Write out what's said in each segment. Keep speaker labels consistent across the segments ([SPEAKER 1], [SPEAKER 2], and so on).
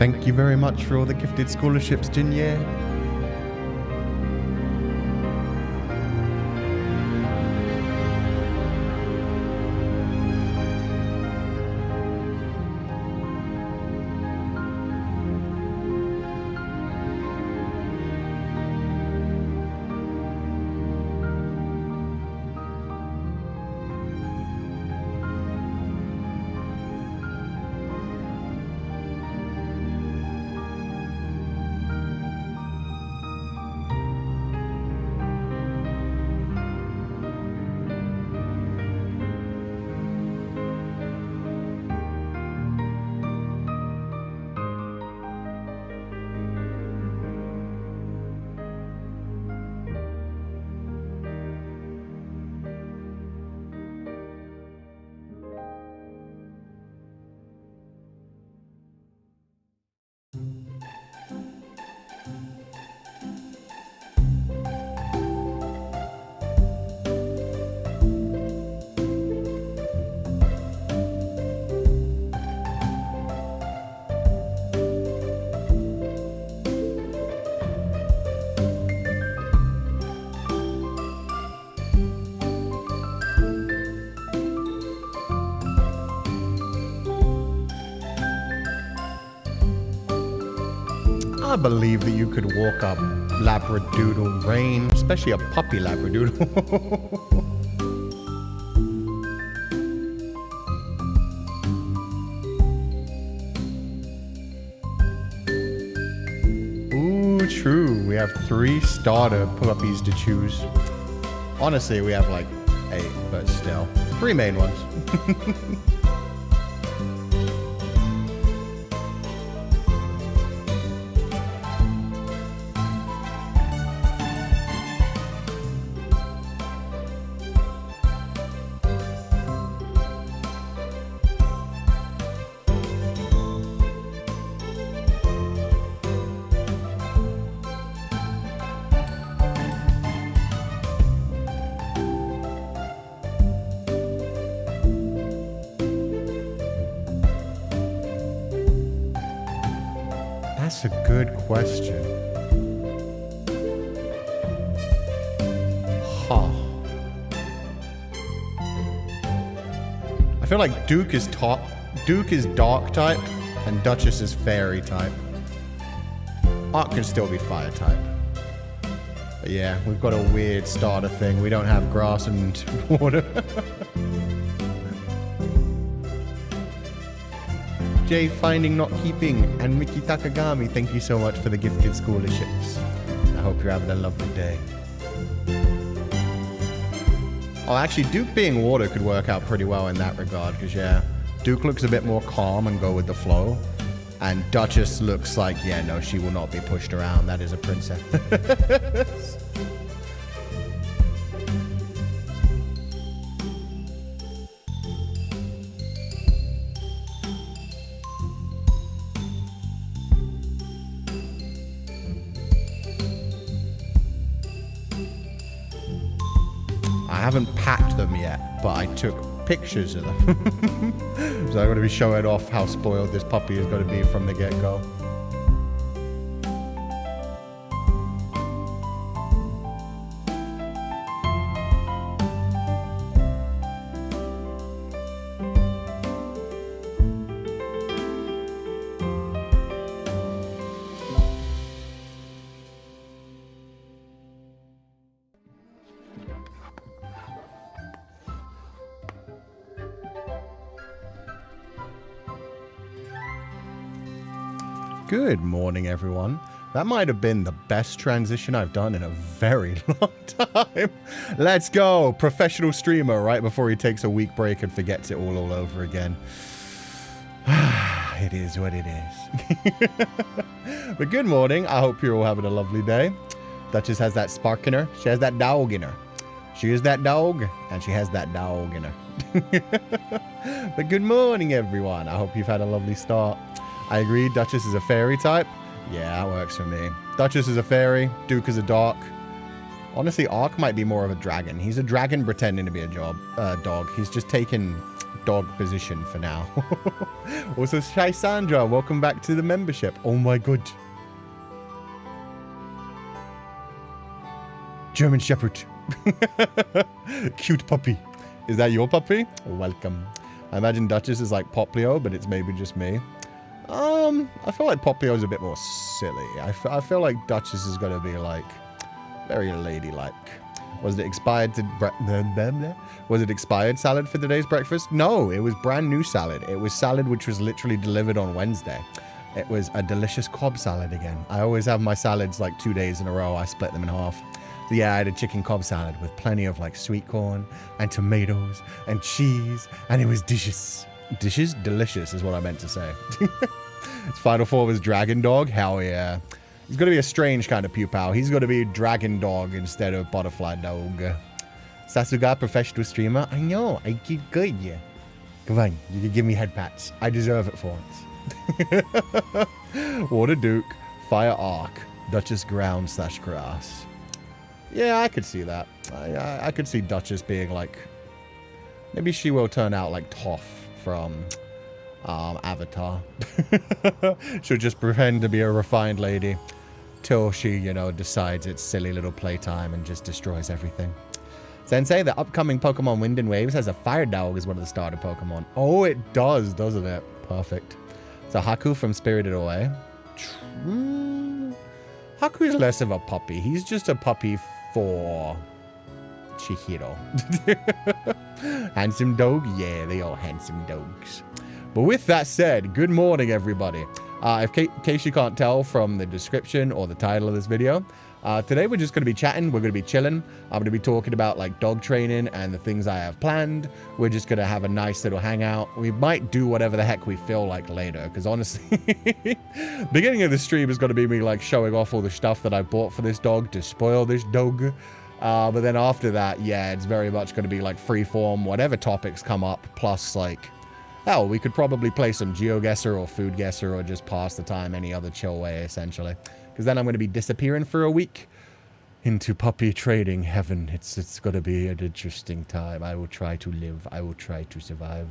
[SPEAKER 1] Thank you very much for all the gifted scholarships, Jinye. I believe that you could walk up Labradoodle Rain, especially a puppy Labradoodle. Ooh, true. We have 3 starter puppies to choose. Honestly, we have like 8, but still. 3 main ones. That's a good question. Huh. I feel like Duke is dark type and Duchess is fairy type. Ark can still be fire type. But yeah, we've got a weird starter thing. We don't have grass and water. Jay Finding Not Keeping and Miki Takagami, thank you so much for the gifted scholarships. I hope you're having a lovely day. Oh, actually, Duke being water could work out pretty well in that regard, because yeah, Duke looks a bit more calm and go with the flow. And Duchess looks like, yeah, no, she will not be pushed around. That is a princess. I haven't packed them yet, but I took pictures of them. So I'm going to be showing off how spoiled this puppy is going to be from the get-go. Good morning, everyone. That might have been the best transition I've done in a very long time. Let's go. Professional streamer right before he takes a week break and forgets it all over again. It is what it is. But good morning. I hope you're all having a lovely day. Duchess has that spark in her. She has that dog in her. She is that dog, and she has that dog in her. But good morning, everyone. I hope you've had a lovely start. I agree, Duchess is a fairy type. Yeah, that works for me. Duchess is a fairy, Duke is a dark. Honestly, Ark might be more of a dragon. He's a dragon pretending to be a dog. He's just taken dog position for now. Also, Shy Sandra, welcome back to the membership. Oh my god. German Shepherd. Cute puppy. Is that your puppy? Welcome. I imagine Duchess is like Poplio, but it's maybe just me. I feel like Poplio is a bit more silly. I feel like Duchess is going to be like very ladylike. Was it expired was it expired salad for today's breakfast? No, it was brand new salad. It was salad which was literally delivered on Wednesday. It was a delicious Cobb salad again. I always have my salads like 2 days in a row. I split them in half. So yeah, I had a chicken Cobb salad with plenty of like sweet corn and tomatoes and cheese, and it was delicious. Delicious is what I meant to say. His final form is Dragon Dog. Hell yeah. He's going to be a strange kind of Pupal. He's going to be Dragon Dog instead of Butterfly Dog. Sasuga, professional streamer. I know, I did good. Come on, you can give me head pats. I deserve it for once. Water Duke, Fire Arc, Duchess Ground / Grass. Yeah, I could see that. I could see Duchess being like... Maybe she will turn out like Toph from Avatar. She'll just pretend to be a refined lady till she, you know, decides it's silly little playtime and just destroys everything. Sensei, the upcoming Pokemon Wind and Waves has a Fire Dog as one of the starter Pokemon. Oh, it does, doesn't it? Perfect. So Haku from Spirited Away. Haku's less of a puppy. He's just a puppy for Chihiro. Handsome dog? Yeah, they are handsome dogs. But with that said, good morning, everybody. In case you can't tell from the description or the title of this video, today we're just going to be chatting. We're going to be chilling. I'm going to be talking about like dog training and the things I have planned. We're just going to have a nice little hangout. We might do whatever the heck we feel like later, because honestly, beginning of the stream is going to be me like showing off all the stuff that I bought for this dog to spoil this dog. But then after that, yeah, it's very much going to be like freeform, whatever topics come up, plus like, hell, we could probably play some GeoGuessr or Food Guesser or just pass the time any other chill way, essentially. Because then I'm going to be disappearing for a week into puppy trading heaven. It's going to be an interesting time. I will try to live. I will try to survive.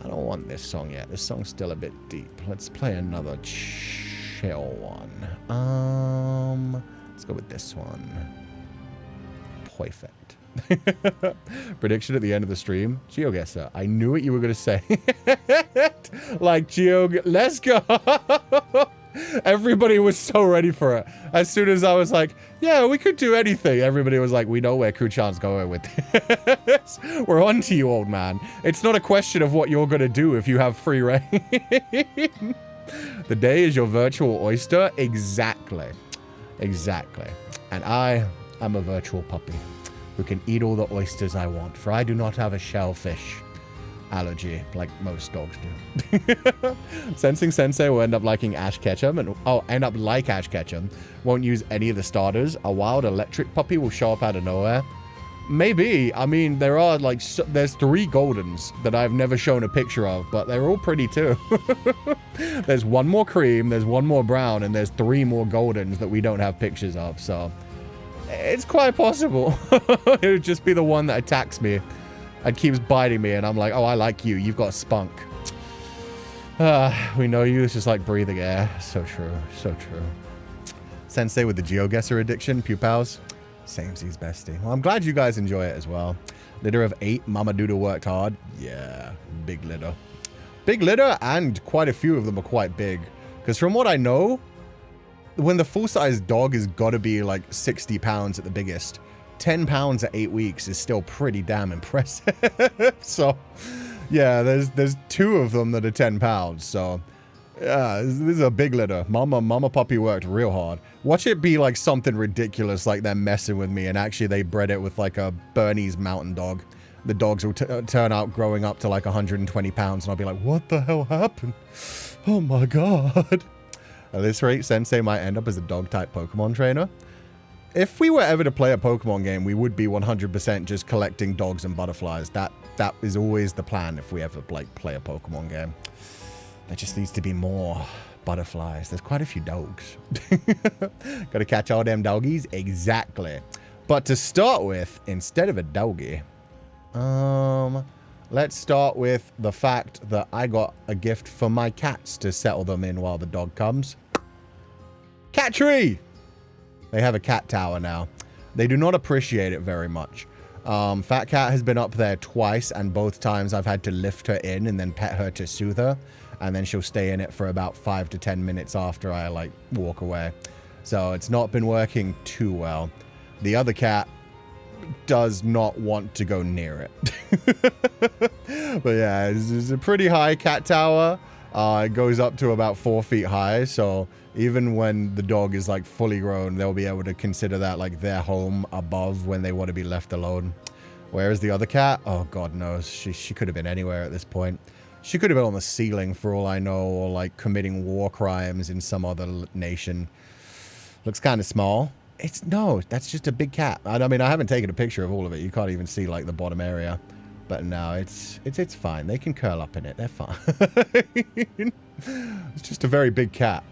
[SPEAKER 1] I don't want this song yet. This song's still a bit deep. Let's play another chill one. Let's go with this one. Perfect. Prediction at the end of the stream. GeoGuessr. I knew what you were going to say. Like, let's go. Everybody was so ready for it. As soon as I was like, yeah, we could do anything, everybody was like, we know where Kuchan's going with this. We're on to you, old man. It's not a question of what you're going to do if you have free reign. The day is your virtual oyster. Exactly. Exactly. And I am a virtual puppy who can eat all the oysters I want, for I do not have a shellfish allergy like most dogs do. Sensing Sensei will end up liking Ash Ketchum and end up like Ash Ketchum. Won't use any of the starters. A wild electric puppy will show up out of nowhere. Maybe. I mean, there are like there's 3 Goldens that I've never shown a picture of, but they're all pretty too. There's 1 more cream, there's 1 more brown, and there's 3 more Goldens that we don't have pictures of. So it's quite possible. It would just be the one that attacks me and keeps biting me, and I'm like, oh, I like you. You've got spunk. We know you. It's just like breathing air. So true. So true. Sensei with the GeoGuessr addiction. Pupals. Samesies, bestie. Well, I'm glad you guys enjoy it as well. Litter of 8. Mama Doodle worked hard. Yeah. Big litter. Big litter, and quite a few of them are quite big. Because from what I know, when the full-size dog has got to be like 60 pounds at the biggest, 10 pounds at 8 weeks is still pretty damn impressive. So, yeah, there's 2 of them that are 10 pounds. So, yeah, this is a big litter. Mama puppy worked real hard. Watch it be like something ridiculous, like they're messing with me, and actually they bred it with like a Bernese mountain dog. The dogs will turn out growing up to like 120 pounds, and I'll be like, what the hell happened? Oh my god. At this rate, Sensei might end up as a dog-type Pokemon trainer. If we were ever to play a Pokemon game, we would be 100% just collecting dogs and butterflies. That is always the plan if we ever like play a Pokemon game. There just needs to be more butterflies. There's quite a few dogs. Gotta catch all them doggies? Exactly. But to start with, instead of a doggy, let's start with the fact that I got a gift for my cats to settle them in while the dog comes. Cat tree! They have a cat tower now. They do not appreciate it very much. Fat Cat has been up there twice, and both times I've had to lift her in and then pet her to soothe her. And then she'll stay in it for about 5 to 10 minutes after I, like, walk away. So it's not been working too well. The other cat does not want to go near it. But yeah, it's a pretty high cat tower. It goes up to about 4 feet high, so even when the dog is like fully grown, they'll be able to consider that like their home above when they want to be left alone. Whereas the other cat, oh god knows, she could have been anywhere at this point. She could have been on the ceiling for all I know, or like committing war crimes in some other nation. Looks kind of small. No, that's just a big cat. I mean, I haven't taken a picture of all of it. You can't even see like the bottom area. But no, it's fine. They can curl up in it. They're fine. It's just a very big cat.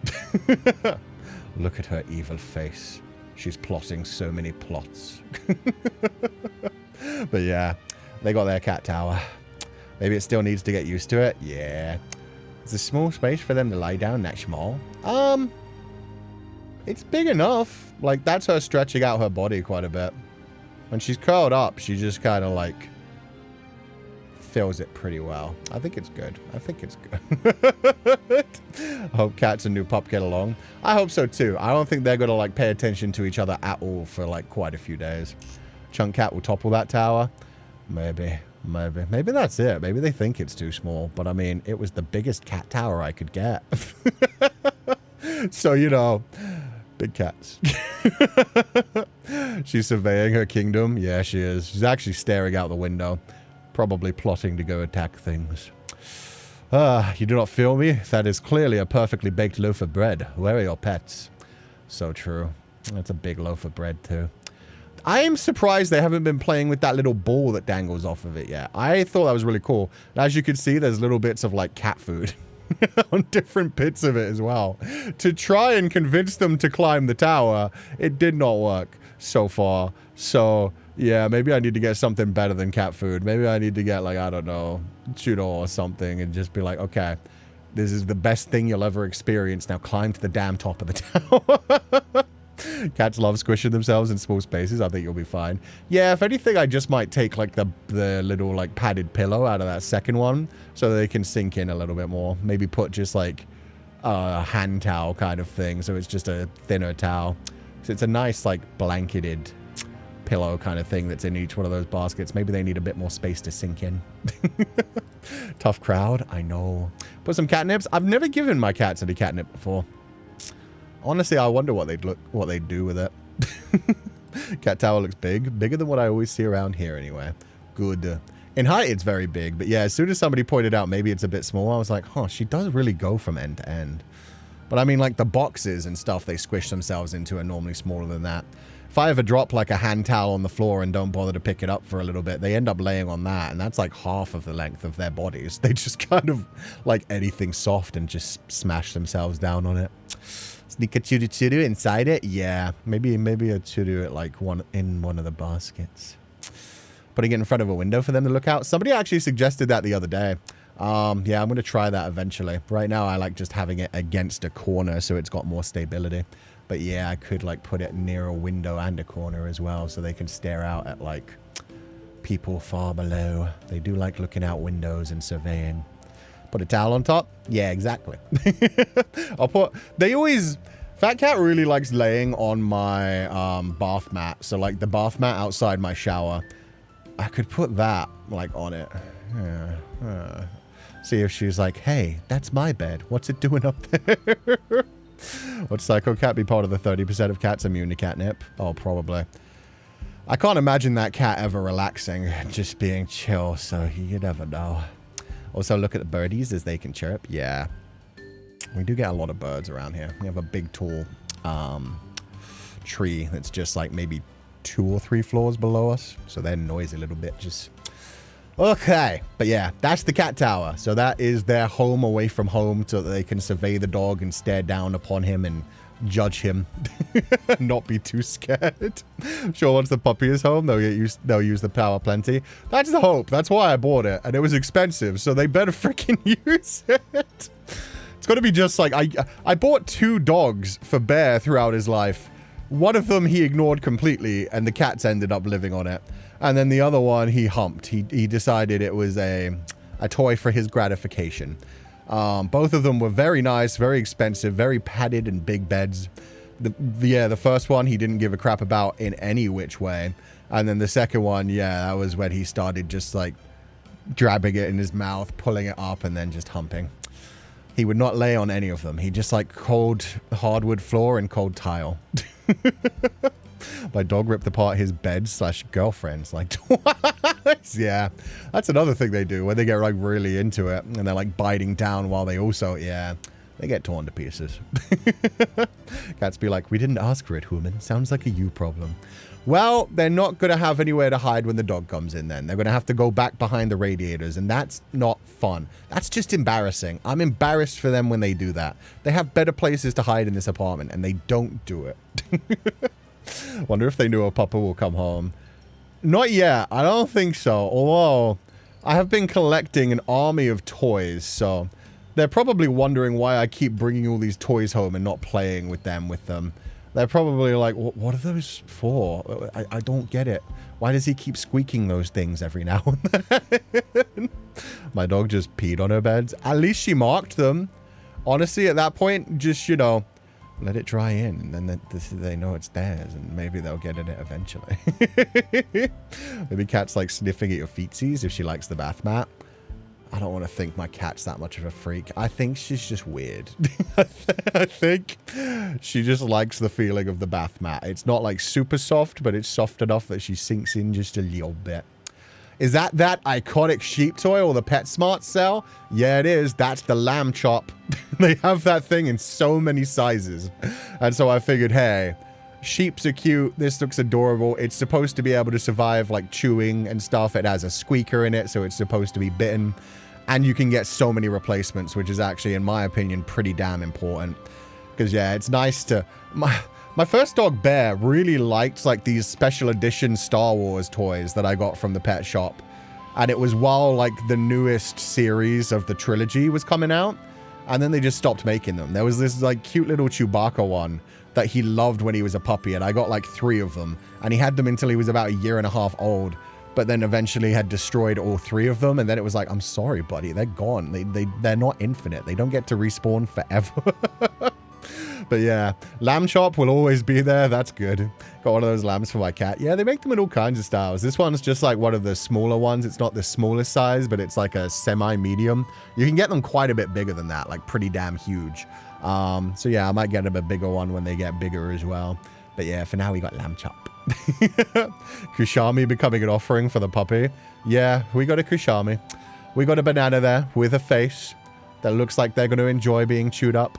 [SPEAKER 1] Look at her evil face. She's plotting so many plots. But yeah, they got their cat tower. Maybe it still needs to get used to it. Yeah. It's a small space for them to lie down, that small. It's big enough. Like, that's her stretching out her body quite a bit. When she's curled up, she just kind of, like, fills it pretty well. I think it's good. I think it's good. I hope Cats and new pup get along. I hope so, too. I don't think they're going to, like, pay attention to each other at all for, like, quite a few days. Chunk Cat will topple that tower. Maybe that's it. Maybe they think it's too small. But, I mean, it was the biggest cat tower I could get. So, you know, big cats. She's surveying her kingdom. Yeah, she is. She's actually staring out the window. Probably plotting to go attack things. You do not feel me? That is clearly a perfectly baked loaf of bread. Where are your pets? So true. That's a big loaf of bread, too. I am surprised they haven't been playing with that little ball that dangles off of it yet. I thought that was really cool. As you can see, there's little bits of, like, cat food on different bits of it as well. To try and convince them to climb the tower, it did not work so far. So, yeah, maybe I need to get something better than cat food. Maybe I need to get, like, I don't know, tuna or something and just be like, okay, this is the best thing you'll ever experience. Now climb to the damn top of the tower. Cats love squishing themselves in small spaces. I think you'll be fine. Yeah, if anything, I just might take, like, the little, like, padded pillow out of that second one so they can sink in a little bit more. Maybe put just, like, a hand towel kind of thing, so it's just a thinner towel. So it's a nice, like, blanketed pillow kind of thing that's in each one of those baskets. Maybe they need a bit more space to sink in. Tough crowd, I know. Put some catnips. I've never given my cats any catnip before. Honestly, I wonder what they'd do with it. Cat tower looks bigger than what I always see around here anyway. Good. In height, it's very big, but yeah, as soon as somebody pointed out maybe it's a bit small, I was like, huh, she does really go from end to end. But I mean, like the boxes and stuff they squish themselves into are normally smaller than that. If I ever drop like a hand towel on the floor and don't bother to pick it up for a little bit, they end up laying on that, and that's like half of the length of their bodies. They just kind of like anything soft and just smash themselves down on it. Sneak a churu inside it? Yeah, maybe a churu at like one of the baskets. Putting it in front of a window for them to look out. Somebody actually suggested that the other day. Yeah, I'm going to try that eventually. Right now, I like just having it against a corner so it's got more stability. But yeah, I could like put it near a window and a corner as well so they can stare out at like people far below. They do like looking out windows and surveying. Put a towel on top? Yeah, exactly. Fat Cat really likes laying on my bath mat. So like the bath mat outside my shower. I could put that like on it. Yeah. See if she's like, hey, that's my bed. What's it doing up there? Would Psycho Cat be part of the 30% of cats immune to catnip? Oh, probably. I can't imagine that cat ever relaxing, just being chill, so you never know. Also, look at the birdies as they can chirp. Yeah. We do get a lot of birds around here. We have a big, tall tree that's just like maybe 2 or 3 floors below us. So they're noisy a little bit. Just okay. But yeah, that's the cat tower. So that is their home away from home so that they can survey the dog and stare down upon him and judge him, not be too scared. I'm sure once the puppy is home, they'll use the power plenty. That's the hope. That's why I bought it, and it was expensive, so they better freaking use it. It's got to be just like I bought 2 dogs for Bear throughout his life. One of them he ignored completely, and the cats ended up living on it. And then the other one he humped. He decided it was a toy for his gratification. Both of them were very nice, very expensive, very padded and big beds. The first one he didn't give a crap about in any which way. And then the second one, yeah, that was when he started just like grabbing it in his mouth, pulling it up, and then just humping. He would not lay on any of them. He just like cold hardwood floor and cold tile. My dog ripped apart his bed/girlfriend's like twice. Yeah, that's another thing they do when they get like really into it and they're like biting down while they also, yeah, they get torn to pieces. Cats be like, we didn't ask for it, human. Sounds like a you problem. Well, they're not going to have anywhere to hide when the dog comes in then. They're going to have to go back behind the radiators, and that's not fun. That's just embarrassing. I'm embarrassed for them when they do that. They have better places to hide in this apartment, and they don't do it. Wonder if they knew a pupper will come home. Not yet. I don't think so. Although, I have been collecting an army of toys, so they're probably wondering why I keep bringing all these toys home and not playing with them. They're probably like, what are those for? I don't get it. Why does he keep squeaking those things every now and then? My dog just peed on her beds. At least she marked them. Honestly, at that point, just, you know, let it dry in, and then they know it's theirs, and maybe they'll get in it eventually. Maybe Cat's like sniffing at your feetsies if she likes the bath mat. I don't want to think my cat's that much of a freak. I think she's just weird. I think she just likes the feeling of the bath mat. It's not like super soft, but it's soft enough that she sinks in just a little bit. Is that iconic sheep toy or the PetSmart sell? Yeah, it is. That's the lamb chop. They have that thing in so many sizes. And so I figured, hey, sheeps are cute. This looks adorable. It's supposed to be able to survive like chewing and stuff. It has a squeaker in it, so it's supposed to be bitten. And you can get so many replacements, which is actually, in my opinion, pretty damn important. Because, yeah, it's nice to... My first dog, Bear, really liked, like, these special edition Star Wars toys that I got from the pet shop. And it was while, like, the newest series of the trilogy was coming out. And then they just stopped making them. There was this, like, cute little Chewbacca one that he loved when he was a puppy. And I got, like, 3 of them. And he had them until he was about 1.5 years old. But then eventually had destroyed all 3 of them. And then it was like, I'm sorry, buddy. They're gone. They're not infinite. They don't get to respawn forever. But yeah, lamb chop will always be there. That's good. Got one of those lambs for my cat. Yeah, they make them in all kinds of styles. This one's just like one of the smaller ones. It's not the smallest size, but it's like a semi-medium. You can get them quite a bit bigger than that, like pretty damn huge. So yeah, I might get them a bigger one when they get bigger as well. But yeah, for now we got lamb chop. Kushami becoming an offering for the puppy. Yeah, we got a Kushami. We got a banana there with a face that looks like they're going to enjoy being chewed up.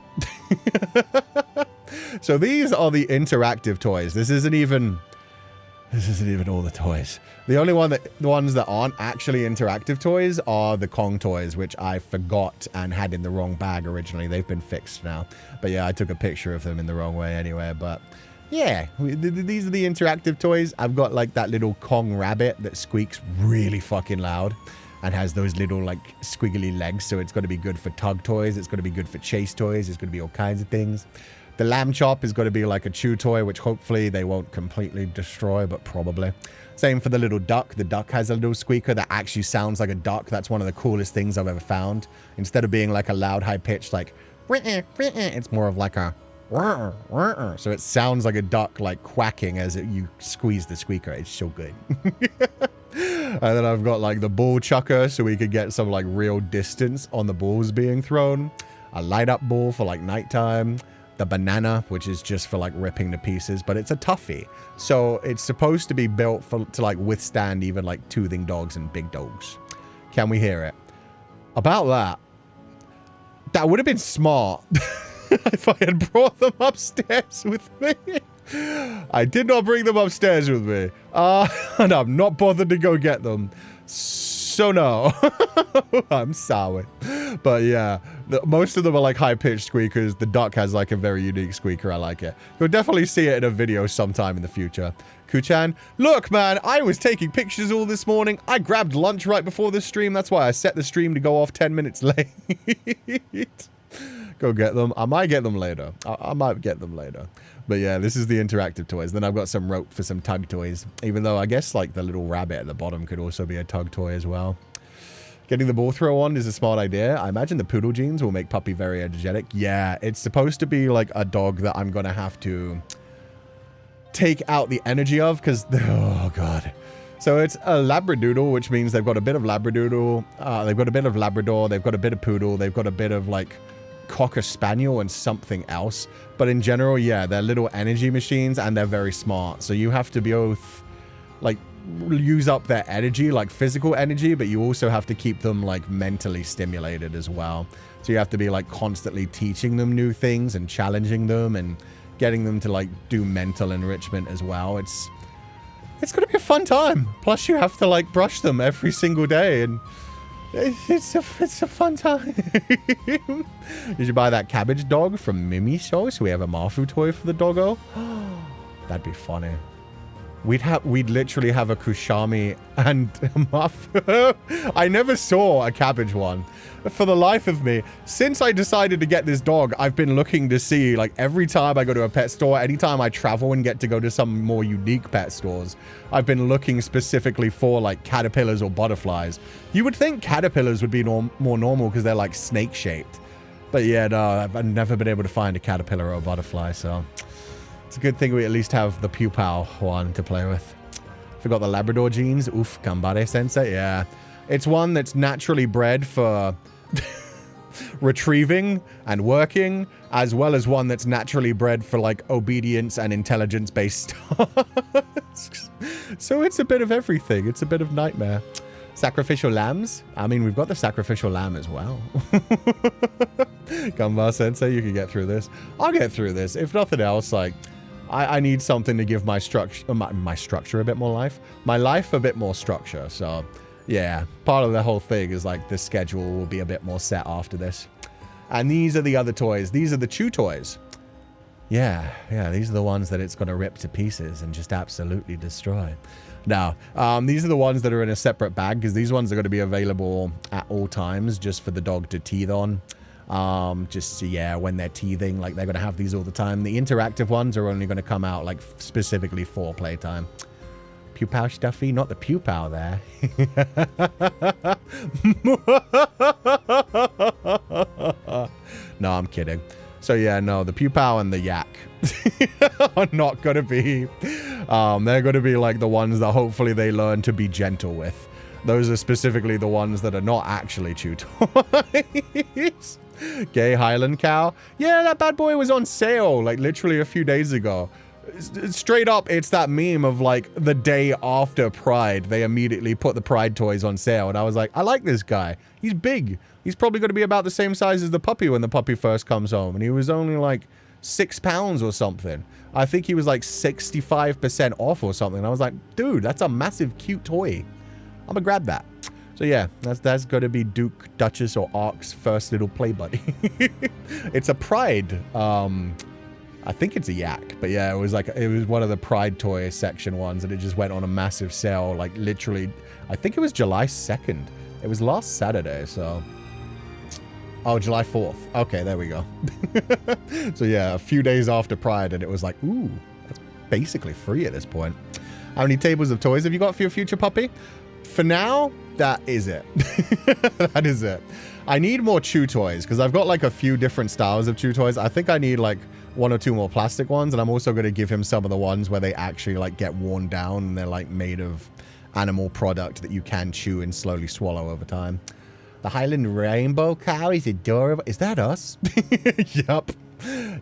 [SPEAKER 1] So these are the interactive toys. This isn't even all the toys. The only ones that aren't actually interactive toys are the Kong toys, which I forgot and had in the wrong bag originally. They've been fixed now. But yeah, I took a picture of them in the wrong way anyway. But yeah, these are the interactive toys. I've got like that little Kong rabbit that squeaks really fucking loud and has those little like squiggly legs. So it's got to be good for tug toys. It's got to be good for chase toys. It's going to be all kinds of things. The lamb chop is going to be like a chew toy, which hopefully they won't completely destroy, but probably. Same for the little duck. The duck has a little squeaker that actually sounds like a duck. That's one of the coolest things I've ever found. Instead of being like a loud, high-pitched like, it's more of like a, so it sounds like a duck like quacking as you squeeze the squeaker. It's so good. And then I've got like the ball chucker so we could get some like real distance on the balls being thrown. A light up ball for like nighttime. The banana, which is just for like ripping to pieces, but it's a toughie. So it's supposed to be built to like withstand even like toothing dogs and big dogs. Can we hear it? About that would have been smart if I had brought them upstairs with me. I did not bring them upstairs with me. And I'm not bothered to go get them. So no. I'm sorry. But yeah, Most of them are like high-pitched squeakers. The duck has like a very unique squeaker. I like it. You'll definitely see it in a video sometime in the future. Kuchan, look, man, I was taking pictures all this morning. I grabbed lunch right before the stream. That's why I set the stream to go off 10 minutes late. Go get them. I might get them later. I might get them later. But yeah, this is the interactive toys. Then I've got some rope for some tug toys. Even though I guess like the little rabbit at the bottom could also be a tug toy as well. Getting the ball throw on is a smart idea. I imagine the poodle genes will make Puppy very energetic. Yeah, it's supposed to be like a dog that I'm going to have to take out the energy of because, oh God. So it's a Labradoodle, which means they've got a bit of Labradoodle. They've got a bit of Labrador. They've got a bit of Poodle. They've got a bit of like Cocker Spaniel and something else. But in general, yeah, they're little energy machines and they're very smart. So you have to both like use up their energy, like physical energy, but you also have to keep them like mentally stimulated as well. So you have to be like constantly teaching them new things and challenging them and getting them to like do mental enrichment as well. It's going to be a fun time. Plus you have to like brush them every single day and it's a fun time. You should buy that cabbage dog from Mimi Show so we have a Mafu toy for the doggo. That'd be funny. We'd literally have a Kushami and a Mafu. I never saw a cabbage one. For the life of me, since I decided to get this dog, I've been looking to see, like, every time I go to a pet store, anytime I travel and get to go to some more unique pet stores, I've been looking specifically for, like, caterpillars or butterflies. You would think caterpillars would be more normal because they're, like, snake-shaped. But, yeah, no, I've never been able to find a caterpillar or a butterfly, so it's a good thing we at least have the Pupal one to play with. Forgot the Labrador genes. Oof, Gambare-sensei, yeah. It's one that's naturally bred for retrieving and working, as well as one that's naturally bred for like obedience and intelligence-based tasks. So it's a bit of everything. It's a bit of nightmare. Sacrificial lambs? I mean, we've got the sacrificial lamb as well. Gamba Sensei, you can get through this. I'll get through this. If nothing else, like, I need something to give my structure a bit more life. My life a bit more structure, so yeah, part of the whole thing is like the schedule will be a bit more set after this. And these are the other toys. These are the chew toys. Yeah, these are the ones that it's going to rip to pieces and just absolutely destroy. Now, these are the ones that are in a separate bag because these ones are going to be available at all times just for the dog to teeth on. Just, yeah, when they're teething, like they're going to have these all the time. The interactive ones are only going to come out like specifically for playtime. Pupal stuffy, not the Pupal there. No, I'm kidding. So yeah, no, the Pupal and the Yak are not going to be, they're going to be like the ones that hopefully they learn to be gentle with. Those are specifically the ones that are not actually chew toys. Gay Highland cow. Yeah, that bad boy was on sale like literally a few days ago. Straight up, it's that meme of like the day after Pride, they immediately put the Pride toys on sale. And I was like, I like this guy. He's big. He's probably going to be about the same size as the puppy when the puppy first comes home. And he was only like 6 pounds or something. I think he was like 65% off or something. And I was like, dude, that's a massive cute toy. I'm gonna grab that. So yeah, that's going to be Duke, Duchess, or Ark's first little play buddy. It's a Pride. I think it's a Yak, but yeah, it was one of the Pride toy section ones, and it just went on a massive sale, like literally, I think it was July 2nd. It was last Saturday, so. Oh, July 4th. Okay, there we go. So yeah, a few days after Pride, and it was like, ooh, that's basically free at this point. How many tables of toys have you got for your future puppy? For now, that is it. That is it. I need more chew toys because I've got like a few different styles of chew toys. I think I need like 1 or 2 more plastic ones, and I'm also going to give him some of the ones where they actually like get worn down and they're like made of animal product that you can chew and slowly swallow over time. The Highland rainbow cow is adorable. Is that us? Yup.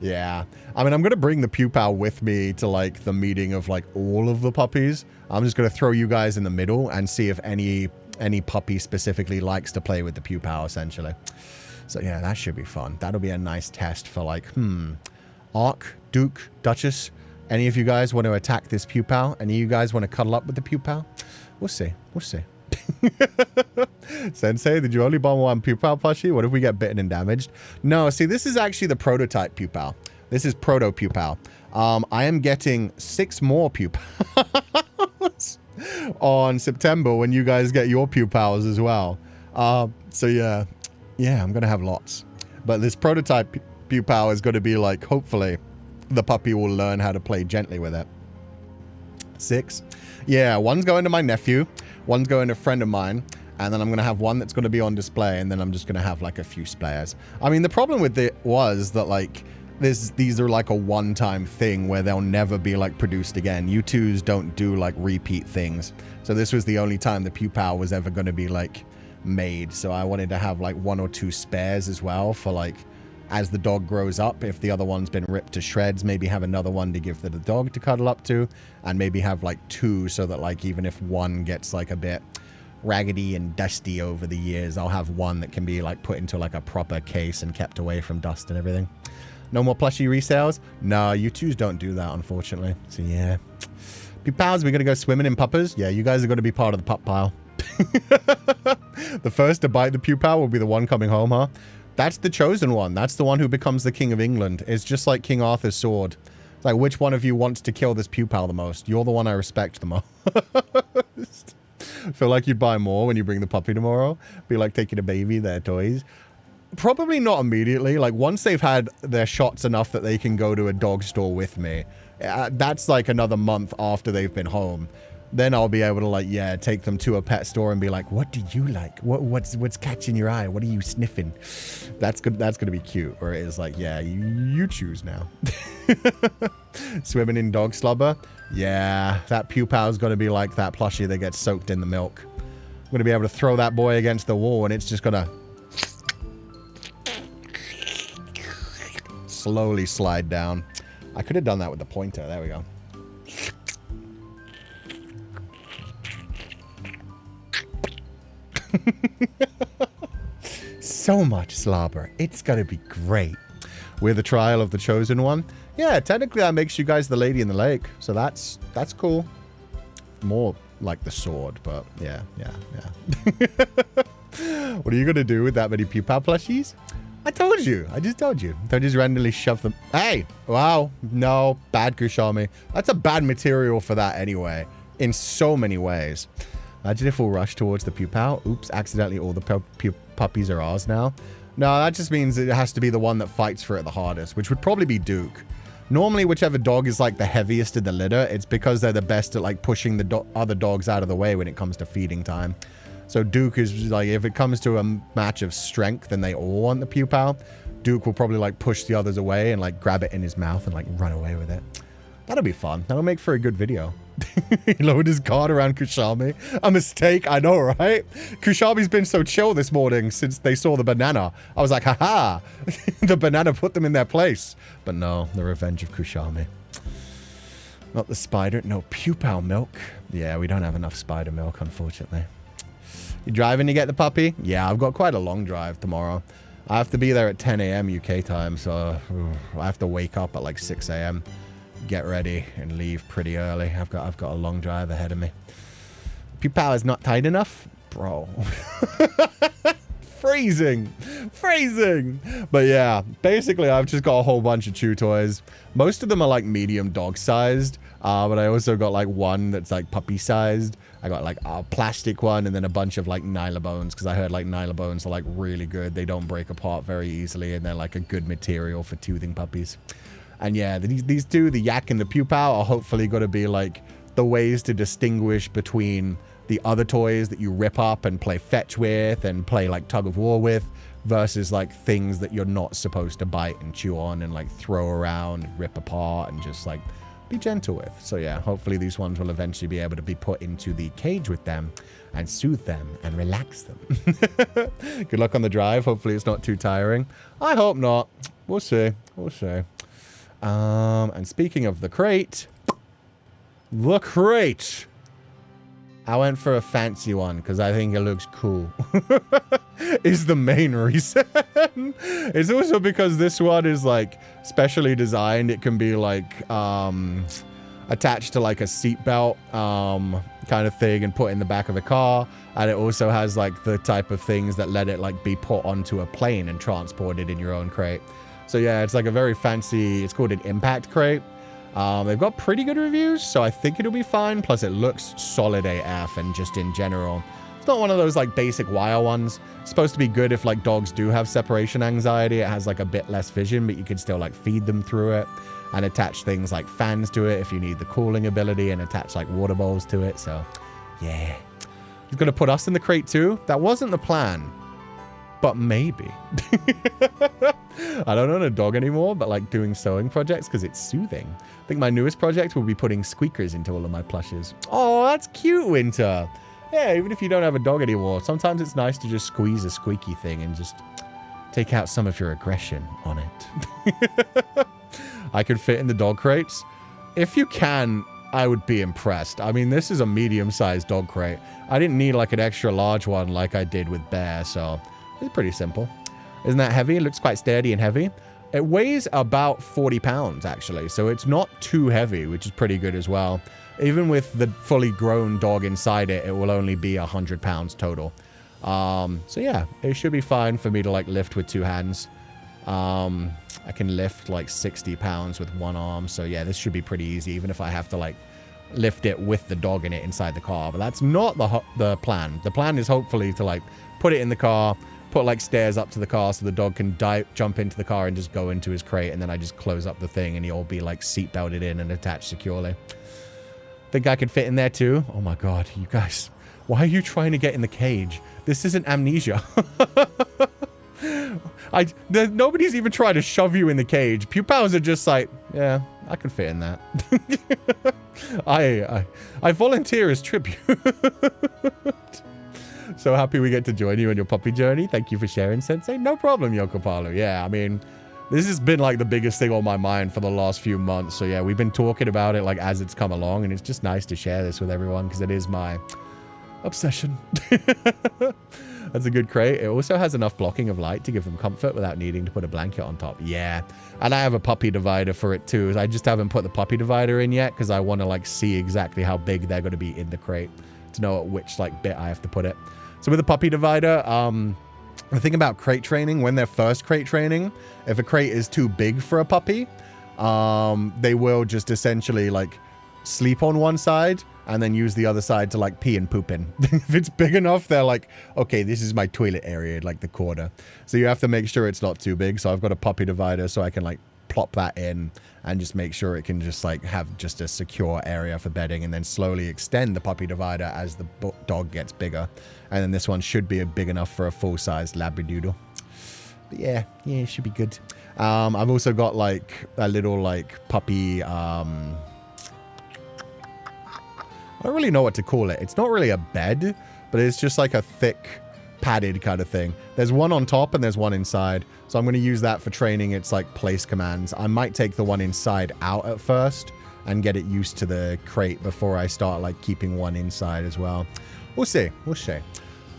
[SPEAKER 1] Yeah. I mean, I'm going to bring the Pupal with me to like the meeting of like all of the puppies. I'm just going to throw you guys in the middle and see if any puppy specifically likes to play with the Pupal, essentially. So yeah, that should be fun. That'll be a nice test for like, Ark, Duke, Duchess. Any of you guys want to attack this Pupal? Any of you guys want to cuddle up with the Pupal? We'll see. We'll see. Sensei, did you only buy one Pupal plushie? What if we get bitten and damaged? No, see, this is actually the prototype Pupal. This is proto Pupal. I am getting 6 more Pupals on September when you guys get your Pupals as well. So yeah, I'm going to have lots. But this prototype Pupal is going to be like, hopefully, the puppy will learn how to play gently with it. 6. Yeah, one's going to my nephew. One's going to a friend of mine. And then I'm going to have one that's going to be on display. And then I'm just going to have like a few spares. I mean, the problem with it was that like, these are like a one-time thing where they'll never be like produced again. U2s don't do like repeat things. So this was the only time the Pupal was ever going to be like made. So I wanted to have like 1 or 2 spares as well for like, as the dog grows up, if the other one's been ripped to shreds, maybe have another one to give the dog to cuddle up to, and maybe have like 2 so that like even if one gets like a bit raggedy and dusty over the years, I'll have one that can be like put into like a proper case and kept away from dust and everything. No more plushie resales? No, U2s don't do that, unfortunately. So yeah. Pupals, we're going to go swimming in puppers? Yeah, you guys are going to be part of the pup pile. The first to bite the Pupal will be the one coming home, huh? That's the chosen one. That's the one who becomes the King of England. It's just like King Arthur's sword. It's like, which one of you wants to kill this Pupal the most? You're the one I respect the most. Feel like you'd buy more when you bring the puppy tomorrow? Be like taking a baby, their toys. Probably not immediately. Like, once they've had their shots enough that they can go to a dog store with me, that's like another month after they've been home. Then I'll be able to, like, yeah, take them to a pet store and be like, what do you like? What's catching your eye? What are you sniffing? That's good. That's going to be cute. Or it is like, yeah, you choose now. Swimming in dog slobber? Yeah, that Pupal's going to be like that plushie that gets soaked in the milk. I'm going to be able to throw that boy against the wall and it's just going to slowly slide down. I could have done that with the pointer. There we go. So much slobber. It's gonna be great. We're the trial of the chosen one. Yeah, technically that makes you guys the lady in the lake. So that's cool. More like the sword, but yeah. What are you gonna do with that many Pupal plushies? I told you. I just told you. Don't just randomly shove them. Hey! Wow. No. Bad Kushami. That's a bad material for that anyway. In so many ways. Imagine if we'll rush towards the Pupal. Oops, accidentally all the puppies are ours now. No, that just means it has to be the one that fights for it the hardest, which would probably be Duke. Normally, whichever dog is like the heaviest in the litter, it's because they're the best at like pushing the other dogs out of the way when it comes to feeding time. So Duke is like, if it comes to a match of strength and they all want the Pupal, Duke will probably like push the others away and like grab it in his mouth and like run away with it. That'll be fun. That'll make for a good video. He lowered his guard around Kushami. A mistake, I know, right? Kushami's been so chill this morning since they saw the banana. I was like, haha, the banana put them in their place. But no, the revenge of Kushami. Not the spider, no, Pupal milk. Yeah, we don't have enough spider milk, unfortunately. You driving to get the puppy? Yeah, I've got quite a long drive tomorrow. I have to be there at 10 a.m. UK time, so I have to wake up at like 6 a.m. Get ready and leave pretty early. I've got a long drive ahead of me. Pupal is not tight enough? Bro. Freezing. But yeah, basically I've just got a whole bunch of chew toys. Most of them are like medium dog sized, but I also got like one that's like puppy sized. I got like a plastic one and then a bunch of like Nylabones because I heard like Nylabones are like really good. They don't break apart very easily and they're like a good material for toothing puppies. And yeah, these two, the Yak and the Pupal, are hopefully going to be like the ways to distinguish between the other toys that you rip up and play fetch with and play like tug of war with versus like things that you're not supposed to bite and chew on and like throw around and rip apart and just like be gentle with. So yeah, hopefully these ones will eventually be able to be put into the cage with them and soothe them and relax them. Good luck on the drive. Hopefully it's not too tiring. I hope not. We'll see. We'll see. And speaking of the crate, I went for a fancy one because I think it looks cool. Is the main reason. It's also because this one is like specially designed. It can be like attached to like a seatbelt kind of thing and put in the back of the car. And it also has like the type of things that let it like be put onto a plane and transported in your own crate. So yeah, it's like a very fancy, it's called an impact crate. They've got pretty good reviews, so I think it'll be fine. Plus it looks solid AF, and just in general, it's not one of those like basic wire ones. It's supposed to be good if like dogs do have separation anxiety. It has like a bit less vision, but you can still like feed them through it and attach things like fans to it if you need the cooling ability, and attach like water bowls to it. So yeah, he's gonna put us in the crate too. That wasn't the plan, but maybe. I don't own a dog anymore, but like doing sewing projects because it's soothing. I think my newest project will be putting squeakers into all of my plushes. Oh, that's cute, Winter. Yeah, even if you don't have a dog anymore, sometimes it's nice to just squeeze a squeaky thing and just take out some of your aggression on it. I could fit in the dog crates. If you can, I would be impressed. I mean, this is a medium-sized dog crate. I didn't need like an extra large one like I did with Bear, so it's pretty simple. Isn't that heavy? It looks quite sturdy and heavy. It weighs about 40 pounds, actually, so it's not too heavy, which is pretty good as well. Even with the fully grown dog inside it, it will only be 100 pounds total. So yeah, it should be fine for me to like lift with two hands. I can lift like 60 pounds with one arm. So yeah, this should be pretty easy, even if I have to like lift it with the dog in it inside the car. But that's not the plan. The plan is hopefully to like put it in the car, put like stairs up to the car so the dog can jump into the car and just go into his crate. And then I just close up the thing and he'll be like seat belted in and attached securely. Think I could fit in there too? Oh my God, you guys, why are you trying to get in the cage? This isn't Amnesia. Nobody's even trying to shove you in the cage. Pupals are just like, yeah, I can fit in that. I volunteer as tribute. So happy we get to join you on your puppy journey. Thank you for sharing, Sensei. No problem, Yokopalu. Yeah, I mean, this has been like the biggest thing on my mind for the last few months. So yeah, we've been talking about it like as it's come along, and it's just nice to share this with everyone because it is my obsession. That's a good crate. It also has enough blocking of light to give them comfort without needing to put a blanket on top. Yeah, and I have a puppy divider for it too. I just haven't put the puppy divider in yet because I want to like see exactly how big they're going to be in the crate to know at which like bit I have to put it. So with the puppy divider, the thing about crate training, when they're first crate training, if a crate is too big for a puppy, they will just essentially like sleep on one side and then use the other side to like pee and poop in. If it's big enough, they're like, okay, this is my toilet area, like the corner. So you have to make sure it's not too big. So I've got a puppy divider so I can like plop that in and just make sure it can just like have just a secure area for bedding, and then slowly extend the puppy divider as the dog gets bigger. And then this one should be big enough for a full-sized Labradoodle. But yeah, it should be good. I've also got like a little like puppy, I don't really know what to call it. It's not really a bed, but it's just like a thick padded kind of thing. There's one on top and there's one inside. So I'm going to use that for training its like place commands. I might take the one inside out at first and get it used to the crate before I start like keeping one inside as well. We'll see. We'll see.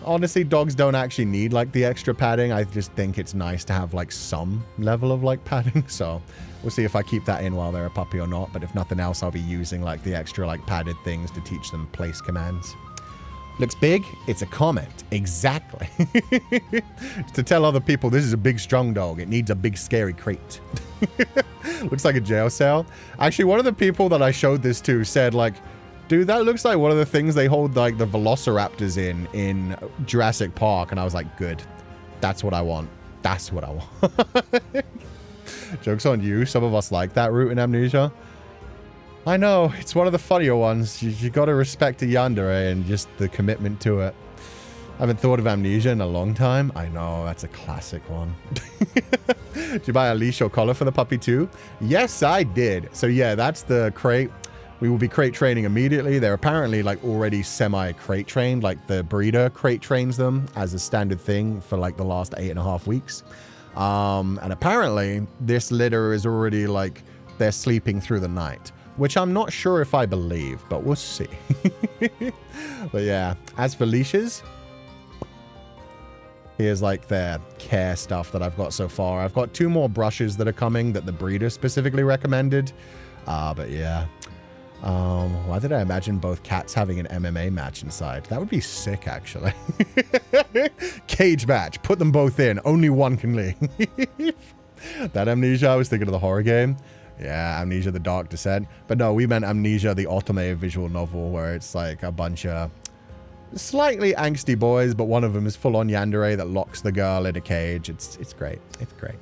[SPEAKER 1] Honestly, dogs don't actually need like the extra padding. I just think it's nice to have like some level of like padding. So we'll see if I keep that in while they're a puppy or not. But if nothing else, I'll be using like the extra like padded things to teach them place commands. Looks big? It's a comment. Exactly. To tell other people this is a big, strong dog. It needs a big, scary crate. Looks like a jail cell. Actually, one of the people that I showed this to said like, dude, that looks like one of the things they hold like the velociraptors in Jurassic Park. And I was like, good. That's what I want. That's what I want. Joke's on you. Some of us like that route in Amnesia. I know, it's one of the funnier ones. You got to respect a yandere and just the commitment to it. I haven't thought of Amnesia in a long time. I know, that's a classic one. Did you buy a leash or collar for the puppy too? Yes, I did. So yeah, that's the crate. We will be crate training immediately. They're apparently like already semi-crate trained. Like the breeder crate trains them as a standard thing for like the last 8.5 weeks. And apparently this litter is already like, they're sleeping through the night. Which I'm not sure if I believe, but we'll see. But yeah, as for leashes, here's like their care stuff that I've got so far. I've got 2 more brushes that are coming that the breeder specifically recommended. But yeah, Why did I imagine both cats having an MMA match inside? That would be sick, actually. Cage match. Put them both in. Only one can leave. That Amnesia, I was thinking of the horror game. Yeah, Amnesia the Dark Descent. But no, we meant Amnesia the otome visual novel, where it's like a bunch of slightly angsty boys, but one of them is full-on yandere that locks the girl in a cage. It's great. It's great.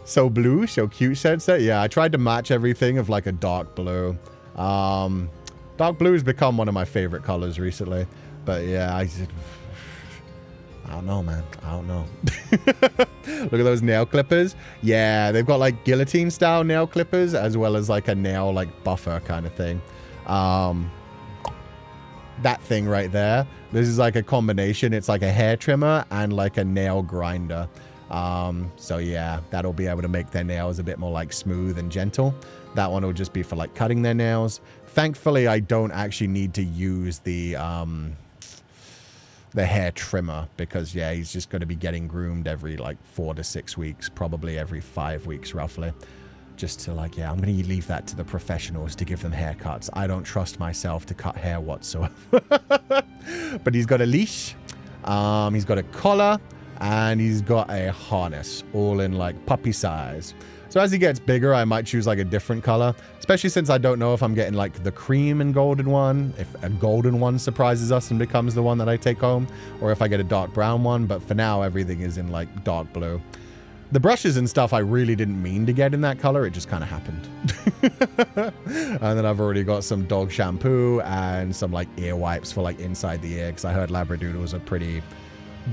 [SPEAKER 1] So blue, so cute, Sensei. Yeah, I tried to match everything of like a dark blue. Dark blue has become one of my favorite colors recently. But yeah, I don't know, man. I don't know. Look at those nail clippers. Yeah, they've got like guillotine style nail clippers as well as like a nail like buffer kind of thing. That thing right there. This is like a combination. It's like a hair trimmer and like a nail grinder. So yeah, that'll be able to make their nails a bit more like smooth and gentle. That one will just be for like cutting their nails. Thankfully, I don't actually need to use the hair trimmer because yeah, he's just going to be getting groomed every like 4 to 6 weeks, probably every 5 weeks roughly. Just to like, yeah, I'm going to leave that to the professionals to give them haircuts. I don't trust myself to cut hair whatsoever. But he's got a leash. He's got a collar. And he's got a harness, all in like puppy size. So as he gets bigger, I might choose like a different color, especially since I don't know if I'm getting like the cream and golden one, if a golden one surprises us and becomes the one that I take home, or if I get a dark brown one. But for now, everything is in like dark blue. The brushes and stuff I really didn't mean to get in that color. It just kind of happened. And then I've already got some dog shampoo and some like ear wipes for like inside the ear, because I heard Labradoodles are pretty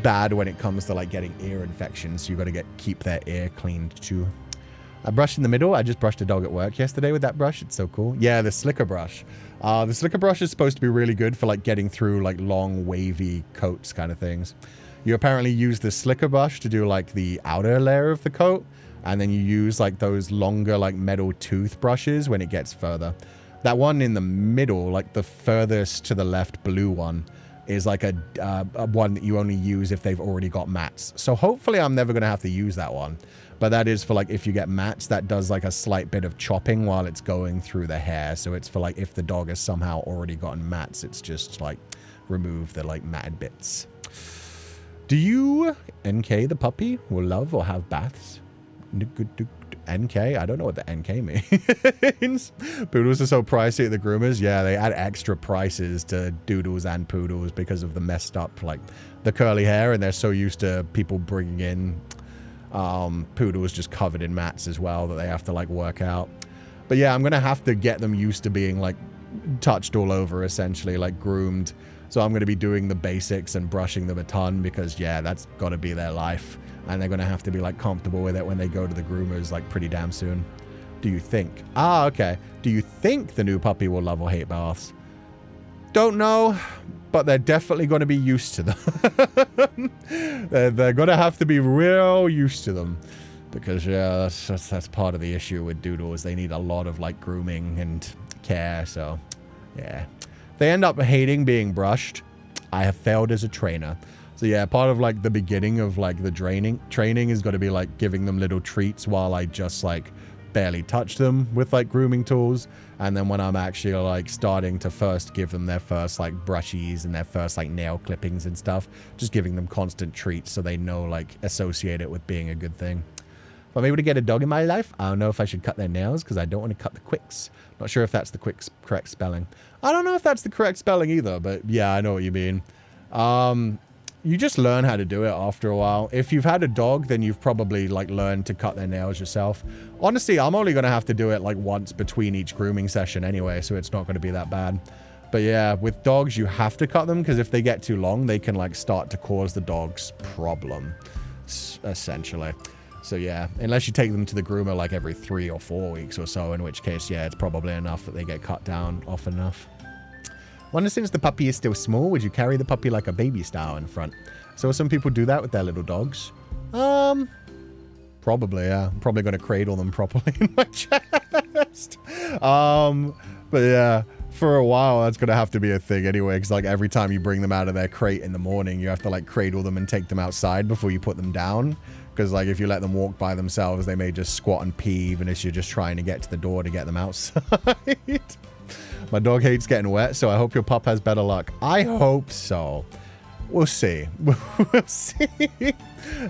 [SPEAKER 1] bad when it comes to like getting ear infections. So you got to keep their ear cleaned too. A brush in the middle. I just brushed a dog at work yesterday with that brush. It's so cool. Yeah, the slicker brush. The slicker brush is supposed to be really good for like getting through like long wavy coats kind of things. You apparently use the slicker brush to do like the outer layer of the coat, and then you use like those longer like metal toothbrushes when it gets further. That one in the middle, like the furthest to the left blue one, is like a one that you only use if they've already got mats. So hopefully I'm never going to have to use that one. But that is for like if you get mats, that does like a slight bit of chopping while it's going through the hair. So it's for like if the dog has somehow already gotten mats, it's just like remove the like matted bits. Do you NK the puppy? Will love or have baths? NK? I don't know what the NK means. Poodles are so pricey at the groomers. Yeah, they add extra prices to doodles and poodles because of the messed up, like, the curly hair, and they're so used to people bringing in poodles just covered in mats as well that they have to, like, work out. But yeah, I'm going to have to get them used to being, like, touched all over, essentially, like, groomed. So I'm going to be doing the basics and brushing them a ton because, yeah, that's got to be their life. And they're going to have to be, like, comfortable with it when they go to the groomers, like, pretty damn soon. Do you think? Ah, okay. Do you think the new puppy will love or hate baths? Don't know, but they're definitely going to be used to them. They're going to have to be real used to them. Because, yeah, that's part of the issue with doodles. They need a lot of, like, grooming and care, so, yeah. If they end up hating being brushed, I have failed as a trainer. So yeah, part of like the beginning of like the training is going to be like giving them little treats while I just like barely touch them with like grooming tools. And then when I'm actually like starting to first give them their first like brushies and their first like nail clippings and stuff, just giving them constant treats so they know, like, associate it with being a good thing. If I'm able to get a dog in my life, I don't know if I should cut their nails because I don't want to cut the quicks. Not sure if that's the correct spelling. I don't know if that's the correct spelling either, but yeah, I know what you mean. You just learn how to do it after a while. If you've had a dog, then you've probably like learned to cut their nails yourself. Honestly, I'm only going to have to do it like once between each grooming session anyway, so it's not going to be that bad. But yeah, with dogs, you have to cut them because if they get too long, they can like start to cause the dog's problem, essentially. So yeah, unless you take them to the groomer like every 3 or 4 weeks or so, in which case, yeah, it's probably enough that they get cut down often enough. Wonder, since the puppy is still small, would you carry the puppy like a baby style in front? So some people do that with their little dogs. Probably, yeah. I'm probably going to cradle them properly in my chest. But yeah, for a while, that's going to have to be a thing anyway, because like every time you bring them out of their crate in the morning, you have to like cradle them and take them outside before you put them down. Because, like, if you let them walk by themselves, they may just squat and pee, even if you're just trying to get to the door to get them outside. My dog hates getting wet, so I hope your pup has better luck. I hope so. We'll see. We'll see.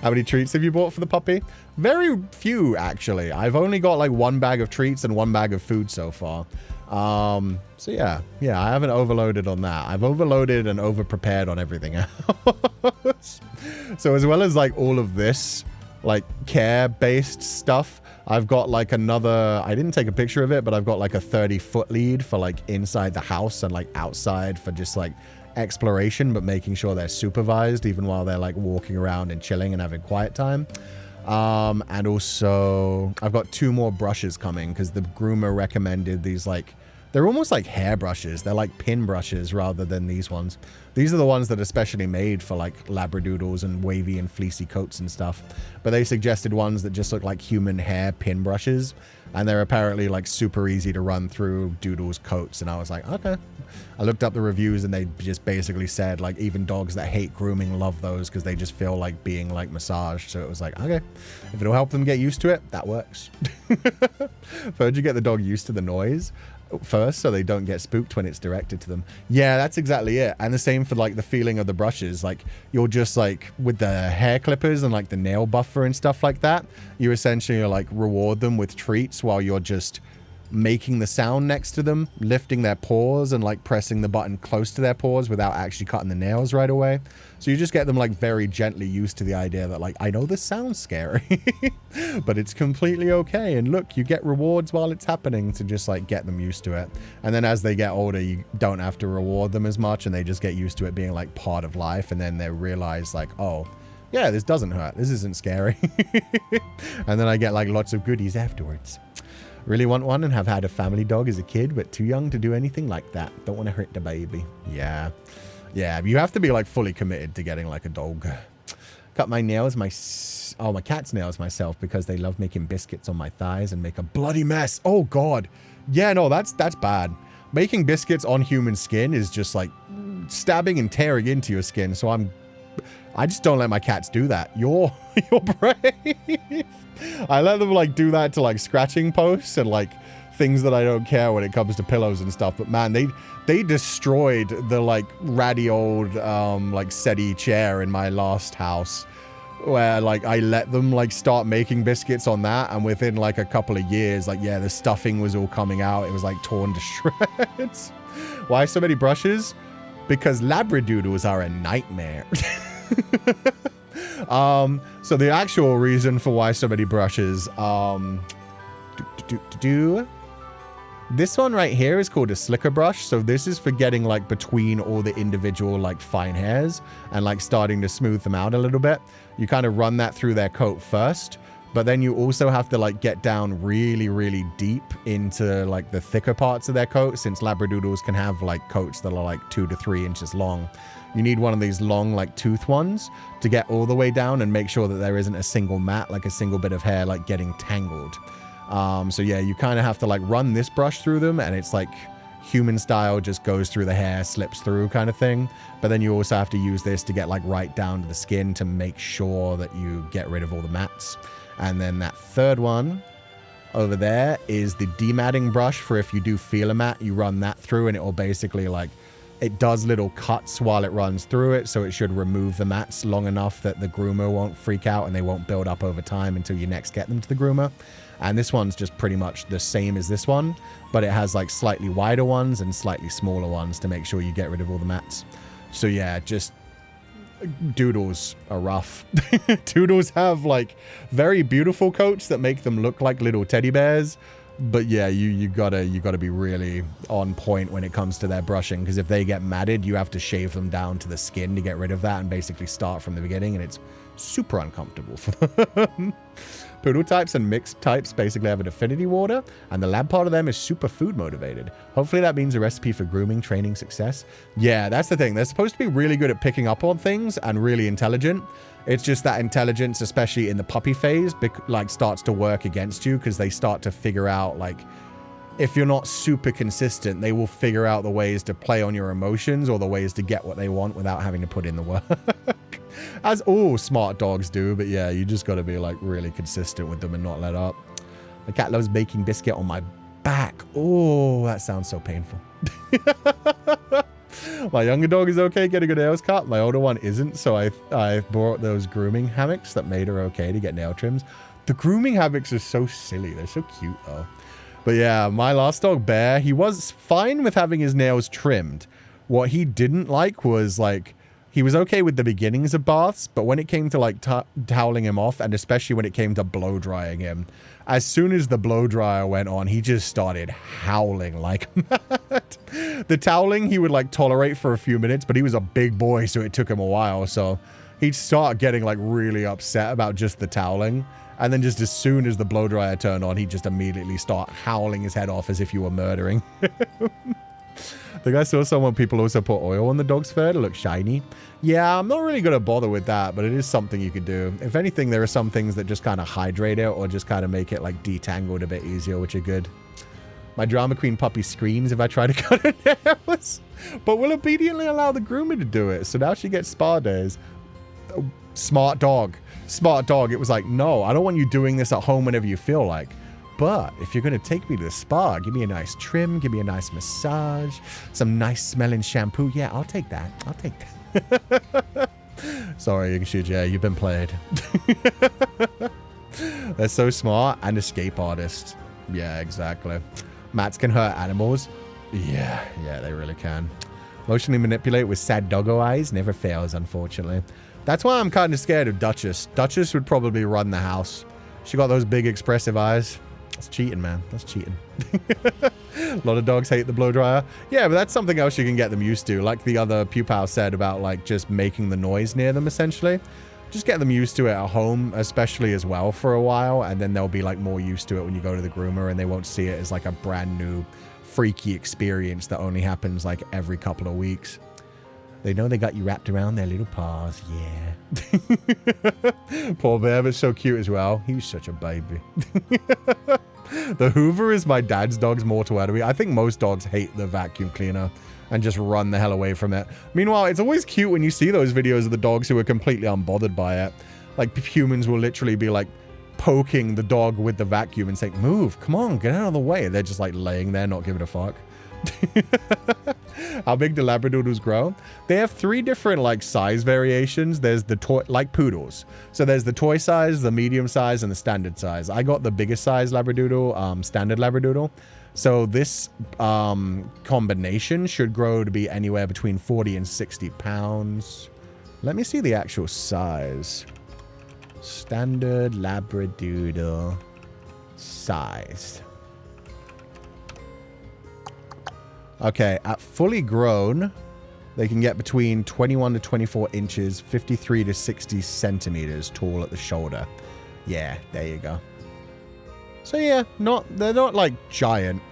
[SPEAKER 1] How many treats have you bought for the puppy? Very few, actually. I've only got, like, 1 bag of treats and 1 bag of food so far. So yeah, I haven't overloaded on that. I've overloaded and over-prepared on everything else. So as well as, like, all of this, like, care-based stuff, I've got, like, another, I didn't take a picture of it, but I've got, like, a 30-foot lead for, like, inside the house and, like, outside for just, like, exploration, but making sure they're supervised even while they're, like, walking around and chilling and having quiet time. And also, I've got 2 more brushes coming because the groomer recommended these, like, they're almost like hair brushes. They're like pin brushes rather than these ones. These are the ones that are specially made for, like, labradoodles and wavy and fleecy coats and stuff. But they suggested ones that just look like human hair pin brushes. And they're apparently, like, super easy to run through Doodle's coats. And I was like, okay. I looked up the reviews and they just basically said, like, even dogs that hate grooming love those because they just feel like being, like, massaged. So it was like, okay, if it'll help them get used to it, that works. First, you get the dog used to the noise first so they don't get spooked when it's directed to them. Yeah, that's exactly it. And the same for, like, the feeling of the brushes. Like, you're just, like, with the hair clippers and, like, the nail buffer and stuff like that, you essentially, like, reward them with treats while you're just making the sound next to them, lifting their paws and, like, pressing the button close to their paws without actually cutting the nails right away. So you just get them, like, very gently used to the idea that, like, I know this sounds scary, but it's completely okay. And look, you get rewards while it's happening to just, like, get them used to it. And then as they get older, you don't have to reward them as much and they just get used to it being, like, part of life. And then they realize, like, oh, yeah, this doesn't hurt. This isn't scary. And then I get, like, lots of goodies afterwards. Really want one and have had a family dog as a kid, but too young to do anything like that. Don't want to hurt the baby. Yeah. Yeah, you have to be, like, fully committed to getting, like, a dog. Cut my nails, my cat's nails myself because they love making biscuits on my thighs and make a bloody mess. Oh, God. Yeah, no, that's bad. Making biscuits on human skin is just, like, stabbing and tearing into your skin. So I just don't let my cats do that. You're brave. I let them, like, do that to, like, scratching posts and, like, things that I don't care when it comes to pillows and stuff. But man, they destroyed the, like, ratty old like settee chair in my last house, where, like, I let them, like, start making biscuits on that, and within, like, a couple of years, like, yeah, the stuffing was all coming out. It was, like, torn to shreds. Why so many brushes? Because labradoodles are a nightmare. So the actual reason for why so many brushes, this one right here is called a slicker brush. So this is for getting, like, between all the individual, like, fine hairs and, like, starting to smooth them out a little bit. You kind of run that through their coat first, but then you also have to, like, get down really, really deep into, like, the thicker parts of their coat, since labradoodles can have, like, coats that are, like, 2 to 3 inches long. You need one of these long, like, tooth ones to get all the way down and make sure that there isn't a single mat, like a single bit of hair, like, getting tangled. So yeah, you kind of have to, like, run this brush through them, and it's like human style, just goes through the hair, slips through kind of thing. But then you also have to use this to get, like, right down to the skin to make sure that you get rid of all the mats. And then that third one over there is the dematting brush for if you do feel a mat, you run that through and it will basically, like, it does little cuts while it runs through it, so it should remove the mats long enough that the groomer won't freak out and they won't build up over time until you next get them to the groomer. And this one's just pretty much the same as this one, but it has, like, slightly wider ones and slightly smaller ones to make sure you get rid of all the mats. So yeah, just doodles are rough. Doodles have, like, very beautiful coats that make them look like little teddy bears. But yeah, you gotta be really on point when it comes to their brushing, because if they get matted, you have to shave them down to the skin to get rid of that and basically start from the beginning, and it's super uncomfortable for them. Poodle types and mixed types basically have an affinity water, and the lab part of them is super food motivated. Hopefully that means a recipe for grooming training success. Yeah, that's the thing. They're supposed to be really good at picking up on things and really intelligent. It's just that intelligence, especially in the puppy phase, like, starts to work against you, because they start to figure out, like, if you're not super consistent, they will figure out the ways to play on your emotions or the ways to get what they want without having to put in the work. As all smart dogs do, but yeah, you just got to be like really consistent with them and not let up. My cat loves baking biscuit on my back. Oh, that sounds so painful. My younger dog is okay getting her nails cut. My older one isn't, so I bought those grooming hammocks that made her okay to get nail trims. The grooming hammocks are so silly. They're so cute, though. But yeah, my last dog, Bear, he was fine with having his nails trimmed. What he didn't like was, like, he was okay with the beginnings of baths, but when it came to, like, toweling him off, and especially when it came to blow drying him, as soon as the blow dryer went on, he just started howling like mad. The toweling he would, like, tolerate for a few minutes, but he was a big boy, so it took him a while, so he'd start getting, like, really upset about just the toweling. And then just as soon as the blow dryer turned on, he'd just immediately start howling his head off as if you were murdering. I think I saw someone, people also put oil on the dog's fur to look shiny. Yeah, I'm not really going to bother with that, but it is something you could do. If anything, there are some things that just kind of hydrate it or just kind of make it like detangled a bit easier, which are good. My drama queen puppy screams if I try to cut her nails, but will obediently allow the groomer to do it. So now she gets spa days. Oh, smart dog. Smart dog. It was like, no, I don't want you doing this at home whenever you feel like. But if you're going to take me to the spa, give me a nice trim, give me a nice massage, some nice smelling shampoo. Yeah, I'll take that. I'll take that. Sorry, Yingxu, you've been played. They're so smart and escape artists. Yeah, exactly. Mats can hurt animals. Yeah, they really can. Emotionally manipulate with sad doggo eyes never fails, unfortunately. That's why I'm kind of scared of Duchess. Duchess would probably run the house. She got those big expressive eyes. That's cheating, man. That's cheating. A lot of dogs hate the blow dryer. Yeah, but that's something else you can get them used to. Like the other Pupal said about like just making the noise near them, essentially. Just get them used to it at home, especially as well for a while. And then they'll be like more used to it when you go to the groomer and they won't see it as like a brand new freaky experience that only happens like every couple of weeks. They know they got you wrapped around their little paws. Yeah. Poor Bear, but so cute as well. He was such a baby. The Hoover is my dad's dog's mortal enemy. I think most dogs hate the vacuum cleaner and just run the hell away from it. Meanwhile, it's always cute when you see those videos of the dogs who are completely unbothered by it. Like humans will literally be like poking the dog with the vacuum and saying, move, come on, get out of the way. They're just like laying there, not giving a fuck. How big do Labradoodles grow? They have 3 different like size variations. There's the toy, like poodles. So there's the toy size, the medium size, and the standard size. I got the biggest size Labradoodle, standard Labradoodle. So this combination should grow to be anywhere between 40 and 60 pounds. Let me see the actual size. Standard Labradoodle size. Okay, at fully grown, they can get between 21 to 24 inches, 53 to 60 centimeters tall at the shoulder. Yeah, there you go. So yeah, they're not like giant.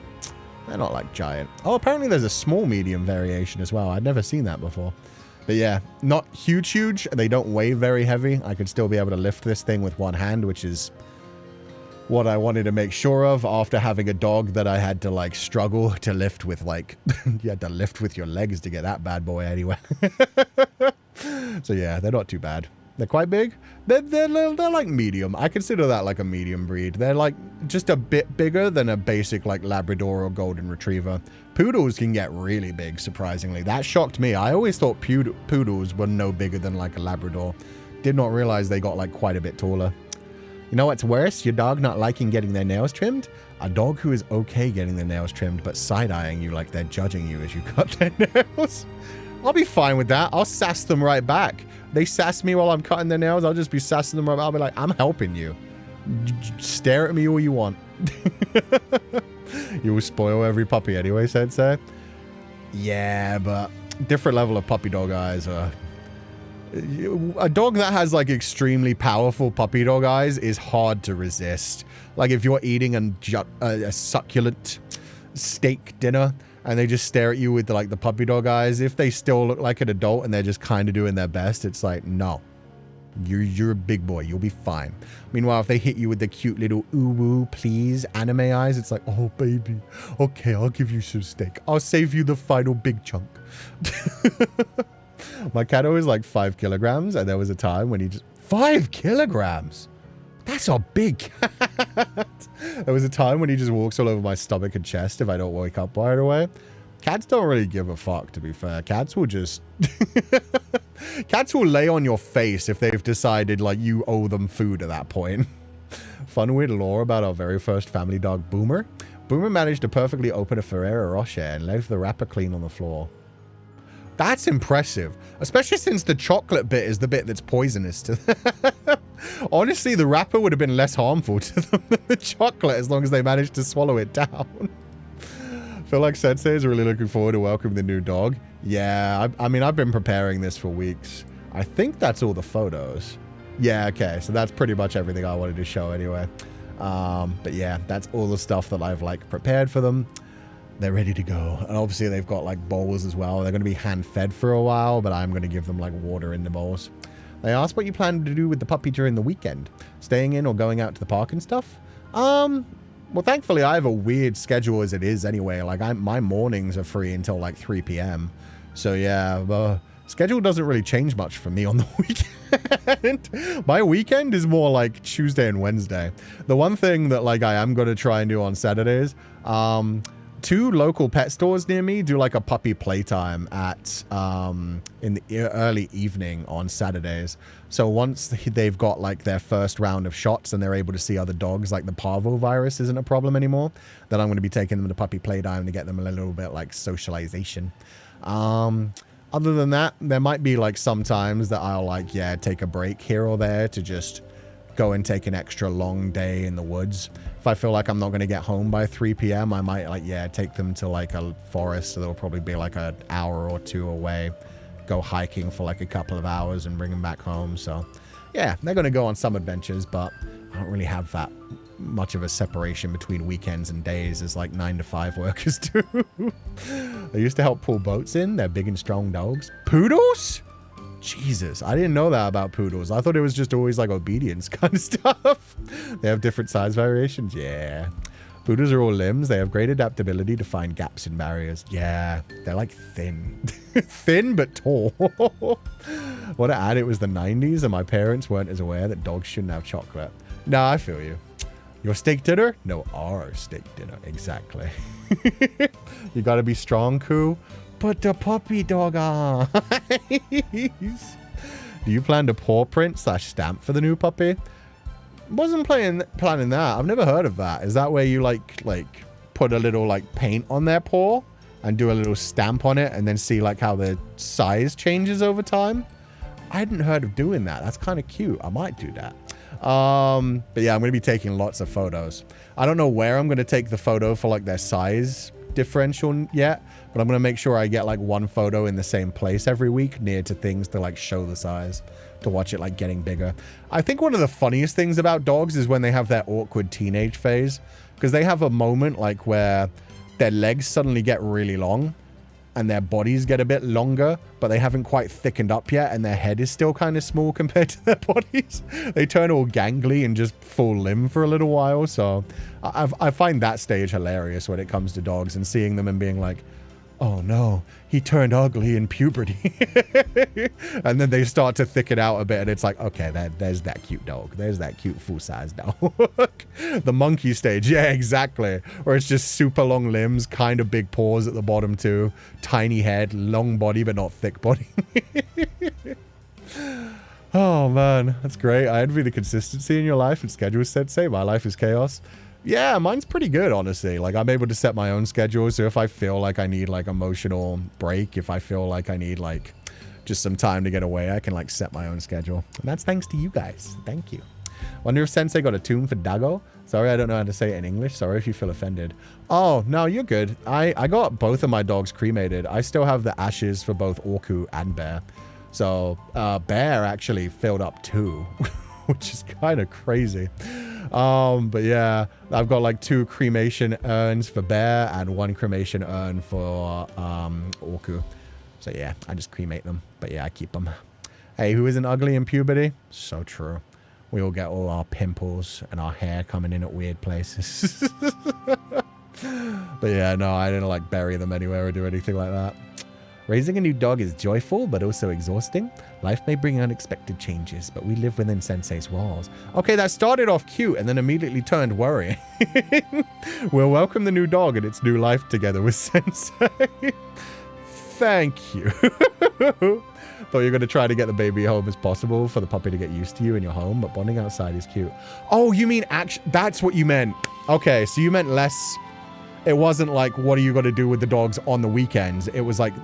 [SPEAKER 1] They're not like giant. Oh, apparently there's a small medium variation as well. I'd never seen that before. But yeah, not huge. They don't weigh very heavy. I could still be able to lift this thing with one hand, which is what I wanted to make sure of after having a dog that I had to like struggle to lift with like, you had to lift with your legs to get that bad boy anyway. So yeah, they're not too bad. They're quite big. They're like medium. I consider that like a medium breed. They're like just a bit bigger than a basic like Labrador or Golden Retriever. Poodles can get really big, surprisingly. That shocked me. I always thought poodles were no bigger than like a Labrador. Did not realize they got like quite a bit taller. You know what's worse? Your dog not liking getting their nails trimmed? A dog who is okay getting their nails trimmed, but side-eyeing you like they're judging you as you cut their nails. I'll be fine with that. I'll sass them right back. They sass me while I'm cutting their nails. I'll just be sassing them right back. I'll be like, I'm helping you. Stare at me all you want. You will spoil every puppy anyway, Sensei. Yeah, but different level of puppy dog eyes are... A dog that has like extremely powerful puppy dog eyes is hard to resist. Like if you're eating a succulent steak dinner and they just stare at you with like the puppy dog eyes, if they still look like an adult and they're just kind of doing their best, it's like, no, you're a big boy, you'll be fine. Meanwhile, if they hit you with the cute little ooh please anime eyes, it's like, oh baby, okay, I'll give you some steak, I'll save you the final big chunk. My cat always like 5 kilograms, and there was a time when he just... 5 kilograms? That's a big cat. There was a time when he just walks all over my stomach and chest if I don't wake up right away. Cats don't really give a fuck, to be fair. Cats will just... Cats will lay on your face if they've decided, like, you owe them food at that point. Fun weird lore about our very first family dog, Boomer. Boomer managed to perfectly open a Ferrero Rocher and left the wrapper clean on the floor. That's impressive, especially since the chocolate bit is the bit that's poisonous to them. Honestly, the wrapper would have been less harmful to them than the chocolate as long as they managed to swallow it down. I feel like Sensei is really looking forward to welcoming the new dog. Yeah, I mean, I've been preparing this for weeks. I think that's all the photos. Yeah, okay, so that's pretty much everything I wanted to show anyway. But yeah, that's all the stuff that I've like prepared for them. They're ready to go. And obviously they've got like bowls as well. They're going to be hand fed for a while, but I'm going to give them like water in the bowls. They asked what you plan to do with the puppy during the weekend. Staying in or going out to the park and stuff? Well, thankfully I have a weird schedule as it is anyway. Like my mornings are free until like 3 p.m. So yeah, the schedule doesn't really change much for me on the weekend. My weekend is more like Tuesday and Wednesday. The one thing that like I am going to try and do on Saturdays, 2 local pet stores near me do like a puppy playtime at in the early evening on Saturdays. So once they've got like their first round of shots and they're able to see other dogs, like the parvovirus isn't a problem anymore, then I'm going to be taking them to puppy playtime to get them a little bit like socialization. Other than that, there might be like sometimes that I'll like, yeah, take a break here or there to just go and take an extra long day in the woods. If I feel like I'm not going to get home by 3 p.m., I might like, yeah, take them to like a forest. So they'll probably be like an hour or 2 away, go hiking for like a couple of hours and bring them back home. So yeah, they're going to go on some adventures, but I don't really have that much of a separation between weekends and days as like 9 to 5 workers do. They used to help pull boats in. They're big and strong dogs. Poodles? Jesus, I didn't know that about poodles. I thought it was just always like obedience kind of stuff. They have different size variations. Yeah. Poodles are all limbs. They have great adaptability to find gaps in barriers. Yeah, they're like thin. Thin but tall. What to add, it was the 90s and my parents weren't as aware that dogs shouldn't have chocolate. No, I feel you. Your steak dinner? No, our steak dinner. Exactly. You gotta be strong, Coo. Put the puppy dog on. Do you plan to paw print / stamp for the new puppy? Wasn't planning that. I've never heard of that. Is that where you like put a little like paint on their paw and do a little stamp on it and then see like how the size changes over time? I hadn't heard of doing that. That's kind of cute. I might do that. But yeah, I'm going to be taking lots of photos. I don't know where I'm going to take the photo for like their size differential yet, but I'm going to make sure I get like one photo in the same place every week near to things to like show the size, to watch it like getting bigger. I think one of the funniest things about dogs is when they have their awkward teenage phase, because they have a moment like where their legs suddenly get really long and their bodies get a bit longer, but they haven't quite thickened up yet and their head is still kind of small compared to their bodies. They turn all gangly and just full limb for a little while. So I find that stage hilarious when it comes to dogs, and seeing them and being like, oh no, he turned ugly in puberty. And then they start to thicken out a bit and it's like, okay, there's that cute dog. There's that cute full-size dog. The monkey stage, yeah, exactly. Where it's just super long limbs, kind of big paws at the bottom too, tiny head, long body but not thick body. Oh man, that's great. I envy the consistency in your life and schedule, Sensei. My life is chaos. Yeah, mine's pretty good, honestly. Like, I'm able to set my own schedule, so if I feel like I need, like, emotional break, if I feel like I need, like, just some time to get away, I can, like, set my own schedule. And that's thanks to you guys. Thank you. Wonder if Sensei got a tune for Dago? Sorry, I don't know how to say it in English. Sorry if you feel offended. Oh, no, you're good. I got both of my dogs cremated. I still have the ashes for both Orku and Bear. So, Bear actually filled up too, which is kind of crazy. But yeah, I've got like 2 cremation urns for Bear and 1 cremation urn for Orku. So yeah, I just cremate them. But yeah, I keep them. Hey, who isn't ugly in puberty? So true. We all get all our pimples and our hair coming in at weird places. But yeah, no, I didn't like bury them anywhere or do anything like that. Raising a new dog is joyful, but also exhausting. Life may bring unexpected changes, but we live within Sensei's walls. Okay, that started off cute and then immediately turned worrying. We'll welcome the new dog and its new life together with Sensei. Thank you. Thought you were going to try to get the baby home as possible for the puppy to get used to you in your home, but bonding outside is cute. Oh, you mean that's what you meant. Okay, so you meant less... It wasn't like, what are you going to do with the dogs on the weekends? It was like,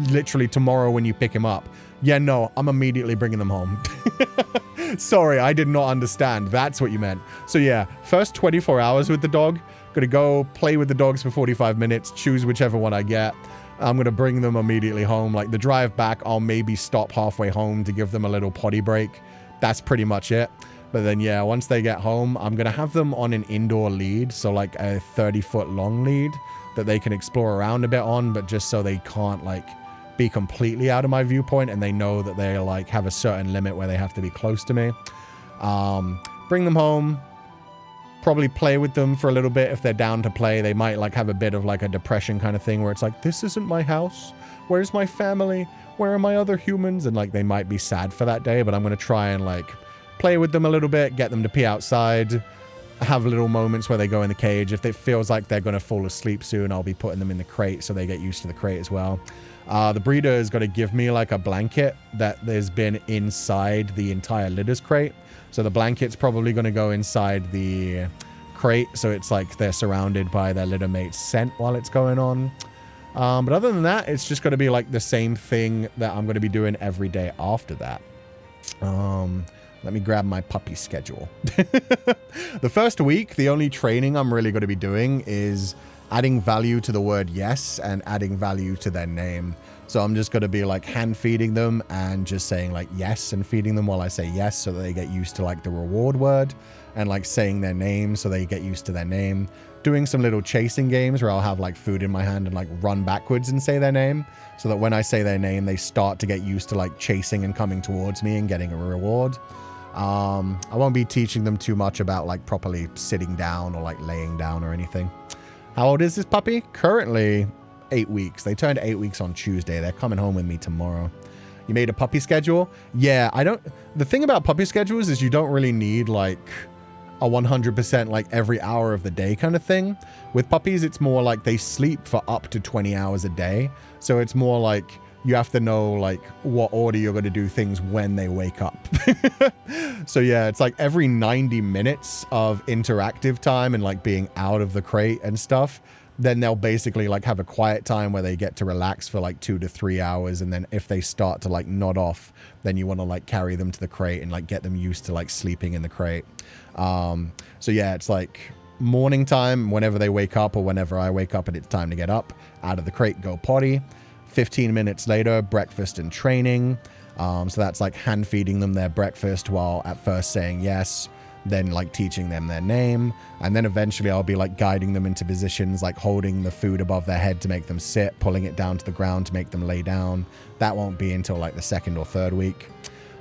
[SPEAKER 1] literally tomorrow when you pick him up. Yeah, no, I'm immediately bringing them home. Sorry, I did not understand. That's what you meant. So yeah, first 24 hours with the dog. Gonna go play with the dogs for 45 minutes, choose whichever one I get. I'm gonna bring them immediately home. Like the drive back, I'll maybe stop halfway home to give them a little potty break. That's pretty much it. But then, yeah, once they get home, I'm going to have them on an indoor lead. So like a 30-foot long lead that they can explore around a bit on, but just so they can't like be completely out of my viewpoint and they know that they like have a certain limit where they have to be close to me. Bring them home, probably play with them for a little bit if they're down to play. They might like have a bit of like a depression kind of thing where it's like, this isn't my house. Where's my family? Where are my other humans? And like they might be sad for that day, but I'm going to try and like play with them a little bit, get them to pee outside, have little moments where they go in the cage. If it feels like they're going to fall asleep soon, I'll be putting them in the crate so they get used to the crate as well. The breeder is going to give me like a blanket that has been inside the entire litter's crate. So the blanket's probably going to go inside the crate. So it's like they're surrounded by their litter mate's scent while it's going on. But other than that, it's just going to be like the same thing that I'm going to be doing every day after that. Let me grab my puppy schedule. The first week, the only training I'm really going to be doing is adding value to the word yes and adding value to their name. So I'm just going to be like hand feeding them and just saying like yes and feeding them while I say yes so that they get used to like the reward word and like saying their name so they get used to their name. Doing some little chasing games where I'll have like food in my hand and like run backwards and say their name so that when I say their name, they start to get used to like chasing and coming towards me and getting a reward. I won't be teaching them too much about like properly sitting down or like laying down or anything. How old is this puppy? Currently 8 weeks. They turned 8 weeks on Tuesday. They're coming home with me tomorrow. You made a puppy schedule? Yeah, the thing about puppy schedules is you don't really need like a 100% like every hour of the day kind of thing. With puppies, it's more like they sleep for up to 20 hours a day. So it's more like you have to know like what order you're going to do things when they wake up. So yeah, it's like every 90 minutes of interactive time and like being out of the crate and stuff. Then they'll basically like have a quiet time where they get to relax for like 2 to 3 hours. And then if they start to like nod off, then you want to like carry them to the crate and like get them used to like sleeping in the crate. So yeah, it's like morning time whenever they wake up or whenever I wake up and it's time to get up out of the crate, go potty. 15 minutes later, breakfast and training. So that's like hand feeding them their breakfast while at first saying yes, then like teaching them their name. And then eventually I'll be like guiding them into positions, like holding the food above their head to make them sit, pulling it down to the ground to make them lay down. That won't be until like the 2nd or 3rd week.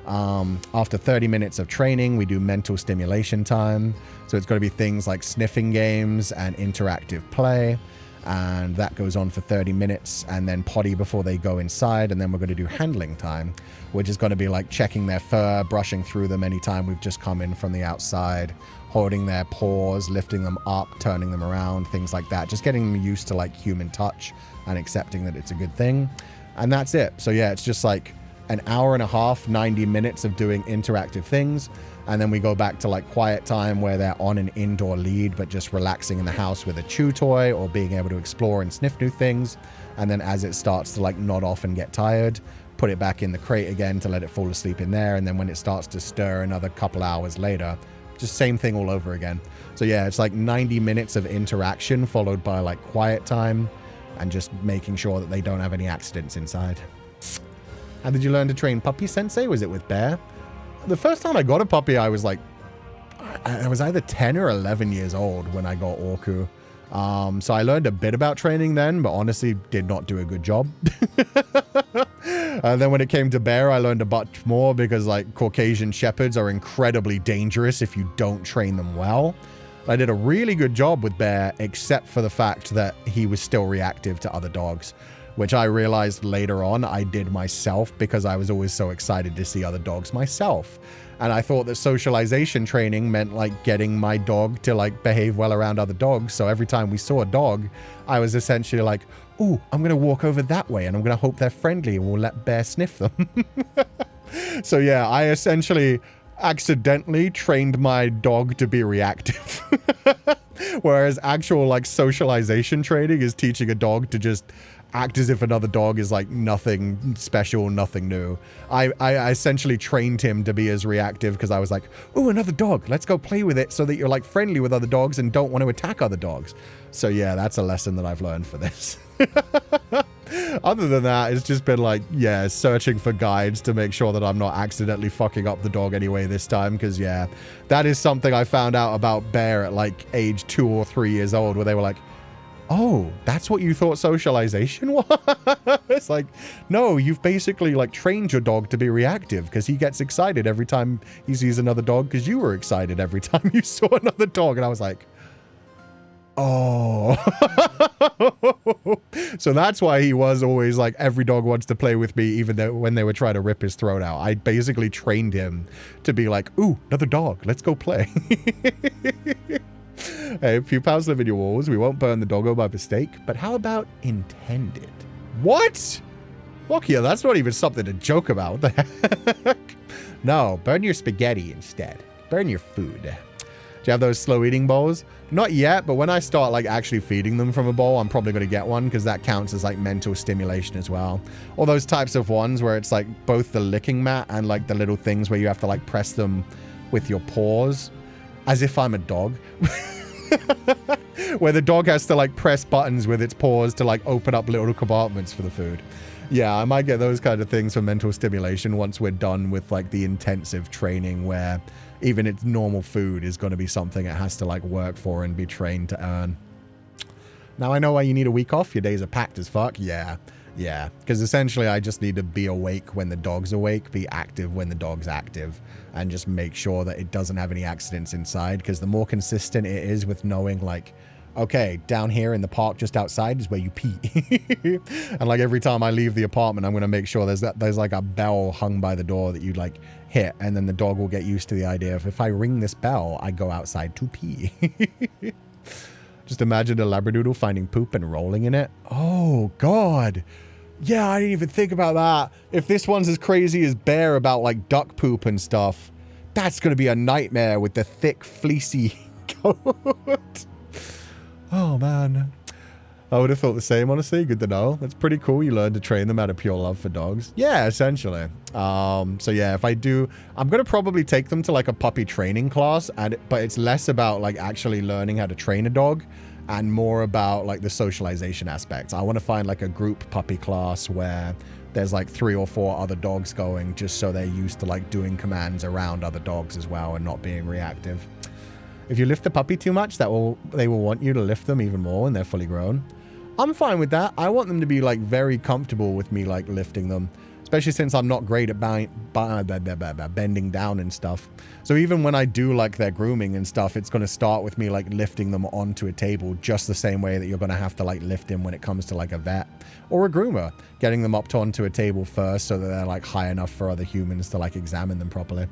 [SPEAKER 1] After 30 minutes of training, we do mental stimulation time. So it's going to be things like sniffing games and interactive play. And that goes on for 30 minutes and then potty before they go inside. And then we're going to do handling time, which is going to be like checking their fur, brushing through them anytime we've just come in from the outside, holding their paws, lifting them up, turning them around, things like that. Just getting them used to like human touch and accepting that it's a good thing. And that's it. So yeah, it's just like an hour and a half, 90 minutes of doing interactive things. And then we go back to like quiet time where they're on an indoor lead, but just relaxing in the house with a chew toy or being able to explore and sniff new things. And then as it starts to like nod off and get tired, put it back in the crate again to let it fall asleep in there. And then when it starts to stir another couple hours later, just same thing all over again. So yeah, it's like 90 minutes of interaction followed by like quiet time and just making sure that they don't have any accidents inside. How did you learn to train puppy sensei? Was it with Bear? The first time I got a puppy, I was like, I was either 10 or 11 years old when I got Orku. So I learned a bit about training then, but honestly did not do a good job. And then when it came to Bear, I learned a bunch more because like Caucasian Shepherds are incredibly dangerous if you don't train them well. I did a really good job with Bear, except for the fact that he was still reactive to other dogs. which I realized later on I did myself because I was always so excited to see other dogs myself. And I thought that socialization training meant like getting my dog to like behave well around other dogs. So every time we saw a dog, I was essentially like, oh, I'm going to walk over that way and I'm going to hope they're friendly and we'll let Bear sniff them. So yeah, I essentially accidentally trained my dog to be reactive. Whereas actual like socialization training is teaching a dog to just act as if another dog is like nothing special, nothing new. I essentially trained him to be as reactive because I was like, oh, another dog, let's go play with it so that you're like friendly with other dogs and don't want to attack other dogs. So yeah, that's a lesson that I've learned for this. Other than that, it's just been like, yeah, searching for guides to make sure that I'm not accidentally fucking up the dog anyway this time. Because yeah, that is something I found out about Bear at like age 2 or 3 years old, where they were like, oh, that's what you thought socialization was? It's like, no, you've basically like trained your dog to be reactive because he gets excited every time he sees another dog because you were excited every time you saw another dog. And I was like, oh. So that's why he was always like, every dog wants to play with me, even though when they were trying to rip his throat out. I basically trained him to be like, ooh, another dog, let's go play. Hey, Pupals live in your walls. We won't burn the doggo by mistake, but how about intended? What? Fuck yeah, that's not even something to joke about. What the heck? No, burn your spaghetti instead. Burn your food. Do you have those slow eating bowls? Not yet, but when I start like actually feeding them from a bowl, I'm probably going to get one because that counts as like mental stimulation as well. Or those types of ones where it's like both the licking mat and like the little things where you have to like press them with your paws. As if I'm a dog. Where the dog has to like press buttons with its paws to like open up little compartments for the food. Yeah, I might get those kind of things for mental stimulation once we're done with like the intensive training where even its normal food is going to be something it has to like work for and be trained to earn. Now I know why you need a week off. Your days are packed as fuck. Yeah. Yeah, because essentially I just need to be awake when the dog's awake, be active when the dog's active, and just make sure that it doesn't have any accidents inside, because the more consistent it is with knowing, like, okay, down here in the park just outside is where you pee. And, like, every time I leave the apartment, I'm going to make sure there's, like, a bell hung by the door that you, like, hit, and then the dog will get used to the idea of, if I ring this bell, I go outside to pee. Just imagine a Labradoodle finding poop and rolling in it. Oh, God. Yeah, I didn't even think about that. If this one's as crazy as Bear about, like, duck poop and stuff, that's going to be a nightmare with the thick, fleecy coat. Oh, man. I would have thought the same, honestly. Good to know. That's pretty cool. You learn to train them out of pure love for dogs. Yeah, essentially. So yeah, if I do, I'm going to probably take them to like a puppy training class, but it's less about like actually learning how to train a dog and more about like the socialization aspects. I want to find like a group puppy class where there's like 3 or 4 other dogs going, just so they're used to like doing commands around other dogs as well and not being reactive. If you lift the puppy too much, they will want you to lift them even more when they're fully grown. I'm fine with that. I want them to be like very comfortable with me like lifting them, especially since I'm not great at bending down and stuff. So even when I do like their grooming and stuff, it's going to start with me like lifting them onto a table, just the same way that you're going to have to like lift them when it comes to like a vet or a groomer, getting them up onto a table first so that they're like high enough for other humans to like examine them properly.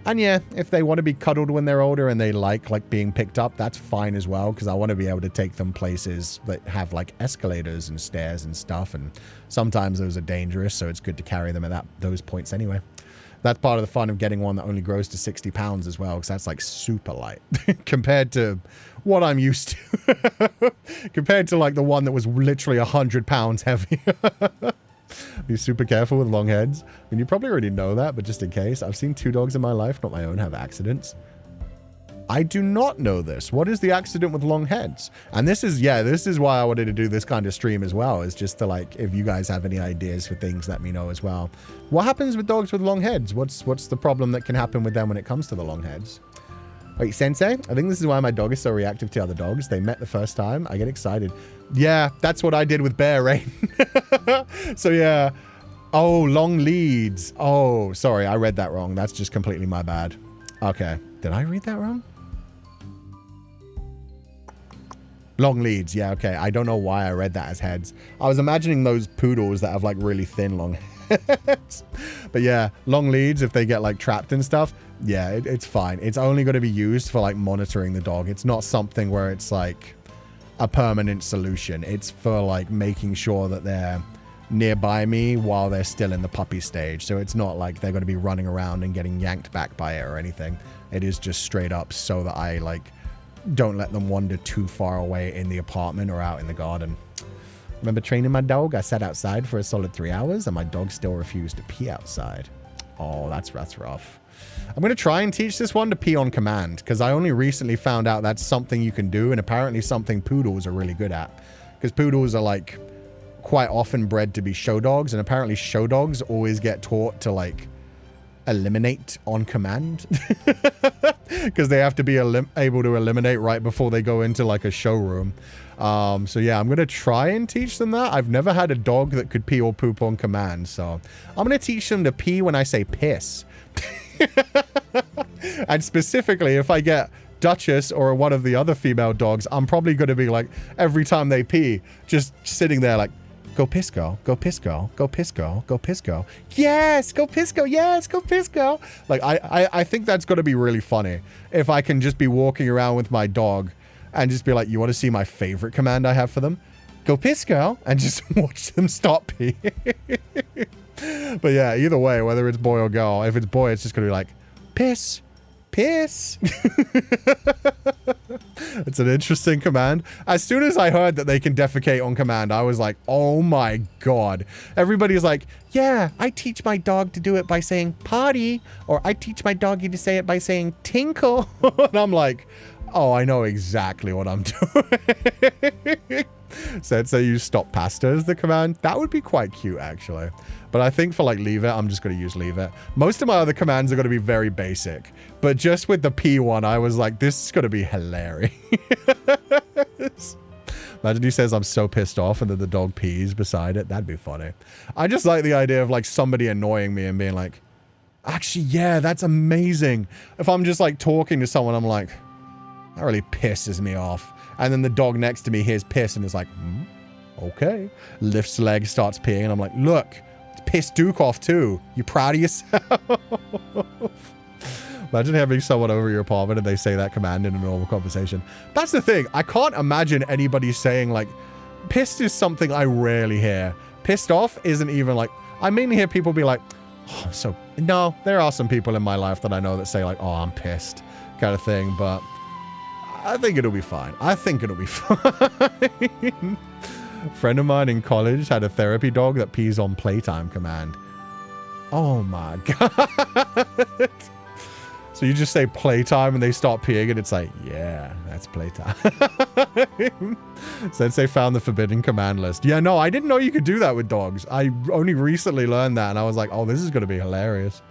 [SPEAKER 1] And yeah, if they want to be cuddled when they're older and they like being picked up, that's fine as well, because I want to be able to take them places that have like escalators and stairs and stuff, and sometimes those are dangerous, so it's good to carry them at those points anyway. That's part of the fun of getting one that only grows to 60 pounds as well, because that's like super light compared to what I'm used to. Compared to like the one that was literally 100 pounds heavy. Be super careful with long heads. I mean, you probably already know that, but just in case, I've seen 2 dogs in my life, not my own, have accidents. I do not know this. What is the accident with long heads? And this is why I wanted to do this kind of stream as well, is just to like, if you guys have any ideas for things, let me know as well. What happens with dogs with long heads? What's the problem that can happen with them when it comes to the long heads? Wait, Sensei, I think this is why my dog is so reactive to other dogs. They met the first time. I get excited. Yeah, that's what I did with Bear, right? So yeah. Oh, long leads. Oh, sorry, I read that wrong. That's just completely my bad. Okay, did I read that wrong? Long leads. Yeah, okay. I don't know why I read that as heads. I was imagining those poodles that have like really thin long heads. But yeah, long leads, if they get like trapped and stuff, yeah, it's fine. It's only going to be used for like monitoring the dog. It's not something where it's like a permanent solution. It's for like making sure that they're nearby me while they're still in the puppy stage. So it's not like they're going to be running around and getting yanked back by it or anything. It is just straight up so that I like don't let them wander too far away in the apartment or out in the garden. Remember training my dog? I sat outside for a solid 3 hours and my dog still refused to pee outside. Oh, that's rough. I'm going to try and teach this one to pee on command, because I only recently found out that's something you can do, and apparently something poodles are really good at. Because poodles are like quite often bred to be show dogs, and apparently show dogs always get taught to like eliminate on command. Because they have to be able to eliminate right before they go into like a showroom. So yeah, I'm going to try and teach them that. I've never had a dog that could pee or poop on command, so I'm going to teach them to pee when I say piss. And specifically, if I get Duchess or one of the other female dogs, I'm probably going to be like, every time they pee, just sitting there like, go piss girl, go piss girl, go piss girl, go piss girl. Yes, go piss girl, yes, go piss girl. Like, I think that's going to be really funny if I can just be walking around with my dog and just be like, you want to see my favorite command I have for them? Go piss girl, and just watch them stop peeing. But yeah, either way, whether it's boy or girl, if it's boy, it's just going to be like, piss, piss. It's an interesting command. As soon as I heard that they can defecate on command, I was like, oh my God. Everybody's like, yeah, I teach my dog to do it by saying potty, or I teach my doggy to say it by saying tinkle. And I'm like, oh, I know exactly what I'm doing. So let's say you stop pasta as the command. That would be quite cute, actually. But I think for like leave it, I'm just going to use leave it. Most of my other commands are going to be very basic. But just with the P one, I was like, this is going to be hilarious. Imagine he says, I'm so pissed off, and then the dog pees beside it. That'd be funny. I just like the idea of like somebody annoying me and being like, actually, yeah, that's amazing. If I'm just like talking to someone, I'm like, that really pisses me off. And then the dog next to me hears piss and is like, okay. Lifts leg, starts peeing, and I'm like, look, it's piss Duke off too. You proud of yourself? Imagine having someone over your apartment and they say that command in a normal conversation. That's the thing. I can't imagine anybody saying like, pissed is something I rarely hear. Pissed off isn't even like, I mainly hear people be like, oh, I'm so, no, there are some people in my life that I know that say like, oh, I'm pissed kind of thing, but I think it'll be fine. I think it'll be fine. Friend of mine in college had a therapy dog that pees on playtime command. Oh my God. So you just say playtime and they start peeing and it's like, yeah, that's playtime. Since they found the forbidden command list. Yeah, no, I didn't know you could do that with dogs. I only recently learned that and I was like, oh, this is going to be hilarious.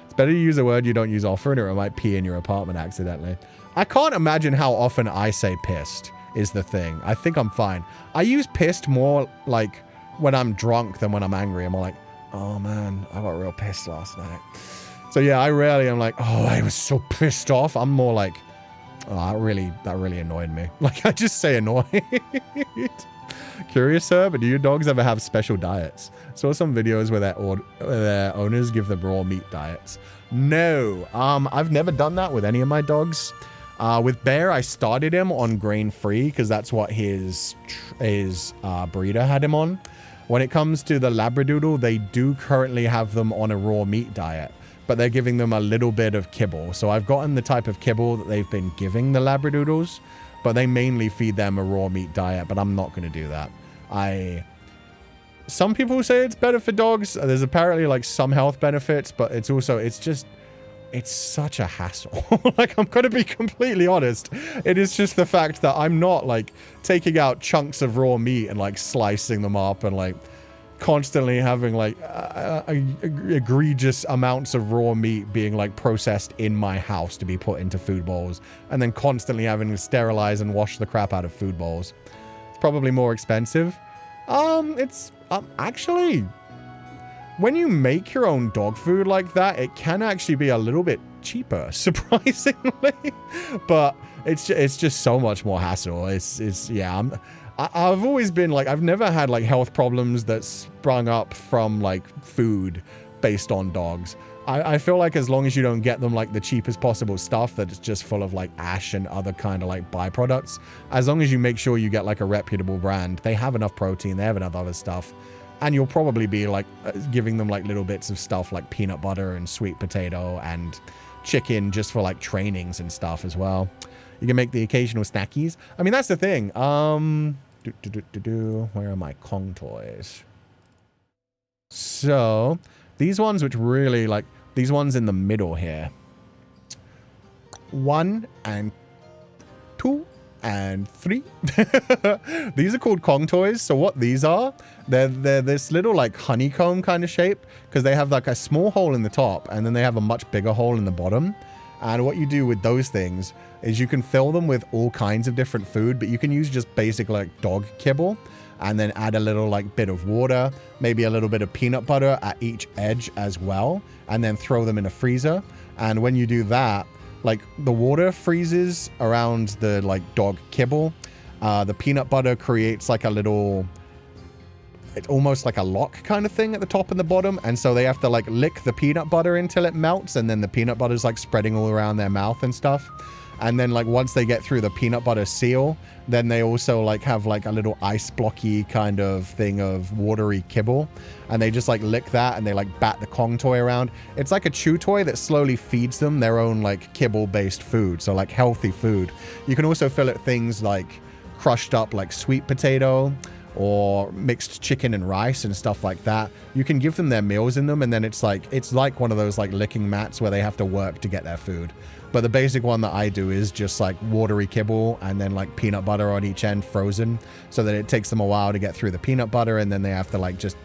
[SPEAKER 1] It's better to use a word you don't use often or it might pee in your apartment accidentally. I can't imagine how often I say pissed is the thing. I think I'm fine. I use pissed more like when I'm drunk than when I'm angry. I'm like, oh man, I got real pissed last night. So yeah, I rarely am like, oh, I was so pissed off. I'm more like, oh, that really annoyed me. Like I just say annoyed. Curious, sir, but do your dogs ever have special diets? Saw some videos where their owners give them raw meat diets. No, I've never done that with any of my dogs. With Bear, I started him on grain-free because that's what his breeder had him on. When it comes to the Labradoodle, they do currently have them on a raw meat diet, but they're giving them a little bit of kibble. So I've gotten the type of kibble that they've been giving the Labradoodles, but they mainly feed them a raw meat diet, but I'm not going to do that. Some people say it's better for dogs. There's apparently like some health benefits, but it's such a hassle. Like, I'm going to be completely honest. It is just the fact that I'm not like taking out chunks of raw meat and like slicing them up and like constantly having like egregious amounts of raw meat being like processed in my house to be put into food bowls and then constantly having to sterilize and wash the crap out of food bowls. It's probably more expensive. It's actually, when you make your own dog food like that, it can actually be a little bit cheaper, surprisingly. But it's just so much more hassle. Yeah, I've always been like, I've never had like health problems that sprung up from like food based on dogs. I feel like as long as you don't get them like the cheapest possible stuff that is just full of like ash and other kind of like byproducts, as long as you make sure you get like a reputable brand, they have enough protein, they have enough other stuff, and you'll probably be like giving them like little bits of stuff like peanut butter and sweet potato and chicken just for like trainings and stuff as well. You can make the occasional snackies. I mean, that's the thing. Where are my Kong toys? So these ones which really like, these ones in the middle here. 1 and 2 and 3. These are called Kong toys. So what these are, they're this little like honeycomb kind of shape, because they have like a small hole in the top and then they have a much bigger hole in the bottom. And what you do with those things is you can fill them with all kinds of different food, but you can use just basic like dog kibble and then add a little like bit of water, maybe a little bit of peanut butter at each edge as well, and then throw them in a freezer. And when you do that, like the water freezes around the like dog kibble. The peanut butter creates like a little, it's almost like a lock kind of thing at the top and the bottom. And so they have to like lick the peanut butter until it melts. And then the peanut butter is like spreading all around their mouth and stuff. And then like once they get through the peanut butter seal, then they also like have like a little ice blocky kind of thing of watery kibble. And they just like lick that and they like bat the Kong toy around. It's like a chew toy that slowly feeds them their own like kibble based food. So like healthy food. You can also fill it things like crushed up like sweet potato or mixed chicken and rice and stuff like that. You can give them their meals in them, and then it's like one of those like licking mats where they have to work to get their food. But the basic one that I do is just like watery kibble and then like peanut butter on each end frozen, so that it takes them a while to get through the peanut butter, and then they have to like just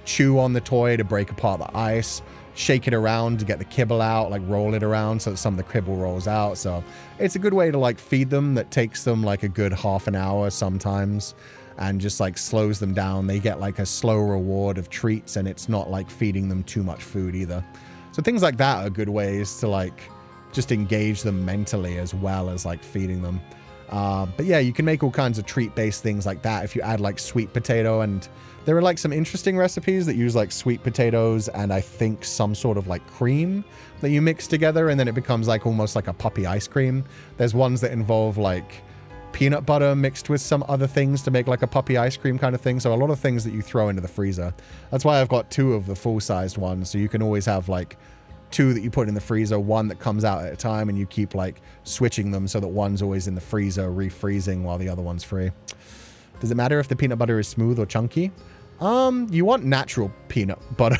[SPEAKER 1] chew on the toy to break apart the ice, shake it around to get the kibble out, like roll it around so that some of the kibble rolls out. So it's a good way to like feed them that takes them like a good half an hour sometimes, and just like slows them down. They get like a slow reward of treats, and it's not like feeding them too much food either. So things like that are good ways to like just engage them mentally as well as like feeding them. But yeah, you can make all kinds of treat-based things like that if you add like sweet potato, and there are like some interesting recipes that use like sweet potatoes and I think some sort of like cream that you mix together, and then it becomes like almost like a puppy ice cream. There's ones that involve like peanut butter mixed with some other things to make like a puppy ice cream kind of thing. So a lot of things that you throw into the freezer. That's why I've got 2 of the full-sized ones, so you can always have like 2 that you put in the freezer, 1 that comes out at a time, and you keep like switching them so that one's always in the freezer refreezing while the other one's free. Does it matter if the peanut butter is smooth or chunky? You want natural peanut butter.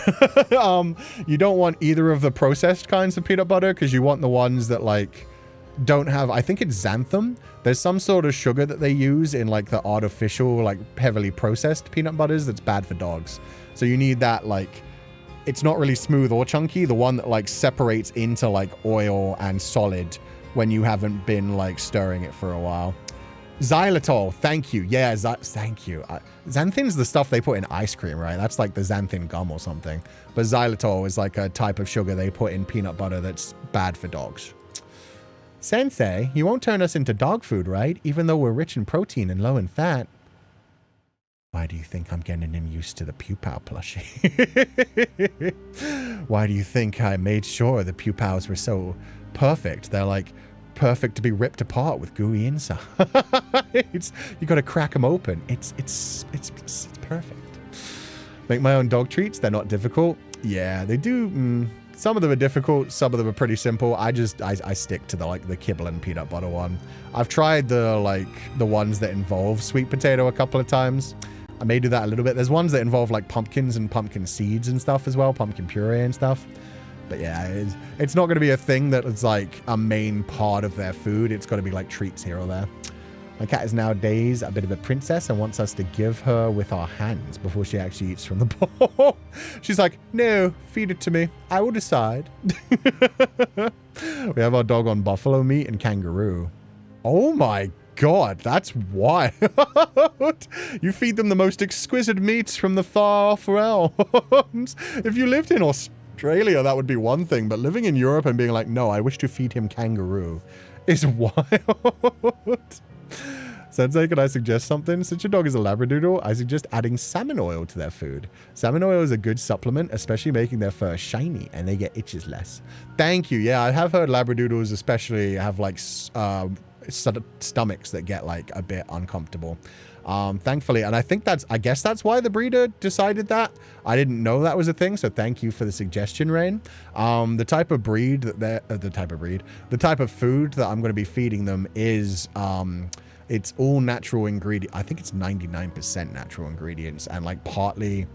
[SPEAKER 1] You don't want either of the processed kinds of peanut butter, because you want the ones that like don't have, I think it's xanthan. There's some sort of sugar that they use in like the artificial, like heavily processed peanut butters that's bad for dogs. So you need that like, it's not really smooth or chunky, the one that like separates into like oil and solid when you haven't been like stirring it for a while. Xylitol, thank you. Yeah, thank you. Xanthan's the stuff they put in ice cream, right? That's like the xanthan gum or something. But xylitol is like a type of sugar they put in peanut butter that's bad for dogs. Sensei, you won't turn us into dog food, right? Even though we're rich in protein and low in fat. Why do you think I'm getting him used to the Pupal plushie? Why do you think I made sure the Pupals were so perfect? They're like perfect to be ripped apart with gooey inside. You got to crack them open. It's perfect. Make my own dog treats. They're not difficult. Yeah, they do. Some of them are difficult. Some of them are pretty simple. I stick to the kibble and peanut butter one. I've tried the ones that involve sweet potato a couple of times. I may do that a little bit. There's ones that involve like pumpkins and pumpkin seeds and stuff as well, pumpkin puree and stuff. But yeah, it's not going to be a thing that is like a main part of their food. It's got to be like treats here or there. My cat is nowadays a bit of a princess and wants us to give her with our hands before she actually eats from the bowl. She's like, no, feed it to me. I will decide. We have our dog on buffalo meat and kangaroo. Oh my God, that's wild. You feed them the most exquisite meats from the far off realms. If you lived in Australia, that would be one thing, but living in Europe and being like, no, I wish to feed him kangaroo is wild. Sensei, can I suggest something? Since your dog is a Labradoodle, I suggest adding salmon oil to their food. Salmon oil is a good supplement, especially making their fur shiny and they get itches less. Thank you. Yeah, I have heard Labradoodles especially have like stomachs that get like a bit uncomfortable. Thankfully, and I guess that's why the breeder decided that. I didn't know that was a thing, so thank you for the suggestion, Rain. The type of food that I'm going to be feeding them is, it's all natural ingredient. I think it's 99% natural ingredients and like partly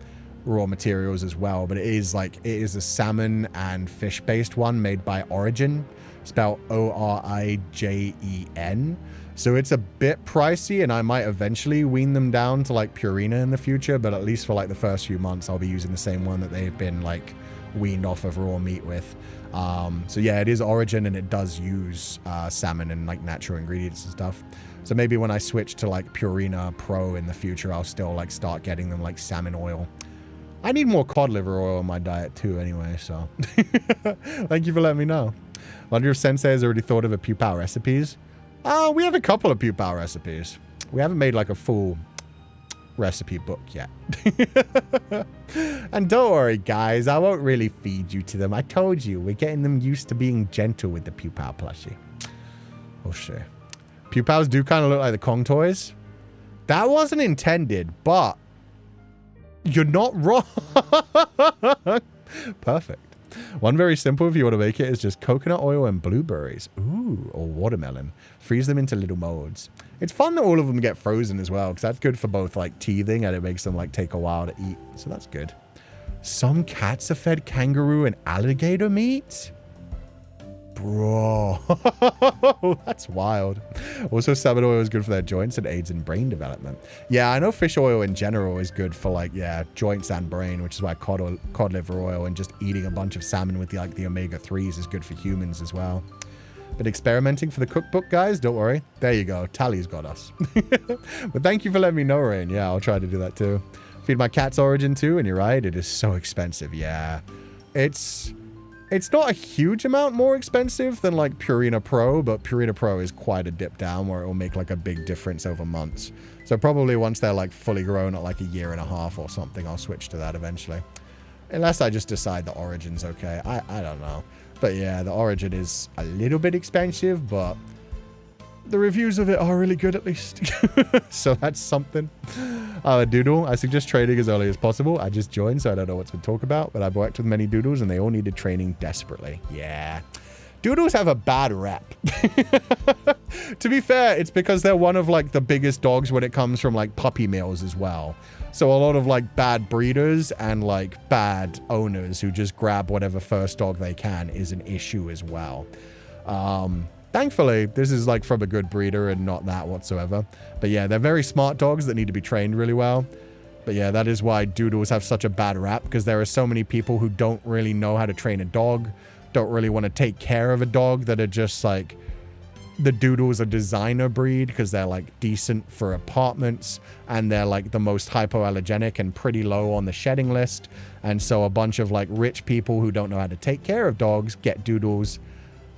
[SPEAKER 1] raw materials as well. But it is a salmon and fish based one made by Origin, spelled Origen. So it's a bit pricey, and I might eventually wean them down to like Purina in the future. But at least for like the first few months, I'll be using the same one that they've been like weaned off of raw meat with. So yeah, it is Origin, and it does use salmon and like natural ingredients and stuff. So maybe when I switch to like Purina Pro in the future, I'll still like start getting them like salmon oil. I need more cod liver oil in my diet too anyway, so thank you for letting me know. Wonder if Sensei has already thought of a Pupal recipes. We have a couple of Pupal recipes. We haven't made like a full recipe book yet. And don't worry guys, I won't really feed you to them. I told you, we're getting them used to being gentle with the Pupal plushie. Oh shit. Pupals do kind of look like the Kong toys. That wasn't intended, but you're not wrong. Perfect. One very simple, if you want to make it, is just coconut oil and blueberries. Ooh, or watermelon. Freeze them into little molds. It's fun that all of them get frozen as well, because that's good for both like teething and it makes them like take a while to eat. So that's good. Some cats are fed kangaroo and alligator meat? Bro, that's wild. Also, salmon oil is good for their joints and aids in brain development. Yeah, I know fish oil in general is good for like, yeah, joints and brain, which is why cod liver oil and just eating a bunch of salmon with the omega-3s is good for humans as well. But experimenting for the cookbook, guys, don't worry. There you go. Tally's got us. But thank you for letting me know, Rain. Yeah, I'll try to do that too. Feed my cat's Origin too, and you're right, it is so expensive. Yeah, it's not a huge amount more expensive than like Purina Pro, but Purina Pro is quite a dip down where it will make like a big difference over months. So probably once they're like fully grown at like a year and a half or something, I'll switch to that eventually. Unless I just decide the Origin's okay. I don't know. But yeah, the Origin is a little bit expensive, but the reviews of it are really good at least. So that's something. Doodle, I suggest training as early as possible. I just joined, so I don't know what to talk about, but I've worked with many doodles and they all needed training desperately. Yeah. Doodles have a bad rep. To be fair, it's because they're one of like the biggest dogs when it comes from like puppy mills as well. So a lot of like bad breeders and like bad owners who just grab whatever first dog they can is an issue as well. Thankfully, this is like from a good breeder and not that whatsoever. But yeah, they're very smart dogs that need to be trained really well. But yeah, that is why doodles have such a bad rap, because there are so many people who don't really know how to train a dog, don't really want to take care of a dog, that are just like, the doodle's a designer breed because they're like decent for apartments and they're like the most hypoallergenic and pretty low on the shedding list. And so a bunch of like rich people who don't know how to take care of dogs get doodles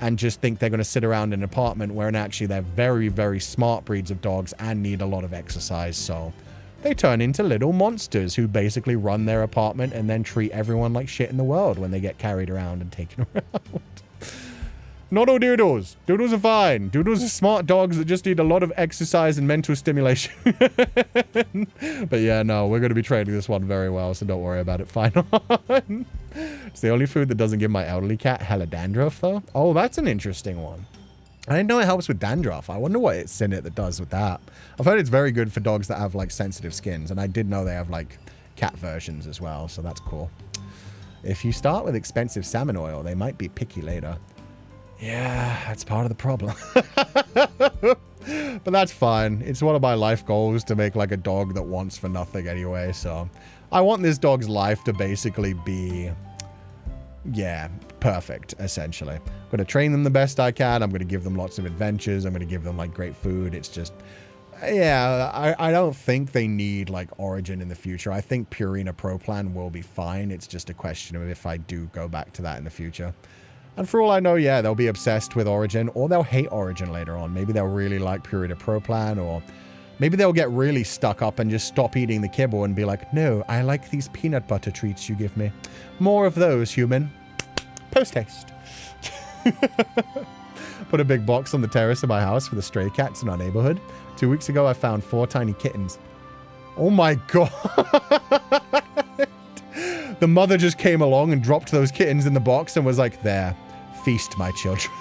[SPEAKER 1] and just think they're going to sit around in an apartment, where actually they're very, very smart breeds of dogs and need a lot of exercise. So they turn into little monsters who basically run their apartment and then treat everyone like shit in the world when they get carried around and taken around. Not all doodles. Doodles are fine. Doodles are smart dogs that just need a lot of exercise and mental stimulation. But yeah, no, we're going to be training this one very well, so don't worry about it. Fine on. It's the only food that doesn't give my elderly cat hella dandruff, though. Oh, that's an interesting one. I didn't know it helps with dandruff. I wonder what it's in it that does with that. I've heard it's very good for dogs that have like sensitive skins, and I did know they have like cat versions as well, so that's cool. If you start with expensive salmon oil, they might be picky later. Yeah, that's part of the problem. But that's fine. It's one of my life goals to make like a dog that wants for nothing anyway. So I want this dog's life to basically be, yeah, perfect, essentially. I'm going to train them the best I can. I'm going to give them lots of adventures. I'm going to give them like great food. It's just, Yeah, I don't think they need like Origin in the future. I think Purina Pro Plan will be fine. It's just a question of if I do go back to that in the future. And for all I know, yeah, they'll be obsessed with Origin, or they'll hate Origin later on. Maybe they'll really like Purina Pro Plan, or maybe they'll get really stuck up and just stop eating the kibble and be like, no, I like these peanut butter treats you give me. More of those, human. Post-haste. Put a big box on the terrace of my house for the stray cats in our neighborhood. 2 weeks ago, I found 4 tiny kittens. Oh my god. The mother just came along and dropped those kittens in the box and was like, there, feast, my children.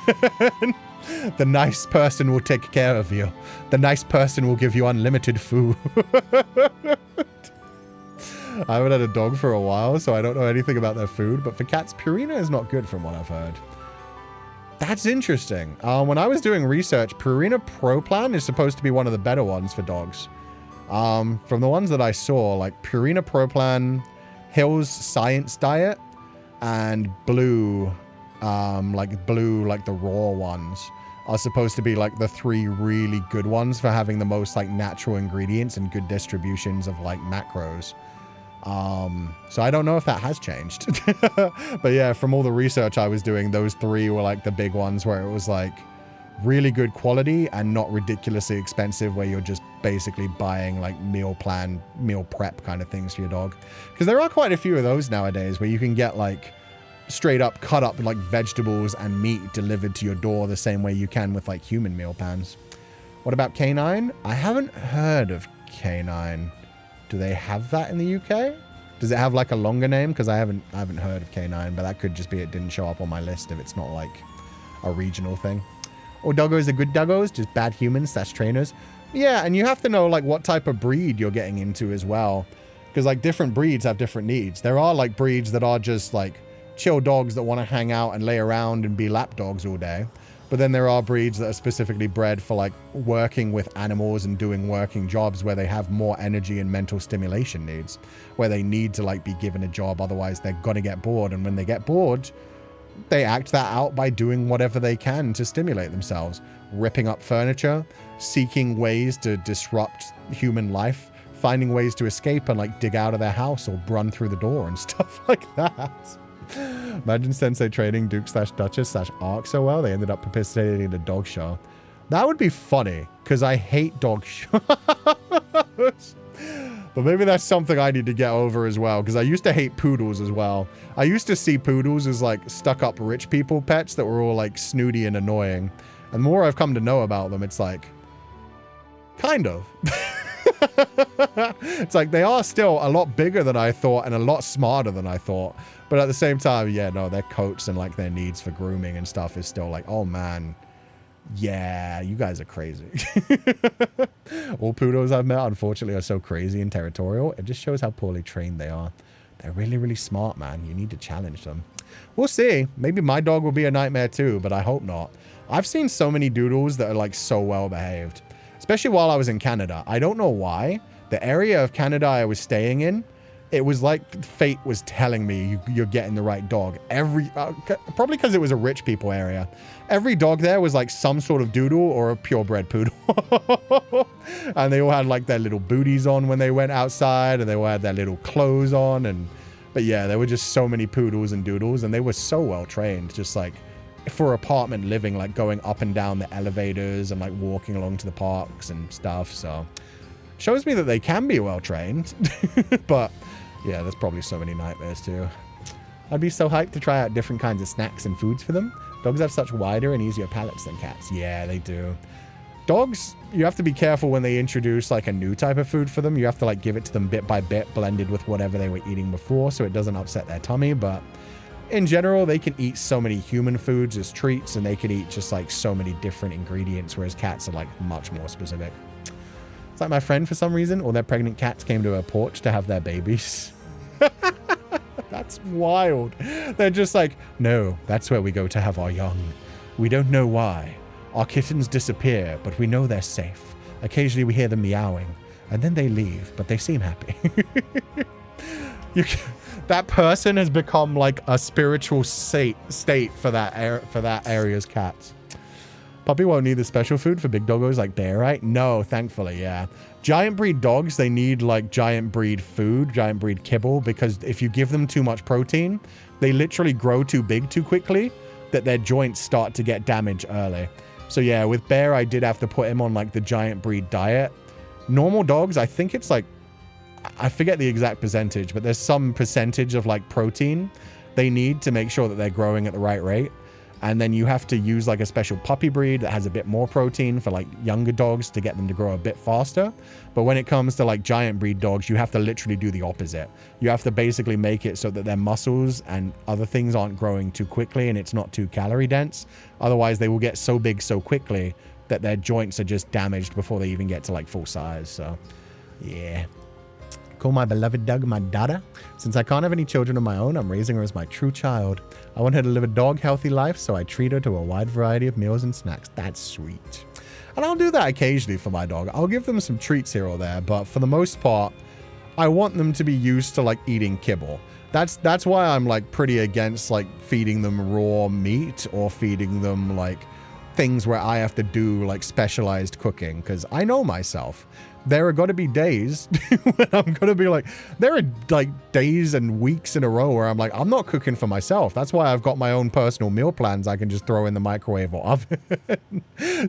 [SPEAKER 1] The nice person will take care of you. The nice person will give you unlimited food. I haven't had a dog for a while, so I don't know anything about their food, but for cats, Purina is not good from what I've heard. That's interesting. When I was doing research, Purina Pro Plan is supposed to be one of the better ones for dogs. From the ones that I saw, like Purina Pro Plan, Hill's Science Diet, and Blue, like the raw ones, are supposed to be like the 3 really good ones for having the most like natural ingredients and good distributions of like macros. So I don't know if that has changed. But yeah, from all the research I was doing, those 3 were like the big ones where it was like really good quality and not ridiculously expensive, where you're just basically buying like meal plan, meal prep kind of things for your dog. Because there are quite a few of those nowadays where you can get like straight up cut up like vegetables and meat delivered to your door the same way you can with like human meal pans. What about Canine? I haven't heard of Canine. Do they have that in the UK? Does it have like a longer name? Because I haven't heard of Canine, but that could just be it didn't show up on my list if it's not like a regional thing. Or doggos are good doggos, just bad humans / trainers. Yeah, and you have to know like what type of breed you're getting into as well. Because like different breeds have different needs. There are like breeds that are just like chill dogs that want to hang out and lay around and be lap dogs all day. But then there are breeds that are specifically bred for like working with animals and doing working jobs where they have more energy and mental stimulation needs, where they need to like be given a job. Otherwise they're going to get bored. And when they get bored, they act that out by doing whatever they can to stimulate themselves, ripping up furniture, seeking ways to disrupt human life, finding ways to escape and like dig out of their house or run through the door and stuff like that. Imagine Sensei training Duke / Duchess / Ark so well, they ended up participating in a dog show. That would be funny, because I hate dog shows. But maybe that's something I need to get over as well, because I used to hate poodles as well. I used to see poodles as like stuck-up rich people pets that were all like snooty and annoying. And the more I've come to know about them, it's like, kind of. It's like they are still a lot bigger than I thought and a lot smarter than I thought. But at the same time, yeah, no, their coats and like their needs for grooming and stuff is still like, oh man, yeah, you guys are crazy. All poodles I've met, unfortunately, are so crazy and territorial. It just shows how poorly trained they are. They're really, really smart, man. You need to challenge them. We'll see. Maybe my dog will be a nightmare too, but I hope not. I've seen so many doodles that are like so well behaved, especially while I was in Canada. I don't know why. The area of Canada I was staying in, it was like fate was telling me you're getting the right dog. Probably because it was a rich people area. Every dog there was like some sort of doodle or a purebred poodle. And they all had like their little booties on when they went outside, and they all had their little clothes on. But yeah, there were just so many poodles and doodles, and they were so well trained, just like for apartment living, like going up and down the elevators and like walking along to the parks and stuff. So shows me that they can be well trained. But yeah, there's probably so many nightmares too. I'd be so hyped to try out different kinds of snacks and foods for them. Dogs have such wider and easier palates than cats. Yeah, they do. Dogs, you have to be careful when they introduce like a new type of food for them. You have to like give it to them bit by bit, blended with whatever they were eating before, so it doesn't upset their tummy. But in general, they can eat so many human foods as treats, and they can eat just like so many different ingredients, whereas cats are like much more specific. It's like my friend, for some reason, all their pregnant cats came to her porch to have their babies. That's wild. They're just like, no, that's where we go to have our young. We don't know why. Our kittens disappear, but we know they're safe. Occasionally we hear them meowing, and then they leave, but they seem happy. That person has become like a spiritual state for that area's cats. Puppy won't need the special food for big doggos like bear, right? No, thankfully, yeah. Giant breed dogs, they need like giant breed food, giant breed kibble, because if you give them too much protein, they literally grow too big too quickly that their joints start to get damaged early. So yeah, with bear, I did have to put him on like the giant breed diet. Normal dogs, I think it's like, I forget the exact percentage, but there's some percentage of like protein they need to make sure that they're growing at the right rate. And then you have to use like a special puppy breed that has a bit more protein for like younger dogs to get them to grow a bit faster. But when it comes to like giant breed dogs, you have to literally do the opposite. You have to basically make it so that their muscles and other things aren't growing too quickly and it's not too calorie dense. Otherwise, they will get so big so quickly that their joints are just damaged before they even get to like full size. So yeah. Call my beloved dog my daughter. Since I can't have any children of my own, I'm raising her as my true child. I want her to live a dog healthy life, so I treat her to a wide variety of meals and snacks. That's sweet. And I'll do that occasionally for my dog. I'll give them some treats here or there, but for the most part, I want them to be used to like eating kibble. That's why I'm like pretty against like feeding them raw meat or feeding them like things where I have to do like specialized cooking, because I know myself. There are going to be days when I'm going to be like, there are like days and weeks in a row where I'm like, I'm not cooking for myself. That's why I've got my own personal meal plans I can just throw in the microwave or oven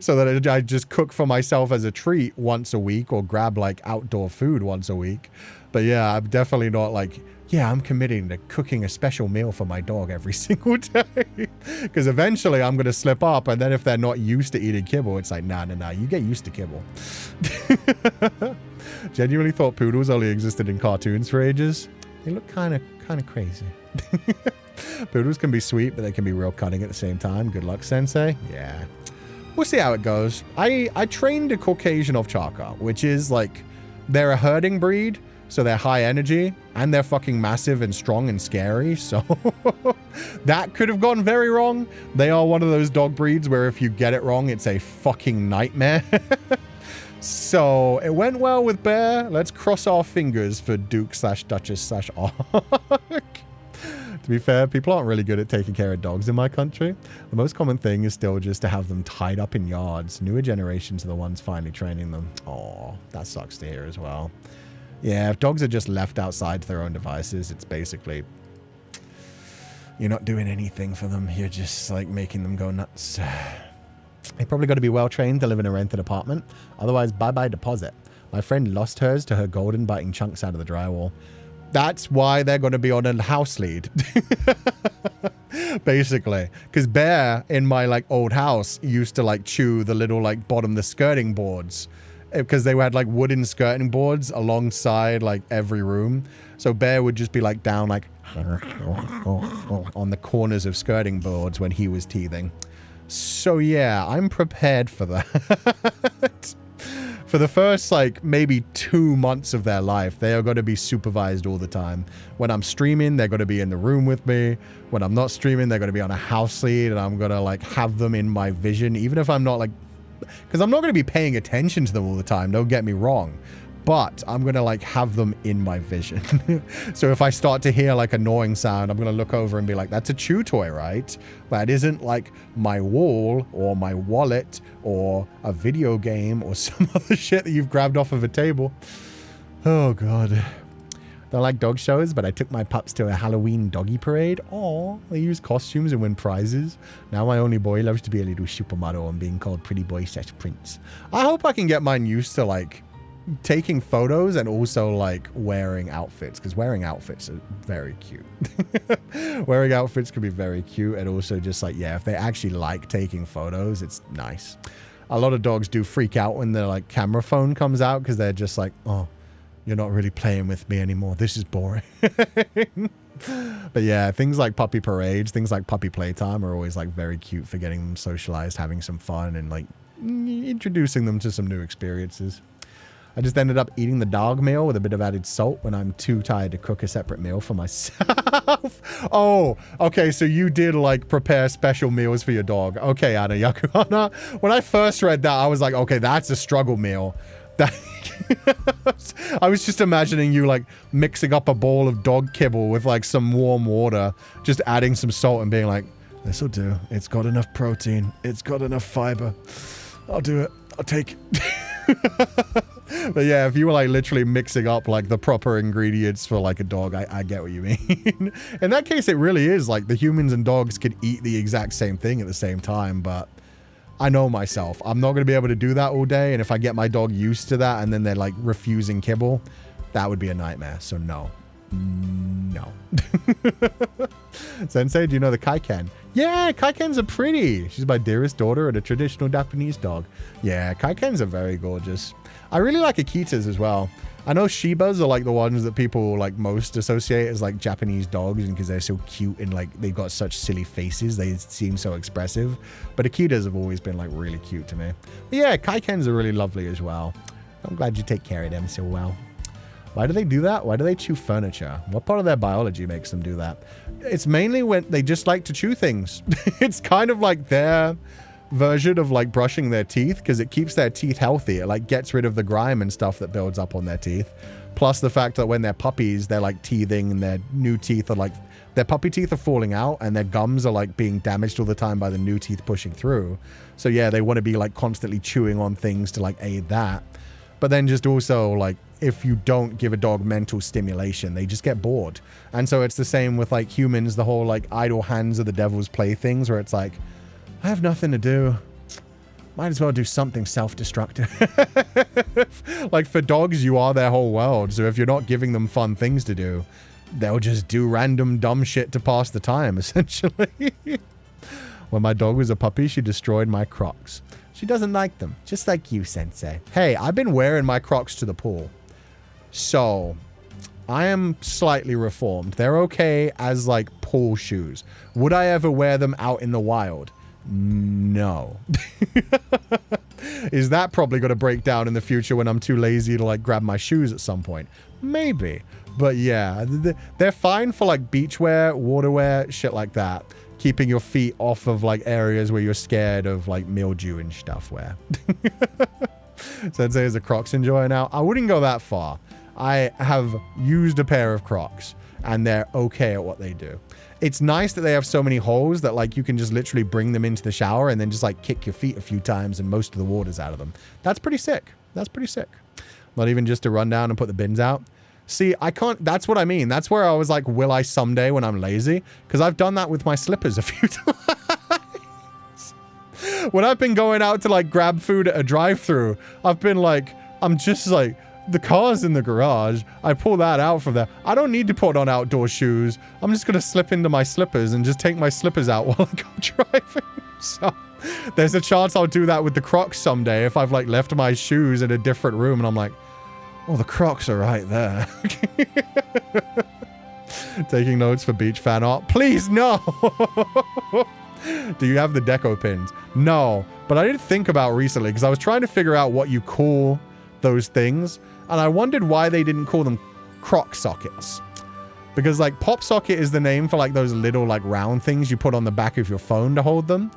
[SPEAKER 1] so that I just cook for myself as a treat once a week or grab like outdoor food once a week. But yeah, I'm definitely not like, yeah, I'm committing to cooking a special meal for my dog every single day. Because eventually I'm going to slip up. And then if they're not used to eating kibble, it's like, nah, you get used to kibble. Genuinely thought poodles only existed in cartoons for ages. They look kind of crazy. Poodles can be sweet, but they can be real cunning at the same time. Good luck, sensei. Yeah. We'll see how it goes. I trained a Caucasian Ovchaka, which is like, they're a herding breed. So they're high energy and they're fucking massive and strong and scary. So that could have gone very wrong. They are one of those dog breeds where if you get it wrong, it's a fucking nightmare. So it went well with Bear. Let's cross our fingers for Duke/Duchess/Ark. To be fair, people aren't really good at taking care of dogs in my country. The most common thing is still just to have them tied up in yards. Newer generations are the ones finally training them. Oh, that sucks to hear as well. Yeah, if dogs are just left outside to their own devices, it's basically, you're not doing anything for them. You're just like making them go nuts. They probably got to be well trained to live in a rented apartment. Otherwise, bye-bye deposit. My friend lost hers to her golden biting chunks out of the drywall. That's why they're going to be on a house lead. Basically. Because Bear in my like old house used to like chew the little like the skirting boards. Because they had like wooden skirting boards alongside like every room. So Bear would just be like down like on the corners of skirting boards when he was teething. So yeah, I'm prepared for that. For the first like maybe 2 months of their life, they are going to be supervised all the time. When I'm streaming, they're going to be in the room with me. When I'm not streaming, they're going to be on a house lead and I'm going to like have them in my vision, even if I'm not like, because I'm not going to be paying attention to them all the time, don't get me wrong, but I'm going to like have them in my vision. So if I start to hear like annoying sound, I'm going to look over and be like, that's a chew toy, right? That isn't like my wall or my wallet or a video game or some other shit that you've grabbed off of a table. Oh God. Don't like dog shows, but I took my pups to a Halloween doggy parade. Aw, they use costumes and win prizes. Now my only boy loves to be a little supermodel and being called pretty boy/prince. I hope I can get mine used to like taking photos and also like wearing outfits, because wearing outfits are very cute. Wearing outfits can be very cute, and also just like, yeah, if they actually like taking photos, it's nice. A lot of dogs do freak out when their like camera phone comes out because they're just like, oh, you're not really playing with me anymore. This is boring. But yeah, things like puppy parades, things like puppy playtime are always like very cute for getting them socialized, having some fun, and like introducing them to some new experiences. I just ended up eating the dog meal with a bit of added salt when I'm too tired to cook a separate meal for myself. Oh, okay, so you did like prepare special meals for your dog. Okay, Anna Yakuhana. When I first read that, I was like, okay, that's a struggle meal. I was just imagining you like mixing up a bowl of dog kibble with like some warm water, just adding some salt and being like, This'll do. It's got enough protein. It's got enough fiber. I'll do it. I'll take it. But yeah, if you were like literally mixing up like the proper ingredients for like a dog, I get what you mean. In that case, it really is like the humans and dogs could eat the exact same thing at the same time, but I know myself. I'm not going to be able to do that all day, and if I get my dog used to that and then they're like refusing kibble, that would be a nightmare, so no. No. Sensei, do you know the Kaiken? Yeah, Kaikens are pretty. She's my dearest daughter and a traditional Japanese dog. Yeah, Kaikens are very gorgeous. I really like Akitas as well. I know Shibas are like the ones that people like most associate as like Japanese dogs, and because they're so cute and like they've got such silly faces, they seem so expressive. But Akitas have always been like really cute to me. But yeah, Kaikens are really lovely as well. I'm glad you take care of them so well. Why do they do that? Why do they chew furniture? What part of their biology makes them do that? It's mainly when they just like to chew things. It's kind of like their version of like brushing their teeth, because it keeps their teeth healthy. It like gets rid of the grime and stuff that builds up on their teeth. Plus the fact that when they're puppies, they're like teething and their new teeth are like, their puppy teeth are falling out and their gums are like being damaged all the time by the new teeth pushing through. So yeah, they want to be like constantly chewing on things to like aid that. But then just also like, if you don't give a dog mental stimulation, they just get bored. And so it's the same with like humans, the whole like idle hands of the devil's playthings, where it's like, I have nothing to do. Might as well do something self-destructive. Like for dogs, you are their whole world. So if you're not giving them fun things to do, they'll just do random dumb shit to pass the time, essentially. When my dog was a puppy, she destroyed my Crocs. She doesn't like them, just like you, Sensei. Hey, I've been wearing my Crocs to the pool. So, I am slightly reformed. They're okay as like pool shoes. Would I ever wear them out in the wild? No. Is that probably going to break down in the future when I'm too lazy to like grab my shoes at some point? Maybe. But yeah, they're fine for like beachwear, waterwear, shit like that. Keeping your feet off of like areas where you're scared of like mildew and stuff where. Sensei is a Crocs enjoyer now. I wouldn't go that far. I have used a pair of Crocs and they're okay at what they do. It's nice that they have so many holes that like you can just literally bring them into the shower and then just like kick your feet a few times and most of the water's out of them. That's pretty sick. That's pretty sick. Not even just to run down and put the bins out. See, I can't, that's what I mean. That's where I was like, will I someday when I'm lazy? Because I've done that with my slippers a few times. When I've been going out to like grab food at a drive-thru, I've been like, I'm just like, the car's in the garage. I pull that out from there. I don't need to put on outdoor shoes. I'm just going to slip into my slippers and just take my slippers out while I go driving. So there's a chance I'll do that with the Crocs someday if I've like left my shoes in a different room and I'm like, oh, the Crocs are right there. Taking notes for beach fan art. Please, no. Do you have the deco pins? No, but I did think about recently because I was trying to figure out what you call those things. And I wondered why they didn't call them Croc sockets. Because like pop socket is the name for like those little like round things you put on the back of your phone to hold them.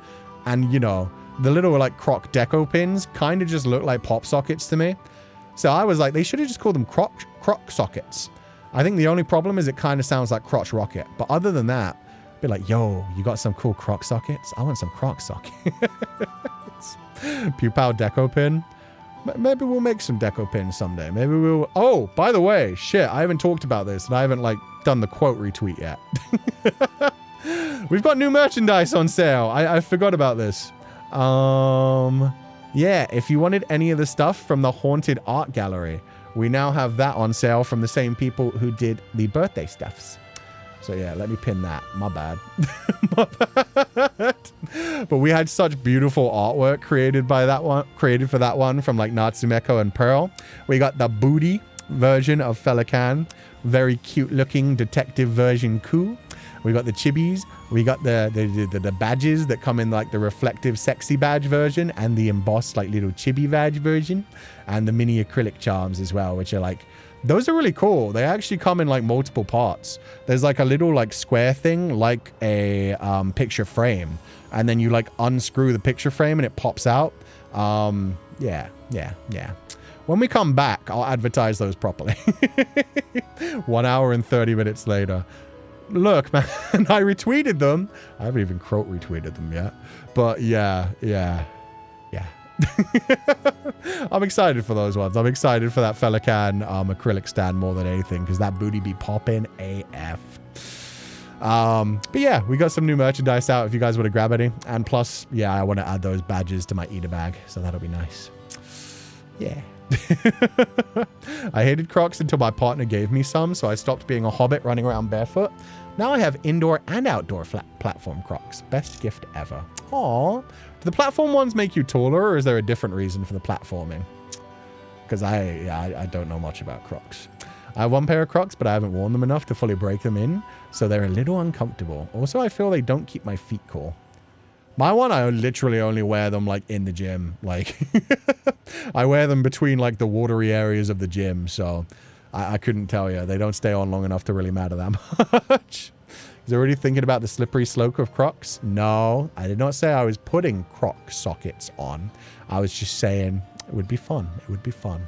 [SPEAKER 1] And you know, the little like Croc deco pins kind of just look like pop sockets to me. So I was like, they should have just called them Croc sockets. I think the only problem is it kind of sounds like crotch rocket. But other than that, be like, yo, you got some cool Croc sockets? I want some Croc sockets. Pupal deco pin. Maybe we'll make some deco pins someday. Maybe we'll... Oh, by the way, shit, I haven't talked about this and I haven't like done the quote retweet yet. We've got new merchandise on sale. I forgot about this. Yeah, if you wanted any of the stuff from the Haunted Art Gallery, we now have that on sale from the same people who did the birthday stuffs. So yeah, let me pin that. My bad. My bad. But we had such beautiful artwork created for that one from like Natsumeko and Pearl. We got the booty version of Féileacan, very cute looking detective version Cú. We got the chibis. We got the badges that come in like the reflective sexy badge version and the embossed like little chibi badge version, and the mini acrylic charms as well, which are like, those are really cool. They actually come in like multiple parts. There's like a little like square thing, like a picture frame, and then you like unscrew the picture frame and it pops out. Yeah. When we come back, I'll advertise those properly. 1 hour and 30 minutes later. look, man, I retweeted them. I haven't even retweeted them yet. But yeah. I'm excited for those ones. I'm excited for that Féileacan acrylic stand more than anything, because that booty be popping AF. But yeah, we got some new merchandise out if you guys want to grab any. And plus, yeah, I want to add those badges to my eater bag, so that'll be nice. Yeah. I hated Crocs until my partner gave me some, so I stopped being a hobbit running around barefoot. Now I have indoor and outdoor platform Crocs. Best gift ever. Aww. Do the platform ones make you taller, or is there a different reason for the platforming? Because I don't know much about Crocs. I have one pair of Crocs, but I haven't worn them enough to fully break them in, so they're a little uncomfortable. Also, I feel they don't keep my feet cool. My one, I literally only wear them, like, in the gym. Like, I wear them between, like, the watery areas of the gym, so I couldn't tell you. They don't stay on long enough to really matter that much. He's already thinking about the slippery slope of Crocs. No, I did not say I was putting Croc sockets on. I was just saying it would be fun. It would be fun.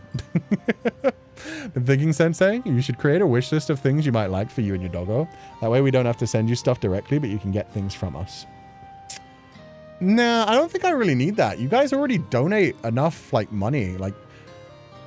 [SPEAKER 1] Been thinking, Sensei, you should create a wish list of things you might like for you and your doggo. That way we don't have to send you stuff directly, but you can get things from us. Nah, I don't think I really need that. You guys already donate enough, like, money. Like,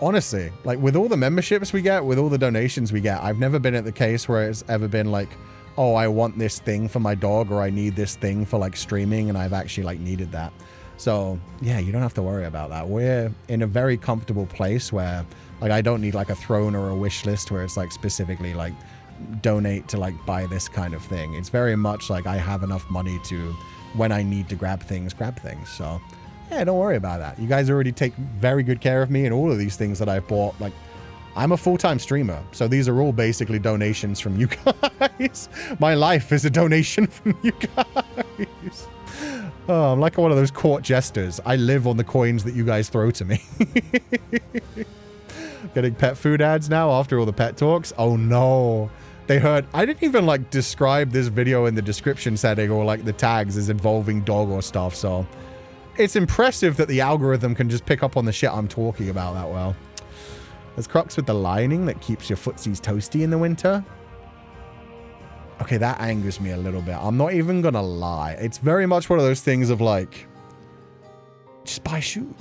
[SPEAKER 1] honestly, like, with all the memberships we get, with all the donations we get, I've never been at the case where it's ever been like, oh, I want this thing for my dog, or I need this thing for, like, streaming, and I've actually, like, needed that. So, yeah, you don't have to worry about that. We're in a very comfortable place where, like, I don't need, like, a throne or a wish list where it's, like, specifically, like, donate to, like, buy this kind of thing. It's very much like I have enough money to, when I need to grab things. So, yeah, don't worry about that. You guys already take very good care of me and all of these things that I've bought. Like, I'm a full-time streamer, so these are all basically donations from you guys. My life is a donation from you guys. Oh, I'm like one of those court jesters. I live on the coins that you guys throw to me. Getting pet food ads now after all the pet talks? Oh no. They heard, I didn't even like describe this video in the description setting or like the tags as involving dog or stuff, so it's impressive that the algorithm can just pick up on the shit I'm talking about that well. There's Crocs with the lining that keeps your footsies toasty in the winter. Okay, that angers me a little bit. I'm not even gonna lie. It's very much one of those things of like, just buy shoes.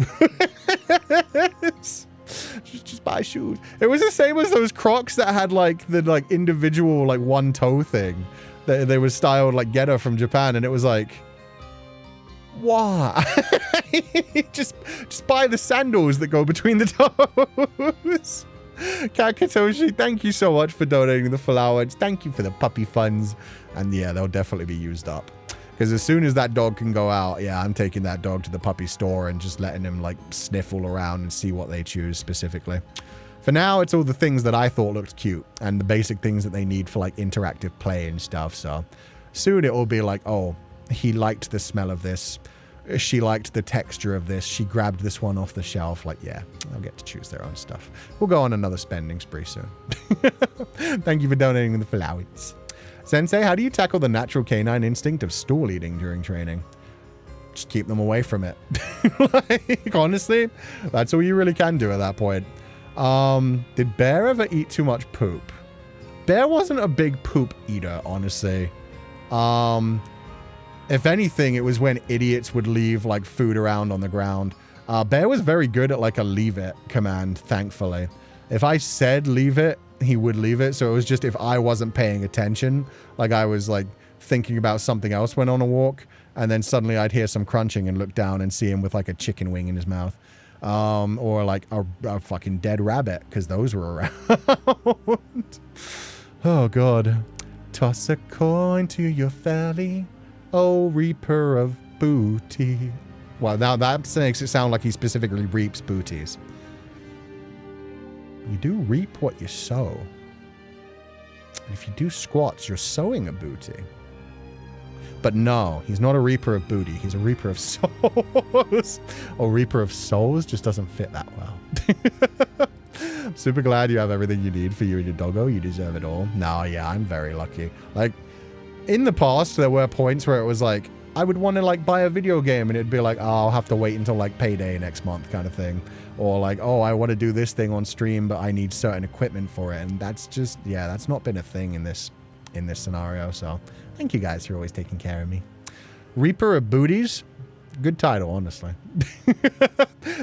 [SPEAKER 1] just buy shoes. It was the same as those Crocs that had like the like individual like one toe thing. They were styled like Getter from Japan, and it was like, why? just buy the sandals that go between the toes. Kakatoshi, thank you so much for donating the flowers. Thank you for the puppy funds. And yeah, they'll definitely be used up. Because as soon as that dog can go out, yeah, I'm taking that dog to the puppy store and just letting him like sniffle around and see what they choose specifically. For now, it's all the things that I thought looked cute and the basic things that they need for like interactive play and stuff. So soon it will be like, oh, he liked the smell of this. She liked the texture of this. She grabbed this one off the shelf. Like, yeah, they'll get to choose their own stuff. We'll go on another spending spree soon. Thank you for donating the flowers. Sensei, how do you tackle the natural canine instinct of stool eating during training? Just keep them away from it. Like, honestly, that's all you really can do at that point. Did Bear ever eat too much poop? Bear wasn't a big poop eater, honestly. If anything, it was when idiots would leave like food around on the ground. Bear was very good at like a leave it command, thankfully. If I said leave it, he would leave it. So it was just if I wasn't paying attention, like I was like thinking about something else when on a walk, and then suddenly I'd hear some crunching and look down and see him with like a chicken wing in his mouth. Or like a fucking dead rabbit, because those were around. Oh god. Toss a coin to your valley. Oh, reaper of booty. Well, now that makes it sound like he specifically reaps booties. You do reap what you sow. And if you do squats, you're sowing a booty. But no, he's not a reaper of booty. He's a reaper of souls. Oh, reaper of souls just doesn't fit that well. I'm super glad you have everything you need for you and your doggo. You deserve it all. No, yeah, I'm very lucky. Like, in the past, there were points where it was like, I would want to like buy a video game and it'd be like, oh, I'll have to wait until like payday next month kind of thing. Or like, oh, I want to do this thing on stream, but I need certain equipment for it. And that's just, yeah, that's not been a thing in this in this scenario. So thank you guys for always taking care of me. Reaper of Booties. Good title, honestly.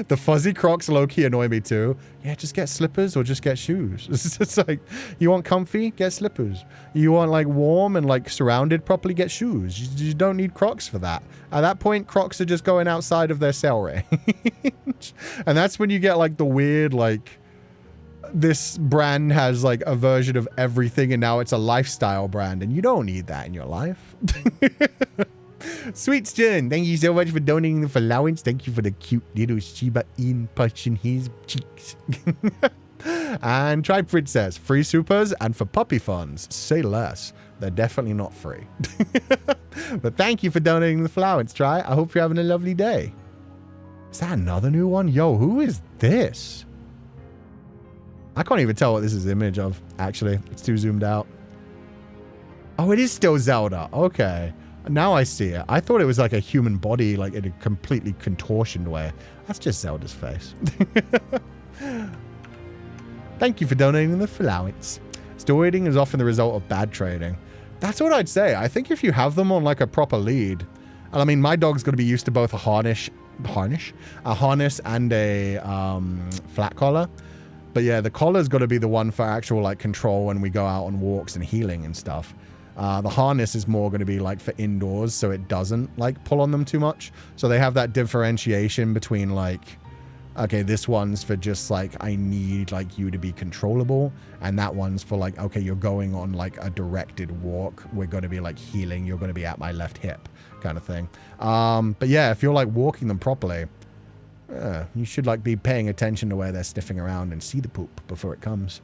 [SPEAKER 1] The fuzzy Crocs low-key annoy me too. Yeah, just get slippers or just get shoes. It's like, you want comfy? Get slippers. You want like warm and like surrounded properly? Get shoes. You don't need Crocs for that. At that point, Crocs are just going outside of their sale range. And that's when you get like the weird, like, this brand has like a version of everything and now it's a lifestyle brand and you don't need that in your life. Sweet Stern, thank you so much for donating the allowance. Thank you for the cute little Shiba Inu pushing his cheeks. And Tribe Princess, free supers and for puppy funds. Say less. They're definitely not free. But thank you for donating the allowance, Try. I hope you're having a lovely day. Is that another new one? Yo, who is this? I can't even tell what this is an image of, actually. It's too zoomed out. Oh, it is still Zelda. Okay. Now I see it. I thought it was like a human body, like in a completely contortioned way. That's just Zelda's face. Thank you for donating the allowance. Still eating is often the result of bad trading. That's what I'd say. I think if you have them on like a proper lead, and I mean, my dog's going to be used to both a harness and a flat collar. But yeah, the collar's got to be the one for actual like control when we go out on walks and healing and stuff. The harness is more going to be like for indoors, so it doesn't like pull on them too much. So they have that differentiation between like, okay, this one's for just like, I need like you to be controllable. And that one's for like, okay, you're going on like a directed walk. We're going to be like healing. You're going to be at my left hip kind of thing. But yeah, if you're like walking them properly, you should like be paying attention to where they're sniffing around and see the poop before it comes.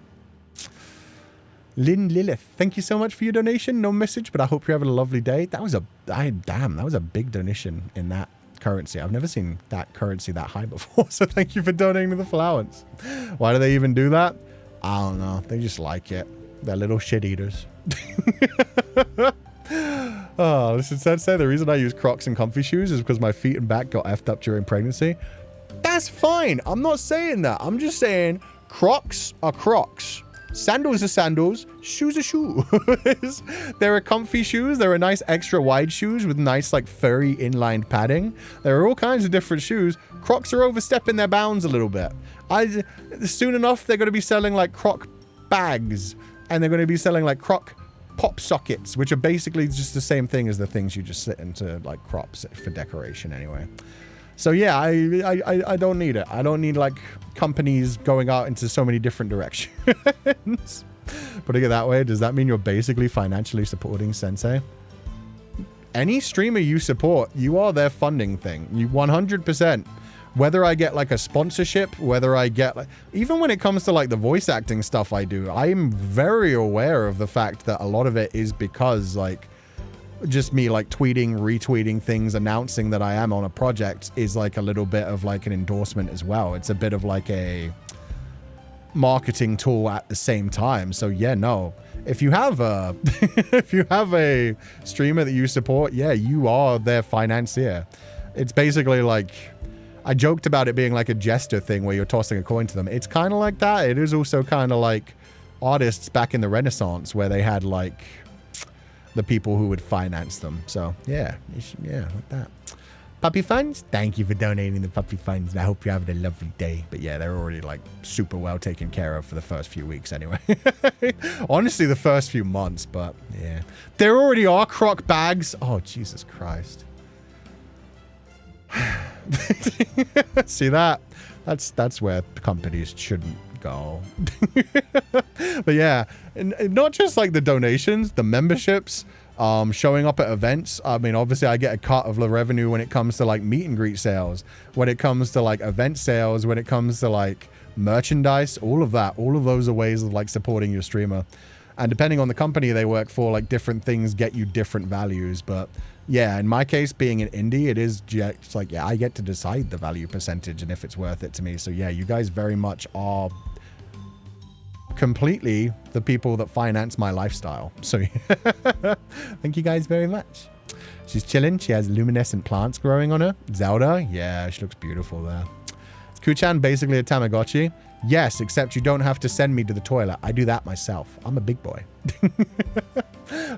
[SPEAKER 1] Lynn Lilith, thank you so much for your donation. No message, but I hope you're having a lovely day. That was damn, that was a big donation in that currency. I've never seen that currency that high before. So thank you for donating to the allowance. Why do they even do that? I don't know. They just like it. They're little shit eaters. Oh, listen, Sensei, the reason I use Crocs and comfy shoes is because my feet and back got effed up during pregnancy. That's fine. I'm not saying that. I'm just saying Crocs are Crocs. Sandals are sandals, shoes are shoes. There are comfy shoes. There are nice extra wide shoes with nice like furry inlined padding. There are all kinds of different shoes. Crocs are overstepping their bounds a little bit. Soon enough, they're going to be selling like Croc bags and they're going to be selling like Croc pop sockets, which are basically just the same thing as the things you just sit into like crops for decoration anyway. So yeah, I don't need it. I don't need like companies going out into so many different directions. Putting it that way, does that mean you're basically financially supporting Sensei? Any streamer you support, you are their funding thing. You 100%. Whether I get like a sponsorship, whether I get like, even when it comes to like the voice acting stuff I do, I'm very aware of the fact that a lot of it is because like just me like tweeting, retweeting things, announcing that I am on a project is like a little bit of like an endorsement as well. It's a bit of like a marketing tool at the same time. So yeah, no, if you have a if you have a streamer that you support, yeah, you are their financier. It's basically like, I joked about it being like a jester thing where you're tossing a coin to them. It's kind of like that. It is also kind of like artists back in the Renaissance where they had like the people who would finance them. So yeah, yeah, like that. Puppy funds, thank you for donating the puppy funds. I hope you're having a lovely day. But yeah, they're already like super well taken care of for the first few weeks anyway. Honestly, the first few months, but yeah. There already are Croc bags. Oh, Jesus Christ. See that? That's where companies shouldn't go. But yeah, and not just like the donations, the memberships, showing up at events. I mean, obviously I get a cut of the revenue when it comes to like meet and greet sales, when it comes to like event sales, when it comes to like merchandise, all of that, all of those are ways of like supporting your streamer. And depending on the company they work for, like different things get you different values. But yeah, in my case, being an indie, it is just like, yeah, I get to decide the value percentage and if it's worth it to me. So yeah, you guys very much are completely the people that finance my lifestyle. So thank you guys very much. She's chilling. She has luminescent plants growing on her. Zelda, yeah, she looks beautiful there. Is Kuchan basically a Tamagotchi? Yes, except you don't have to send me to the toilet. I do that myself. I'm a big boy.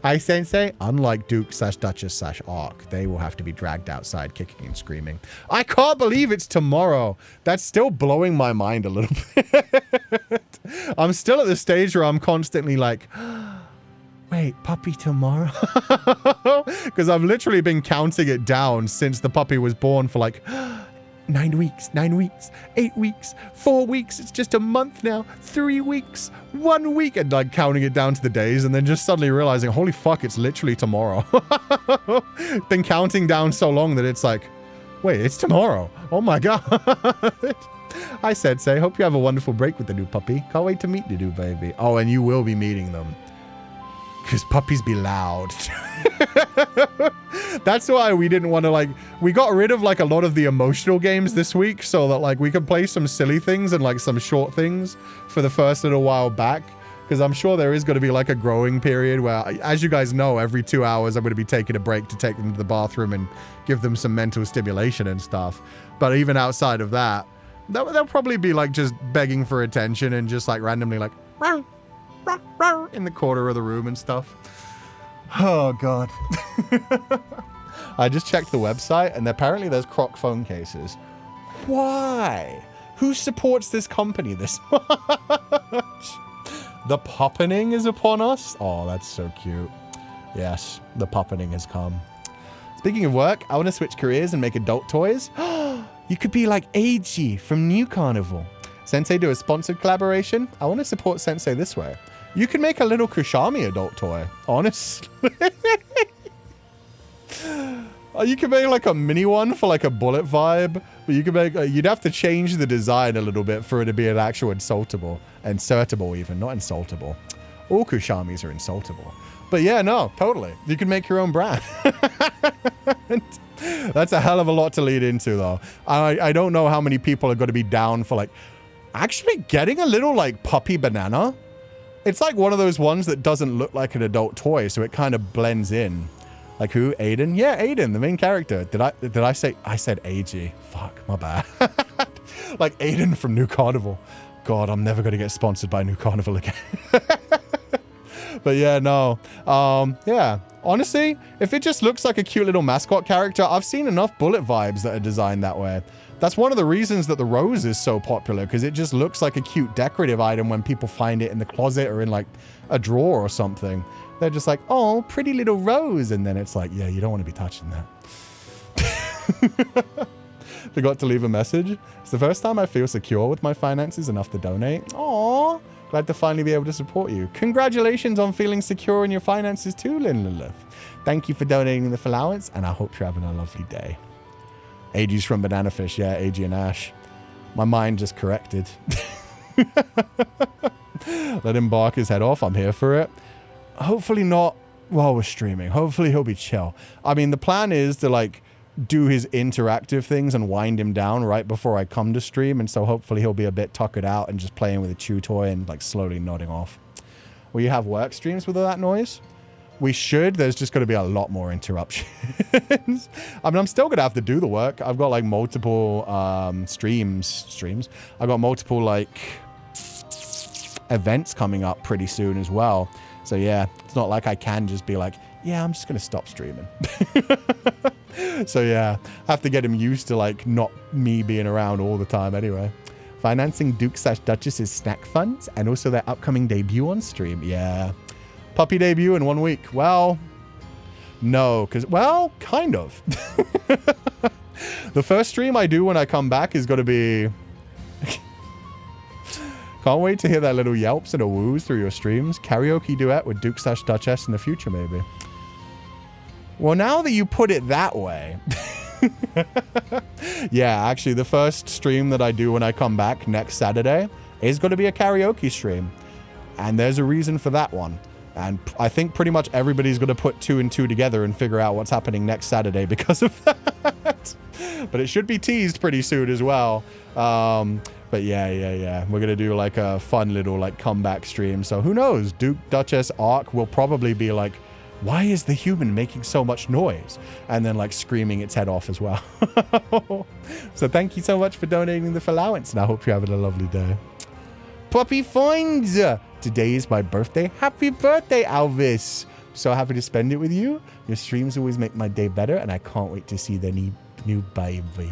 [SPEAKER 1] Hi, Sensei. Unlike Duke/Duchess/Ark, they will have to be dragged outside kicking and screaming. I can't believe it's tomorrow. That's still blowing my mind a little bit. I'm still at the stage where I'm constantly like, wait, puppy tomorrow? Because I've literally been counting it down since the puppy was born for like 9 weeks, 8 weeks, 4 weeks. It's just a month now, 3 weeks, 1 week, and like counting it down to the days and then just suddenly realizing, holy fuck, it's literally tomorrow. Been counting down so long that it's like, wait, it's tomorrow. Oh my God. Hi, Sensei. Hope you have a wonderful break with the new puppy. Can't wait to meet the new baby. Oh, and you will be meeting them. Because puppies be loud. That's why we didn't want to, like, we got rid of like a lot of the emotional games this week so that like we could play some silly things and like some short things for the first little while back. Because I'm sure there is going to be like a growing period where, as you guys know, every 2 hours I'm going to be taking a break to take them to the bathroom and give them some mental stimulation and stuff. But even outside of that, they'll probably be like just begging for attention and just like randomly like in the corner of the room and stuff. Oh God. I just checked the website and apparently there's croc phone cases. Why? Who supports this company this much? The puppening is upon us. Oh, that's so cute. Yes, the puppening has come. Speaking of work, I want to switch careers and make adult toys. You could be like Eiji from New Carnival. Sensei do a sponsored collaboration. I want to support Sensei this way. You can make a little Kushami adult toy, honestly. You could make like a mini one for like a bullet vibe, but you could make, you'd have to change the design a little bit for it to be an actual insultable. Insertable even, not insultable. All Kushamis are insultable. But yeah, no, totally. You can make your own brand. That's a hell of a lot to lead into though. I don't know how many people are going to be down for like, actually getting a little like puppy banana. It's like one of those ones that doesn't look like an adult toy, so it kind of blends in. Like who? Aiden? Yeah, Aiden, the main character. Did I say? I said AG. Fuck, my bad. Like Aiden from New Carnival. God, I'm never going to get sponsored by New Carnival again. But yeah, no. Yeah, honestly, if it just looks like a cute little mascot character, I've seen enough bullet vibes that are designed that way. That's one of the reasons that the rose is so popular, because it just looks like a cute decorative item when people find it in the closet or in like a drawer or something. They're just like, oh, pretty little rose. And then it's like, yeah, you don't want to be touching that. Forgot to leave a message. It's the first time I feel secure with my finances enough to donate. Aww. Glad to finally be able to support you. Congratulations on feeling secure in your finances too, Lilith. Thank you for donating the allowance, and I hope you're having a lovely day. AG's from Banana Fish. Yeah, AG and Ash. My mind just corrected. Let him bark his head off. I'm here for it. Hopefully not while we're streaming. Hopefully he'll be chill. I mean, the plan is to like do his interactive things and wind him down right before I come to stream. And so hopefully he'll be a bit tuckered out and just playing with a chew toy and like slowly nodding off. Will you have work streams with all that noise? We should. There's just going to be a lot more interruptions. I mean, I'm still going to have to do the work. I've got like multiple streams. I've got multiple like events coming up pretty soon as well. So yeah, it's not like I can just be like, yeah, I'm just going to stop streaming. So yeah, I have to get him used to like not me being around all the time anyway. Financing Duke/Duchess's snack funds and also their upcoming debut on stream. Yeah. Puppy debut in 1 week. Well, no, because, well, kind of. The first stream I do when I come back is going to be... Can't wait to hear that little yelps and a woos through your streams. Karaoke duet with Duke/Duchess in the future, maybe. Well, now that you put it that way... Yeah, actually, the first stream that I do when I come back next Saturday is going to be a karaoke stream. And there's a reason for that one. And I think pretty much everybody's going to put 2 and 2 together and figure out what's happening next Saturday because of that. But it should be teased pretty soon as well. But yeah. We're going to do like a fun little like comeback stream. So who knows? Duke/Duchess Arc will probably be like, why is the human making so much noise? And then like screaming its head off as well. So thank you so much for donating the allowance. And I hope you're having a lovely day. Puppy finds. Today is my birthday. Happy birthday, Alvis. So happy to spend it with you. Your streams always make my day better, and I can't wait to see the new baby.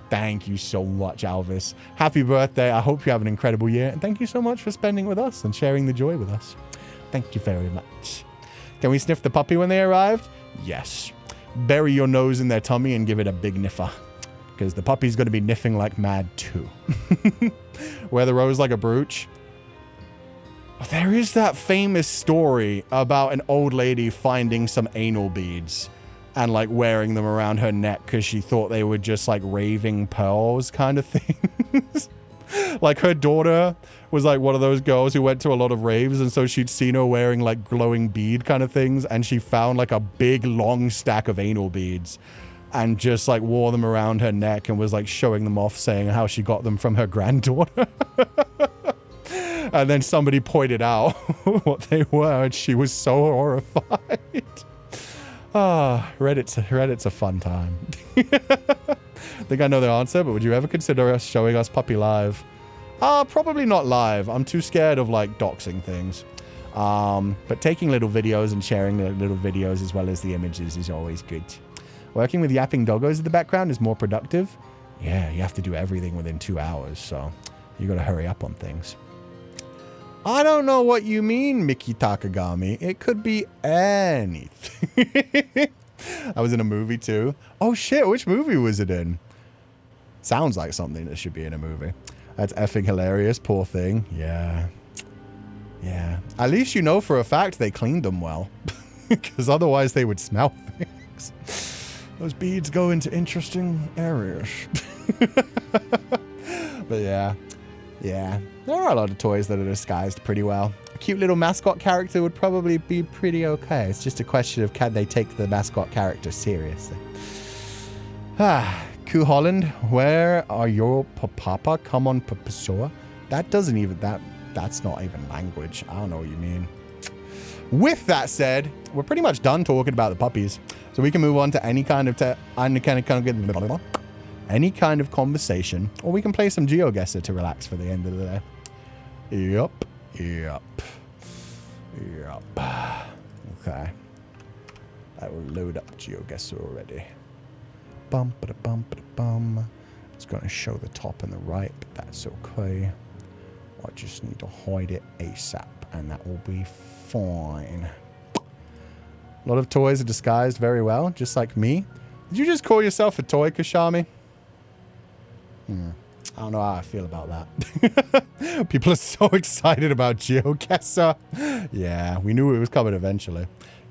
[SPEAKER 1] Thank you so much, Alvis. Happy birthday. I hope you have an incredible year, and thank you so much for spending with us and sharing the joy with us. Thank you very much. Can we sniff the puppy when they arrived? Yes. Bury your nose in their tummy and give it a big niffer, because the puppy's going to be niffing like mad too. Wear the rose like a brooch. There is that famous story about an old lady finding some anal beads and like wearing them around her neck because she thought they were just like raving pearls kind of things. Like her daughter was like one of those girls who went to a lot of raves, and so she'd seen her wearing like glowing bead kind of things, and she found like a big long stack of anal beads and just like wore them around her neck and was like showing them off, saying how she got them from her granddaughter. And then somebody pointed out what they were, and she was so horrified. Reddit's a fun time. Think I know the answer, but would you ever consider us showing us puppy live? Probably not live. I'm too scared of like doxing things. But taking little videos and sharing the little videos as well as the images is always good. Working with yapping doggos in the background is more productive. Yeah, you have to do everything within 2 hours, so you got to hurry up on things. I don't know what you mean, Miki Takagami. It could be anything. I was in a movie too. Oh shit, which movie was it in? Sounds like something that should be in a movie. That's effing hilarious, poor thing. Yeah. Yeah. At least you know for a fact they cleaned them well. Because otherwise they would smell things. Those beads go into interesting areas. But yeah. Yeah. There are a lot of toys that are disguised pretty well. A cute little mascot character would probably be pretty okay. It's just a question of can they take the mascot character seriously. Cú Holland, where are your papa? Come on, papasoa. That doesn't even, that's not even language. I don't know what you mean. With that said, we're pretty much done talking about the puppies. So we can move on to any kind of conversation, or we can play some GeoGuessr to relax for the end of the day. Yup. Okay. I will load up GeoGuessr already. Bum. It's going to show the top and the right, but that's okay. I just need to hide it ASAP, and that will be fine. A lot of toys are disguised very well, just like me. Did you just call yourself a toy, Kashami? I don't know how I feel about that. People are so excited about GeoGuessr. Yeah, we knew it was coming eventually.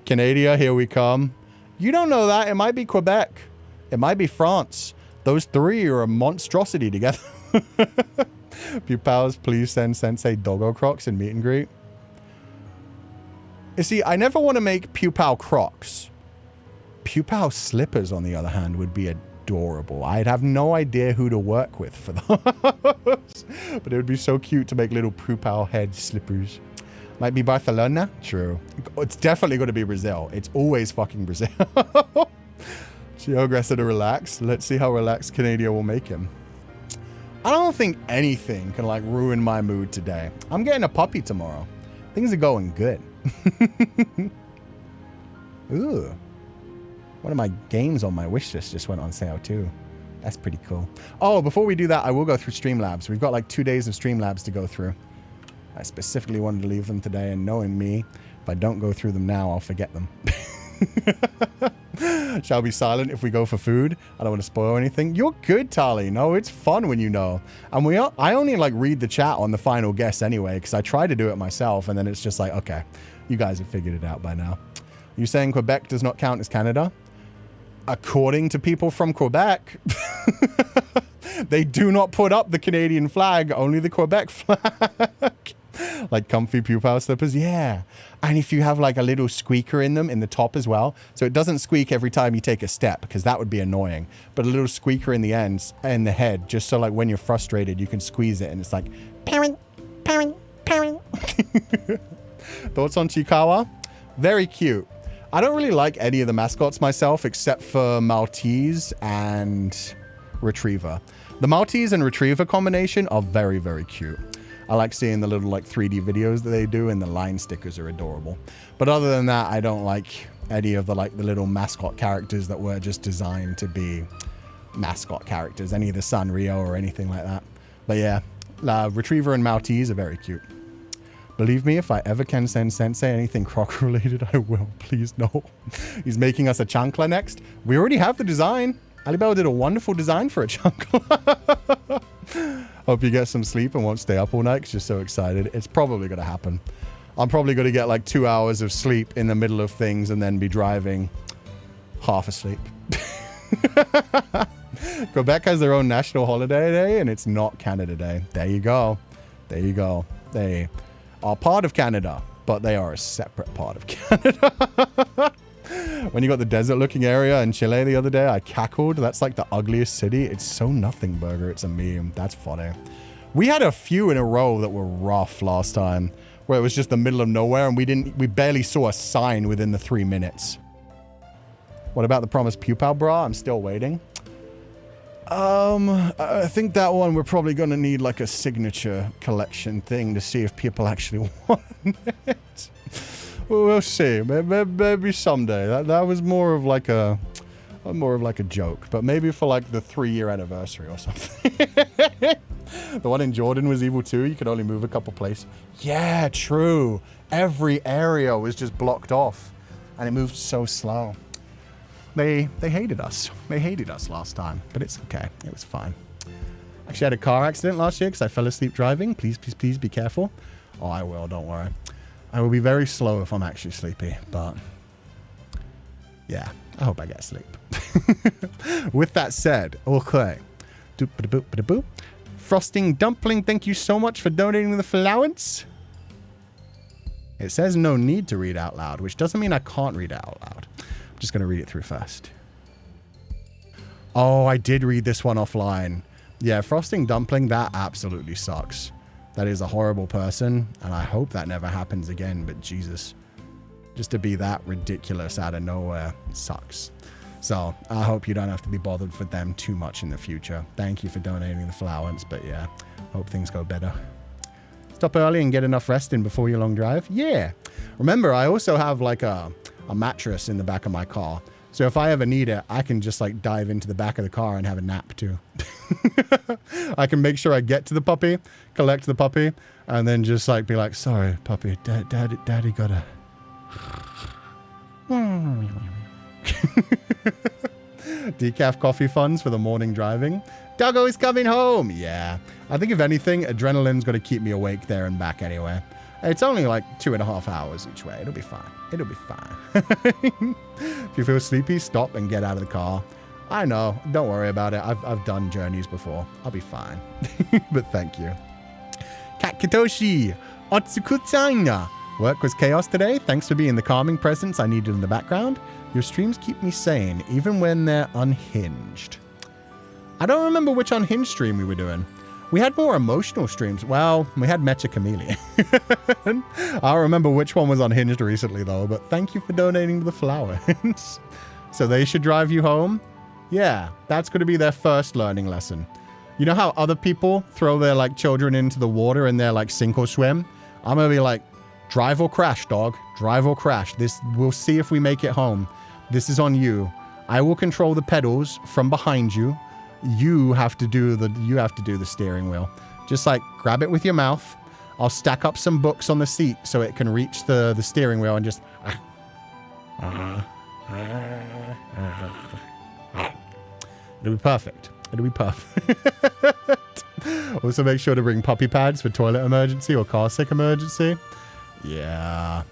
[SPEAKER 1] Canada, here we come. You don't know that. It might be Quebec. It might be France. Those three are a monstrosity together. Pupals, please send Sensei Doggo Crocs and meet and greet. You see, I never want to make Pupal Crocs. Pupal slippers, on the other hand, would be adorable. I'd have no idea who to work with for those. But it would be so cute to make little Pupal head slippers. Might be Barcelona? True. It's definitely going to be Brazil. It's always fucking Brazil. GeoGuessr to relax. Let's see how relaxed Canada will make him. I don't think anything can like ruin my mood today. I'm getting a puppy tomorrow. Things are going good. Ooh. One of my games on my wish list just went on sale too. That's pretty cool. Oh, before we do that, I will go through Streamlabs. We've got like 2 days of Streamlabs to go through. I specifically wanted to leave them today, and knowing me, if I don't go through them now, I'll forget them. Shall be silent if we go for food. I don't want to spoil anything. You're good, Tali. No, it's fun when you know. And I only like read the chat on the final guess anyway, because I try to do it myself, and then it's just like, okay, you guys have figured it out by now. You saying Quebec does not count as Canada? According to people from Quebec, they do not put up the Canadian flag, only the Quebec flag. Like comfy Pupal slippers, yeah. And if you have like a little squeaker in them in the top as well, so it doesn't squeak every time you take a step, because that would be annoying, but a little squeaker in the ends and the head, just so like when you're frustrated you can squeeze it and it's like parent. Thoughts on Chiikawa? Very cute. I don't really like any of the mascots myself except for Maltese and Retriever. The Maltese and Retriever combination are very, very cute. I like seeing the little like 3D videos that they do, and the line stickers are adorable. But other than that, I don't like any of the little mascot characters that were just designed to be mascot characters, any of the Sanrio or anything like that. But yeah, Retriever and Maltese are very cute. Believe me, if I ever can send Sensei anything croc related, I will. Please, no. He's making us a chancla next. We already have the design. Alibaba did a wonderful design for a chancla. Hope you get some sleep and won't stay up all night because you're so excited. It's probably going to happen. I'm probably going to get like 2 hours of sleep in the middle of things and then be driving half asleep. Quebec has their own national holiday day, and it's not Canada Day. There you go. There you go. They are part of Canada, but they are a separate part of Canada. When you got the desert-looking area in Chile the other day, I cackled. That's like the ugliest city. It's so nothing burger. It's a meme. That's funny. We had a few in a row that were rough last time, where it was just the middle of nowhere, and we barely saw a sign within the 3 minutes. What about the promised Pupal bra? I'm still waiting. I think that one we're probably going to need like a signature collection thing to see if people actually want it. Well, we'll see. Maybe someday. That was more of like a joke, but maybe for like the 3-year anniversary or something. The one in Jordan was evil too. You could only move a couple places. Yeah, true. Every area was just blocked off, and it moved so slow. They hated us. They hated us last time, but it's okay. It was fine. Actually, I had a car accident last year because I fell asleep driving. Please, please, please be careful. Oh, I will. Don't worry. I will be very slow if I'm actually sleepy, but yeah, I hope I get sleep. With that said, okay. Frosting Dumpling, thank you so much for donating the allowance. It says no need to read out loud, which doesn't mean I can't read it out loud. I'm just going to read it through first. Oh, I did read this one offline. Yeah, Frosting Dumpling, that absolutely sucks. That is a horrible person, and I hope that never happens again, but Jesus. Just to be that ridiculous out of nowhere sucks. So, I hope you don't have to be bothered with them too much in the future. Thank you for donating the allowance, but yeah, hope things go better. Stop early and get enough rest in before your long drive? Yeah. Remember, I also have like a mattress in the back of my car. So if I ever need it, I can just like dive into the back of the car and have a nap too. I can make sure I get to the puppy, collect the puppy, and then just like be like, sorry, puppy, daddy gotta... Decaf coffee funds for the morning driving. Doggo is coming home. Yeah. I think if anything, adrenaline's got to keep me awake there and back anyway. It's only like 2.5 hours each way. It'll be fine. It'll be fine. If you feel sleepy, stop and get out of the car. I know. Don't worry about it. I've done journeys before. I'll be fine. But thank you. Kat Kitoshi. Otsukutsanga. Work was chaos today. Thanks for being the calming presence I needed in the background. Your streams keep me sane, even when they're unhinged. I don't remember which unhinged stream we were doing. We had more emotional streams. Well, we had Mecha Chameleon. I don't remember which one was unhinged recently, though, but thank you for donating to the flowers. So they should drive you home? Yeah, that's going to be their first learning lesson. You know how other people throw their, like, children into the water and they're, like, sink or swim? I'm going to be like, drive or crash, dog. Drive or crash. We'll see if we make it home. This is on you. I will control the pedals from behind you. You have to do the steering wheel. Just like grab it with your mouth. I'll stack up some books on the seat so it can reach the steering wheel and just... It'll be perfect. It'll be perfect. Also make sure to bring puppy pads for toilet emergency or car sick emergency. Yeah.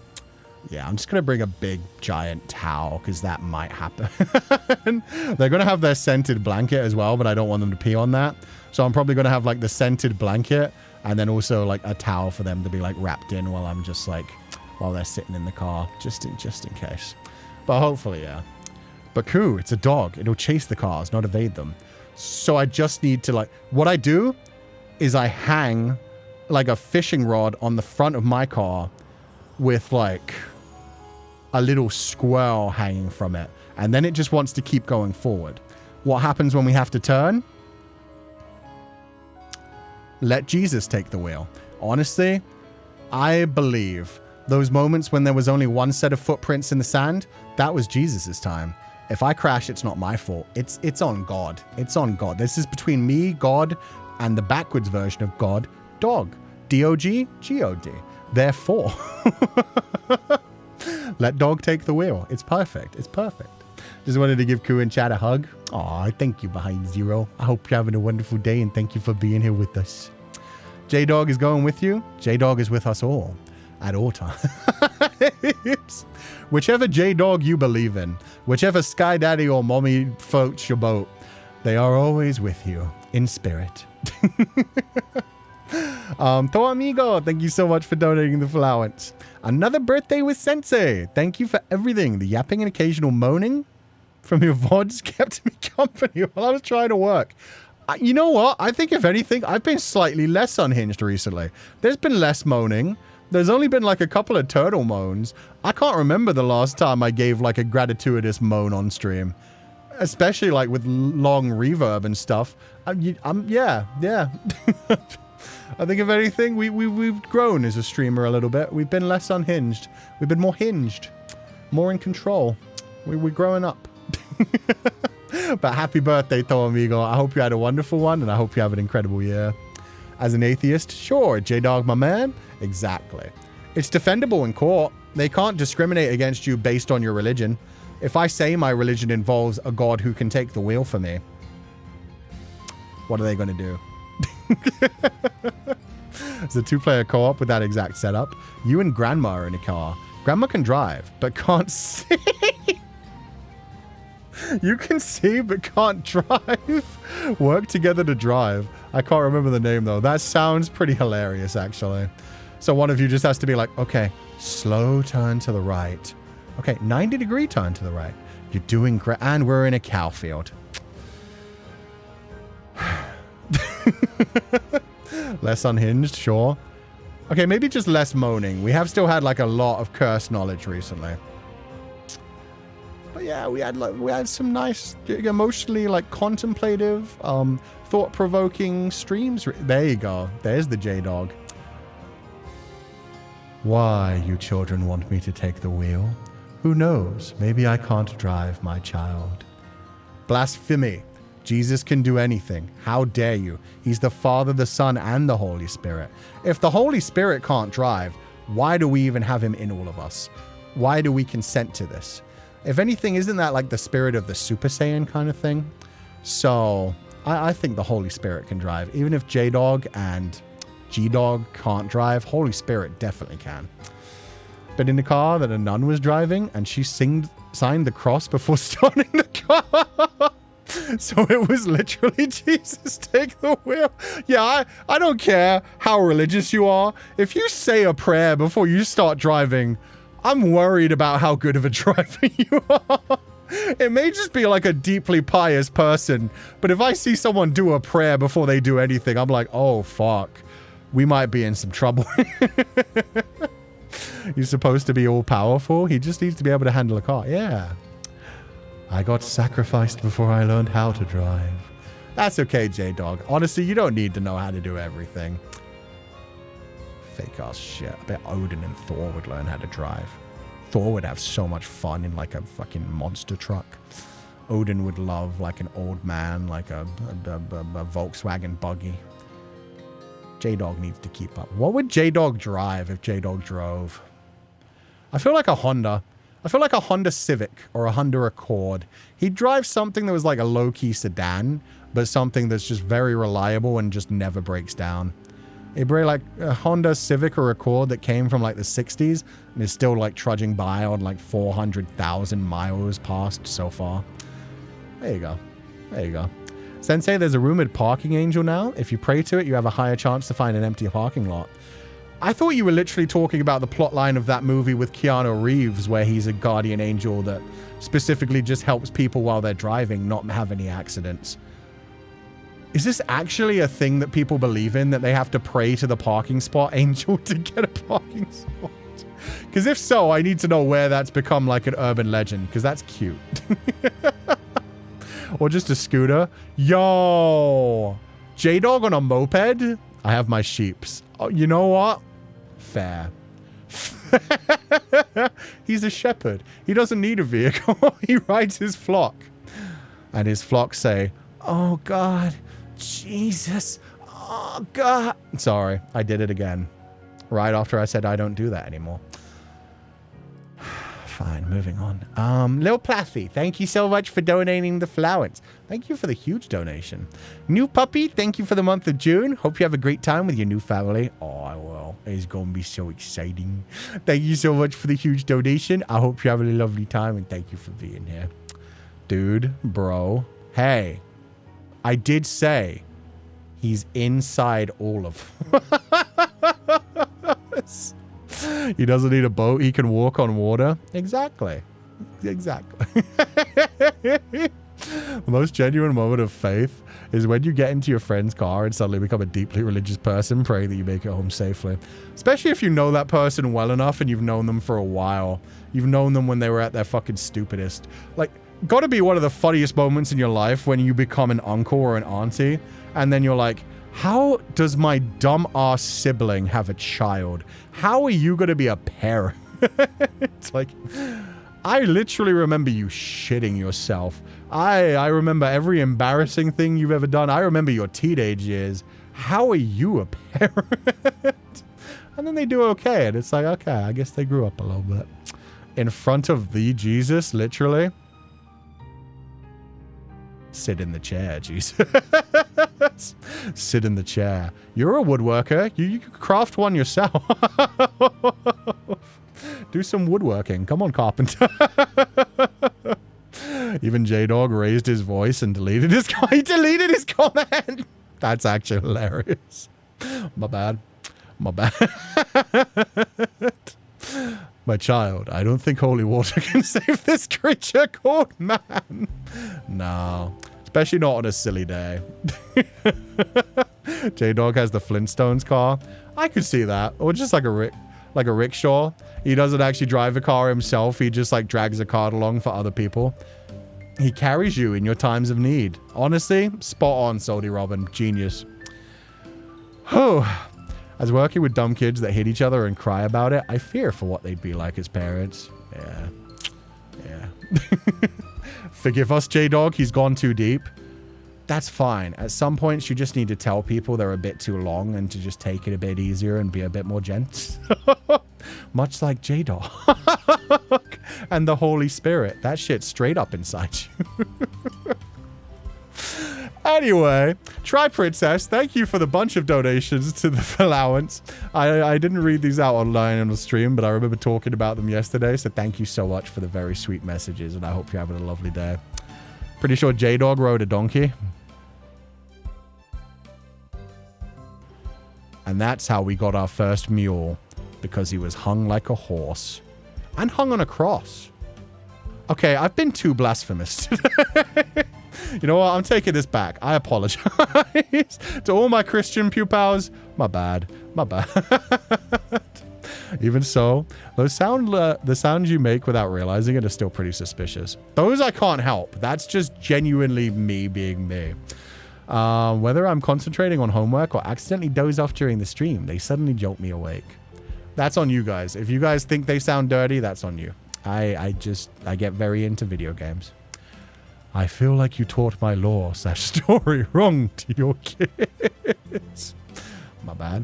[SPEAKER 1] Yeah, I'm just going to bring a big, giant towel, because that might happen. They're going to have their scented blanket as well, but I don't want them to pee on that. So I'm probably going to have, like, the scented blanket, and then also, like, a towel for them to be, like, wrapped in while I'm just, like, while they're sitting in the car, just in case. But hopefully, yeah. But Coo, it's a dog. It'll chase the cars, not evade them. So I just need to, like, what I do is I hang, like, a fishing rod on the front of my car with, like, a little squirrel hanging from it. And then it just wants to keep going forward. What happens when we have to turn? Let Jesus take the wheel. Honestly, I believe those moments when there was only one set of footprints in the sand, that was Jesus's time. If I crash, it's not my fault. It's on God. It's on God. This is between me, God, and the backwards version of God, dog. D-O-G, G-O-D. Therefore, let dog take the wheel. It's perfect. It's perfect. Just wanted to give Cú and chat a hug. Aw, thank you, Behind Zero. I hope you're having a wonderful day, and thank you for being here with us. J-Dog is going with you. J-Dog is with us all. At all times. Whichever J-Dog you believe in, whichever Sky Daddy or Mommy floats your boat, they are always with you in spirit. To amigo, thank you so much for donating the allowance. Another birthday with Sensei. Thank you for everything. The yapping and occasional moaning from your VODs kept me company while I was trying to work. You know what? I think if anything, I've been slightly less unhinged recently. There's been less moaning. There's only been like a couple of turtle moans. I can't remember the last time I gave like a gratuitous moan on stream. Especially like with long reverb and stuff. Yeah. I think if anything, we've grown as a streamer a little bit. We've been less unhinged. We've been more hinged. More in control. We're growing up. But happy birthday, To Amigo. I hope you had a wonderful one, and I hope you have an incredible year. As an atheist, sure, J-Dog, my man. Exactly. It's defendable in court. They can't discriminate against you based on your religion. If I say my religion involves a god who can take the wheel for me, what are they going to do? It's a two-player co-op with that exact setup. You and Grandma are in a car. Grandma can drive, but can't see. You can see, but can't drive. Work together to drive. I can't remember the name, though. That sounds pretty hilarious, actually. So one of you just has to be like, okay, slow turn to the right. Okay, 90-degree turn to the right. You're doing great. And we're in a cow field. Less unhinged, sure. Okay, maybe just less moaning. We have still had like a lot of curse knowledge recently. But yeah, we had some nice, emotionally like contemplative, thought-provoking streams. There you go. There's the J-Dog. Why you children want me to take the wheel? Who knows? Maybe I can't drive, my child. Blasphemy. Jesus can do anything. How dare you? He's the Father, the Son, and the Holy Spirit. If the Holy Spirit can't drive, why do we even have him in all of us? Why do we consent to this? If anything, isn't that like the spirit of the Super Saiyan kind of thing? So I think the Holy Spirit can drive. Even if J-Dog and G-Dog can't drive, Holy Spirit definitely can. Been in a car that a nun was driving, and she signed the cross before starting the car. So it was literally Jesus, take the wheel. Yeah, I don't care how religious you are. If you say a prayer before you start driving, I'm worried about how good of a driver you are. It may just be like a deeply pious person, but if I see someone do a prayer before they do anything, I'm like, oh, fuck. We might be in some trouble. He's supposed to be all-powerful. He just needs to be able to handle a car. Yeah. I got sacrificed before I learned how to drive. That's okay, J-Dog. Honestly, you don't need to know how to do everything. Fake ass shit. I bet Odin and Thor would learn how to drive. Thor would have so much fun in like a fucking monster truck. Odin would love like an old man, like a Volkswagen buggy. J-Dog needs to keep up. What would J-Dog drive if J-Dog drove? I feel like a Honda. I feel like a Honda Civic or a Honda Accord. He'd drive something that was like a low-key sedan, but something that's just very reliable and just never breaks down. It'd be like a Honda Civic or Accord that came from like the 60s and is still like trudging by on like 400,000 miles past so far. There you go. There you go. Sensei, there's a rumored parking angel now. If you pray to it, you have a higher chance to find an empty parking lot. I thought you were literally talking about the plot line of that movie with Keanu Reeves where he's a guardian angel that specifically just helps people while they're driving not have any accidents. Is this actually a thing that people believe in, that they have to pray to the parking spot angel to get a parking spot? Because if so, I need to know where that's become like an urban legend, because that's cute. Or just a scooter. Yo! J-Dog on a moped? I have my sheeps. Oh, you know what? Fair. He's a shepherd. He doesn't need a vehicle. He rides his flock. And his flock say, oh, God. Jesus. Oh, God. Sorry, I did it again. Right after I said I don't do that anymore. Fine, moving on. Lil Plaffy, thank you so much for donating the flowers. Thank you for the huge donation. New Puppy, thank you for the month of June. Hope you have a great time with your new family. Oh, I will. It's going to be so exciting. Thank you so much for the huge donation. I hope you have a lovely time, and thank you for being here. Dude, bro. Hey, I did say he's inside all of us. He doesn't need a boat. He can walk on water. Exactly. Exactly. The most genuine moment of faith is when you get into your friend's car and suddenly become a deeply religious person, praying that you make it home safely. Especially if you know that person well enough and you've known them for a while. You've known them when they were at their fucking stupidest. Like, gotta be one of the funniest moments in your life when you become an uncle or an auntie and then you're like, how does my dumb-ass sibling have a child? How are you going to be a parent? It's like, I literally remember you shitting yourself. I remember every embarrassing thing you've ever done. I remember your teenage years. How are you a parent? And then they do okay. And it's like, okay, I guess they grew up a little bit. In front of the Jesus, literally. Sit in the chair, Jesus. Sit in the chair. You're a woodworker. You can craft one yourself. Do some woodworking. Come on, carpenter. Even J-Dog raised his voice and deleted his he deleted his comment. That's actually hilarious. My bad. My bad. My child, I don't think holy water can save this creature called man. No. Especially not on a silly day. J-Dog has the Flintstones car. I could see that. Or just like a rickshaw. He doesn't actually drive a car himself. He just like drags a cart along for other people. He carries you in your times of need. Honestly, spot on, Soldy Robin. Genius. Oh. As working with dumb kids that hit each other and cry about it, I fear for what they'd be like as parents. Yeah. Yeah. Forgive us, J-Dog. He's gone too deep. That's fine. At some points, you just need to tell people they're a bit too long and to just take it a bit easier and be a bit more gent. Much like J-Dog. And the Holy Spirit. That shit's straight up inside you. Anyway, Try Princess, thank you for the bunch of donations to the allowance. I didn't read these out online on the stream, but I remember talking about them yesterday, so thank you so much for the very sweet messages, and I hope you're having a lovely day. Pretty sure J-Dog rode a donkey. And that's how we got our first mule, because he was hung like a horse. And hung on a cross. Okay, I've been too blasphemous today. You know what? I'm taking this back. I apologize to all my Christian pupils. My bad. My bad. Even so, the sounds you make without realizing it are still pretty suspicious. Those I can't help. That's just genuinely me being me. Whether I'm concentrating on homework or accidentally doze off during the stream, they suddenly jolt me awake. That's on you guys. If you guys think they sound dirty, that's on you. I get very into video games. I feel like you taught my lore/story wrong to your kids. My bad.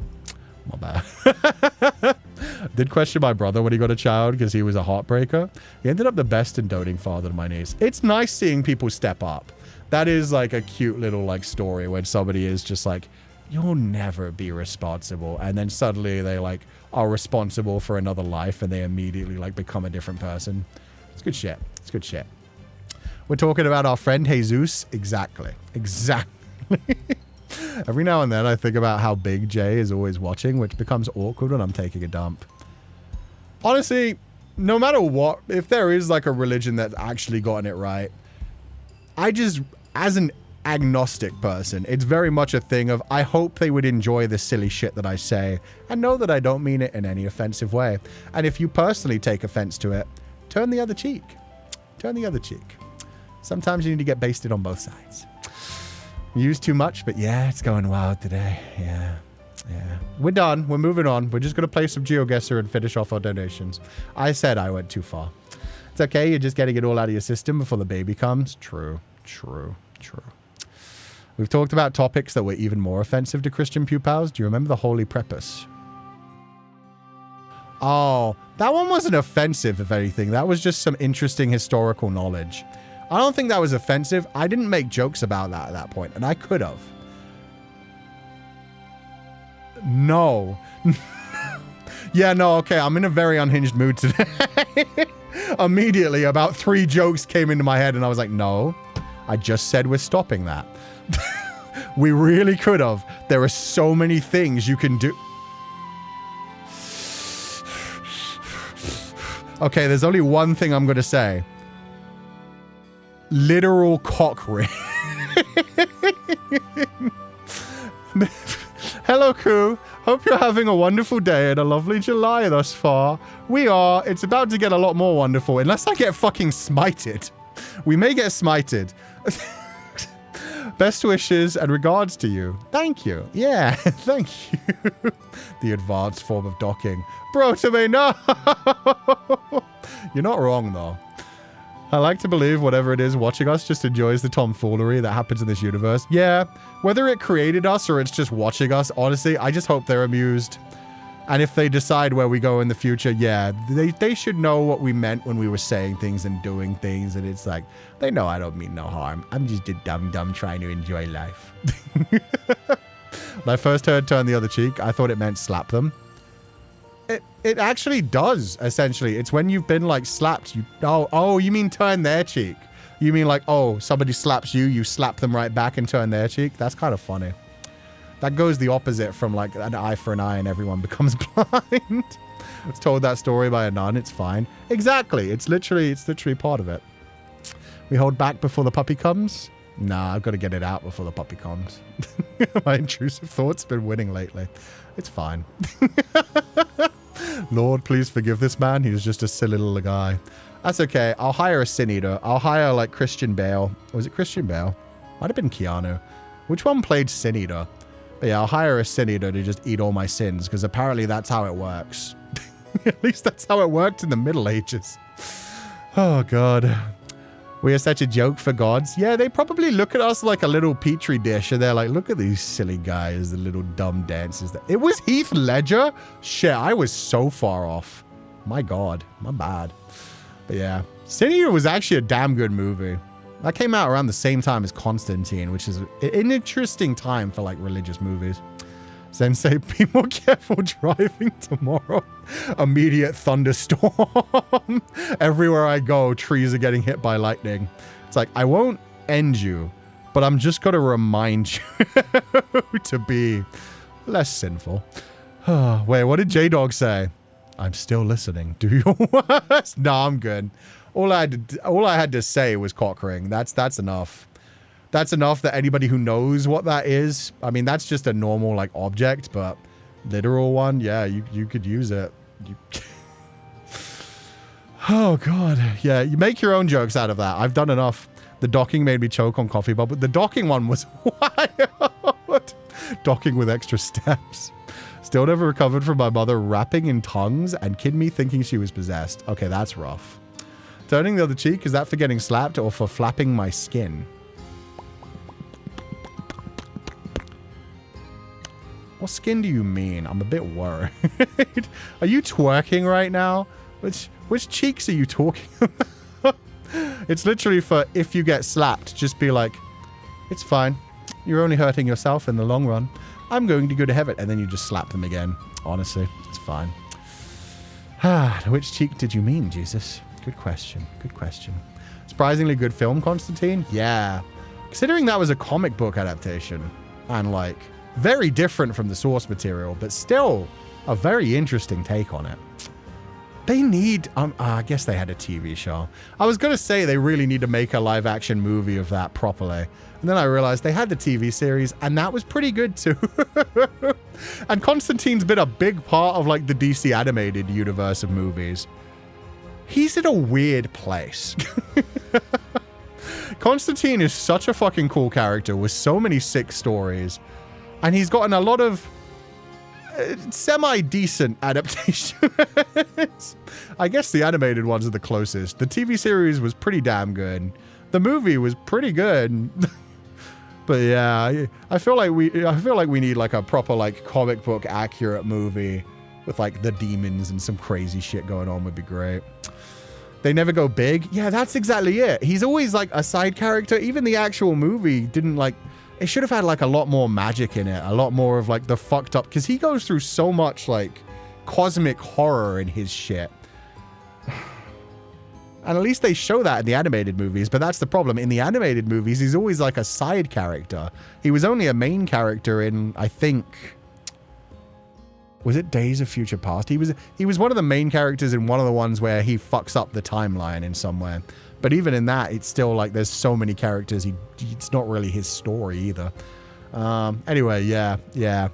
[SPEAKER 1] My bad. Did question my brother when he got a child because he was a heartbreaker. He ended up the best and doting father to my niece. It's nice seeing people step up. That is like a cute little like story when somebody is just like, you'll never be responsible. And then suddenly they like are responsible for another life and they immediately like become a different person. It's good shit. It's good shit. We're talking about our friend Jesus. Exactly. Exactly. Every now and then I think about how Big J is always watching, which becomes awkward when I'm taking a dump. Honestly, no matter what, if there is like a religion that's actually gotten it right, I just, as an agnostic person, it's very much a thing of I hope they would enjoy the silly shit that I say and know that I don't mean it in any offensive way. And if you personally take offense to it, turn the other cheek. Turn the other cheek. Sometimes you need to get basted on both sides. Use too much, but yeah, it's going wild today. Yeah. Yeah. We're done. We're moving on. We're just going to play some GeoGuessr and finish off our donations. I said I went too far. It's okay. You're just getting it all out of your system before the baby comes. True. True. True. We've talked about topics that were even more offensive to Christian pupils. Do you remember the Holy Prepuce? Oh, that one wasn't offensive, if anything. That was just some interesting historical knowledge. I don't think that was offensive. I didn't make jokes about that at that point, and I could have. No. Yeah, no, okay. I'm in a very unhinged mood today. Immediately, about 3 jokes came into my head, and I was like, no. I just said we're stopping that. We really could have. There are so many things you can do. Okay, there's only one thing I'm going to say. Literal cock ring. Hello, Cú. Hope you're having a wonderful day and a lovely July thus far. We are. It's about to get a lot more wonderful, unless I get fucking smited. We may get smited. Best wishes and regards to you. Thank you. Yeah, thank you. The advanced form of docking. Bro, to me, no. You're not wrong, though. I like to believe whatever it is watching us just enjoys the tomfoolery that happens in this universe. Yeah, whether it created us or it's just watching us, honestly, I just hope they're amused. And if they decide where we go in the future, yeah, they should know what we meant when we were saying things and doing things. And it's like, they know I don't mean no harm. I'm just a dumb trying to enjoy life. When I first heard turn the other cheek, I thought it meant slap them. It actually does, essentially. It's when you've been, like, slapped. Oh, you mean turn their cheek. You mean, like, oh, somebody slaps you, you slap them right back and turn their cheek? That's kind of funny. That goes the opposite from, like, an eye for an eye and everyone becomes blind. I was told that story by a nun. It's fine. Exactly. It's literally part of it. We hold back before the puppy comes. Nah, I've got to get it out before the puppy comes. My intrusive thoughts have been winning lately. It's fine. Lord, please forgive this man. He was just a silly little guy. That's okay. I'll hire a sin eater. I'll hire, like, Christian Bale. Was it Christian Bale? Might have been Keanu. Which one played sin eater? But yeah, I'll hire a sin eater to just eat all my sins, because apparently that's how it works. At least that's how it worked in the Middle Ages. Oh, God. We are such a joke for gods. Yeah, they probably look at us like a little petri dish, and they're like, look at these silly guys, the little dumb dances. It was Heath Ledger? Shit, I was so far off. My God, my bad. But yeah, Sin Eater was actually a damn good movie. That came out around the same time as Constantine, which is an interesting time for, like, religious movies. Sensei, be more careful driving tomorrow. Immediate thunderstorm. Everywhere I go, trees are getting hit by lightning. It's like, I won't end you, but I'm just going to remind you to be less sinful. Wait, what did J-Dog say? I'm still listening. Do your worst. No, I'm good. All I had to say was cock ring. That's enough. That's enough that anybody who knows what that is, I mean, that's just a normal, like, object, but literal one, yeah, you could use it. Oh, God. Yeah, you make your own jokes out of that. I've done enough. The docking made me choke on coffee bubble. The docking one was wild. Docking with extra steps. Still never recovered from my mother rapping in tongues and kid me thinking she was possessed. Okay, that's rough. Turning the other cheek, is that for getting slapped or for flapping my skin? What skin do you mean? I'm a bit worried. Are you twerking right now? Which cheeks are you talking about? It's literally for if you get slapped, just be like, it's fine. You're only hurting yourself in the long run. I'm going to go to heaven. And then you just slap them again. Honestly, it's fine. Which cheek did you mean, Jesus? Good question. Good question. Surprisingly good film, Constantine? Yeah. Considering that was a comic book adaptation and, like, very different from the source material, but still a very interesting take on it. They need, I guess they had a TV show. I was going to say they really need to make a live action movie of that properly. And then I realized they had the TV series and that was pretty good too. And Constantine's been a big part of, like, the DC animated universe of movies. He's in a weird place. Constantine is such a fucking cool character with so many sick stories. And he's gotten a lot of semi-decent adaptations. I guess the animated ones are the closest. The TV series was pretty damn good. The movie was pretty good. But yeah, I feel like we need like a proper like comic book accurate movie with like the demons and some crazy shit going on would be great. They never go big. Yeah, that's exactly it. He's always like a side character. Even the actual movie didn't like, it should have had like a lot more magic in it. A lot more of like the fucked up, because he goes through so much like cosmic horror in his shit. And at least they show that in the animated movies, but that's the problem. In the animated movies, he's always like a side character. He was only a main character in, I think, was it Days of Future Past? He was one of the main characters in one of the ones where he fucks up the timeline in somewhere. But even in that, it's still like there's so many characters. It's not really his story either. Anyway, yeah.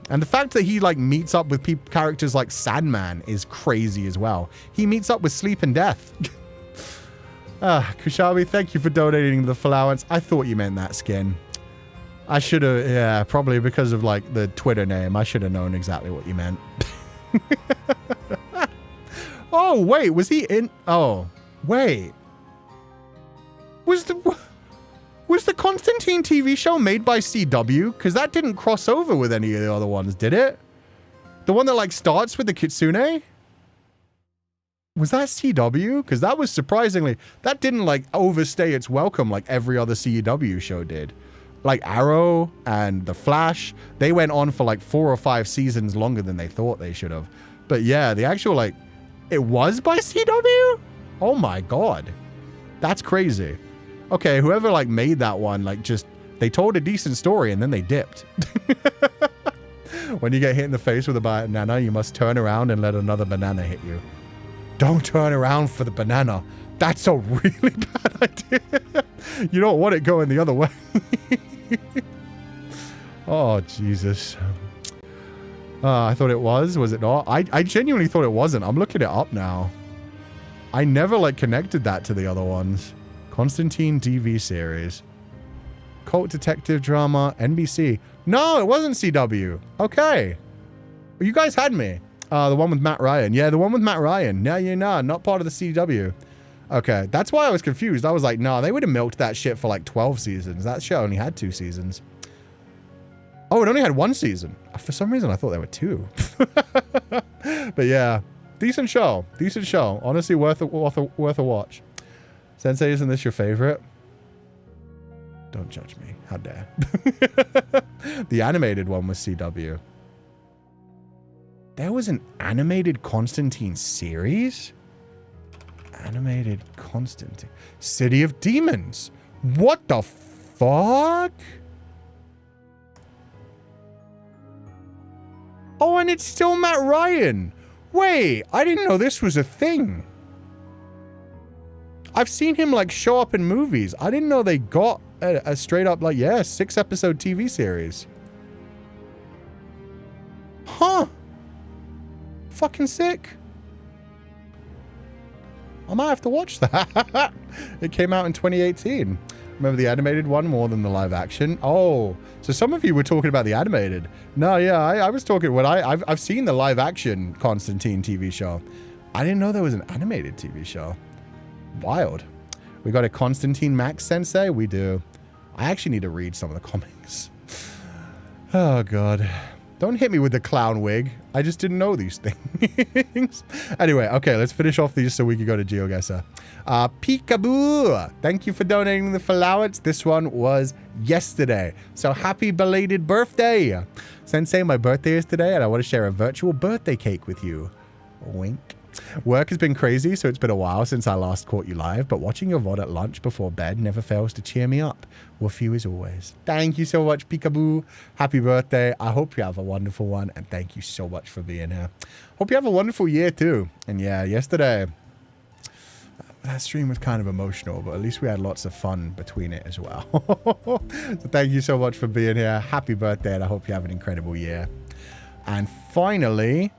[SPEAKER 1] And the fact that he like meets up with characters like Sandman is crazy as well. He meets up with Sleep and Death. Kushabi, thank you for donating the allowance. I thought you meant that skin. I should have, yeah, probably because of like the Twitter name. I should have known exactly what you meant. Oh, wait, was he in? Oh, wait. Was the Constantine TV show made by CW? Because that didn't cross over with any of the other ones, did it? The one that like starts with the Kitsune? Was that CW? Because that was surprisingly, that didn't like overstay its welcome like every other CW show did. Like Arrow and The Flash, they went on for like 4 or 5 seasons longer than they thought they should have. But yeah, the actual like, it was by CW? Oh my God. That's crazy. Okay, whoever like made that one, like just, they told a decent story and then they dipped. When you get hit in the face with a banana, you must turn around and let another banana hit you. Don't turn around for the banana. That's a really bad idea. You don't want it going the other way. Oh, Jesus. I thought it was it not? I genuinely thought it wasn't. I'm looking it up now. I never like connected that to the other ones. Constantine TV series. Cult detective drama, NBC. No, it wasn't CW. Okay. You guys had me. The one with Matt Ryan. Yeah, the one with Matt Ryan. No, you're not part of the CW. Okay, that's why I was confused. I was like, no, they would have milked that shit for like 12 seasons. That show only had 2 seasons. Oh, it only had 1 season. For some reason, I thought there were 2. But yeah, decent show. Decent show. Honestly, worth a watch. Sensei, isn't this your favorite? Don't judge me. How dare. The animated one was CW. There was an animated Constantine series? Animated Constantine. City of Demons. What the fuck? Oh, and it's still Matt Ryan. Wait, I didn't know this was a thing. I've seen him like show up in movies. I didn't know they got a straight up like, yeah, 6-episode TV series. Huh. Fucking sick. I might have to watch that. It came out in 2018. Remember the animated one more than the live action? Oh, so some of you were talking about the animated. No, yeah, I was talking when I've seen the live action Constantine TV show. I didn't know there was an animated TV show. Wild. We got a Constantine Max Sensei? We do. I actually need to read some of the comics. Oh, God. Don't hit me with the clown wig. I just didn't know these things. Anyway, okay, let's finish off these so we can go to GeoGuessr. Peekaboo! Thank you for donating the allowance. This one was yesterday. So happy belated birthday! Sensei, my birthday is today and I want to share a virtual birthday cake with you. Wink. Work has been crazy, so it's been a while since I last caught you live, but watching your VOD at lunch before bed never fails to cheer me up. Woof you as always. Thank you so much, Peekaboo. Happy birthday. I hope you have a wonderful one, and thank you so much for being here. Hope you have a wonderful year, too. And yeah, yesterday, that stream was kind of emotional, but at least we had lots of fun between it as well. So thank you so much for being here. Happy birthday, and I hope you have an incredible year. And finally,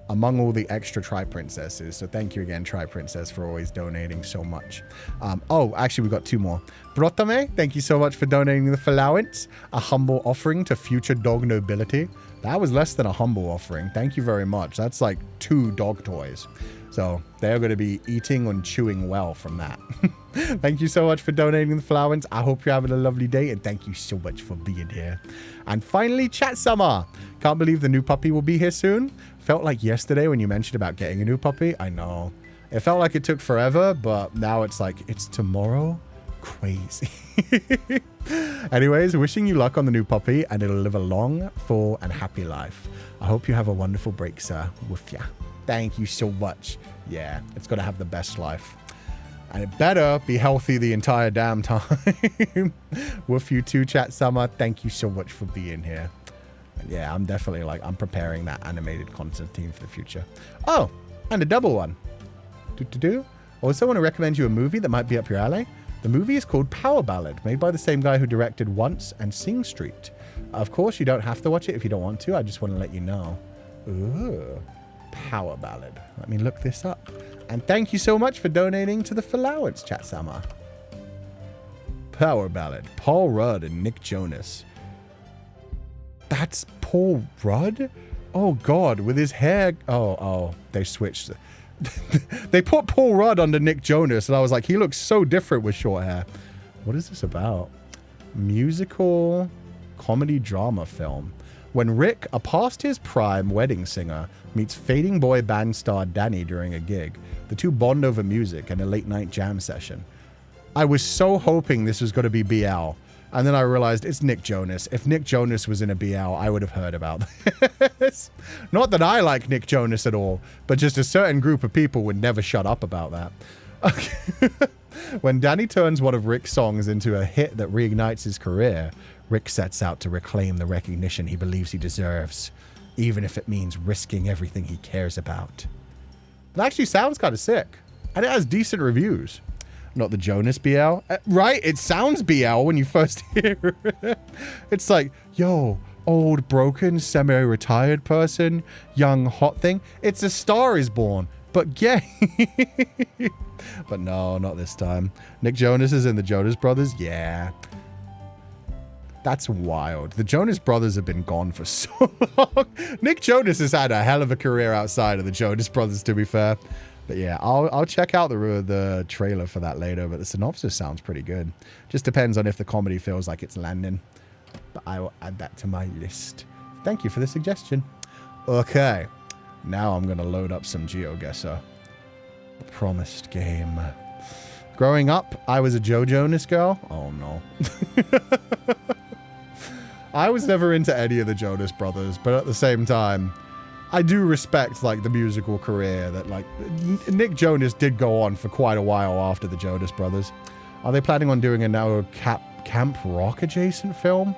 [SPEAKER 1] among all the extra Tri-Princesses. So thank you again, Tri-Princess, for always donating so much. Oh, actually, we've got 2 more. Brotame, thank you so much for donating the Feileacans, a humble offering to future dog nobility. That was less than a humble offering. Thank you very much. That's like 2 dog toys. So they're going to be eating and chewing well from that. Thank you so much for donating the Feileacans. I hope you're having a lovely day, and thank you so much for being here. And finally, Chat Summer. Can't believe the new puppy will be here soon. Felt like yesterday when you mentioned about getting a new puppy. I know. It felt like it took forever, but now it's like, it's tomorrow. Crazy. Anyways, wishing you luck on the new puppy, and it'll live a long, full, and happy life. I hope you have a wonderful break, sir. Woof ya. Thank you so much. Yeah, it's got to have the best life. And it better be healthy the entire damn time. Woof you too, Chat Summer. Thank you so much for being here. And yeah, I'm definitely like, I'm preparing that animated Constantine for the future. Oh, and a double one. Also want to recommend you a movie that might be up your alley. The movie is called Power Ballad, made by the same guy who directed Once and Sing Street. Of course, you don't have to watch it if you don't want to. I just want to let you know. Ooh, Power Ballad. Let me look this up. And thank you so much for donating to the Feileacans, Chat Summer. Power Ballad. Paul Rudd and Nick Jonas. That's Paul Rudd? Oh, God, with his hair. Oh, they switched. They put Paul Rudd under Nick Jonas, and I was like, he looks so different with short hair. What is this about? Musical comedy drama film. When Rick, a past his prime wedding singer, meets fading boy band star Danny during a gig, the two bond over music and a late night jam session. I was so hoping this was going to be BL, and then I realized it's Nick Jonas. If Nick Jonas was in a BL, I would have heard about this. Not that I like Nick Jonas at all, but just a certain group of people would never shut up about that. Okay. When Danny turns one of Rick's songs into a hit that reignites his career, Rick sets out to reclaim the recognition he believes he deserves, even if it means risking everything he cares about. It actually sounds kind of sick, and it has decent reviews. Not the Jonas BL. Right? It sounds BL when you first hear it. It's like, yo, old, broken, semi-retired person, young, hot thing. It's A Star Is Born, but gay. But no, not this time. Nick Jonas is in the Jonas Brothers? Yeah. That's wild. The Jonas Brothers have been gone for so long. Nick Jonas has had a hell of a career outside of the Jonas Brothers, to be fair. But yeah, I'll check out the trailer for that later, but the synopsis sounds pretty good. Just depends on if the comedy feels like it's landing. But I will add that to my list. Thank you for the suggestion. Okay, now I'm going to load up some GeoGuessr. The promised game. Growing up, I was a Joe Jonas girl. Oh no. I was never into any of the Jonas Brothers, but at the same time, I do respect, like, the musical career that, like, Nick Jonas did go on for quite a while after the Jonas Brothers. Are they planning on doing a now Camp Rock adjacent film?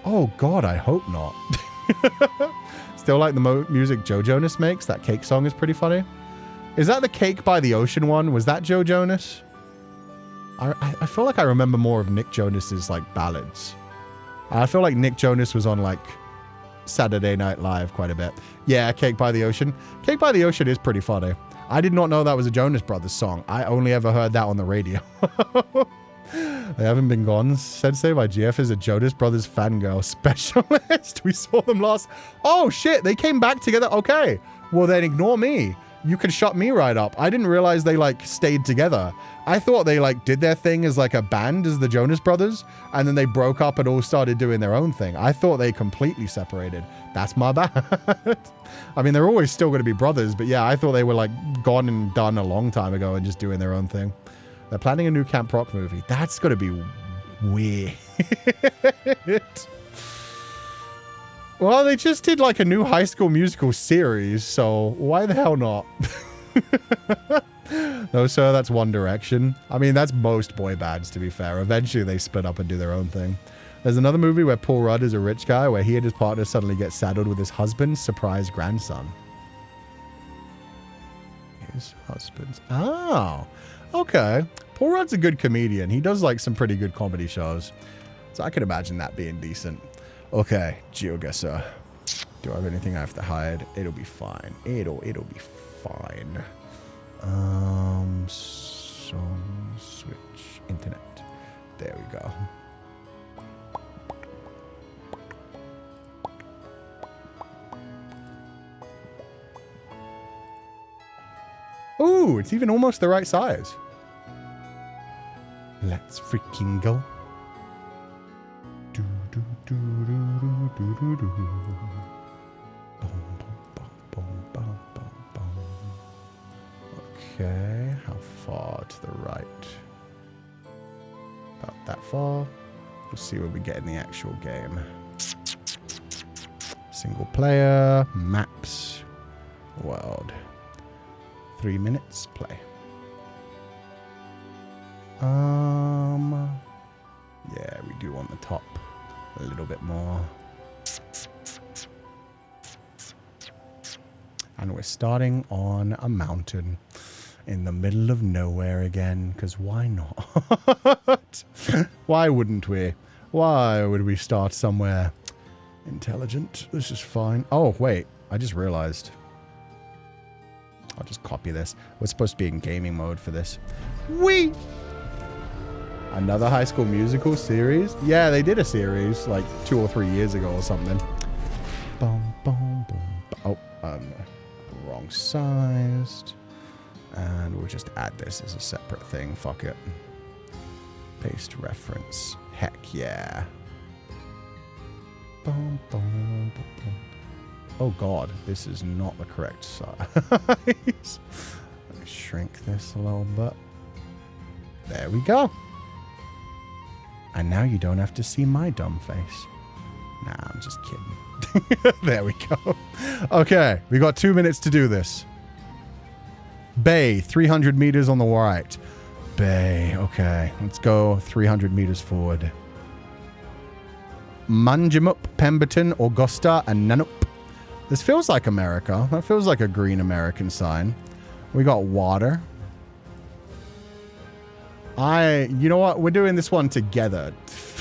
[SPEAKER 1] Oh, God, I hope not. Still like the music Joe Jonas makes. That Cake song is pretty funny. Is that the Cake by the Ocean one? Was that Joe Jonas? I feel like I remember more of Nick Jonas's, like, ballads. I feel like Nick Jonas was on, like, Saturday Night Live quite a bit. Yeah, Cake by the Ocean. Cake by the Ocean is pretty funny. I did not know that was a Jonas Brothers song. I only ever heard that on the radio. They haven't been gone. Sensei by GF is a Jonas Brothers fangirl specialist. We saw them last. Oh, shit. They came back together. Okay. Well, then ignore me. You can shut me right up. I didn't realize they, like, stayed together. I thought they, like, did their thing as, like, a band as the Jonas Brothers, and then they broke up and all started doing their own thing. I thought they completely separated. That's my bad. I mean, they're always still going to be brothers, but yeah, I thought they were, like, gone and done a long time ago and just doing their own thing. They're planning a new Camp Rock movie. That's going to be weird. Well, they just did, like, a new High School Musical series, so why the hell not? No, sir, that's One Direction. I mean, that's most boy bands, to be fair. Eventually, they split up and do their own thing. There's another movie where Paul Rudd is a rich guy, where he and his partner suddenly get saddled with his husband's surprise grandson. His husband's... Oh, okay. Paul Rudd's a good comedian. He does, like, some pretty good comedy shows. So I can imagine that being decent. Okay, GeoGuessr. Do I have anything I have to hide? It'll be fine. It'll be fine. Song, switch, internet. There we go. Ooh, it's even almost the right size. Let's freaking go. Do, do, do, do, do, do, do. Boom, boom, boom, boom, boom, boom. Okay, how far to the right? About that far. We'll see what we get in the actual game. Single player, maps, world. 3 minutes, play. Yeah, we do want the top a little bit more. And we're starting on a mountain in the middle of nowhere again, because why not? Why wouldn't we? Why would we start somewhere intelligent? This is fine. Oh, wait, I just realized. I'll just copy this. We're supposed to be in gaming mode for this. Whee! Another High School Musical series? Yeah, they did a series like 2 or 3 years ago or something. Boom, boom, boom. Oh, wrong sized. And we'll just add this as a separate thing. Fuck it. Paste reference. Heck yeah. Boom, boom, boom, boom. Oh god, this is not the correct size. Let me shrink this a little bit. There we go. And now you don't have to see my dumb face. Nah, I'm just kidding. There we go. Okay, we got 2 minutes to do this. Bay, 300 meters on the right. Bay, okay. Let's go 300 meters forward. Manjimup, Pemberton, Augusta, and Nanup. This feels like America. That feels like a green American sign. We got water. You know what? We're doing this one together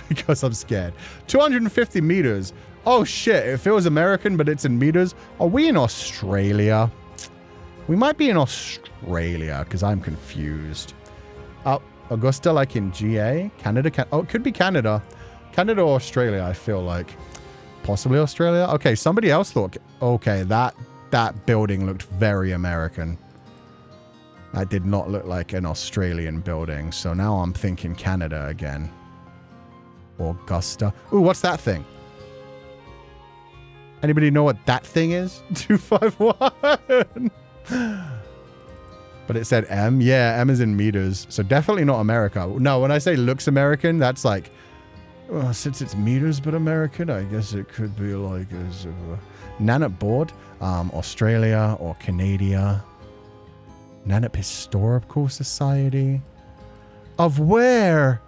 [SPEAKER 1] because I'm scared. 250 meters. Oh shit, it feels American, but it's in meters. Are we in Australia? We might be in Australia because I'm confused. Oh, Augusta like in GA? Canada? Oh, it could be Canada. Canada or Australia, I feel like. Possibly Australia? Okay, somebody else thought... Okay, that building looked very American. That did not look like an Australian building. So now I'm thinking Canada again. Augusta. Ooh, what's that thing? Anybody know what that thing is? 251. But it said M. Yeah, M is in meters. So definitely not America. No, when I say looks American, that's like... Well, since it's meters but American, I guess it could be like a Nanup board, Australia or Canada. Nanup Historical Society. Of where?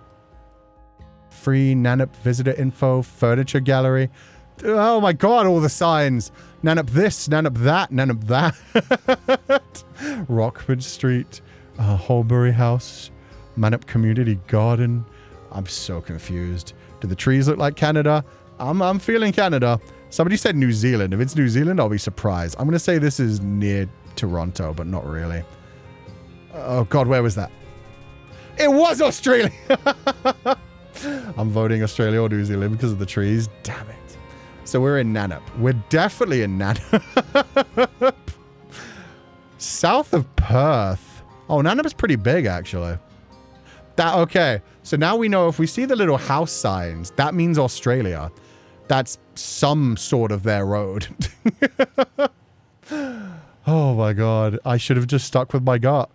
[SPEAKER 1] Free Nanup visitor info, furniture gallery. Oh my god, all the signs. Nanup this, Nanup that, Nanup that. Rockford Street, Holbury House, Nanup Community Garden. I'm so confused. Do the trees look like Canada? I'm feeling Canada. Somebody said New Zealand. If it's New Zealand, I'll be surprised. I'm going to say this is near Toronto, but not really. Oh, God, where was that? It was Australia! I'm voting Australia or New Zealand because of the trees. Damn it. So we're in Nanup. We're definitely in Nanup. South of Perth. Oh, Nanup's pretty big, actually. Okay, so now we know if we see the little house signs, that means Australia. That's some sort of their road. Oh my god, I should have just stuck with my gut.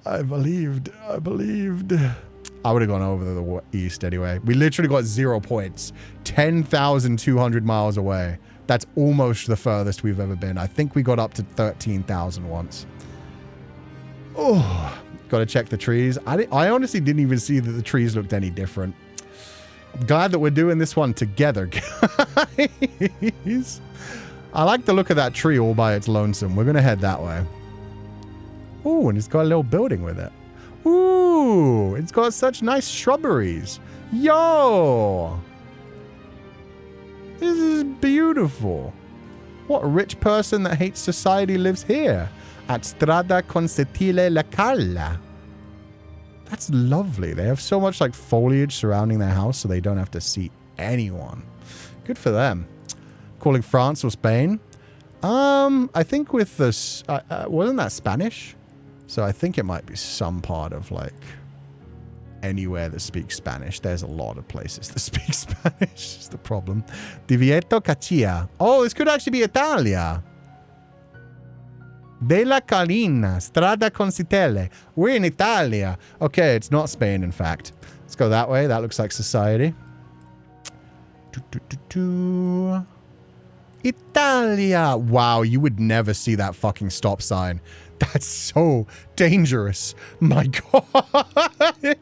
[SPEAKER 1] I believed. I would have gone over to the east anyway. We literally got 0 points. 10,200 miles away. That's almost the furthest we've ever been. I think we got up to 13,000 once. Oh... Got to check the trees. I honestly didn't even see that the trees looked any different. I'm glad that we're doing this one together, guys. I like the look of that tree all by its lonesome. We're going to head that way. Ooh, and it's got a little building with it. Ooh, it's got such nice shrubberies. Yo! This is beautiful. What rich person that hates society lives here? At Strada Constantile La Calla. That's lovely. They have so much like foliage surrounding their house so they don't have to see anyone. Good for them. Calling France or Spain? I think with this... wasn't that Spanish? So I think it might be some part of like... anywhere that speaks Spanish. There's a lot of places that speak Spanish. Is the problem. Divieto Caccia. Oh, this could actually be Italia. Della Carina, Strada Concitelle. We're in Italia. Okay, it's not Spain, in fact. Let's go that way. That looks like society. Italia. Wow, you would never see that fucking stop sign. That's so dangerous. My God.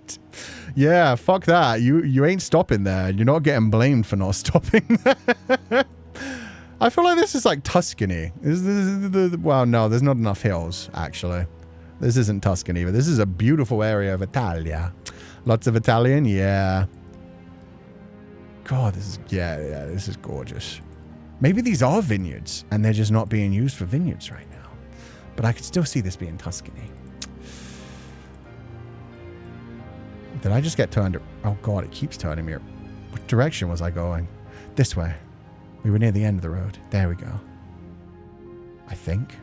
[SPEAKER 1] Yeah, fuck that. You ain't stopping there. You're not getting blamed for not stopping there. I feel like this is like Tuscany. Well, no, there's not enough hills, actually. This isn't Tuscany, but this is a beautiful area of Italia. Lots of Italian, yeah. God, this is, yeah, this is gorgeous. Maybe these are vineyards, and they're just not being used for vineyards right now. But I could still see this being Tuscany. Did I just get turned? Oh, God, it keeps turning me. What direction was I going? This way. We were near the end of the road. There we go. I think.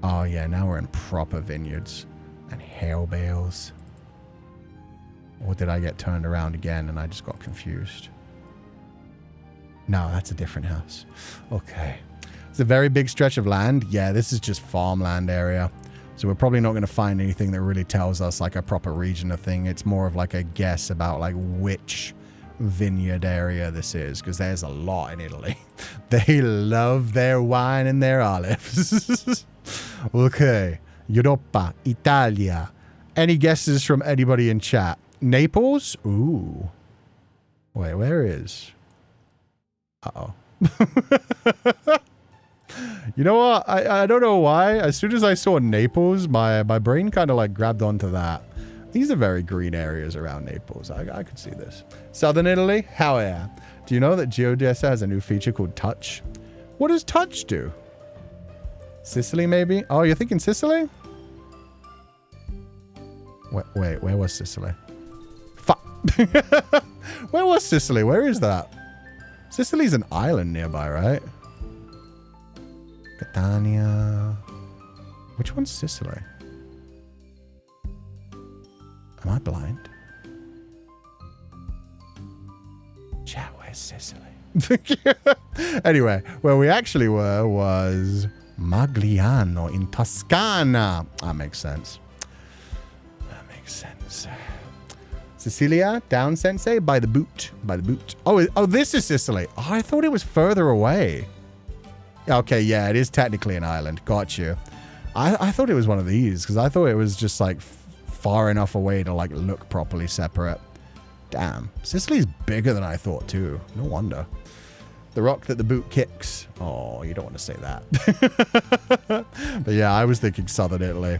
[SPEAKER 1] Oh, yeah, now we're in proper vineyards and hail bales. Or did I get turned around again and I just got confused? No, that's a different house. Okay. It's a very big stretch of land. Yeah, this is just farmland area. So we're probably not going to find anything that really tells us like a proper region of thing. It's more of like a guess about like which vineyard area this is, because there's a lot in Italy. They love their wine and their olives. Okay. Europa, Italia. Any guesses from anybody in chat? Naples? Ooh. Wait, where is? Uh-oh. You know what? I don't know why. As soon as I saw Naples, my brain kind of like grabbed onto that. These are very green areas around Naples. I could see this. Southern Italy? Hell yeah. Do you know that GeoGuessr has a new feature called Touch? What does Touch do? Sicily, maybe? Oh, you're thinking Sicily? Wait, where was Sicily? Fuck. Where was Sicily? Where is that? Sicily's an island nearby, right? Catania. Which one's Sicily? Am I blind? Chat, where's Sicily? Anyway, where we actually were was Magliano in Toscana. That makes sense. That makes sense. Sicilia, down sensei, by the boot. By the boot. Oh, this is Sicily. Oh, I thought it was further away. Okay, yeah, it is technically an island. Got you. I thought it was one of these, because I thought it was just like far enough away to like look properly separate. Damn. Sicily's bigger than I thought too. No wonder. The rock that the boot kicks. Oh, you don't want to say that. But yeah, I was thinking southern Italy.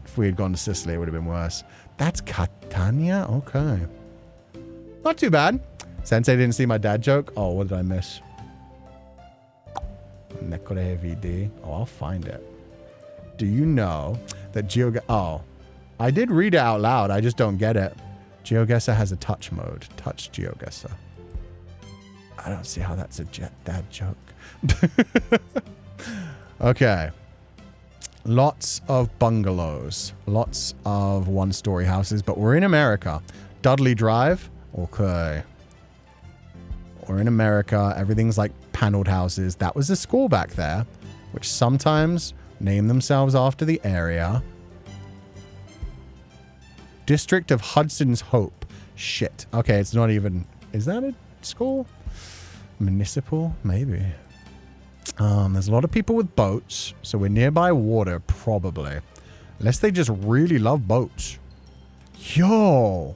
[SPEAKER 1] If we had gone to Sicily, it would have been worse. That's Catania? Okay. Not too bad. Sensei didn't see my dad joke. Oh, what did I miss? Oh, I'll find it. Do you know that Oh, I did read it out loud. I just don't get it. GeoGuessr has a touch mode. Touch GeoGuessr. I don't see how that's a dad joke. Okay. Lots of bungalows. Lots of one-story houses. But we're in America. Dudley Drive. Okay. We're in America. Everything's like paneled houses. That was a school back there, which sometimes name themselves after the area. District of Hudson's Hope. Shit. Okay, it's not even... Is that a school? Municipal? Maybe. There's a lot of people with boats, so we're nearby water, probably. Unless they just really love boats. Yo!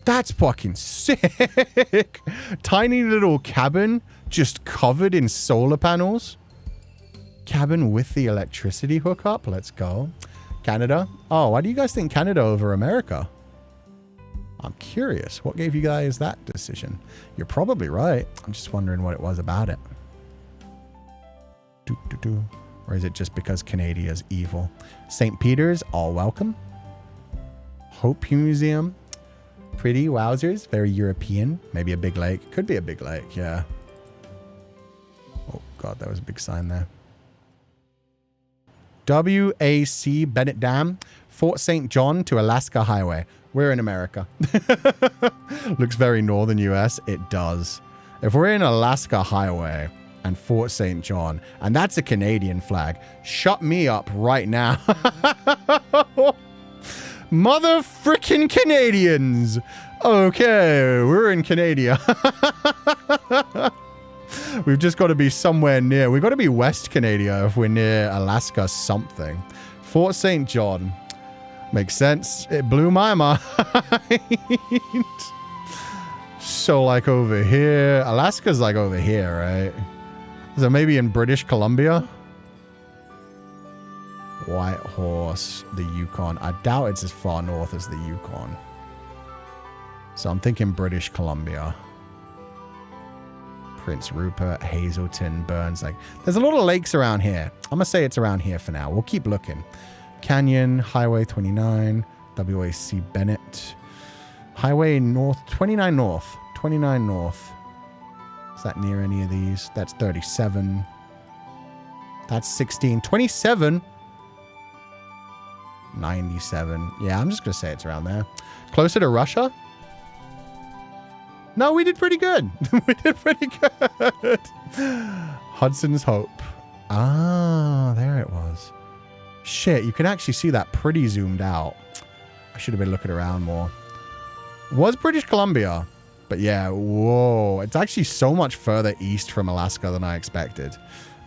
[SPEAKER 1] That's fucking sick! Tiny little cabin just covered in solar panels. Cabin with the electricity hookup. Let's go. Canada. Oh, why do you guys think Canada over America? I'm curious. What gave you guys that decision? You're probably right. I'm just wondering what it was about it. Or is it just because Canadia's evil? St. Peter's, all welcome. Hope Museum. Pretty, wowzers. Very European. Maybe a big lake. Could be a big lake, yeah. Oh, God, that was a big sign there. WAC Bennett Dam. Fort St. John to Alaska Highway. We're in America. Looks very northern US. It does. If we're in Alaska Highway and Fort St. John, and that's a Canadian flag, shut me up right now. Mother frickin' Canadians. Okay, we're in Canada. We've just got to be somewhere near. We've got to be West Canada if we're near Alaska something. Fort St. John. Makes sense. It blew my mind. So like over here. Alaska's like over here, right? So maybe in British Columbia? White Horse, the Yukon. I doubt it's as far north as the Yukon. So I'm thinking British Columbia. Prince Rupert, Hazelton, Burns. Like, there's a lot of lakes around here. I'm going to say it's around here for now. We'll keep looking. Canyon, Highway 29, WAC Bennett. Highway North, 29 North. 29 North. Is that near any of these? That's 37. That's 16. 27? 97. Yeah, I'm just going to say it's around there. Closer to Russia? No, we did pretty good. We did pretty good. Hudson's Hope. Ah, there it was. Shit, you can actually see that pretty zoomed out. I should have been looking around more. Was British Columbia. But yeah, whoa. It's actually so much further east from Alaska than I expected.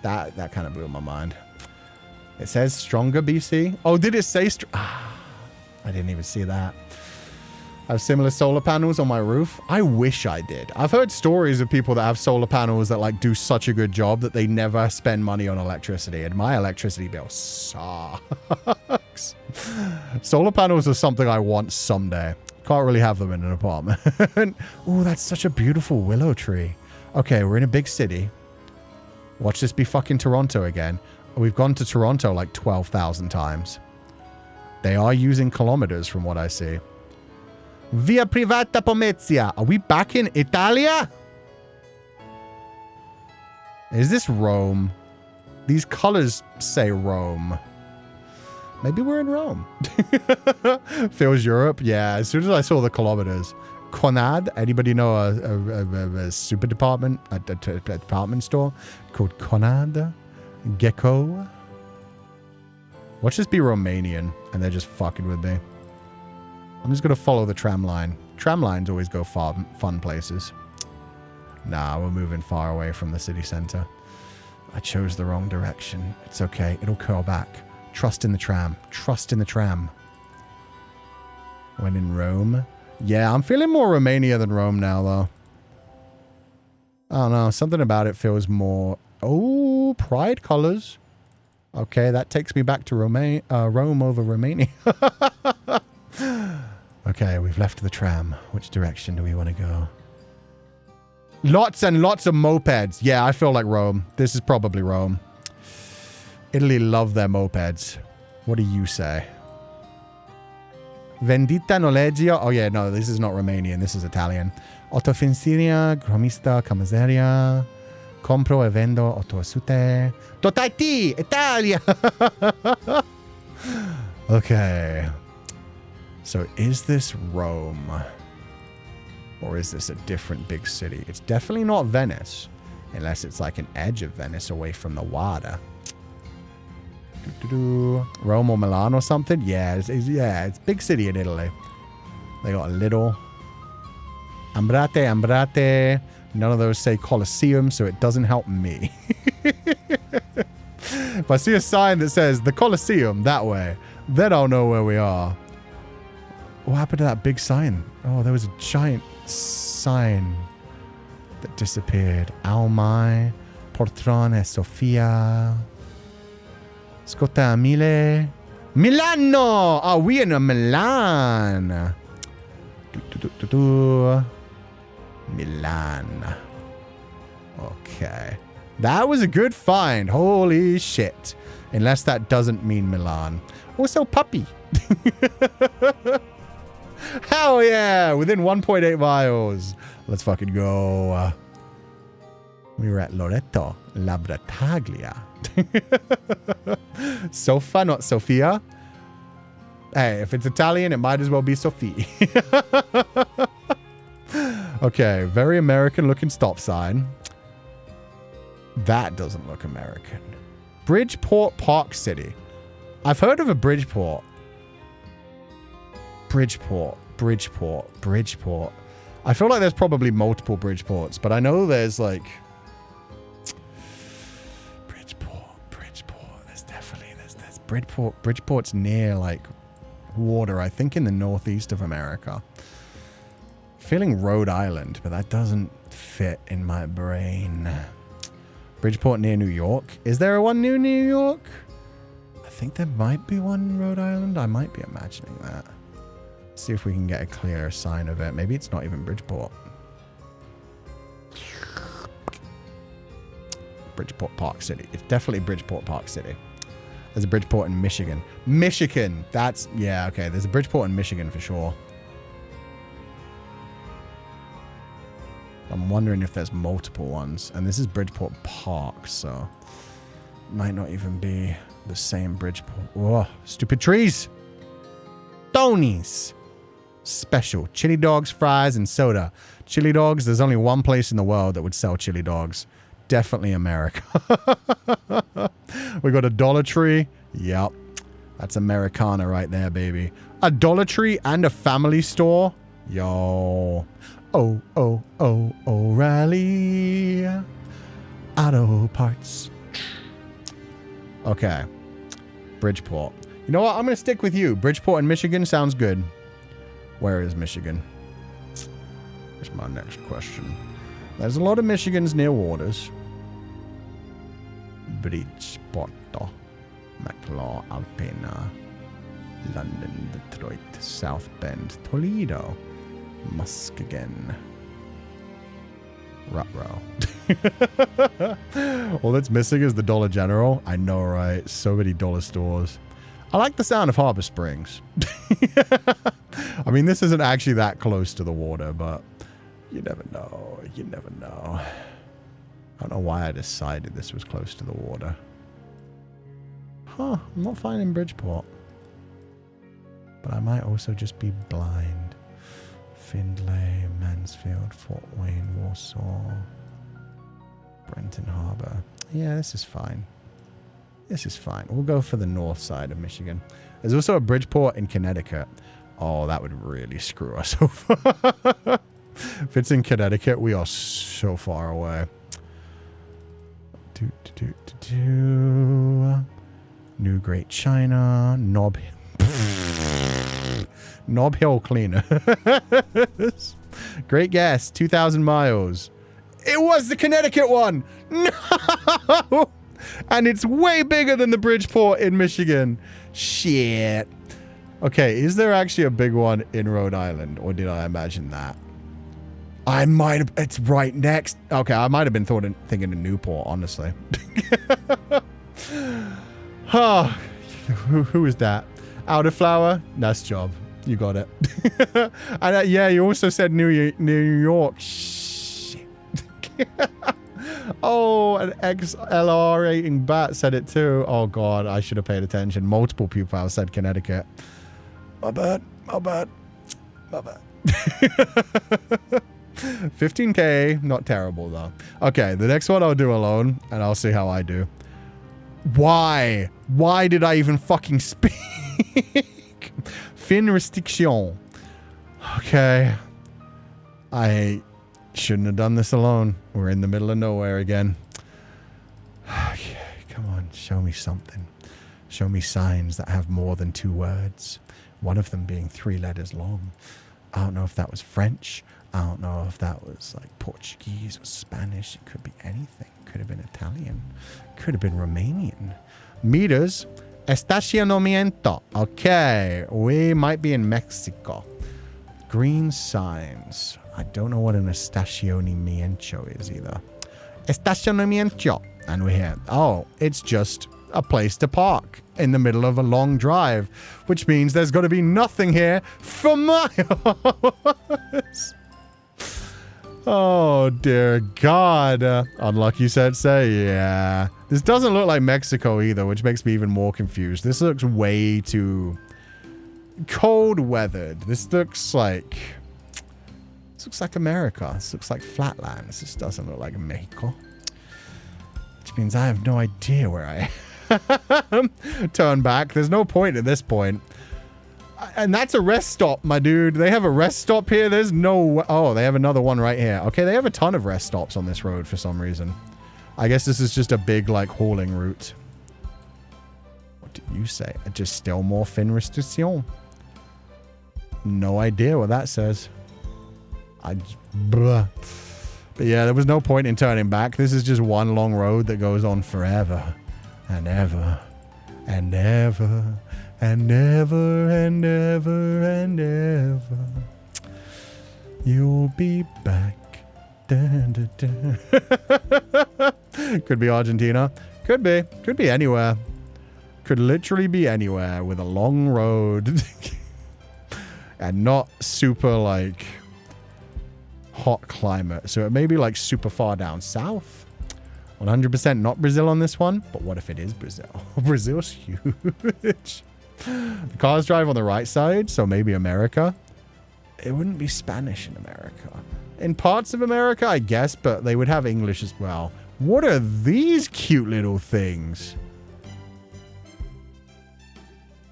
[SPEAKER 1] That kind of blew my mind. It says stronger BC. Oh, did it say I didn't even see that. I have similar solar panels on my roof. I wish I did. I've heard stories of people that have solar panels that like do such a good job that they never spend money on electricity. And my electricity bill sucks. Solar panels are something I want someday. Can't really have them in an apartment. Oh, that's such a beautiful willow tree. Okay, we're in a big city. Watch this be fucking Toronto again. We've gone to Toronto like 12,000 times. They are using kilometers from what I see. Via Privata Pomezia. Are we back in Italia? Is this Rome? These colors say Rome. Maybe we're in Rome. Feels Europe. Yeah, as soon as I saw the kilometers. Conad. Anybody know a super department? A department store called Conad? Gecko? Watch this be Romanian. And they're just fucking with me. I'm just going to follow the tram line. Tram lines always go fun places. Nah, we're moving far away from the city center. I chose the wrong direction. It's okay. It'll curl back. Trust in the tram. Trust in the tram. When in Rome. Yeah, I'm feeling more Romania than Rome now, though. I don't know. Something about it feels more... Oh, pride colors. Okay, that takes me back to Rome over Romania. Okay, we've left the tram. Which direction do we want to go? Lots and lots of mopeds. Yeah, I feel like Rome. This is probably Rome. Italy love their mopeds. What do you say? Vendita noleggio. Oh yeah, no, this is not Romanian. This is Italian. Autofinsiria, gromista, camaseria. Compro e vendo autosute. Totati, Italia. Okay. So is this Rome? Or is this a different big city? It's definitely not Venice. Unless it's like an edge of Venice away from the water. Rome or Milan or something? Yeah, it's big city in Italy. They got a little. Ambrate, Ambrate. None of those say Colosseum, so it doesn't help me. If I see a sign that says the Colosseum that way, then I'll know where we are. What happened to that big sign? Oh, there was a giant sign that disappeared. Almai, Portrone, Sofia. Scotta Mille. Milano! Are we in a Milan? Milan. Okay. That was a good find. Holy shit. Unless that doesn't mean Milan. Also, puppy. Hell yeah. Within 1.8 miles. Let's fucking go. We were at Loreto, Labrataglia. Sofa, not Sofia. Hey, if it's Italian, it might as well be Sophie. Okay, very American looking stop sign. That doesn't look American. Bridgeport Park City. I've heard of a Bridgeport. Bridgeport. I feel like there's probably multiple Bridgeports, but I know there's like... Bridgeport. There's definitely... There's Bridgeport. Bridgeport's near like water, I think in the northeast of America. Feeling Rhode Island, but that doesn't fit in my brain. Bridgeport near New York. Is there one near New York? I think there might be one in Rhode Island. I might be imagining that. See if we can get a clearer sign of it. Maybe it's not even Bridgeport. Bridgeport Park City. It's definitely Bridgeport Park City. There's a Bridgeport in Michigan. Michigan! That's... Yeah, okay. There's a Bridgeport in Michigan for sure. I'm wondering if there's multiple ones. And this is Bridgeport Park, so... Might not even be the same Bridgeport. Oh, stupid trees! Tony's! Special. Chili dogs, fries, and soda. Chili dogs, there's only one place in the world that would sell chili dogs. Definitely America. We got a Dollar Tree. Yep. That's Americana right there, baby. A Dollar Tree and a family store. Yo. Oh, O'Reilly. Auto parts. Okay. Bridgeport. You know what? I'm going to stick with you. Bridgeport in Michigan sounds good. Where is Michigan? Here's my next question. There's a lot of Michigans near waters. Bridgeport, McLaw, Alpena, London, Detroit, South Bend, Toledo, Muskegon, Rutrow. All that's missing is the Dollar General. I know, right? So many dollar stores. I like the sound of Harbor Springs. I mean, this isn't actually that close to the water, but you never know. You never know. I don't know why I decided this was close to the water. Huh, I'm not finding Bridgeport. But I might also just be blind. Findlay, Mansfield, Fort Wayne, Warsaw, Brenton Harbor. Yeah, this is fine. This is fine. We'll go for the north side of Michigan. There's also a Bridgeport in Connecticut. Oh, that would really screw us over. If it's in Connecticut, we are so far away. New Great China. Nob Hill Cleaner. Great guess. 2,000 miles. It was the Connecticut one. No. And it's way bigger than the Bridgeport in Michigan. Shit. Okay, is there actually a big one in Rhode Island? Or did I imagine that? I might have... It's right next. Okay, I might have been thinking of Newport, honestly. Oh, who is that? Outerflower? Nice job. You got it. And yeah, you also said New York. Shit. Oh, an XLR rating bat said it too. Oh god, I should have paid attention. Multiple people said Connecticut. My bad. 15K, not terrible though. Okay, the next one I'll do alone, and I'll see how I do. Why? Why did I even fucking speak? Fin restriction. Okay. I shouldn't have done this alone. We're in the middle of nowhere again. Okay, come on, show me something. Show me signs that have more than 2 words. One of them being 3 letters long. I don't know if that was French. I don't know if that was like Portuguese or Spanish. It could be anything. Could have been Italian. Could have been Romanian. Meters. Estacionamiento. Okay. We might be in Mexico. Green signs. I don't know what an estacionamiento is either. Estacionamiento. And we're here. Oh, it's just a place to park in the middle of a long drive, which means there's got to be nothing here for miles. Oh, dear God. Unlucky sensei. Yeah. This doesn't look like Mexico either, which makes me even more confused. This looks way too cold weathered. This looks like America. This looks like flatlands. This doesn't look like Mexico. Which means I have no idea where I am. Turn back. There's no point at this point. And that's a rest stop, my dude. They have a rest stop here. There's no... Oh, they have another one right here. Okay, they have a ton of rest stops on this road for some reason. I guess this is just a big, like, hauling route. What do you say? Just still more fin restriction. No idea what that says. Bruh. But yeah, there was no point in turning back. This is just one long road that goes on forever. And ever. And ever. And ever, and ever, and ever, you'll be back. Dun, dun, dun. Could be Argentina. Could be. Could be anywhere. Could literally be anywhere with a long road. And not super, like, hot climate. So it may be, like, super far down south. 100% not Brazil on this one. But what if it is Brazil? Brazil's huge. The cars drive on the right side, so maybe America. It wouldn't be Spanish in America. In parts of America, I guess, but they would have English as well. What are these cute little things?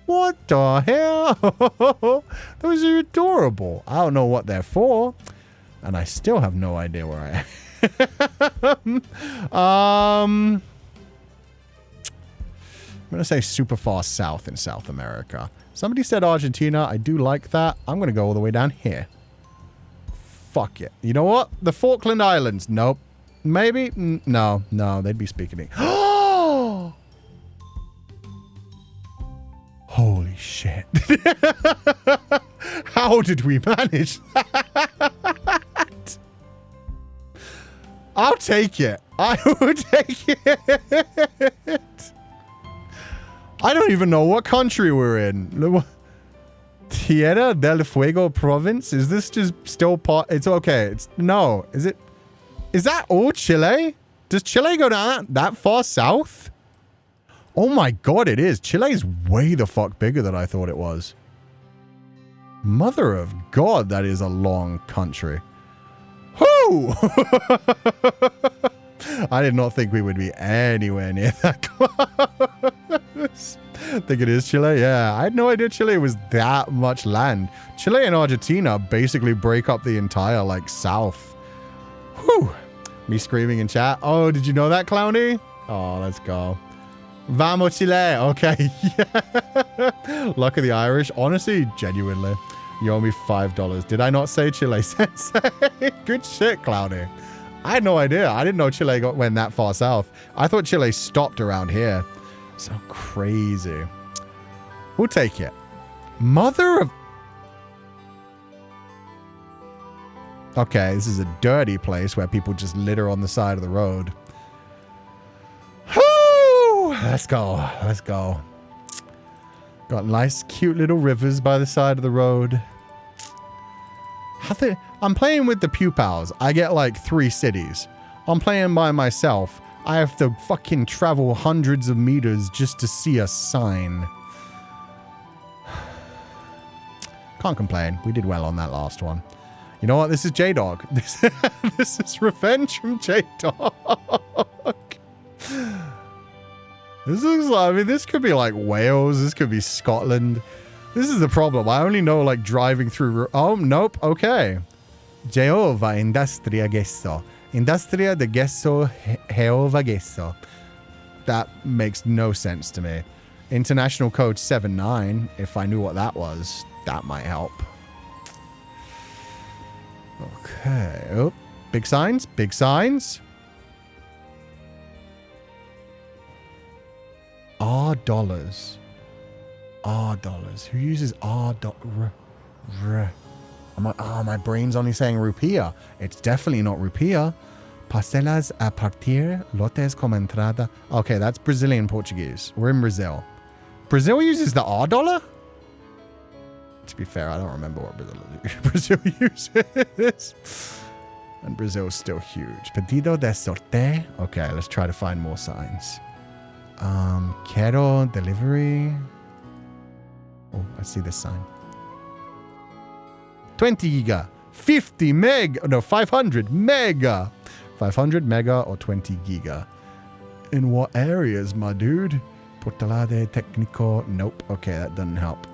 [SPEAKER 1] What the hell? Those are adorable. I don't know what they're for. And I still have no idea where I am. I'm going to say super far south in South America. Somebody said Argentina. I do like that. I'm going to go all the way down here. Fuck it. You know what? The Falkland Islands. Nope. Maybe? No. No, they'd be speaking English. Holy shit. How did we manage that? I'll take it. I will take it. I don't even know what country we're in. Tierra del Fuego province? Is this just still part? It's okay. It's no. Is it? Is that all Chile? Does Chile go down that far south? Oh my God, it is. Chile's way the fuck bigger than I thought it was. Mother of God, that is a long country. Whoo! I did not think we would be anywhere near that close. Think it is Chile? Yeah, I had no idea Chile was that much land. Chile and Argentina basically break up the entire, like, south. Whew. Me screaming in chat. Oh, did you know that, Clowny? Oh, let's go. Vamos Chile. Okay. Yeah. Luck of the Irish. Honestly, genuinely. You owe me $5. Did I not say Chile Sensei? Good shit, Clowny. I had no idea. I didn't know Chile went that far south. I thought Chile stopped around here. So crazy. We'll take it. Mother of... Okay, this is a dirty place where people just litter on the side of the road. Woo! Let's go. Let's go. Got nice, cute little rivers by the side of the road. I'm playing with the Pupals. I get like 3 cities. I'm playing by myself. I have to fucking travel hundreds of meters just to see a sign. Can't complain. We did well on that last one. You know what? This is J-Dog. This is revenge from J-Dog. This looks like, I mean, this could be like Wales. This could be Scotland. This is the problem. I only know like driving through. Oh, nope. Okay. Jehovah Industria Gesso. Industria de Gesso Jehovah Gesso. That makes no sense to me. International code 79. If I knew what that was, that might help. Okay. Oh, big signs. Big signs. R dollars. R dollars. Who uses R. I'm like, oh, my brain's only saying rupiah. It's definitely not rupiah. Parcelas a partir, lotes como entrada. Okay, that's Brazilian Portuguese. We're in Brazil. Brazil uses the R dollar? To be fair, I don't remember what Brazil uses. And Brazil's still huge. Pedido de sorte. Okay, let's try to find more signs. Quiero delivery. Oh, I see this sign. 20 giga. 50 meg. No, 500 mega. 500 mega or 20 giga. In what areas, my dude? Portalade, Técnico. Nope. Okay, that doesn't help.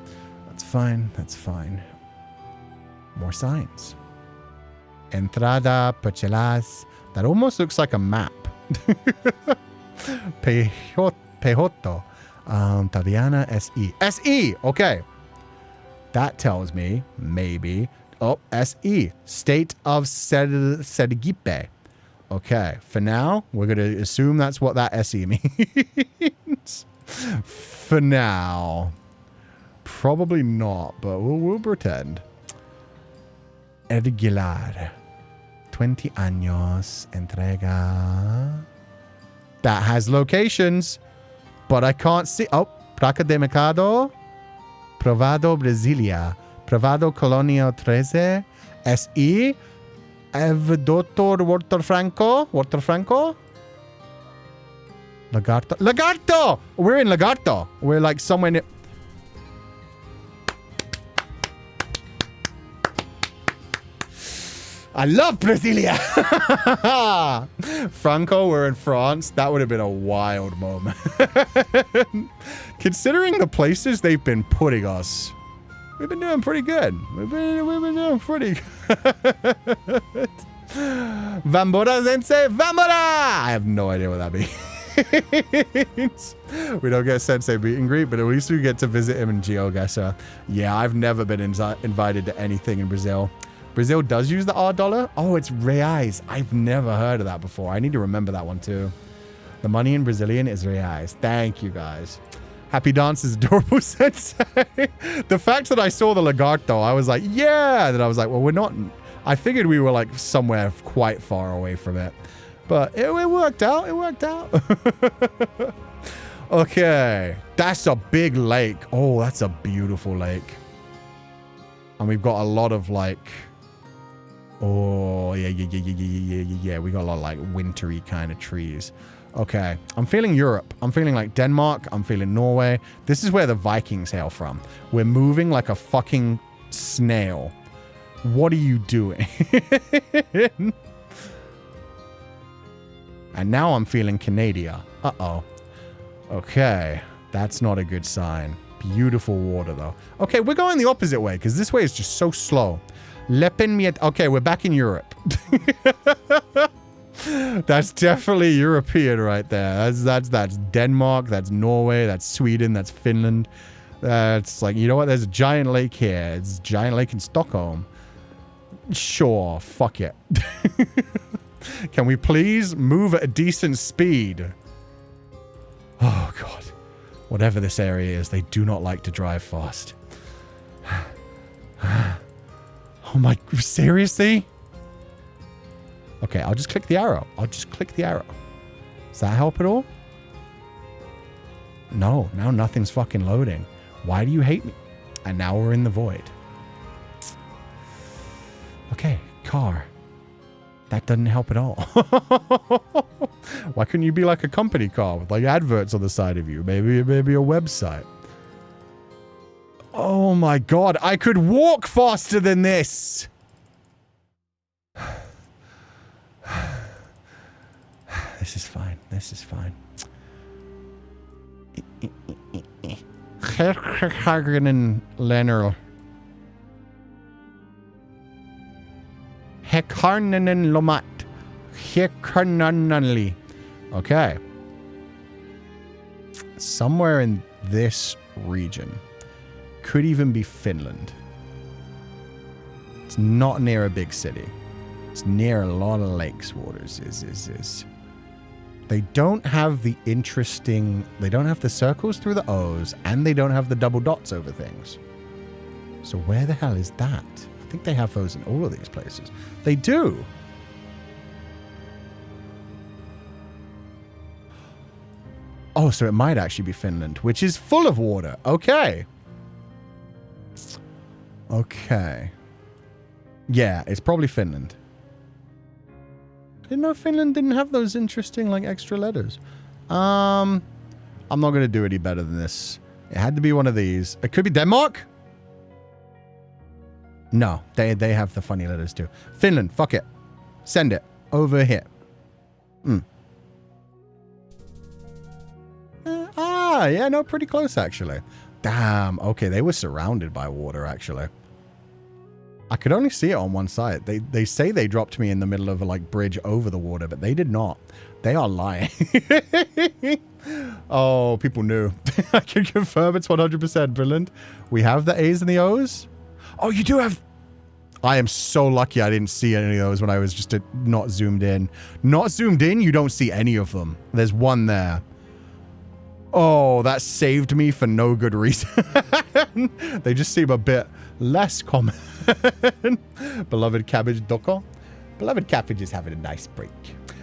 [SPEAKER 1] That's fine. That's fine. More signs. Entrada, Pachelas. That almost looks like a map. Pejoto. Taviana, SE. SE! Okay. That tells me, maybe. Oh, SE. State of Sergipe. Okay. For now, we're going to assume that's what that SE means. For now. Probably not, but we'll pretend. Erguilar. 20 años. Entrega. That has locations, but I can't see. Oh, Placa de Mercado. Provado, Brasilia. Provado, Colonial 13. SE. Doctor Waterfranco. Waterfranco. Lagarto. Lagarto! We're in Lagarto. We're like somewhere near. I love Brasilia. Franco, we're in France. That would have been a wild moment. Considering the places they've been putting us, we've been doing pretty good. We've been doing pretty good. Vambora Sensei, Vambora! I have no idea what that means. We don't get Sensei meet and greet, but at least we get to visit him in GeoGuessr. Yeah, I've never been invited to anything in Brazil. Brazil does use the R dollar? Oh, it's reais. I've never heard of that before. I need to remember that one too. The money in Brazilian is reais. Thank you, guys. Happy Dance is adorable, Sensei. The fact that I saw the Lagarto, I was like, yeah. Then I was like, well, we're not. I figured we were like somewhere quite far away from it. But it worked out. It worked out. Okay. That's a big lake. Oh, that's a beautiful lake. And we've got a lot of like... Oh, yeah. We got a lot of like wintry kind of trees. Okay. I'm feeling Europe. I'm feeling like Denmark. I'm feeling Norway. This is where the Vikings hail from. We're moving like a fucking snail. What are you doing? And now I'm feeling Canada. Uh-oh. Okay. That's not a good sign. Beautiful water, though. Okay, we're going the opposite way, because this way is just so slow. Okay, we're back in Europe. That's definitely European right there. That's Denmark, that's Norway, that's Sweden, that's Finland. That's like, you know what? There's a giant lake here. It's a giant lake in Stockholm. Sure, fuck it. Can we please move at a decent speed? Oh, God. Whatever this area is, they do not like to drive fast. Oh my, seriously? Okay, I'll just click the arrow. Does that help at all? No, now nothing's fucking loading. Why do you hate me? And now we're in the void. Okay, car. That doesn't help at all. Why couldn't you be like a company car with like adverts on the side of you? Maybe a website. Oh my God, I could walk faster than this. This is fine. This is fine. Herhagen Lenner. Hekarnanen Lomat. Hekarnananli. Okay. Somewhere in this region. Could even be Finland. It's not near a big city. It's near a lot of lakes, waters. They don't have the interesting... They don't have the circles through the O's, and they don't have the double dots over things. So where the hell is that? think they have those in all of these places. They do. Oh, so it might actually be Finland, which is full of water. Okay. Okay. Yeah, it's probably Finland. I didn't know Finland didn't have those interesting, like, extra letters. I'm not going to do any better than this. It had to be one of these. It could be Denmark? No, they have the funny letters too. Finland, fuck it. Send it. Over here. Yeah, no, pretty close, actually. Damn, okay, they were surrounded by water, actually. I could only see it on one side. They say they dropped me in the middle of a, like, bridge over the water, but they did not. They are lying. Oh, people knew. I can confirm it's 100% Finland. We have the A's and the O's. Oh, you do have... I am so lucky I didn't see any of those when I was just not zoomed in. Not zoomed in, you don't see any of them. There's one there. Oh, that saved me for no good reason. They just seem a bit less common. Beloved Cabbage Doko. Beloved Cabbage is having a nice break.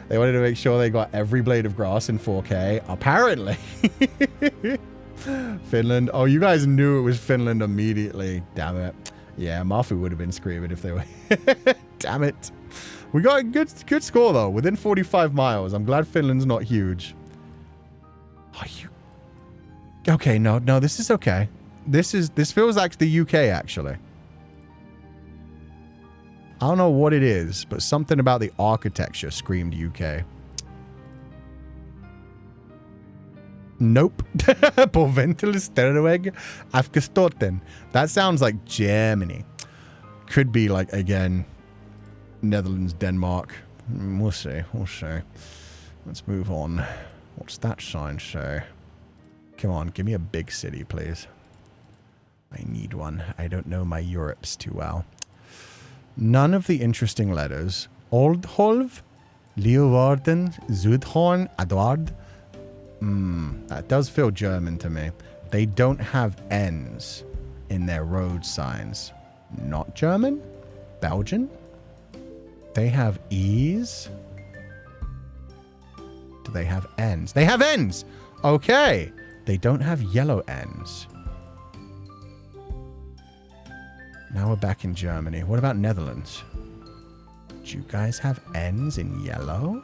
[SPEAKER 1] They wanted to make sure they got every blade of grass in 4K. Apparently. Finland. Oh, you guys knew it was Finland immediately. Damn it. Yeah, Mafu would have been screaming if they were... Damn it. We got a good score, though. Within 45 miles. I'm glad Finland's not huge. Are you... Okay, no, this is okay. This feels like the UK, actually. I don't know what it is, but something about the architecture screamed UK. Nope. That sounds like Germany. Could be like, again, Netherlands, Denmark. We'll see. Let's move on. What's that sign say? Come on, give me a big city, please. I need one. I don't know my Europes too well. None of the interesting letters. Oldholv, Leeuwarden, Zuidhoorn, Adward. That does feel German to me. They don't have N's in their road signs. Not German? Belgian? They have E's? Do they have N's? They have N's! Okay. They don't have yellow N's. Now we're back in Germany. What about Netherlands? Do you guys have N's in yellow?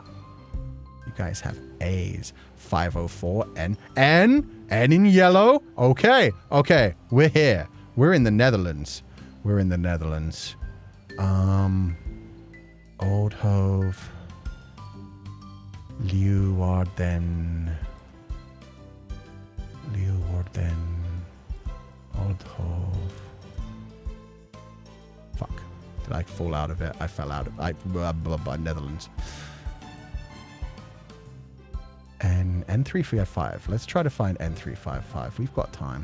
[SPEAKER 1] You guys have A's. 504 N. N in yellow? Okay. We're here. We're in the Netherlands. Oldhove. Leeuwarden. Oldhove. Fuck. Did I fall out of it? I fell out of it. Netherlands. N355. Let's try to find N355. We've got time.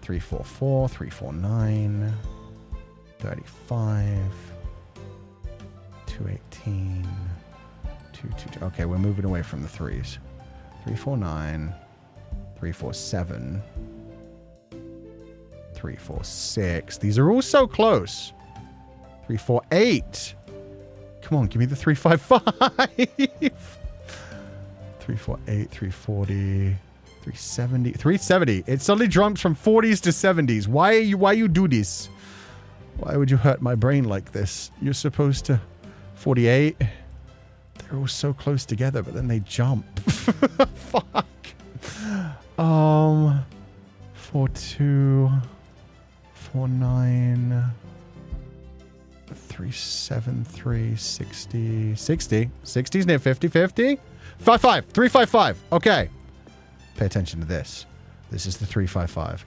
[SPEAKER 1] 344, 349, 35, 218, 222. Okay, we're moving away from the threes. 349, 347, 346. These are all so close. 348. Come on, give me the 355. 348, 340, 370, 370. It suddenly jumps from 40s to 70s. Why you do this? Why would you hurt my brain like this? You're supposed to... 48. They're all so close together, but then they jump. Fuck. 42, 49, 373, 60, 60. 60's near 50, 50. 55, 355. Okay. Pay attention to this. This is the 355.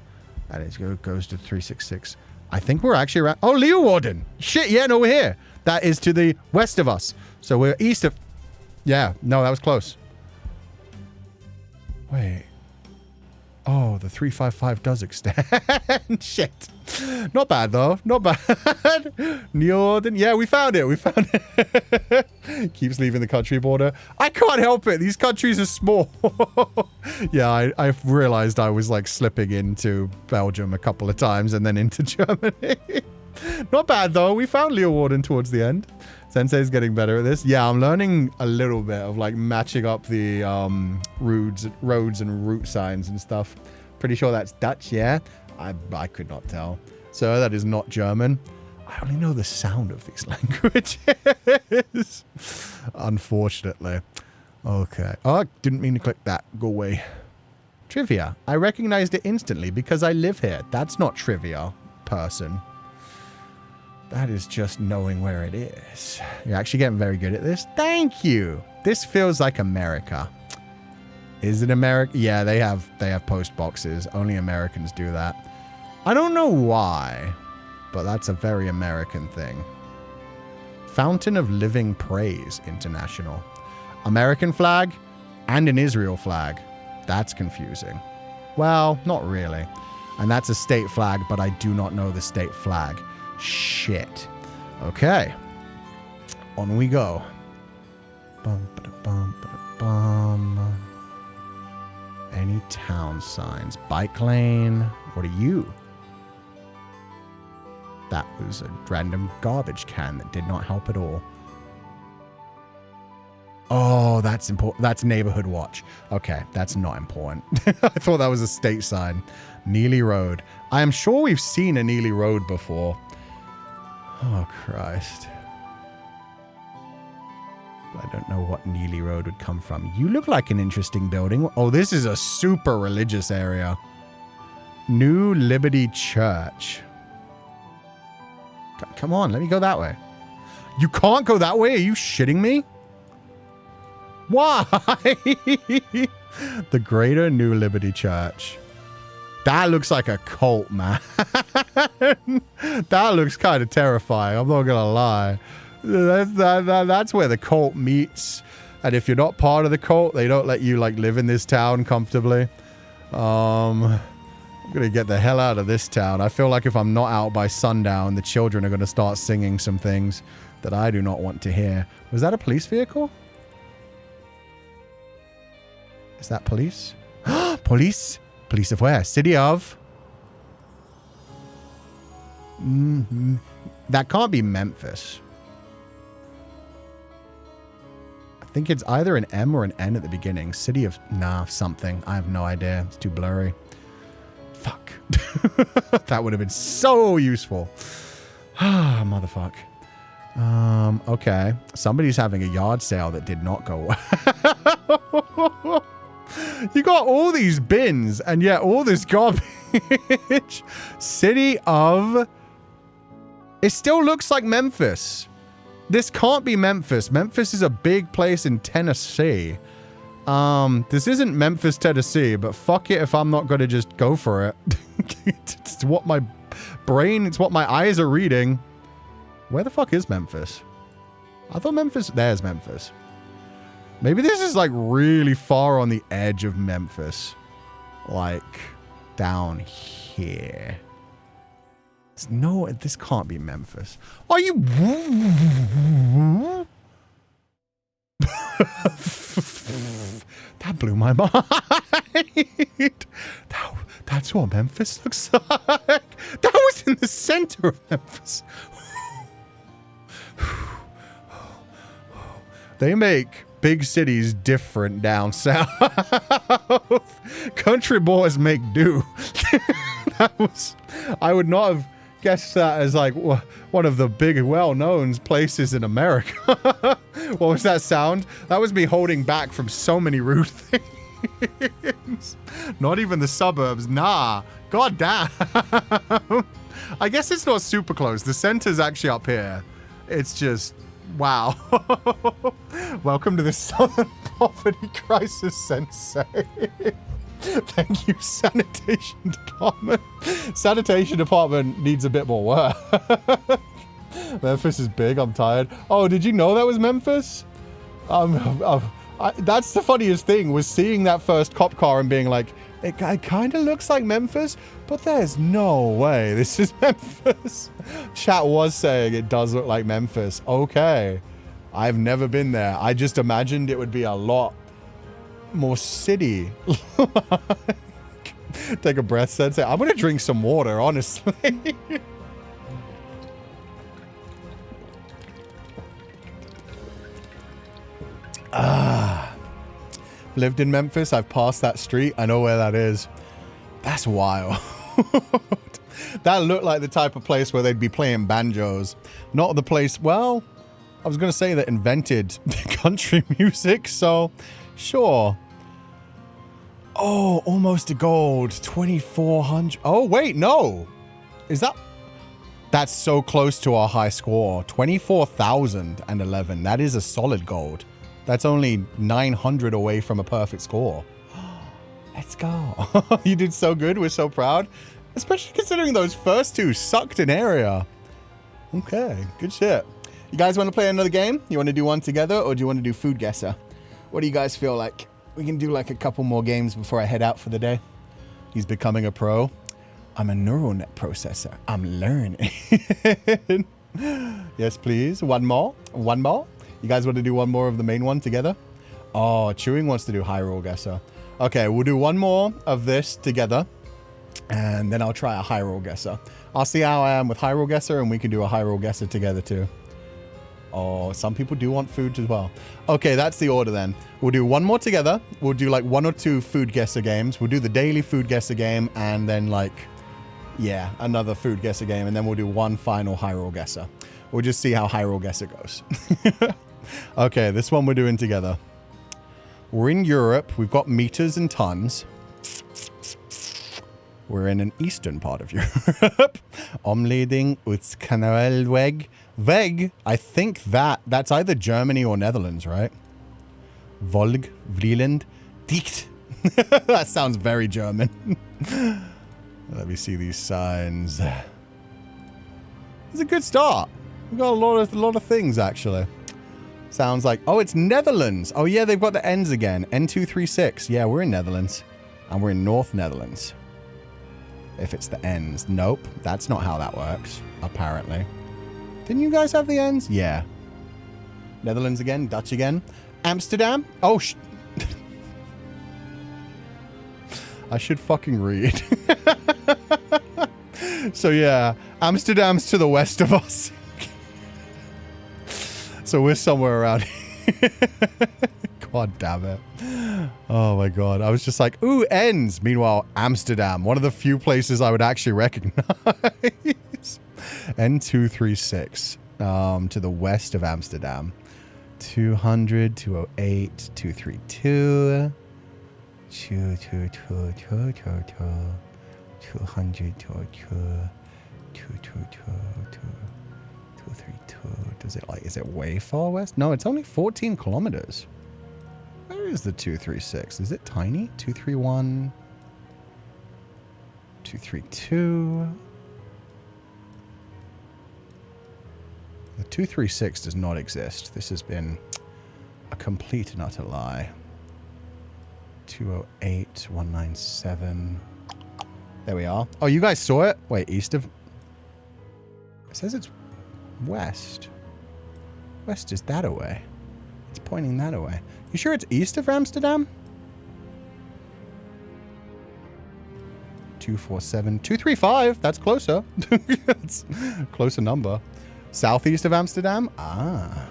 [SPEAKER 1] And it goes to 366. I think we're actually around... Oh, Leeuwarden. Shit, yeah, no, we're here. That is to the west of us. So we're east of... Yeah, no, that was close. Wait. Oh, the 355 does extend. Shit. Not bad, though. Not bad. Leeuwarden. Yeah, we found it. Keeps leaving the country border. I can't help it. These countries are small. Yeah, I've realized I was like slipping into Belgium a couple of times and then into Germany. Not bad, though. We found Leo Warden towards the end. Sensei's getting better at this. Yeah, I'm learning a little bit of, like, matching up the roads and route signs and stuff. Pretty sure that's Dutch, yeah? I could not tell. So that is not German. I only know the sound of these languages. Unfortunately. Okay. Oh, I didn't mean to click that. Go away. Trivia. I recognized it instantly because I live here. That's not trivia, person. That is just knowing where it is. You're actually getting very good at this. Thank you. This feels like America. Is it America? Yeah, they have post boxes. Only Americans do that. I don't know why, but that's a very American thing. Fountain of Living Praise International. American flag and an Israel flag. That's confusing. Well, not really. And that's a state flag, but I do not know the state flag. Shit. Okay. On we go. Bum, ba-da-bum, ba-da-bum. Any town signs? Bike lane. What are you? That was a random garbage can that did not help at all. Oh, that's important. That's neighborhood watch. Okay, that's not important. I thought that was a state sign. Neely Road. I am sure we've seen a Neely Road before. Oh, Christ. I don't know what Neely Road would come from. You look like an interesting building. Oh, this is a super religious area. New Liberty Church. Come on, let me go that way. You can't go that way? Are you shitting me? Why? The Greater New Liberty Church. That looks like a cult, man. That looks kind of terrifying. I'm not gonna lie. That's where the cult meets. And if you're not part of the cult, they don't let you like live in this town comfortably. I'm gonna get the hell out of this town. I feel like if I'm not out by sundown, the children are gonna start singing some things that I do not want to hear. Was that a police vehicle? Is that police? Police? Police of where? City of? That can't be Memphis. I think it's either an M or an N at the beginning. City of... Nah, something. I have no idea. It's too blurry. Fuck. That would have been so useful. Motherfuck. Okay. Somebody's having a yard sale that did not go well. You got all these bins and yet all this garbage. City of... It still looks like Memphis. This can't be Memphis. Memphis is a big place in Tennessee. This isn't Memphis, Tennessee, but fuck it if I'm not going to just go for it. It's what my brain, it's what my eyes are reading. Where the fuck is Memphis? I thought Memphis... There's Memphis. Maybe this is like really far on the edge of Memphis. Like down here. No, this can't be Memphis. Are you... That blew my mind. That's what Memphis looks like. That was in the center of Memphis. They make big cities different down south. Country boys make do. That was... I would not have guessed that as like one of the big well-known places in America. What was that sound? That was me holding back from so many rude things. Not even the suburbs. Nah. God damn. I guess it's not super close. The center's actually up here. It's just... Wow. Welcome to the Southern Poverty Crisis, Sensei. Thank you, Sanitation Department. Sanitation Department needs a bit more work. Memphis is big. I'm tired. Oh, did you know that was Memphis? That's the funniest thing, was seeing that first cop car and being like, it kind of looks like Memphis, but there's no way this is Memphis. Chat was saying it does look like Memphis. Okay. I've never been there. I just imagined it would be a lot more city. Take a breath, Sensei. I'm going to drink some water, honestly. lived in Memphis. I've passed that street. I know where that is. That's wild. That looked like the type of place where they'd be playing banjos. Not the place, well, I was going to say that invented country music, so sure. Oh, almost a gold. 2,400. Oh, wait, no. Is that... That's so close to our high score. 24,011. That is a solid gold. That's only 900 away from a perfect score. Let's go. You did so good. We're so proud. Especially considering those first two sucked in area. Okay, good shit. You guys want to play another game? You want to do one together, or do you want to do Food Guesser? What do you guys feel like? We can do like a couple more games before I head out for the day. He's becoming a pro. I'm a neural net processor. I'm learning. Yes, please. One more. One more. You guys want to do one more of the main one together? Oh, Chewing wants to do High Roll Guesser. Okay, we'll do one more of this together. And then I'll try a High Roll Guesser. I'll see how I am with High Roll Guesser, and we can do a High Roll Guesser together too. Oh, some people do want food as well. Okay, that's the order then. We'll do one more together. We'll do like 1 or 2 Food Guesser games. We'll do the daily Food Guesser game, and then like, yeah, another Food Guesser game, and then we'll do one final High Roll Guesser. We'll just see how High Roll Guesser goes. Okay, this one we're doing together. We're in Europe. We've got meters and tons. We're in an eastern part of Europe. Omleding ut Kanalweg. Weg, I think that's either Germany or Netherlands, right? Volg, Vlieland, Dicht. That sounds very German. Let me see these signs. It's a good start. We've got a lot of things, actually. Sounds like... Oh, it's Netherlands. Oh, yeah, they've got the N's again. N236. Yeah, we're in Netherlands. And we're in North Netherlands. If it's the N's. Nope. That's not how that works, apparently. Didn't you guys have the N's? Yeah. Netherlands again. Dutch again. Amsterdam. Oh, I should fucking read. So, yeah. Amsterdam's to the west of us. So we're somewhere around here. God damn it. Oh my god. I was just like, ooh, N's. Meanwhile, Amsterdam. One of the few places I would actually recognize. N236. To the west of Amsterdam. 200, 208, 232. 200, 232. Does it like, is it way far west? No, it's only 14 kilometers. Where is the 236? Is it tiny? 231, 232. The 236 does not exist. This has been a complete and utter lie. 208, 197. There we are. Oh, you guys saw it? Wait, east of... It says it's west. West is that away. It's pointing that away. You sure it's east of Amsterdam? 247. 235. That's closer. That's a closer number. Southeast of Amsterdam? Ah.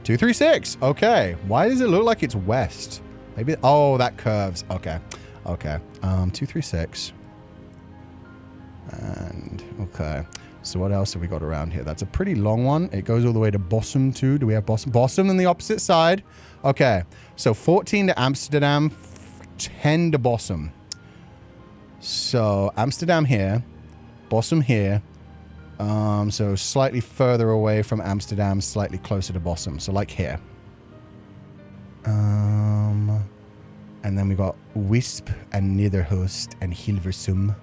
[SPEAKER 1] 236. Okay. Why does it look like it's west? Maybe... Oh, that curves. Okay. Okay. 236. And... Okay. So what else have we got around here? That's a pretty long one. It goes all the way to Bossum too. Do we have Bossum? Bossum on the opposite side. Okay. So 14 to Amsterdam, 10 to Bossum. So Amsterdam here, Bossum here. So slightly further away from Amsterdam, slightly closer to Bossum. So like here. And then we got Wisp and Nederhoost and Hilversum.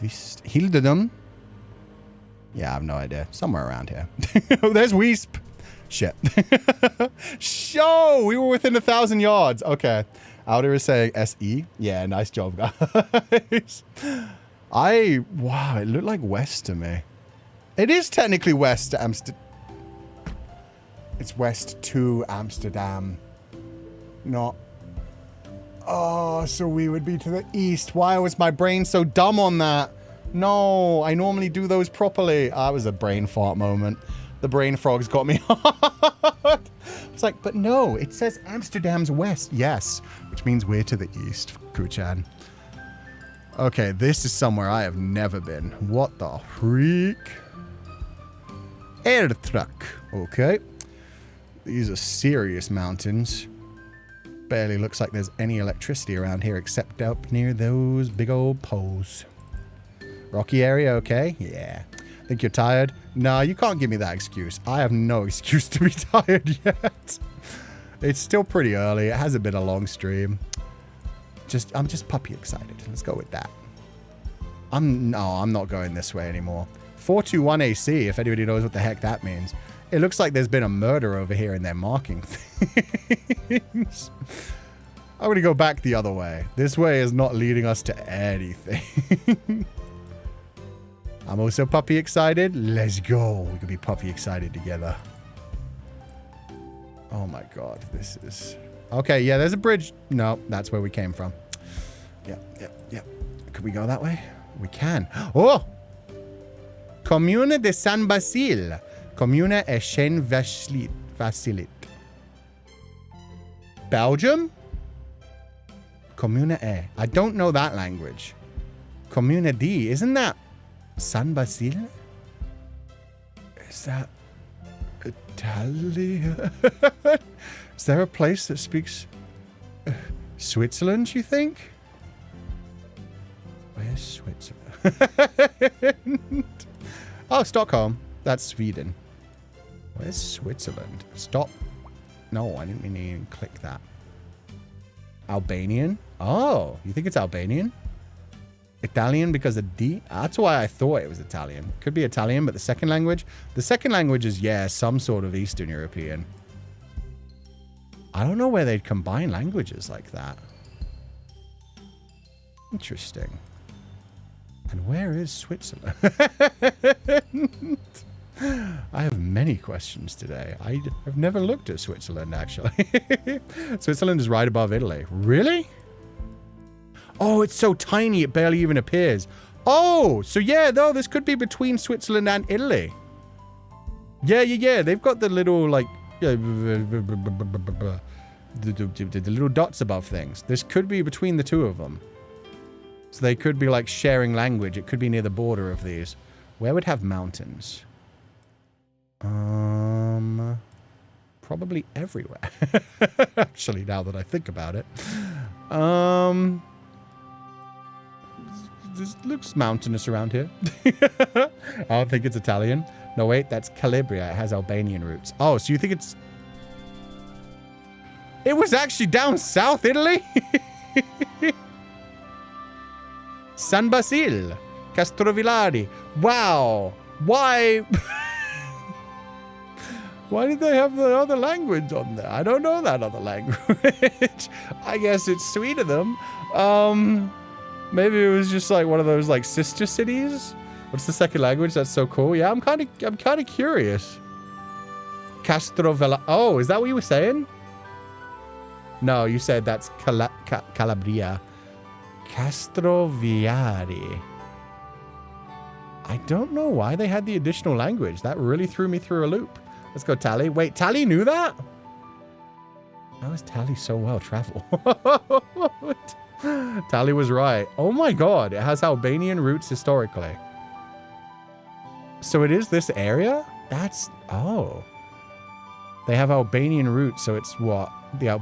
[SPEAKER 1] Hilderdum. Yeah, I have no idea. Somewhere around here. Oh, there's Wisp. Shit. Show! We were within 1,000 yards. Okay. Outer is saying SE. Yeah, nice job, guys. Wow, it looked like west to me. It is technically west to Amsterdam. It's west to Amsterdam. Not... Oh, so we would be to the east. Why was my brain so dumb on that? No, I normally do those properly. That was a brain fart moment. The brain frogs got me hard. It's like, but no, it says Amsterdam's west. Yes, which means we're to the east, Kuchan. Okay, this is somewhere I have never been. What the freak? Ertruck. Okay. These are serious mountains. Barely looks like there's any electricity around here except up near those big old poles. Rocky area, okay? Yeah. Think you're tired? No, you can't give me that excuse. I have no excuse to be tired yet. It's still pretty early. It hasn't been a long stream. I'm just puppy excited. Let's go with that. I'm not going this way anymore. 421 AC, if anybody knows what the heck that means. It looks like there's been a murder over here and they're marking things. I'm going to go back the other way. This way is not leading us to anything. I'm also puppy excited. Let's go. We can be puppy excited together. Oh my god, this is... Okay, yeah, there's a bridge. No, that's where we came from. Yep. Can we go that way? We can. Oh! Comune de San Basil. Comune Eschen Vasilit. Belgium? Comune E. I don't know that language. Comune D. Isn't that San Basil? Is that Italia? Is there a place that speaks Switzerland, you think? Where's Switzerland? Oh, Stockholm. That's Sweden. Where's Switzerland? Stop. No, I didn't mean to even click that. Albanian? Oh, you think it's Albanian? Italian because of D? That's why I thought it was Italian. Could be Italian, but the second language? The second language is, yeah, some sort of Eastern European. I don't know where they'd combine languages like that. Interesting. And where is Switzerland? I have many questions today. I've never looked at Switzerland, actually. Switzerland is right above Italy. Really? Oh, it's so tiny it barely even appears. Oh, so yeah, though, this could be between Switzerland and Italy. Yeah. They've got the little, like... the little dots above things. This could be between the two of them. So they could be like sharing language. It could be near the border of these. Where would have mountains? Probably everywhere. Actually, now that I think about it. This looks mountainous around here. I don't think it's Italian. No, wait, that's Calabria. It has Albanian roots. Oh, so you think it's... It was actually down south Italy? San Basil. Castrovillari. Wow. Why? Why did they have the other language on there? I don't know that other language. I guess it's sweet of them. Maybe it was just like one of those like sister cities. What's the second language? That's so cool. Yeah, I'm kind of curious. Castrovilla. Oh, is that what you were saying? No, you said that's Calabria. Castroviari. I don't know why they had the additional language. That really threw me through a loop. Let's go, Tally. Wait, Tally knew that? How is Tally so well traveled? Tally was right. Oh my god, it has Albanian roots historically. So it is this area? That's... Oh. They have Albanian roots, so it's what? That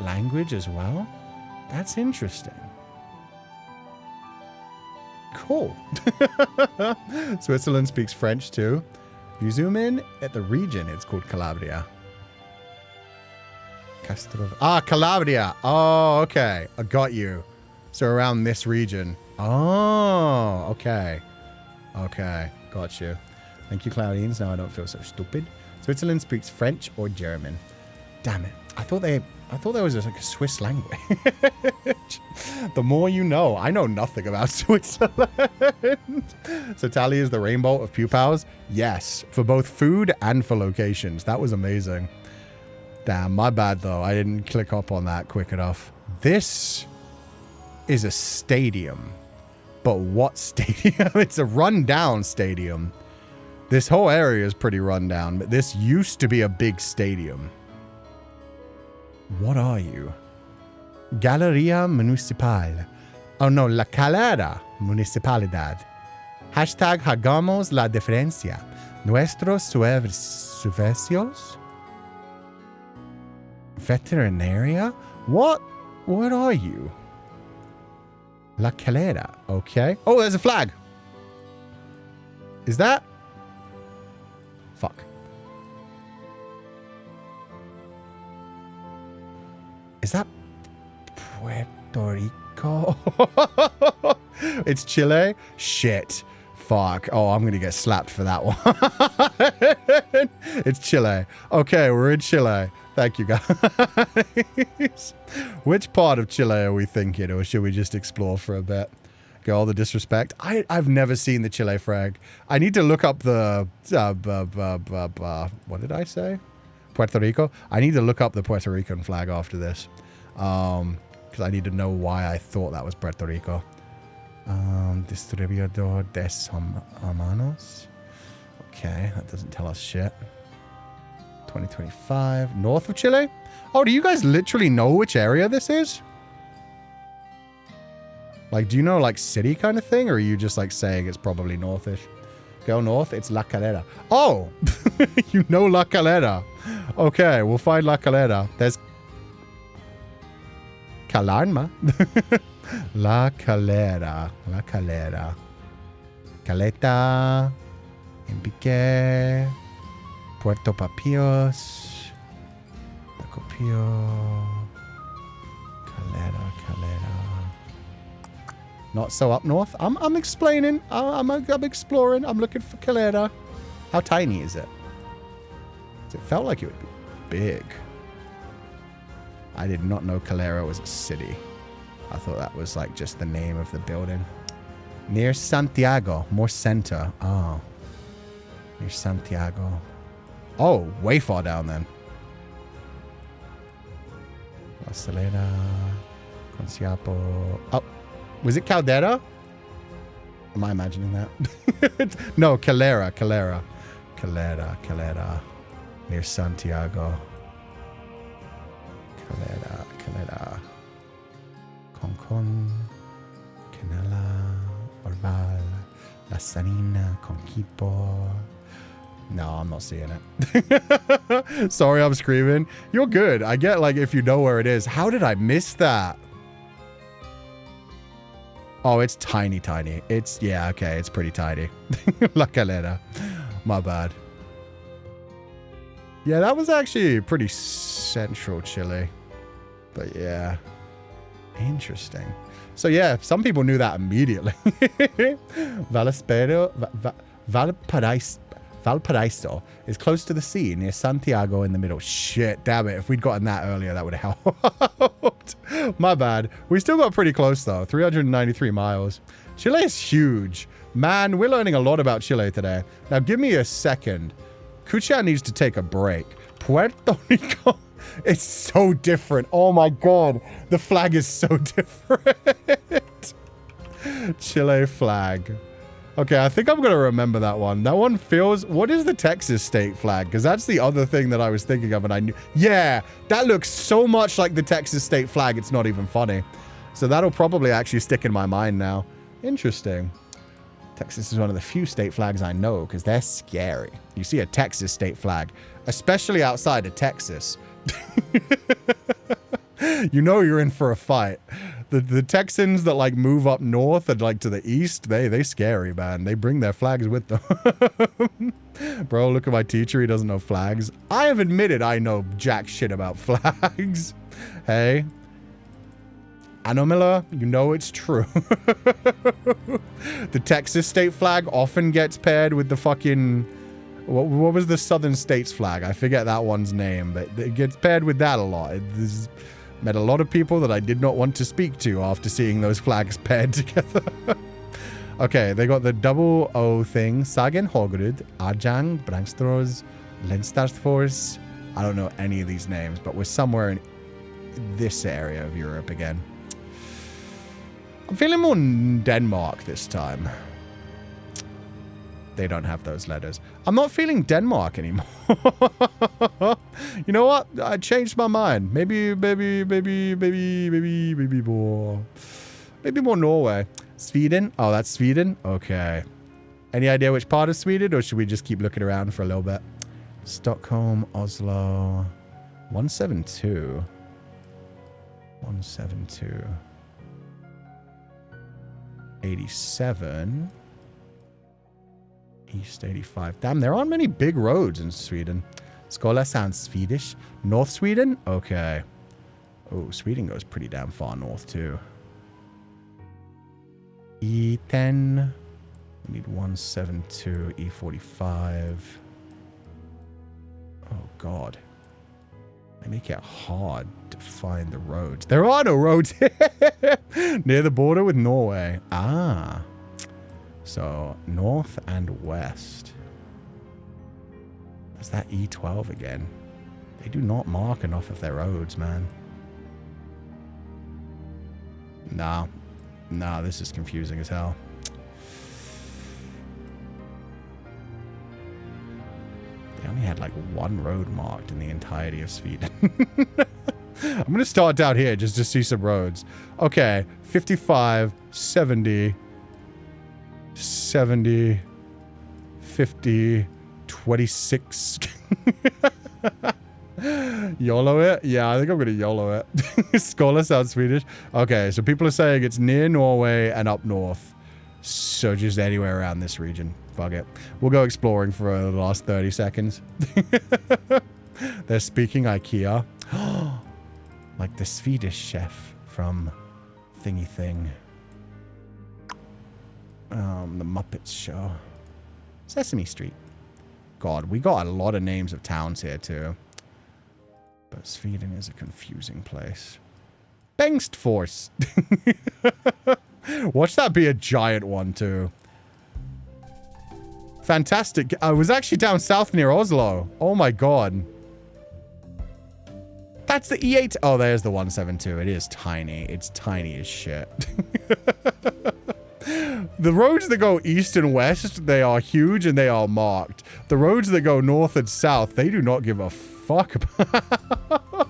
[SPEAKER 1] language as well? That's interesting. Cool. Switzerland speaks French too. If you zoom in at the region, it's called Calabria. Calabria. Oh, okay. I got you. So around this region. Oh, okay. Okay. Got you. Thank you, Claudines. Now I don't feel so stupid. Switzerland speaks French or German. Damn it. I thought there was like a Swiss language. The more you know. I know nothing about Switzerland. So Tally is the rainbow of Pupals? Yes. For both food and for locations. That was amazing. Damn, my bad though. I didn't click up on that quick enough. This is a stadium. But what stadium? It's a rundown stadium. This whole area is pretty run down, but this used to be a big stadium. What are you? Galería Municipal. Oh no, La Calera Municipalidad. Hashtag hagamos la diferencia. Nuestros servicios? Veterinaria? What? What are you? La Calera. Okay. Oh, there's a flag. Is that? Fuck. Is that Puerto Rico? It's Chile? Shit. Fuck. Oh, I'm going to get slapped for that one. It's Chile. Okay, we're in Chile. Thank you, guys. Which part of Chile are we thinking, or should we just explore for a bit? Get all the disrespect. I've never seen the Chile flag. I need to look up the... what did I say? Puerto Rico? I need to look up the Puerto Rican flag after this. Because I need to know why I thought that was Puerto Rico. Distribuidor de Hermanos. Okay, that doesn't tell us shit. 2025. North of Chile? Oh, do you guys literally know which area this is? Like, do you know, like, city kind of thing? Or are you just, like, saying it's probably northish? Go north, it's La Calera. Oh! You know La Calera. Okay, we'll find La Calera. There's... Calarma. La Calera. La Calera. Caleta. Empique. Puerto Papios. Tacopio. Calera, Calera. Not so up north. I'm explaining. I'm exploring. I'm looking for Calera. How tiny is it? It felt like it would be big. I did not know Calera was a city. I thought that was like just the name of the building. Near Santiago. More center. Oh. Near Santiago. Oh, way far down then. La Saleda. Conciapo. Oh. Was it Caldera? Am I imagining that? No, Calera, Calera. Calera, Calera. Near Santiago. Calera, Calera. Concon. Canela. Orval. La Sanina. Conquipo. No, I'm not seeing it. Sorry, I'm screaming. You're good. I get, like, if you know where it is. How did I miss that? Oh, it's tiny, tiny. It's, yeah, okay, it's pretty tiny. La Calera. My bad. Yeah, that was actually pretty central Chile. But yeah. Interesting. So yeah, some people knew that immediately. Valparaiso is close to the sea, near Santiago in the middle. Shit, damn it. If we'd gotten that earlier, that would have helped. My bad. We still got pretty close, though. 393 miles. Chile is huge. Man, we're learning a lot about Chile today. Now, give me a second. Kucha needs to take a break. Puerto Rico. It's so different. Oh, my God. The flag is so different. Chile flag. Okay, I think I'm going to remember that one. That one feels... What is the Texas state flag? Because that's the other thing that I was thinking of and I knew... Yeah, that looks so much like the Texas state flag, it's not even funny. So that'll probably actually stick in my mind now. Interesting. Texas is one of the few state flags I know because they're scary. You see a Texas state flag, especially outside of Texas. You know you're in for a fight. The Texans that like move up north and like to the east, they scary, man. They bring their flags with them. Bro, look at my teacher. He doesn't know flags. I have admitted I know jack shit about flags. Hey. Anomila, you know it's true. The Texas state flag often gets paired with the fucking... What was the Southern States flag? I forget that one's name, but it gets paired with that a lot. There's met a lot of people that I did not want to speak to after seeing those flags paired together. Okay, they got the double O thing. Sagen Hogrud, Ajang, Brangstros, Lenstarforce. I don't know any of these names, but we're somewhere in this area of Europe again. I'm feeling more Denmark this time. They don't have those letters. I'm not feeling Denmark anymore. You know what? I changed my mind. Maybe more Norway. Sweden? Oh, that's Sweden? Okay. Any idea which part of Sweden, or should we just keep looking around for a little bit? Stockholm, Oslo. 172. 172. 87. East 85. Damn, there aren't many big roads in Sweden. Skola sounds Swedish. North Sweden? Okay. Oh, Sweden goes pretty damn far north, too. E10. We need 172. E45. Oh, God. They make it hard to find the roads. There are no roads near the border with Norway. Ah. So, north and west. There's that E12 again. They do not mark enough of their roads, man. Nah. Nah, this is confusing as hell. They only had like one road marked in the entirety of Sweden. I'm going to start down here just to see some roads. Okay, 55, 70... 70, 50, 26. YOLO it? Yeah, I think I'm going to YOLO it. Skola sounds Swedish. Okay, so people are saying it's near Norway and up north. So just anywhere around this region. Fuck it. We'll go exploring for the last 30 seconds. They're speaking IKEA. Like the Swedish chef from Thingy Thing. The Muppets show. Sesame Street. God, we got a lot of names of towns here too. But Sweden is a confusing place. Bengtsfors. Watch that be a giant one too. Fantastic. I was actually down south near Oslo. Oh my God. That's the E8. Oh, there's the 172. It is tiny. It's tiny as shit. The roads that go east and west, they are huge and they are marked. The roads that go north and south, they do not give a fuck about.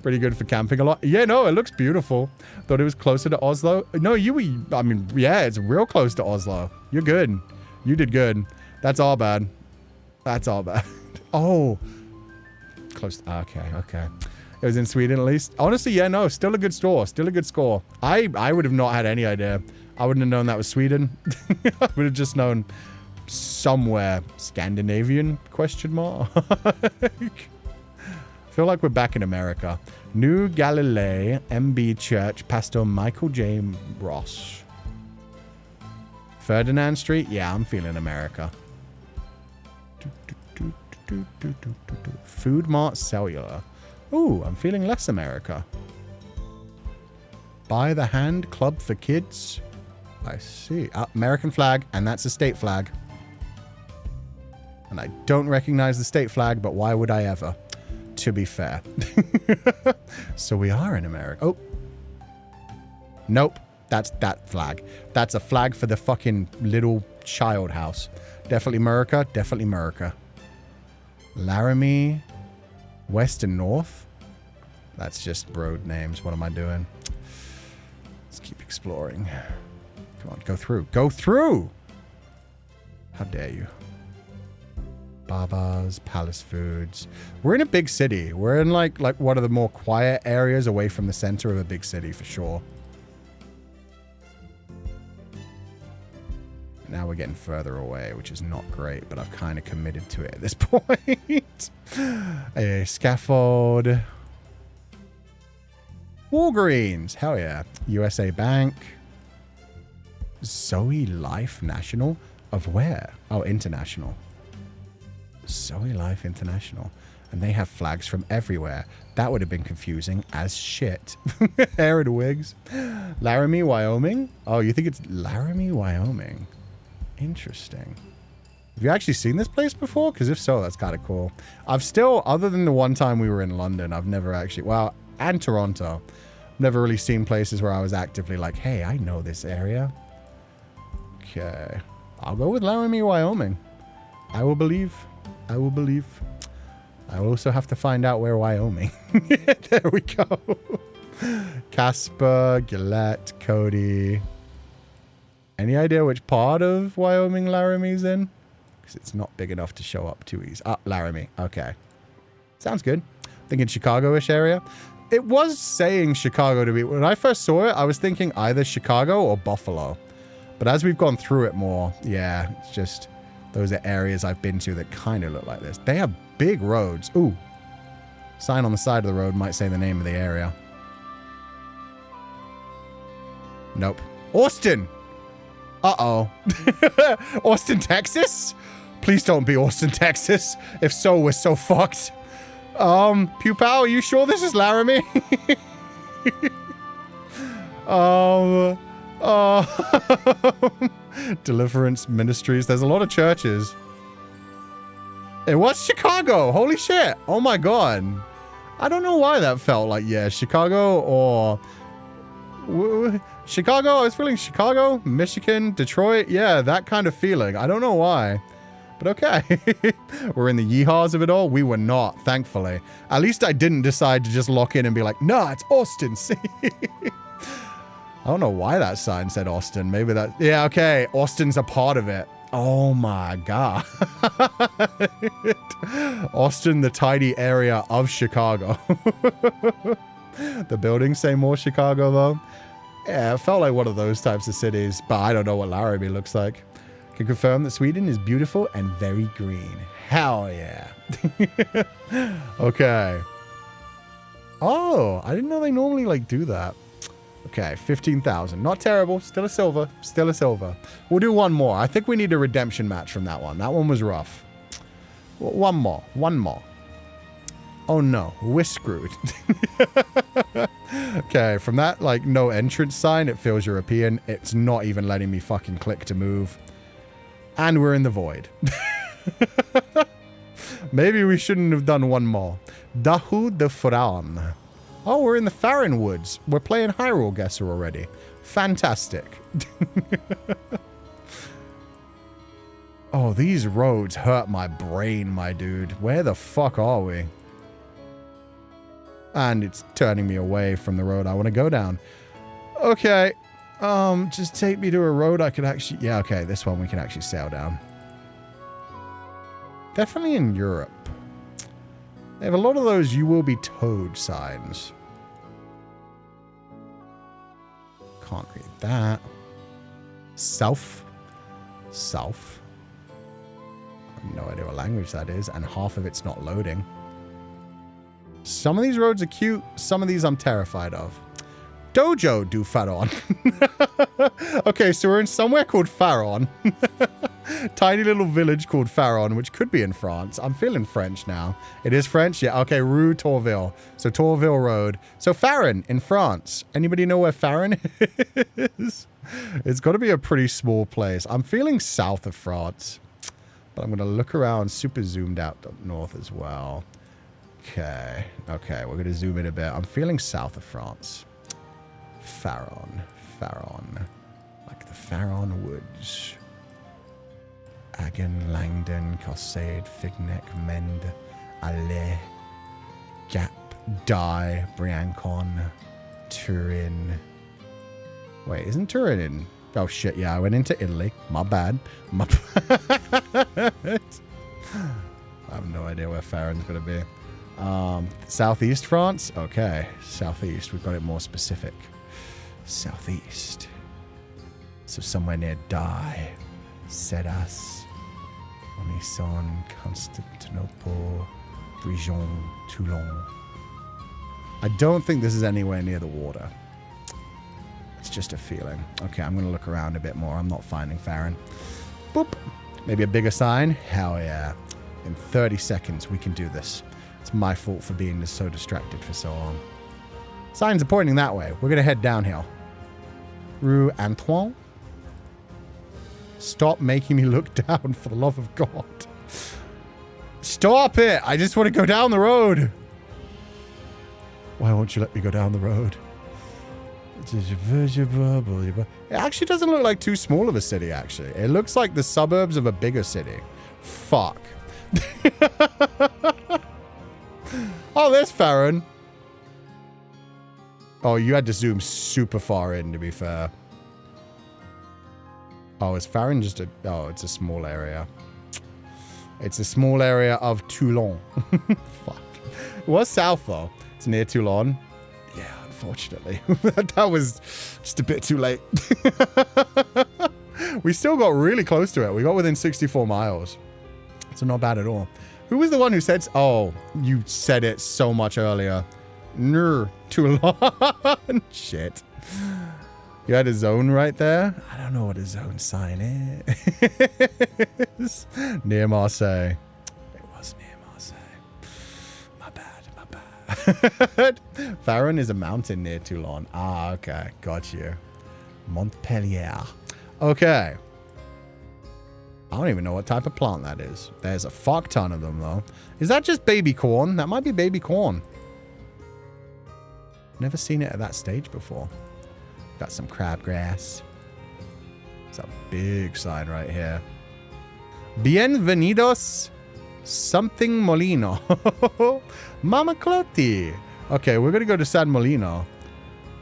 [SPEAKER 1] Pretty good for camping a lot. Yeah, no, it looks beautiful. Thought it was closer to Oslo. No, I mean, yeah, it's real close to Oslo. You're good. You did good. That's all bad. That's all bad. Oh. Close. Okay, okay. It was in Sweden at least. Honestly, yeah, no, still a good store. Still a good score. I would have not had any idea. I wouldn't have known that was Sweden. I would have just known somewhere Scandinavian, question mark. Feel like we're back in America. New Galilee, MB Church, Pastor Michael J. Ross. Ferdinand Street? Yeah, I'm feeling America. Food Mart Cellular. Ooh, I'm feeling less America. By the Hand Club for Kids. I see. American flag, and that's a state flag. And I don't recognize the state flag, but why would I ever? To be fair. So we are in America. Oh. Nope. That's that flag. That's a flag for the fucking little child house. Definitely America. Definitely America. Laramie. West and North. That's just road names. What am I doing? Let's keep exploring. Come on, go through. Go through! How dare you. Baba's, Palace Foods. We're in a big city. We're in like one of the more quiet areas away from the center of a big city for sure. Now we're getting further away, which is not great, but I've kind of committed to it at this point. A scaffold. Walgreens. Hell yeah. USA Bank. Zoe Life National? Of where? Oh, International. Zoe Life International. And they have flags from everywhere. That would have been confusing as shit. Hair and wigs. Laramie, Wyoming? Oh, you think it's Laramie, Wyoming? Interesting. Have you actually seen this place before? Because if so, that's kind of cool. I've still, other than the one time we were in London, I've never actually, well, and Toronto, never really seen places where I was actively like, hey, I know this area. Okay. I'll go with Laramie, Wyoming. I will believe. I will believe. I will also have to find out where Wyoming. There we go. Casper, Gillette, Cody. Any idea which part of Wyoming Laramie's in? Because it's not big enough to show up too easy. Ah, Laramie. Okay. Sounds good. Thinking Chicago-ish area. It was saying Chicago to me. When I first saw it, I was thinking either Chicago or Buffalo. But as we've gone through it more, yeah, it's just those are areas I've been to that kind of look like this. They have big roads. Ooh. Sign on the side of the road might say the name of the area. Nope. Austin! Uh-oh. Austin, Texas? Please don't be Austin, Texas. If so, we're so fucked. Pupal, are you sure this is Laramie? Deliverance Ministries. There's a lot of churches. It was Chicago. Holy shit. Oh my god. I don't know why that felt like, yeah, Chicago or... Chicago? I was feeling Chicago, Michigan, Detroit. Yeah, that kind of feeling. I don't know why. But okay. We're in the yeehaws of it all. We were not, thankfully. At least I didn't decide to just lock in and be like, nah, it's Austin. See? I don't know why that sign said Austin. Maybe that... Yeah, okay. Austin's a part of it. Oh my god. Austin, the tidy area of Chicago. The buildings say more Chicago, though. Yeah, it felt like one of those types of cities, but I don't know what Laramie looks like. Can confirm that Sweden is beautiful and very green. Hell yeah. Okay. Oh, I didn't know they normally, like, do that. Okay, 15,000. Not terrible. Still a silver. Still a silver. We'll do one more. I think we need a redemption match from that one. That one was rough. One more. One more. Oh no, we're screwed. Okay, from that, like, no entrance sign, it feels European. It's not even letting me fucking click to move. And we're in the void. Maybe we shouldn't have done one more. Dahu de Fran. Oh, we're in the Farron Woods. We're playing Hyrule Guesser already. Fantastic. Oh, these roads hurt my brain, my dude. Where the fuck are we? And it's turning me away from the road I want to go down. Okay. Just take me to a road I could actually... Yeah, okay. This one we can actually sail down. Definitely in Europe. They have a lot of those "you will be towed" signs. Can't read that. South. South. I have no idea what language that is, and half of it's not loading. Some of these roads are cute. Some of these I'm terrified of. Dojo du Faron. Okay, so we're in somewhere called Faron. Tiny little village called Faron, which could be in France. I'm feeling French now. It is French? Yeah, okay, Rue Tourville. So Tourville Road. So Faron in France. Anybody know where Faron is? It's got to be a pretty small place. I'm feeling south of France. But I'm going to look around super zoomed out up north as well. Okay. Okay, we're going to zoom in a bit. I'm feeling south of France. Faron. Faron. Like the Faron Woods. Agen, Langdon, Cossade, Figneck, Mende, Allais, Gap, Dye, Briancon, Turin. Wait, isn't Turin in? Oh shit, yeah, I went into Italy. My bad. My bad. I have no idea where Faron's going to be. Southeast France? Okay, southeast. We've got it more specific. Southeast. So somewhere near Dye, Sedas, Onisson, Constantinople, Brijon, Toulon. I don't think this is anywhere near the water. It's just a feeling. Okay, I'm going to look around a bit more. I'm not finding Faron. Boop. Maybe a bigger sign? Hell yeah. In 30 seconds, we can do this. It's my fault for being so distracted for so long. Signs are pointing that way. We're going to head downhill. Rue Antoine. Stop making me look down, for the love of God. Stop it! I just want to go down the road. Why won't you let me go down the road? It actually doesn't look like too small of a city, actually. It looks like the suburbs of a bigger city. Fuck. Oh, there's Farron. Oh, you had to zoom super far in, to be fair. Oh, is Farron just a... Oh, it's a small area. It's a small area of Toulon. Fuck. It was south, though. It's near Toulon. Yeah, unfortunately. That was just a bit too late. We still got really close to it. We got within 64 miles. So not bad at all. Who was the one who said... Oh, you said it so much earlier. Toulon. Shit. You had a zone right there? I don't know what a zone sign is. Near Marseille. It was near Marseille. My bad. Farron is a mountain near Toulon. Ah, okay. Got you. Montpellier. Okay. I don't even know what type of plant that is. There's a fuck ton of them, though. Is that just baby corn? That might be baby corn. Never seen it at that stage before. Got some crabgrass. It's a big sign right here. Bienvenidos something Molino. Mama Clotti. Okay, we're going to go to San Molino.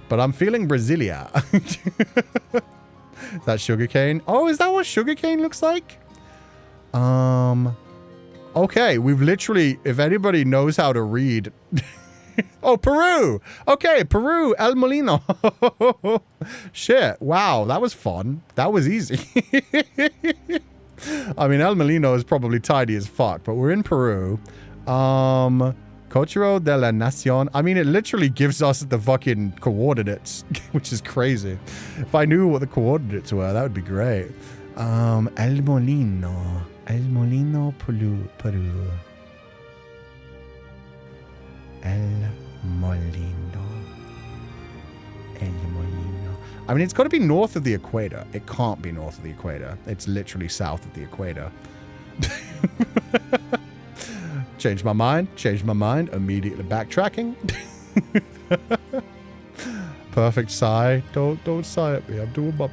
[SPEAKER 1] But I'm feeling Brasilia. Is that sugarcane? Oh, is that what sugarcane looks like? Okay, we've literally, if anybody knows how to read... Oh, Peru. Okay, Peru, El Molino. Shit. Wow, that was fun. That was easy. I mean, El Molino is probably tidy as fuck, but we're in Peru. Cochero de la Nación. I mean, it literally gives us the fucking coordinates, which is crazy. If I knew what the coordinates were, that would be great. El Molino. El Molino, Peru. El Molino. El Molino. I mean, it's got to be north of the equator. It can't be north of the equator. It's literally south of the equator. Changed my mind. Changed my mind. Immediately backtracking. Perfect sigh. Don't sigh at me. I'm doing my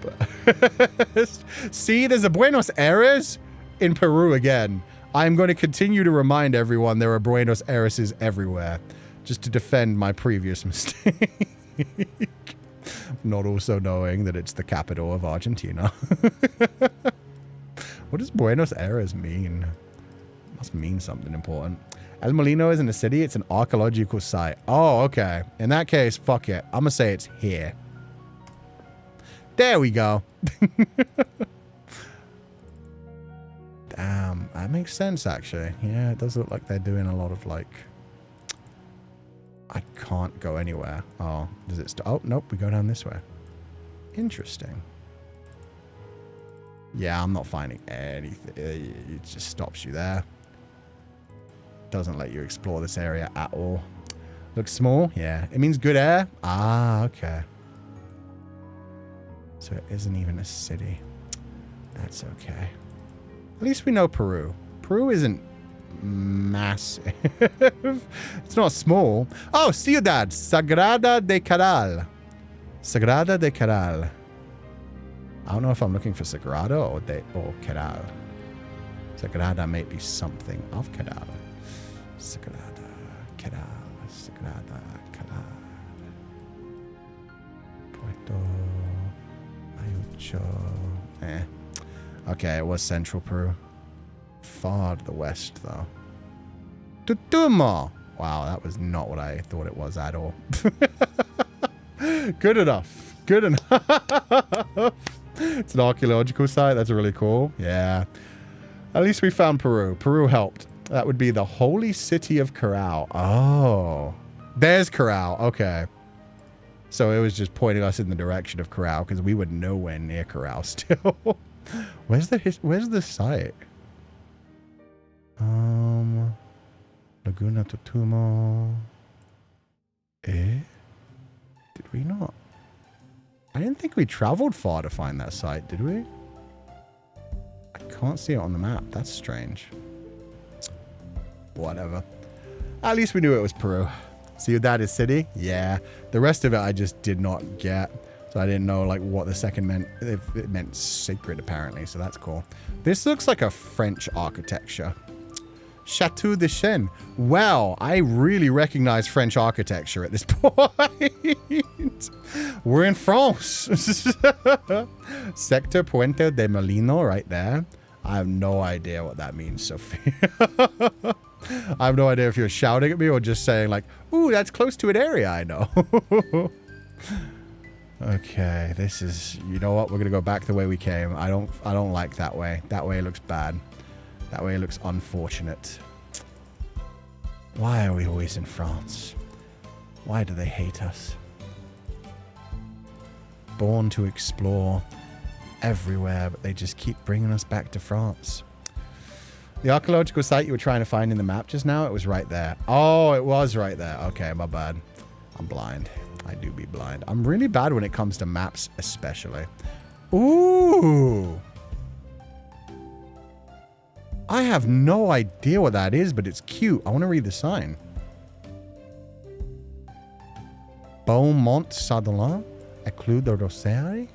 [SPEAKER 1] best. See, there's a Buenos Aires in Peru again. I'm going to continue to remind everyone there are Buenos Aireses everywhere, just to defend my previous mistake. Not also knowing that it's the capital of Argentina. What does Buenos Aires mean? It must mean something important. El Molino isn't a city, it's an archaeological site. Oh, okay. In that case, fuck it. I'm going to say it's here. There we go. Damn, that makes sense, actually. Yeah, it does look like they're doing a lot of, like... I can't go anywhere. Oh, does it... Oh, nope, we go down this way. Interesting. Yeah, I'm not finding anything. It just stops you there. Doesn't let you explore this area at all. Looks small? Yeah. It means good air? Ah, okay. So it isn't even a city. That's okay. At least we know Peru. Peru isn't massive. It's not small. Oh, Ciudad Sagrada de Caral. Sagrada de Caral. I don't know if I'm looking for Sagrada or Caral. Sagrada may be something of Caral. Sagrada Caral. Sagrada Caral. Puerto Ayucho. Okay, it was central Peru. Far to the west, though. Tutumo! Wow, that was not what I thought it was at all. Good enough. Good enough. It's an archaeological site. That's really cool. Yeah. At least we found Peru. Peru helped. That would be the holy city of Caral. Oh. There's Caral. Okay. So it was just pointing us in the direction of Caral because we were nowhere near Caral still. Where's the site? Laguna Tutumo. Did we not? I didn't think we traveled far to find that site, did we? I can't see it on the map. That's strange. Whatever. At least we knew it was Peru. Ciudad is city? Yeah. The rest of it I just did not get. So I didn't know like what the second meant. It meant sacred apparently, so that's cool. This looks like a French architecture. Chateau de Chêne. Wow, I really recognize French architecture at this point. We're in France. Sector Puente de Molino right there. I have no idea what that means, Sophie. I have no idea if you're shouting at me or just saying like, ooh, that's close to an area I know. Okay, this is, you know what? We're going to go back the way we came. I don't like that way. That way looks bad. That way looks unfortunate. Why are we always in France? Why do they hate us? Born to explore everywhere, but they just keep bringing us back to France. The archaeological site you were trying to find in the map just now, it was right there. Oh, it was right there. Okay, my bad. I'm blind. I do be blind. I'm really bad when it comes to maps, especially. Ooh! I have no idea what that is, but it's cute. I want to read the sign. Beaumont Sadolin, Eclus de Rosaire.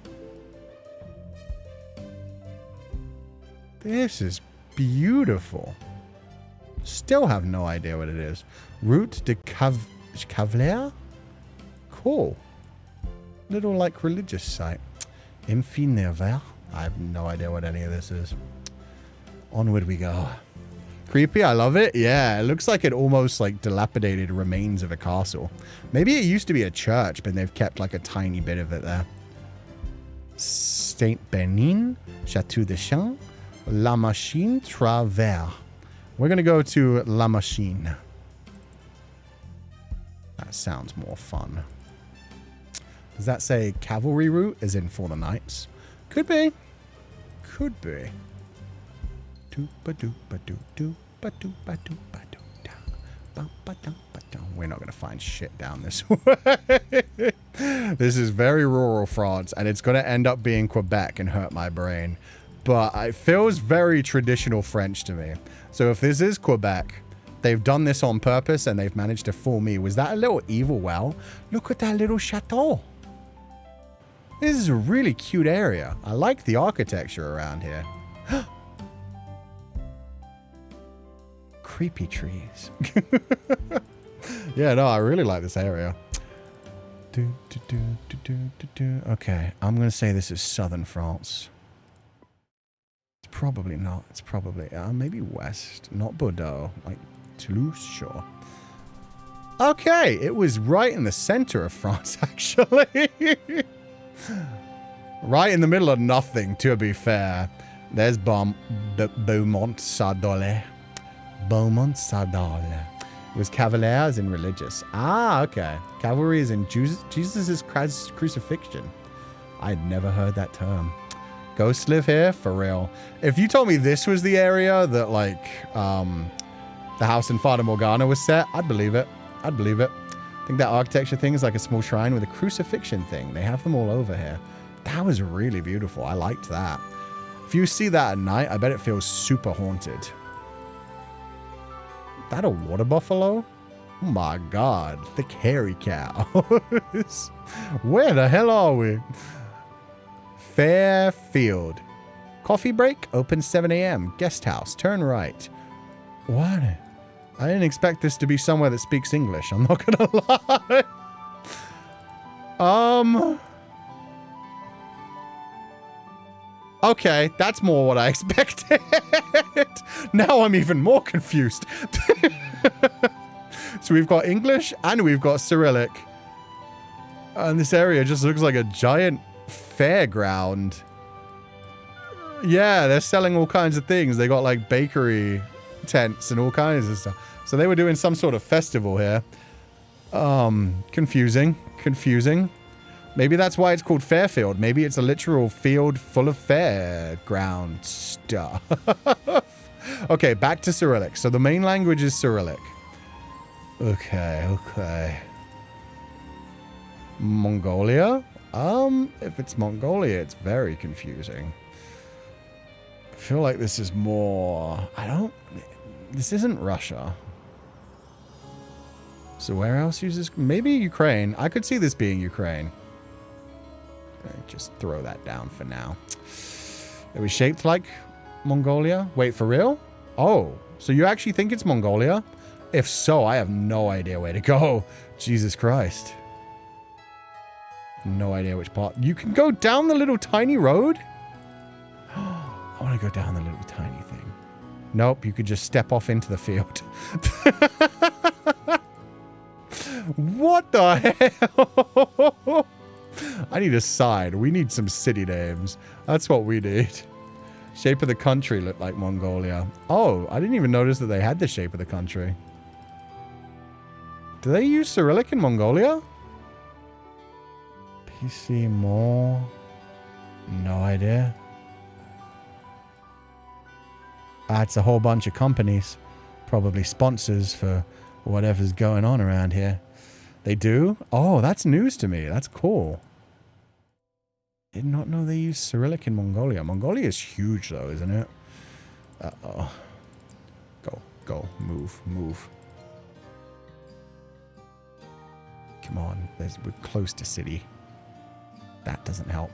[SPEAKER 1] This is beautiful. Still have no idea what it is. Route de Cavalier? Cool. Little like religious site. Infinivert. I have no idea what any of this is. Onward we go. Creepy, I love it. Yeah, it looks like it almost like dilapidated remains of a castle. Maybe it used to be a church, but they've kept like a tiny bit of it there. Saint Benin, Chateau de Chêne, La Machine Travers. We're going to go to La Machine. That sounds more fun. Does that say cavalry route as in for the knights? Could be. Could be. We're not going to find shit down this way. This is very rural France, and it's going to end up being Quebec and hurt my brain. But it feels very traditional French to me. So if this is Quebec, they've done this on purpose and they've managed to fool me. Was that a little evil well? Look at that little chateau. This is a really cute area. I like the architecture around here. Creepy trees. Yeah, no, I really like this area. Okay, I'm going to say this is southern France. It's probably not. It's probably maybe west. Not Bordeaux. Like Toulouse, sure. Okay, it was right in the center of France, actually. Right in the middle of nothing, to be fair. There's Beaumont Sadolin. Beaumont Sadolin. It was cavaliers in religious. Ah, okay. Cavalry is in Jesus' crucifixion. I'd never heard that term. Ghosts live here? For real. If you told me this was the area that, like, the house in Fata Morgana was set, I'd believe it. I'd believe it. I think that architecture thing is like a small shrine with a crucifixion thing. They have them all over here. That was really beautiful. I liked that. If you see that at night, I bet it feels super haunted. Is that a water buffalo? Oh my god. Thick hairy cow. Where the hell are we? Fairfield. Coffee break, open 7 a.m. Guest house, turn right. What? I didn't expect this to be somewhere that speaks English. I'm not gonna lie. Okay, that's more what I expected. Now I'm even more confused. So we've got English and we've got Cyrillic. And this area just looks like a giant fairground. Yeah, they're selling all kinds of things. They got like bakery tents and all kinds of stuff. So they were doing some sort of festival here. Confusing. Maybe that's why it's called Fairfield. Maybe it's a literal field full of fairground stuff. Okay, back to Cyrillic. So the main language is Cyrillic. Okay. Mongolia? If it's Mongolia, it's very confusing. I feel like this is more... This isn't Russia. So where else uses... Maybe Ukraine. I could see this being Ukraine. Just throw that down for now. It was shaped like Mongolia? Wait, for real? Oh, so you actually think it's Mongolia? If so, I have no idea where to go. Jesus Christ. No idea which part. You can go down the little tiny road? I want to go down the little tiny thing. Nope, you could just step off into the field. What the hell? I need a sign. We need some city names. That's what we need. Shape of the country looked like Mongolia. Oh, I didn't even notice that they had the shape of the country. Do they use Cyrillic in Mongolia? PC more. No idea. It's a whole bunch of companies. Probably sponsors for whatever's going on around here. They do? Oh, that's news to me. That's cool. Did not know they use Cyrillic in Mongolia. Mongolia is huge though, isn't it? Uh-oh. Go. Move. Come on. We're close to city. That doesn't help.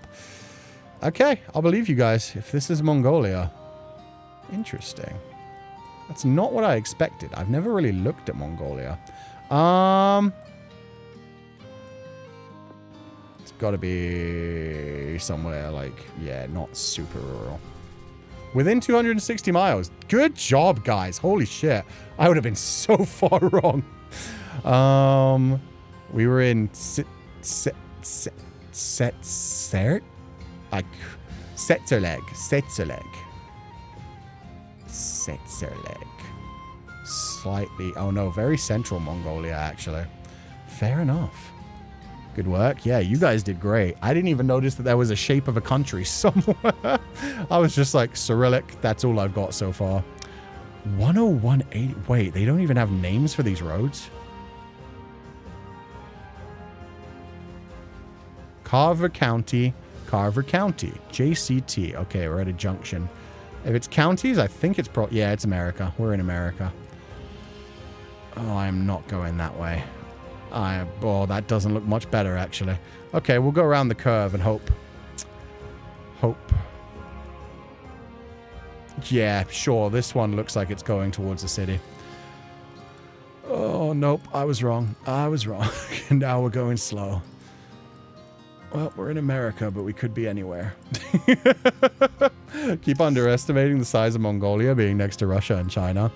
[SPEAKER 1] Okay, I'll believe you guys. If this is Mongolia. Interesting. That's not what I expected. I've never really looked at Mongolia. It's got to be somewhere like, yeah, not super rural. Within 260 miles. Good job, guys. Holy shit. I would have been so far wrong. We were in Setserleg. Slightly, oh no, very central Mongolia, actually. Fair enough. Good work. Yeah, you guys did great. I didn't even notice that there was a shape of a country somewhere. I was just like, Cyrillic, that's all I've got so far. 10180. Wait, they don't even have names for these roads? Carver County, JCT. Okay, we're at a junction. If it's counties, I think it's yeah, it's America. We're in America. Oh, I'm not going that way. Oh, that doesn't look much better, actually. Okay, we'll go around the curve and hope. Yeah, sure. This one looks like it's going towards the city. Oh, nope. I was wrong. Now we're going slow. Well, we're in America, but we could be anywhere. Keep underestimating the size of Mongolia being next to Russia and China.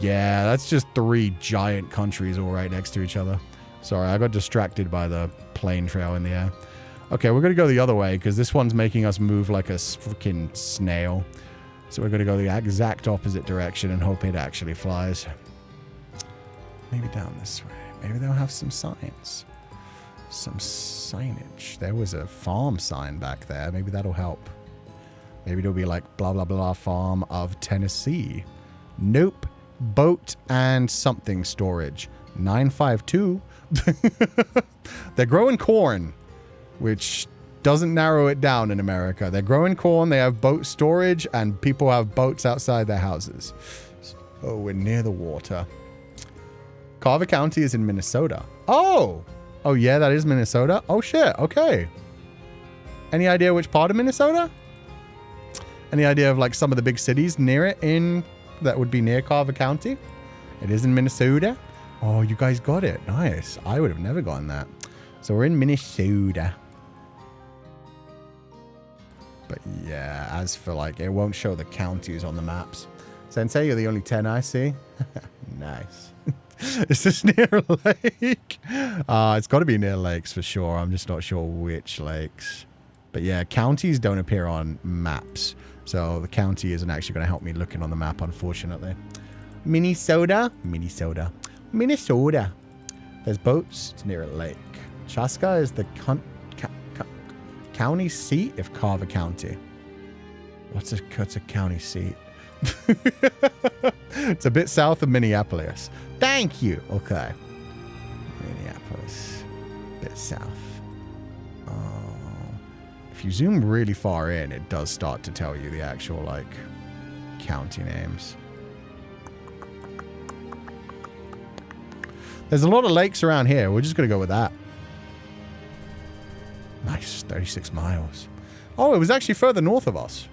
[SPEAKER 1] Yeah, that's just 3 giant countries all right next to each other. Sorry, I got distracted by the plane trail in the air. Okay, we're going to go the other way because this one's making us move like a freaking snail. So we're going to go the exact opposite direction and hope it actually flies. Maybe down this way. Maybe they'll have some signs. Some signage. There was a farm sign back there. Maybe that'll help. Maybe it'll be like blah, blah, blah, farm of Tennessee. Nope. Boat and something storage. 952. They're growing corn, which doesn't narrow it down in America. They're growing corn. They have boat storage and people have boats outside their houses. Oh, we're near the water. Carver County is in Minnesota. Oh, yeah, that is Minnesota. Oh, shit. Okay. Any idea which part of Minnesota? Any idea of like some of the big cities near it that would be near Carver County? It is in Minnesota. Oh, you guys got it. Nice. I would have never gotten that. So we're in Minnesota. But yeah, as for like, it won't show the counties on the maps. Sensei, you're the only 10 I see. Nice. Is this near a lake? It's got to be near lakes for sure. I'm just not sure which lakes. But yeah, counties don't appear on maps. So the county isn't actually going to help me looking on the map, unfortunately. Minnesota. There's boats. It's near a lake. Chaska is the county seat of Carver County. What's a county seat? It's a bit south of Minneapolis. Thank you. Okay. Minneapolis. Bit south. If you zoom really far in, it does start to tell you the actual, like, county names. There's a lot of lakes around here. We're just going to go with that. Nice. 36 miles. Oh, it was actually further north of us.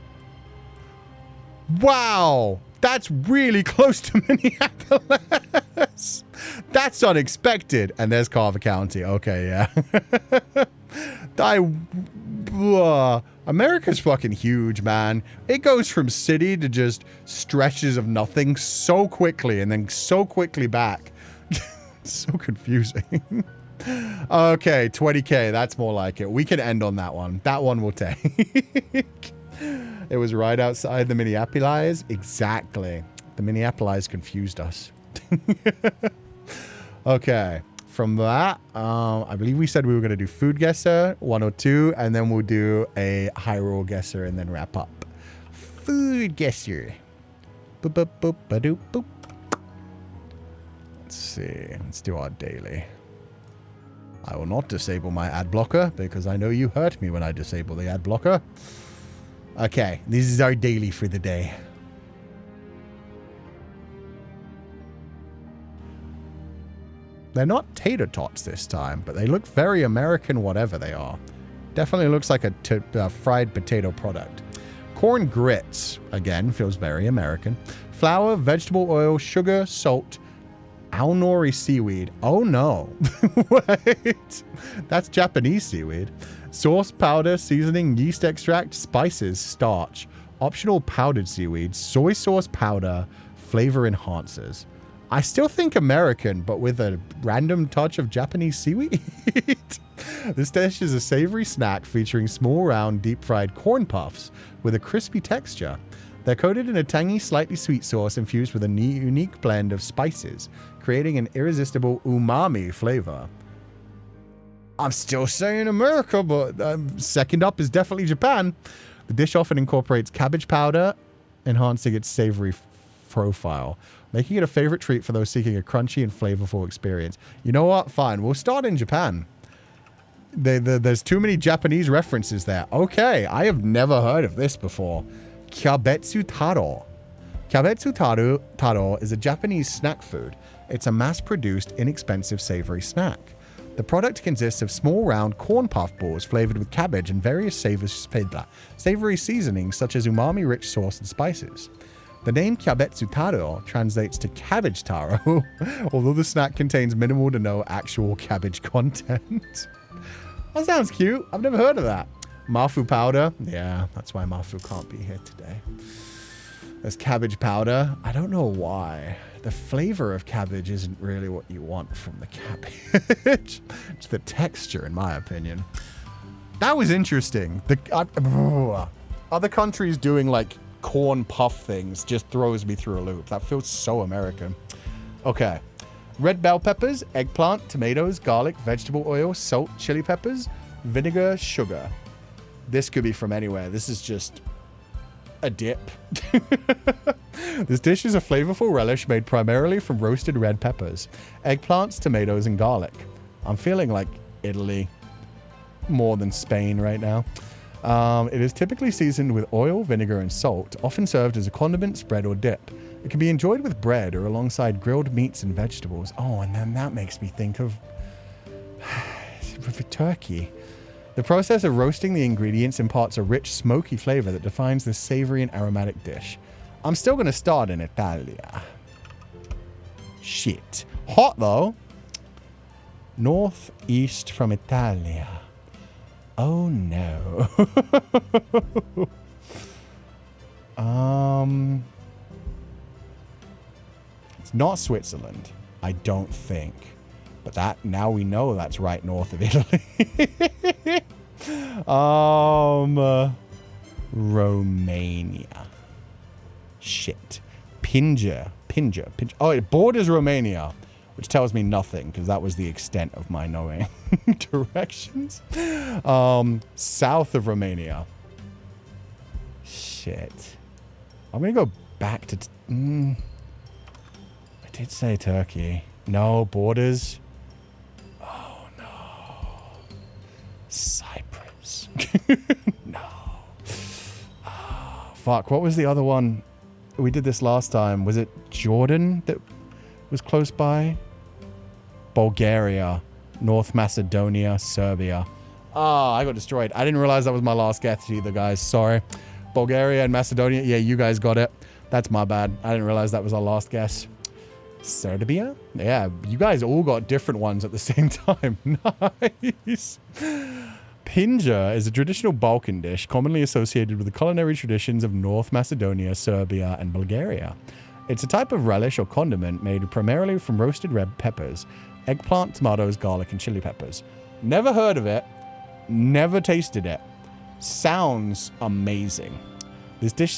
[SPEAKER 1] Wow. That's really close to Minneapolis. That's unexpected. And there's Carver County. Okay, yeah. America's fucking huge, man. It goes from city to just stretches of nothing so quickly and then so quickly back. So confusing. Okay, 20K. That's more like it. We can end on that one. That one we'll take. It was right outside the Minneapolis. Exactly. The Minneapolis confused us. Okay. From that, I believe we said we were going to do food guesser, 102, and then we'll do a high roll guesser and then wrap up. Food guesser. Boop, boop, boop, ba-doop, boop. Let's see. Let's do our daily. I will not disable my ad blocker because I know you hurt me when I disable the ad blocker. Okay, this is our daily for the day. They're not tater tots this time, but they look very American whatever they are. Definitely looks like a fried potato product. Corn grits, again, feels very American. Flour, vegetable oil, sugar, salt, aonori seaweed. Oh no. Wait. That's Japanese seaweed. Sauce, powder, seasoning, yeast extract, spices, starch, optional powdered seaweed, soy sauce powder, flavor enhancers. I still think American, but with a random touch of Japanese seaweed. This dish is a savory snack featuring small, round, deep-fried corn puffs with a crispy texture. They're coated in a tangy, slightly sweet sauce infused with a unique blend of spices, creating an irresistible umami flavor. I'm still saying America, but second up is definitely Japan. The dish often incorporates cabbage powder, enhancing its savory profile, making it a favorite treat for those seeking a crunchy and flavorful experience. You know what? Fine. We'll start in Japan. There's too many Japanese references there. Okay. I have never heard of this before. Kyabetsu taro. Kyabetsu taro is a Japanese snack food. It's a mass-produced, inexpensive savory snack. The product consists of small, round corn puff balls flavored with cabbage and various savory seasonings such as umami-rich sauce and spices. The name Kyabetsu taro translates to cabbage taro, although the snack contains minimal to no actual cabbage content. That sounds cute. I've never heard of that. Mafu powder. Yeah, that's why Mafu can't be here today. There's cabbage powder. I don't know why. The flavor of cabbage isn't really what you want from the cabbage. It's the texture, in my opinion. That was interesting. Other countries doing like corn puff things just throws me through a loop. That feels so American. Okay. Red bell peppers, eggplant, tomatoes, garlic, vegetable oil, salt, chili peppers, vinegar, sugar. This could be from anywhere. This is just a dip. This dish is a flavorful relish made primarily from roasted red peppers, eggplants, tomatoes, and garlic. I'm feeling like Italy more than Spain right now. It is typically seasoned with oil, vinegar, and salt, often served as a condiment, spread, or dip. It can be enjoyed with bread or alongside grilled meats and vegetables. Oh, and then that makes me think of turkey. The process of roasting the ingredients imparts a rich, smoky flavor that defines this savory and aromatic dish. I'm still going to start in Italia. Shit. Hot, though. Northeast from Italia. Oh, no. It's not Switzerland. I don't think. But that, now we know that's right north of Italy. Romania. Shit. Pinja. Oh, it borders Romania, which tells me nothing because that was the extent of my knowing directions. South of Romania. Shit. I'm going to go back to... I did say Turkey. No, borders. Oh, no. Cyprus. No. Oh, fuck. What was the other one? We did this last time. Was it Jordan that was close by? Bulgaria, North Macedonia, Serbia. Ah, I got destroyed. I didn't realize that was my last guess either, guys. Sorry. Bulgaria and Macedonia. Yeah, you guys got it. That's my bad. I didn't realize that was our last guess. Serbia? Yeah, you guys all got different ones at the same time. Nice. Pinja is a traditional Balkan dish commonly associated with the culinary traditions of North Macedonia, Serbia, and Bulgaria. It's a type of relish or condiment made primarily from roasted red peppers, eggplant, tomatoes, garlic, and chili peppers. Never heard of it. Never tasted it. Sounds amazing. This dish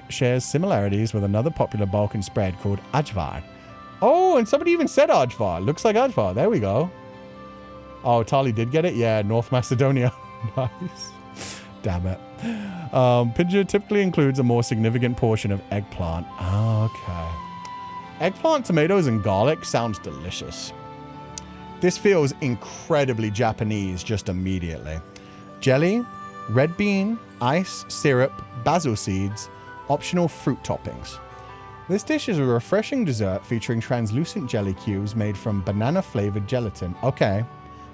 [SPEAKER 1] shares similarities with another popular Balkan spread called ajvar. Oh, and somebody even said ajvar. Looks like ajvar. There we go. Oh, Tali did get it? Yeah, North Macedonia. Nice. Damn it. Pinja typically includes a more significant portion of eggplant. Okay. Eggplant, tomatoes, and garlic sounds delicious. This feels incredibly Japanese just immediately. Jelly, red bean, ice, syrup, basil seeds, optional fruit toppings. This dish is a refreshing dessert featuring translucent jelly cubes made from banana-flavored gelatin. Okay.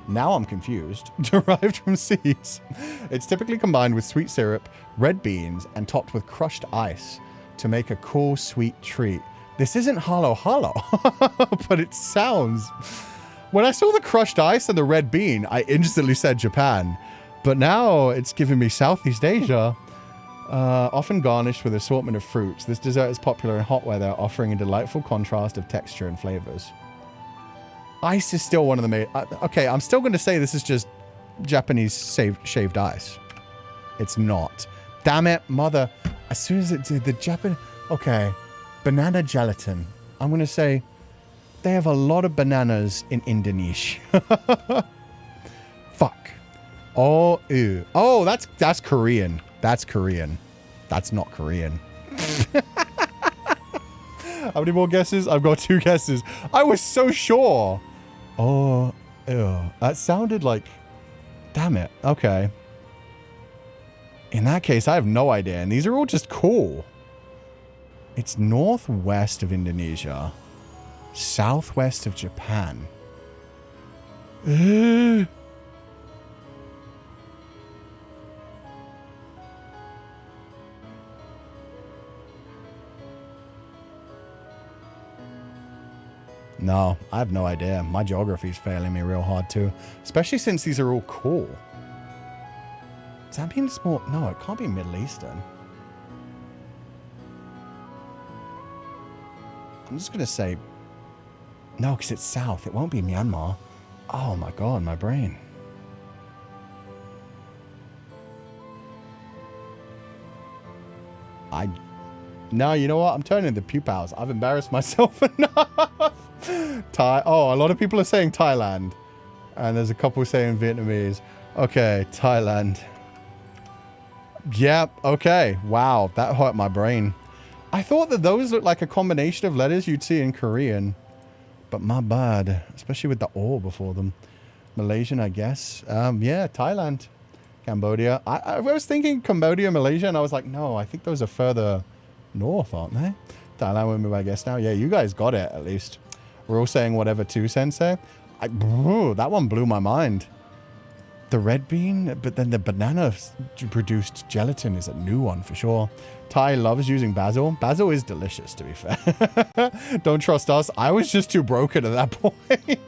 [SPEAKER 1] Now I'm confused. Derived from seeds. It's typically combined with sweet syrup, red beans, and topped with crushed ice to make a cool, sweet treat. This isn't halo halo, but it sounds... When I saw the crushed ice and the red bean, I instantly said Japan. But now it's giving me Southeast Asia. Often garnished with an assortment of fruits, this dessert is popular in hot weather, offering a delightful contrast of texture and flavors. Ice is still one of the main... okay, I'm still going to say this is just Japanese shaved ice. It's not. Damn it, mother. As soon as it's the Japan... Okay, banana gelatin. I'm going to say they have a lot of bananas in Indonesia. Fuck. Oh, ew. Oh, that's Korean. That's Korean. That's not Korean. How many more guesses? I've got 2 guesses. I was so sure. Oh, ew. That sounded like... Damn it. Okay. In that case, I have no idea. And these are all just cool. It's northwest of Indonesia. Southwest of Japan. No, I have no idea. My geography's failing me real hard too. Especially since these are all cool. Does that mean it's more... No, it can't be Middle Eastern. I'm just going to say... No, because it's south. It won't be Myanmar. Oh my god, my brain. No, you know what? I'm turning the Pupals. I've embarrassed myself enough. Oh, a lot of people are saying Thailand. And there's a couple saying Vietnamese. Okay, Thailand. Yep, okay. Wow, that hurt my brain. I thought that those looked like a combination of letters you'd see in Korean. But my bad. Especially with the O before them. Malaysian, I guess. Yeah, Thailand. Cambodia. I was thinking Cambodia, Malaysia, and I was like, no, I think those are further north, aren't they? Thailand would be my guess now. Yeah, you guys got it, at least. We're all saying whatever too, Sensei. That one blew my mind. The red bean, but then the banana-produced gelatin is a new one for sure. Thai loves using basil. Basil is delicious, to be fair. Don't trust us. I was just too broken at that point.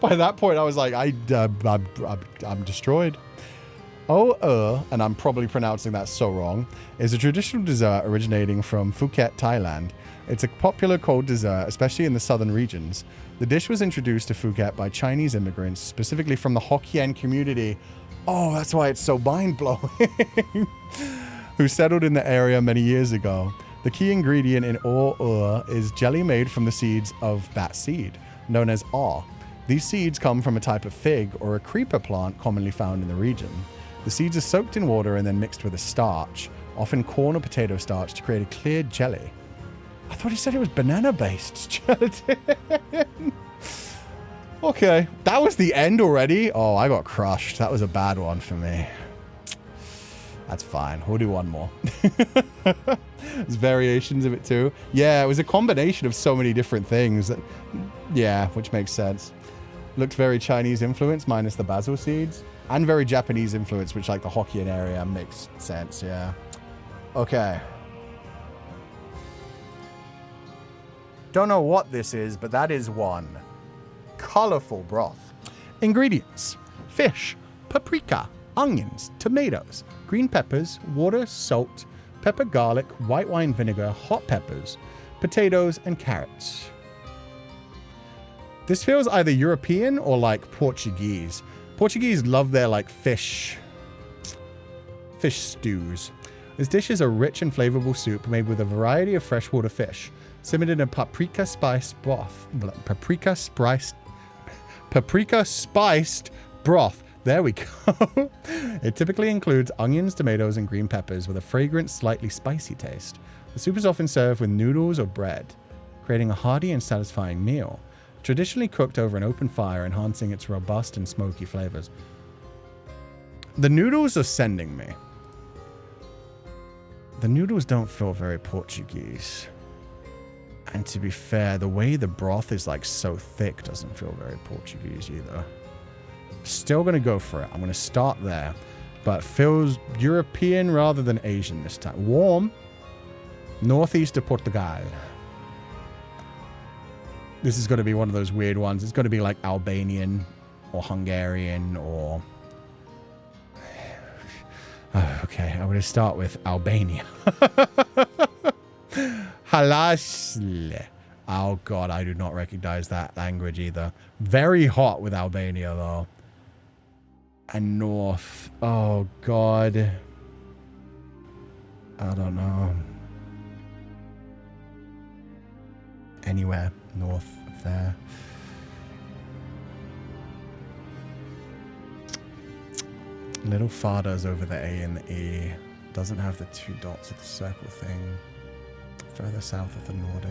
[SPEAKER 1] By that point, I was like, I'm destroyed. And I'm probably pronouncing that so wrong, is a traditional dessert originating from Phuket, Thailand. It's a popular cold dessert, especially in the southern regions. The dish was introduced to Phuket by Chinese immigrants, specifically from the Hokkien community. Oh, that's why it's so mind-blowing. Who settled in the area many years ago. The key ingredient in is jelly made from the seeds of that seed, known as aw. These seeds come from a type of fig or a creeper plant commonly found in the region. The seeds are soaked in water and then mixed with a starch, often corn or potato starch, to create a clear jelly. I thought he said it was banana-based gelatin. Okay, that was the end already? Oh, I got crushed. That was a bad one for me. That's fine. We'll do one more. There's variations of it too. Yeah, it was a combination of so many different things. Yeah, which makes sense. Looks very Chinese influence, minus the basil seeds. And very Japanese influence, which like the Hokkien area makes sense, yeah. Okay. Don't know what this is, but that is one. Colorful broth. Ingredients. Fish, paprika, onions, tomatoes, green peppers, water, salt, pepper, garlic, white wine vinegar, hot peppers, potatoes, and carrots. This feels either European or like Portuguese. Portuguese love their like fish stews. This dish is a rich and flavorful soup made with a variety of freshwater fish, simmered in a paprika spiced broth. Paprika spiced broth. There we go. It typically includes onions, tomatoes, and green peppers with a fragrant, slightly spicy taste. The soup is often served with noodles or bread, creating a hearty and satisfying meal. Traditionally cooked over an open fire, enhancing its robust and smoky flavors. The noodles are sending me. The noodles don't feel very Portuguese. And to be fair, the way the broth is like so thick doesn't feel very Portuguese either. Still going to go for it. I'm going to start there. But feels European rather than Asian this time. Warm. Northeast of Portugal. This is going to be one of those weird ones. It's going to be like Albanian or Hungarian or... Okay, I'm going to start with Albania. Halasle. Oh god, I do not recognize that language either. Very hot with Albania though. And north. Oh god. I don't know. Anywhere north of there. Little farther's over the A and the E. Doesn't have the 2 dots of the circle thing. Further south of the Nordic.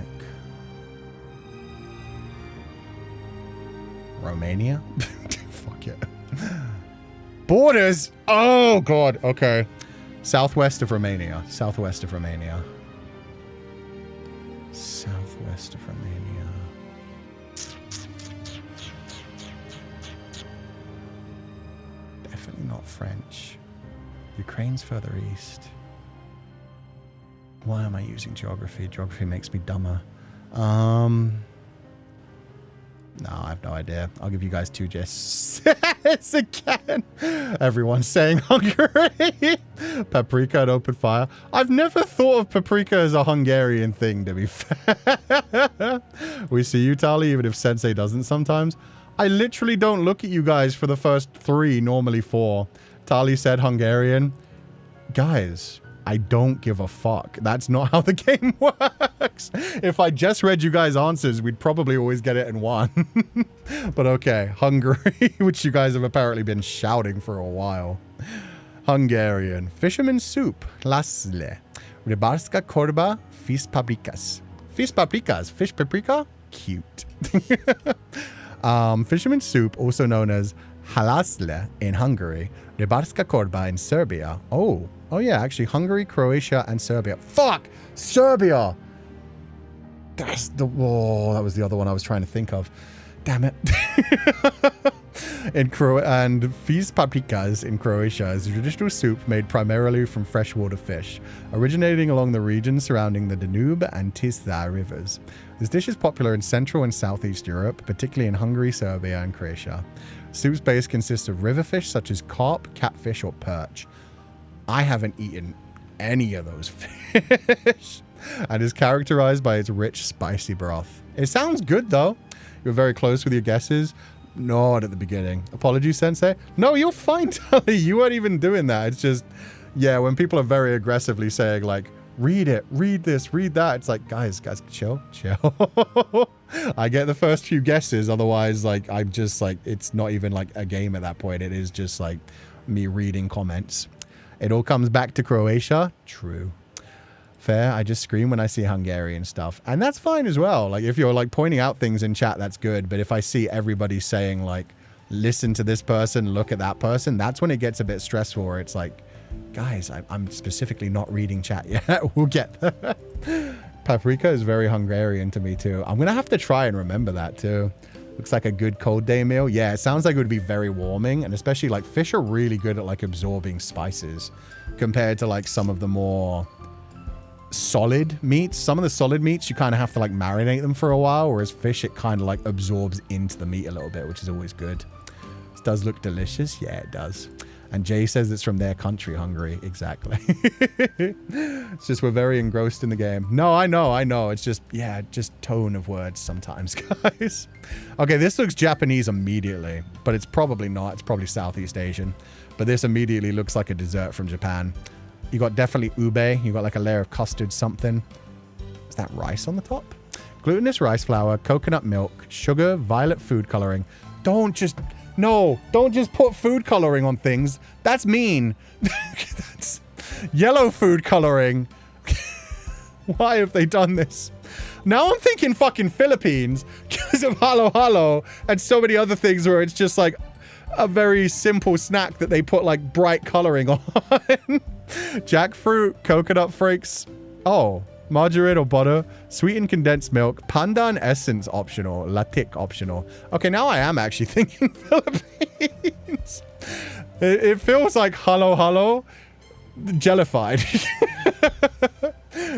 [SPEAKER 1] Romania? Fuck it. Borders! Oh god, okay. Southwest of Romania. Southwest of Romania. Southwest of Romania. Definitely not French. Ukraine's further east. Why am I using geography? Geography makes me dumber. No, I have no idea. I'll give you guys 2 guesses again. Everyone's saying Hungary. Paprika and open fire. I've never thought of paprika as a Hungarian thing, to be fair. We see you, Tali, even if Sensei doesn't sometimes. I literally don't look at you guys for the first 3, normally 4. Tali said Hungarian. Guys, I don't give a fuck. That's not how the game works. If I just read you guys' answers, we'd probably always get it in 1. But okay, Hungary, which you guys have apparently been shouting for a while. Hungarian. Fisherman's soup. Lasle. Rybarska korba. Fish paprikas. Fish paprikas. Fish paprika? Cute. Fisherman's soup, also known as halasle in Hungary. Rybarska korba in Serbia. Oh yeah, actually Hungary, Croatia, and Serbia. Fuck! Serbia! That's the... Oh, that was the other one I was trying to think of. Damn it. And fish paprikas in Croatia is a traditional soup made primarily from freshwater fish, originating along the region surrounding the Danube and Tisza rivers. This dish is popular in Central and Southeast Europe, particularly in Hungary, Serbia, and Croatia. Soup's base consists of river fish such as carp, catfish, or perch. I haven't eaten any of those fish, and is characterized by its rich, spicy broth. It sounds good, though. You're very close with your guesses. Not at the beginning. Apologies, Sensei. No, you're fine, Tully. You weren't even doing that. It's just, yeah, when people are very aggressively saying, like, read it, read this, read that, it's like, guys, chill. I get the first few guesses. Otherwise, like, I'm just, like, it's not even, like, a game at that point. It is just, like, me reading comments. It all comes back to Croatia. True. Fair. I just scream when I see Hungarian stuff. And that's fine as well. Like, if you're, like, pointing out things in chat, that's good. But if I see everybody saying, like, listen to this person, look at that person, that's when it gets a bit stressful, where it's like, guys, I'm specifically not reading chat yet. We'll get there. Paprika is very Hungarian to me, too. I'm going to have to try and remember that, too. Looks like a good cold day meal. Yeah, it sounds like it would be very warming, and especially like fish are really good at like absorbing spices compared to like some of the more solid meats. Some of the solid meats you kind of have to like marinate them for a while, whereas fish it kind of like absorbs into the meat a little bit, which is always good. This does look delicious. Yeah, it does. And Jay says it's from their country, Hungary. Exactly. It's just we're very engrossed in the game. No, I know. It's just, yeah, just tone of words sometimes, guys. Okay, this looks Japanese immediately, but it's probably not. It's probably Southeast Asian. But this immediately looks like a dessert from Japan. You got definitely ube. You got like a layer of custard something. Is that rice on the top? Glutinous rice flour, coconut milk, sugar, violet food coloring. No, don't just put food coloring on things. That's mean. That's yellow food coloring. Why have they done this? Now I'm thinking fucking Philippines because of halo halo and so many other things where it's just like a very simple snack that they put like bright coloring on. Jackfruit, coconut flakes. Oh, margarine or butter, sweetened condensed milk, pandan essence optional, latic optional. Okay, now I am actually thinking Philippines. It feels like halo halo jellified.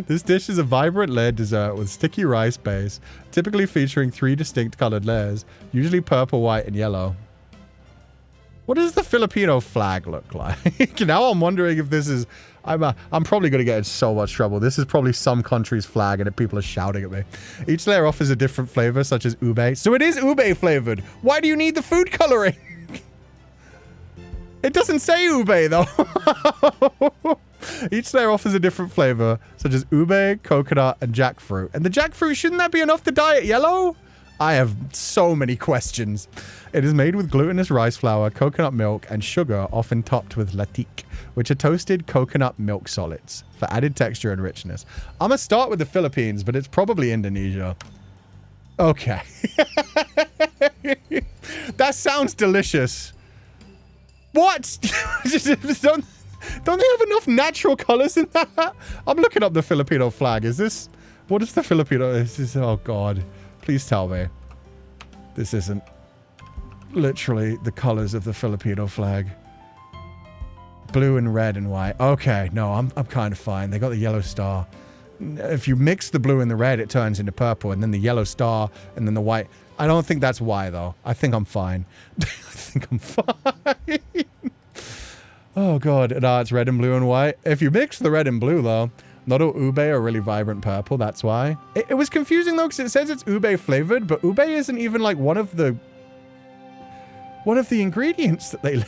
[SPEAKER 1] This dish is a vibrant layered dessert with sticky rice base, typically featuring 3 distinct colored layers, usually purple, white, and yellow. What does the Filipino flag look like? Now I'm wondering if this is... I'm probably going to get in so much trouble. This is probably some country's flag and people are shouting at me. Each layer offers a different flavor, such as ube. So it is ube flavored. Why do you need the food coloring? It doesn't say ube, though. Each layer offers a different flavor, such as ube, coconut, and jackfruit. And the jackfruit, shouldn't that be enough to dye it yellow? I have so many questions. It is made with glutinous rice flour, coconut milk, and sugar, often topped with latik, which are toasted coconut milk solids for added texture and richness. I'm going to start with the Philippines, but it's probably Indonesia. Okay. That sounds delicious. What? Don't they have enough natural colors in that? I'm looking up the Filipino flag. Is this... What is the Filipino... Is this, oh, God. Please tell me this isn't literally the colors of the Filipino flag. Blue and red and white. Okay, no, I'm kind of fine. They got the yellow star. If you mix the blue and the red, it turns into purple, and then the yellow star, and then the white. I don't think that's why, though. I think I'm fine. I think I'm fine. Oh, God. No, it's red and blue and white. If you mix the red and blue, though... Not all ube are really vibrant purple, that's why. It was confusing though, because it says it's ube flavored, but ube isn't even like one of the ingredients that they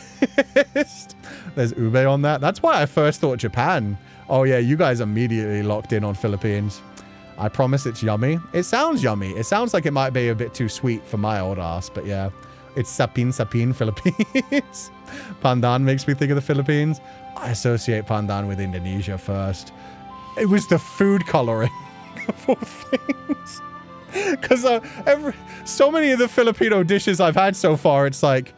[SPEAKER 1] list. There's ube on that. That's why I first thought Japan. Oh yeah, you guys immediately locked in on Philippines. I promise it's yummy. It sounds yummy. It sounds like it might be a bit too sweet for my old ass, but yeah. It's sapin Philippines. Pandan makes me think of the Philippines. I associate pandan with Indonesia first. It was the food coloring of all things. Because so many of the Filipino dishes I've had so far, it's like,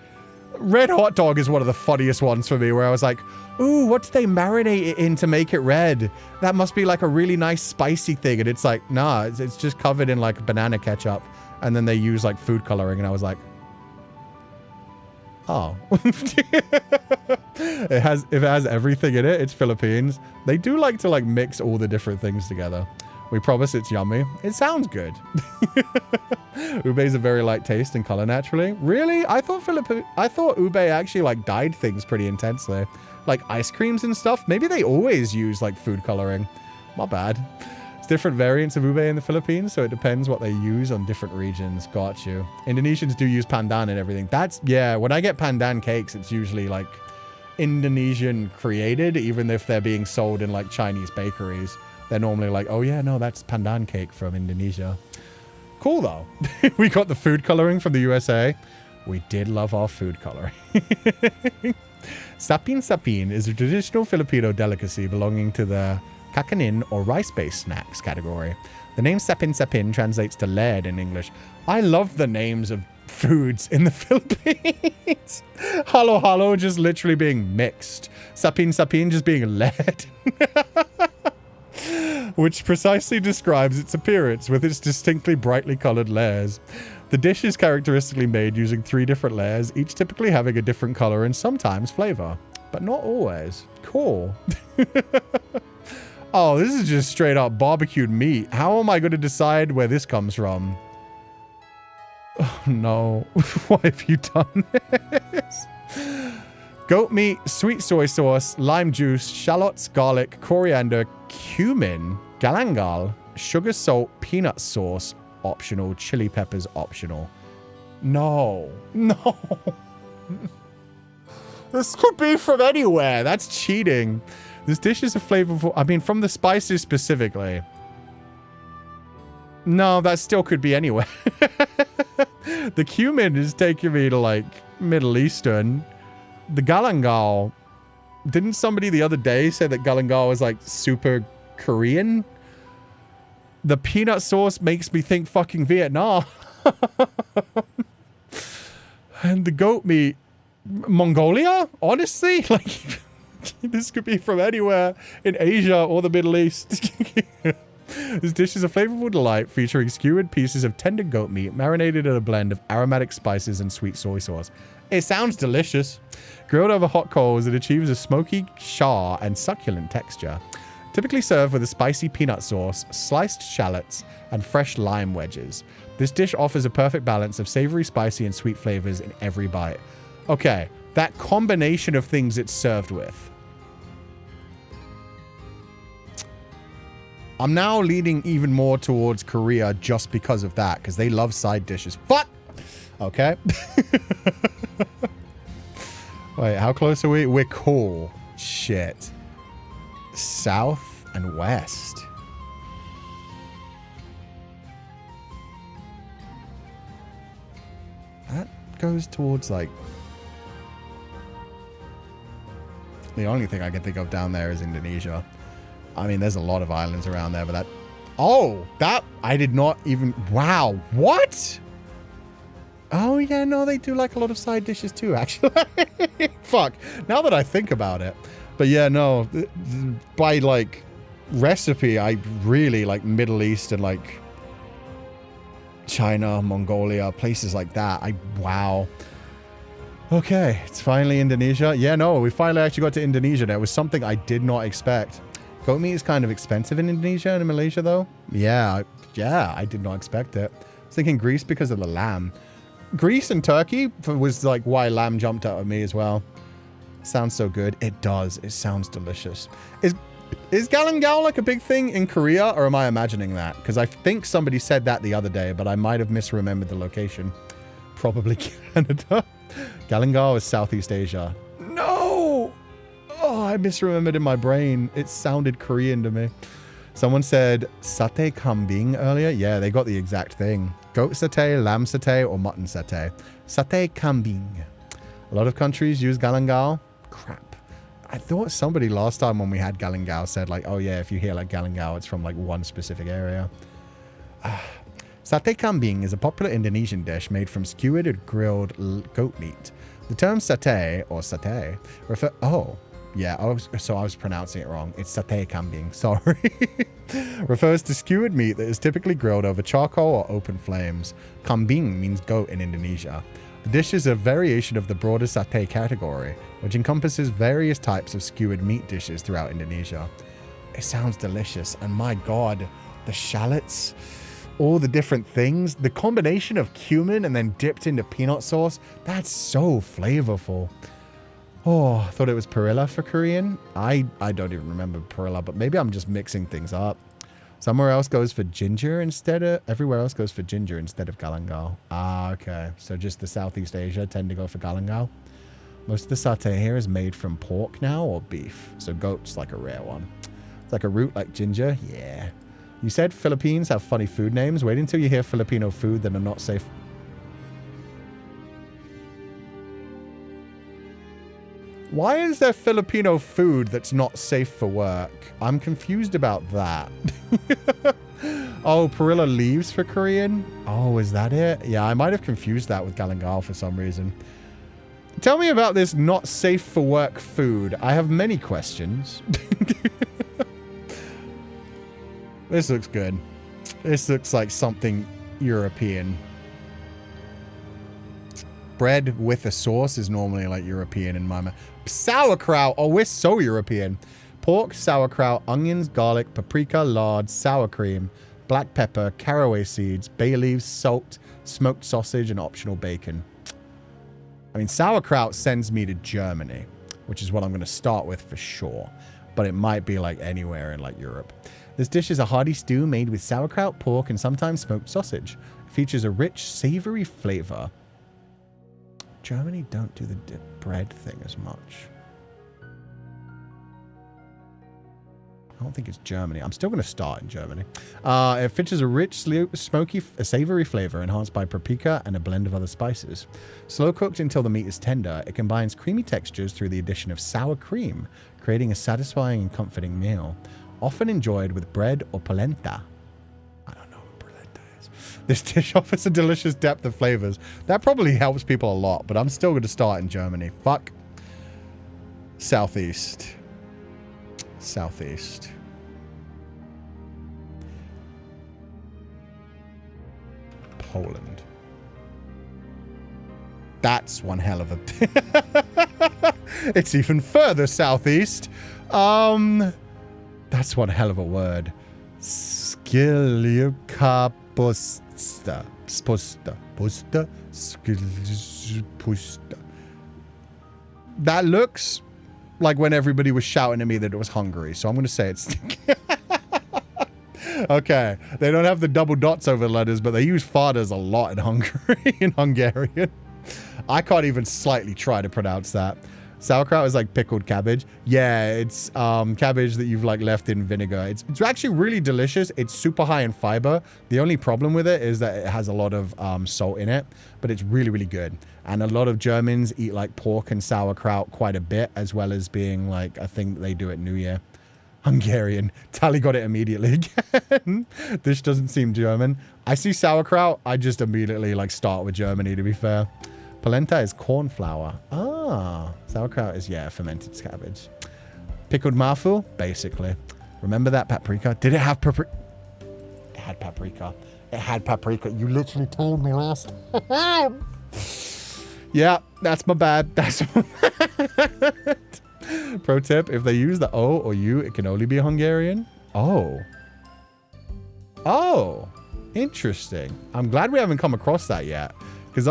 [SPEAKER 1] red hot dog is one of the funniest ones for me, where I was like, ooh, what do they marinate it in to make it red? That must be like a really nice spicy thing. And it's like, nah, it's just covered in like banana ketchup. And then they use like food coloring. And I was like, oh. If it has everything in it, it's Philippines. They do like to like mix all the different things together. We promise it's yummy. It sounds good. Ube is a very light taste and color naturally. Really? I thought ube actually like dyed things pretty intensely. Like ice creams and stuff. Maybe they always use like food coloring. My bad. It's different variants of ube in the Philippines, so it depends what they use on different regions. Got you. Indonesians do use pandan and everything. That's, yeah, when I get pandan cakes, it's usually like Indonesian created, even if they're being sold in like Chinese bakeries. They're normally like, oh yeah, no, that's pandan cake from Indonesia. Cool though. We got the food coloring from the USA. We did love our food coloring. Sapin sapin is a traditional Filipino delicacy belonging to the kakanin or rice-based snacks category. The name sapin sapin translates to layered in English. I love the names of foods in the Philippines. Halo halo just literally being mixed. Sapin sapin just being layered. Which precisely describes its appearance with its distinctly brightly colored layers. The dish is characteristically made using 3 different layers, each typically having a different color and sometimes flavor, but not always. Cool. Oh, this is just straight up barbecued meat. How am I going to decide where this comes from? Oh no, why have you done this? Goat meat, sweet soy sauce, lime juice, shallots, garlic, coriander, cumin, galangal, sugar, salt, peanut sauce, optional, chili peppers, optional. No, no. This could be from anywhere. That's cheating. This dish is a flavorful... I mean, from the spices specifically. No, that still could be anywhere. The cumin is taking me to, like, Middle Eastern. The galangal... Didn't somebody the other day say that galangal was, like, super Korean? The peanut sauce makes me think fucking Vietnam. And the goat meat... Mongolia? Honestly? Like... This could be from anywhere in Asia or the Middle East. This dish is a flavorful delight featuring skewered pieces of tender goat meat marinated in a blend of aromatic spices and sweet soy sauce. It sounds delicious. Grilled over hot coals, it achieves a smoky char and succulent texture. Typically served with a spicy peanut sauce, sliced shallots, and fresh lime wedges. This dish offers a perfect balance of savory, spicy, and sweet flavors in every bite. Okay, that combination of things it's served with. I'm now leaning even more towards Korea just because of that, because they love side dishes. Fuck! Okay. Wait, how close are we? We're cool. Shit. South and west. That goes towards, like... The only thing I can think of down there is Indonesia. I mean, there's a lot of islands around there, but that... Oh, that... I did not even... Wow, what? Oh, yeah, no, they do like a lot of side dishes too, actually. Fuck, now that I think about it. But yeah, no, by, like, recipe, I really like Middle East and, like, China, Mongolia, places like that. Wow. Okay, it's finally Indonesia. Yeah, no, we finally actually got to Indonesia. That was something I did not expect. Goat meat is kind of expensive in Indonesia and in Malaysia, though. Yeah, I did not expect it. I was thinking Greece because of the lamb. Greece and Turkey was like why lamb jumped out at me as well. Sounds so good. It does. It sounds delicious. Is galangal like a big thing in Korea, or am I imagining that? Because I think somebody said that the other day, but I might have misremembered the location. Probably Canada. Galangal is Southeast Asia. No! Oh, I misremembered in my brain. It sounded Korean to me. Someone said satay kambing earlier. Yeah, they got the exact thing. Goat satay, lamb satay, or mutton satay. Satay kambing. A lot of countries use galangal. Crap. I thought somebody last time when we had galangal said like, oh yeah, if you hear like galangal, it's from like one specific area. Satay kambing is a popular Indonesian dish made from skewered or grilled goat meat. The term satay, or satay, I was pronouncing it wrong. It's satay kambing, sorry. Refers to skewered meat that is typically grilled over charcoal or open flames. Kambing means goat in Indonesia. The dish is a variation of the broader satay category, which encompasses various types of skewered meat dishes throughout Indonesia. It sounds delicious, and my god, the shallots, all the different things, the combination of cumin and then dipped into peanut sauce, that's so flavorful. Oh, I thought it was perilla for Korean. I don't even remember perilla, but maybe I'm just mixing things up. Somewhere else goes for ginger everywhere else goes for ginger instead of galangal. Ah, okay. So just the Southeast Asia tend to go for galangal. Most of the satay here is made from pork now or beef. So goat's like a rare one. It's like a root like ginger. Yeah. You said Philippines have funny food names. Wait until you hear Filipino food that are not safe. Why is there Filipino food that's not safe for work? I'm confused about that. Oh, perilla leaves for Korean? Oh, is that it? Yeah, I might have confused that with galangal for some reason. Tell me about this not safe for work food. I have many questions. This looks good. This looks like something European. bread with a sauce is normally like European in my mind. Sauerkraut. Oh, we're so European. Pork, sauerkraut, onions, garlic, paprika, lard, sour cream, black pepper, caraway seeds, bay leaves, salt, smoked sausage, and optional bacon. I mean, sauerkraut sends me to Germany, which is what I'm going to start with for sure. But it might be like anywhere in like Europe. This dish is a hearty stew made with sauerkraut, pork, and sometimes smoked sausage. It features a rich, savory flavor. Germany don't do the bread thing as much. I don't think it's Germany. I'm still going to start in Germany. It features a rich, smoky, savory flavor enhanced by paprika and a blend of other spices. Slow cooked until the meat is tender, it combines creamy textures through the addition of sour cream, creating a satisfying and comforting meal. Often enjoyed with bread or polenta. I don't know what polenta is. This dish offers a delicious depth of flavors. That probably helps people a lot, but I'm still going to start in Germany. Fuck. Southeast. Southeast. Poland. That's one hell of a... It's even further southeast. That's one hell of a word. Skiliuka pusta. Pusta. Pusta. Pusta. That looks like when everybody was shouting at me that it was Hungary. So I'm going to say it's... Okay. They don't have the double dots over the letters, but they use fathers a lot in Hungary, in Hungarian. I can't even slightly try to pronounce that. Sauerkraut is like pickled cabbage. Yeah, it's cabbage that you've like left in vinegar. It's actually really delicious. It's super high in fiber. The only problem with it is that it has a lot of salt in it, but it's really, really good. And a lot of Germans eat like pork and sauerkraut quite a bit, as well as being like a thing that they do at New Year. Hungarian. Tally got it immediately again. This doesn't seem German. I see sauerkraut. I just immediately like start with Germany, to be fair. Polenta is corn flour. Ah, sauerkraut is, yeah, fermented cabbage. Pickled mafu, basically. Remember that paprika? Did it have paprika? It had paprika. It had paprika. You literally told me last time. Yeah, that's my bad. That's my bad. Pro tip, if they use the O or U, it can only be Hungarian. Oh. Oh. Interesting. I'm glad we haven't come across that yet. Because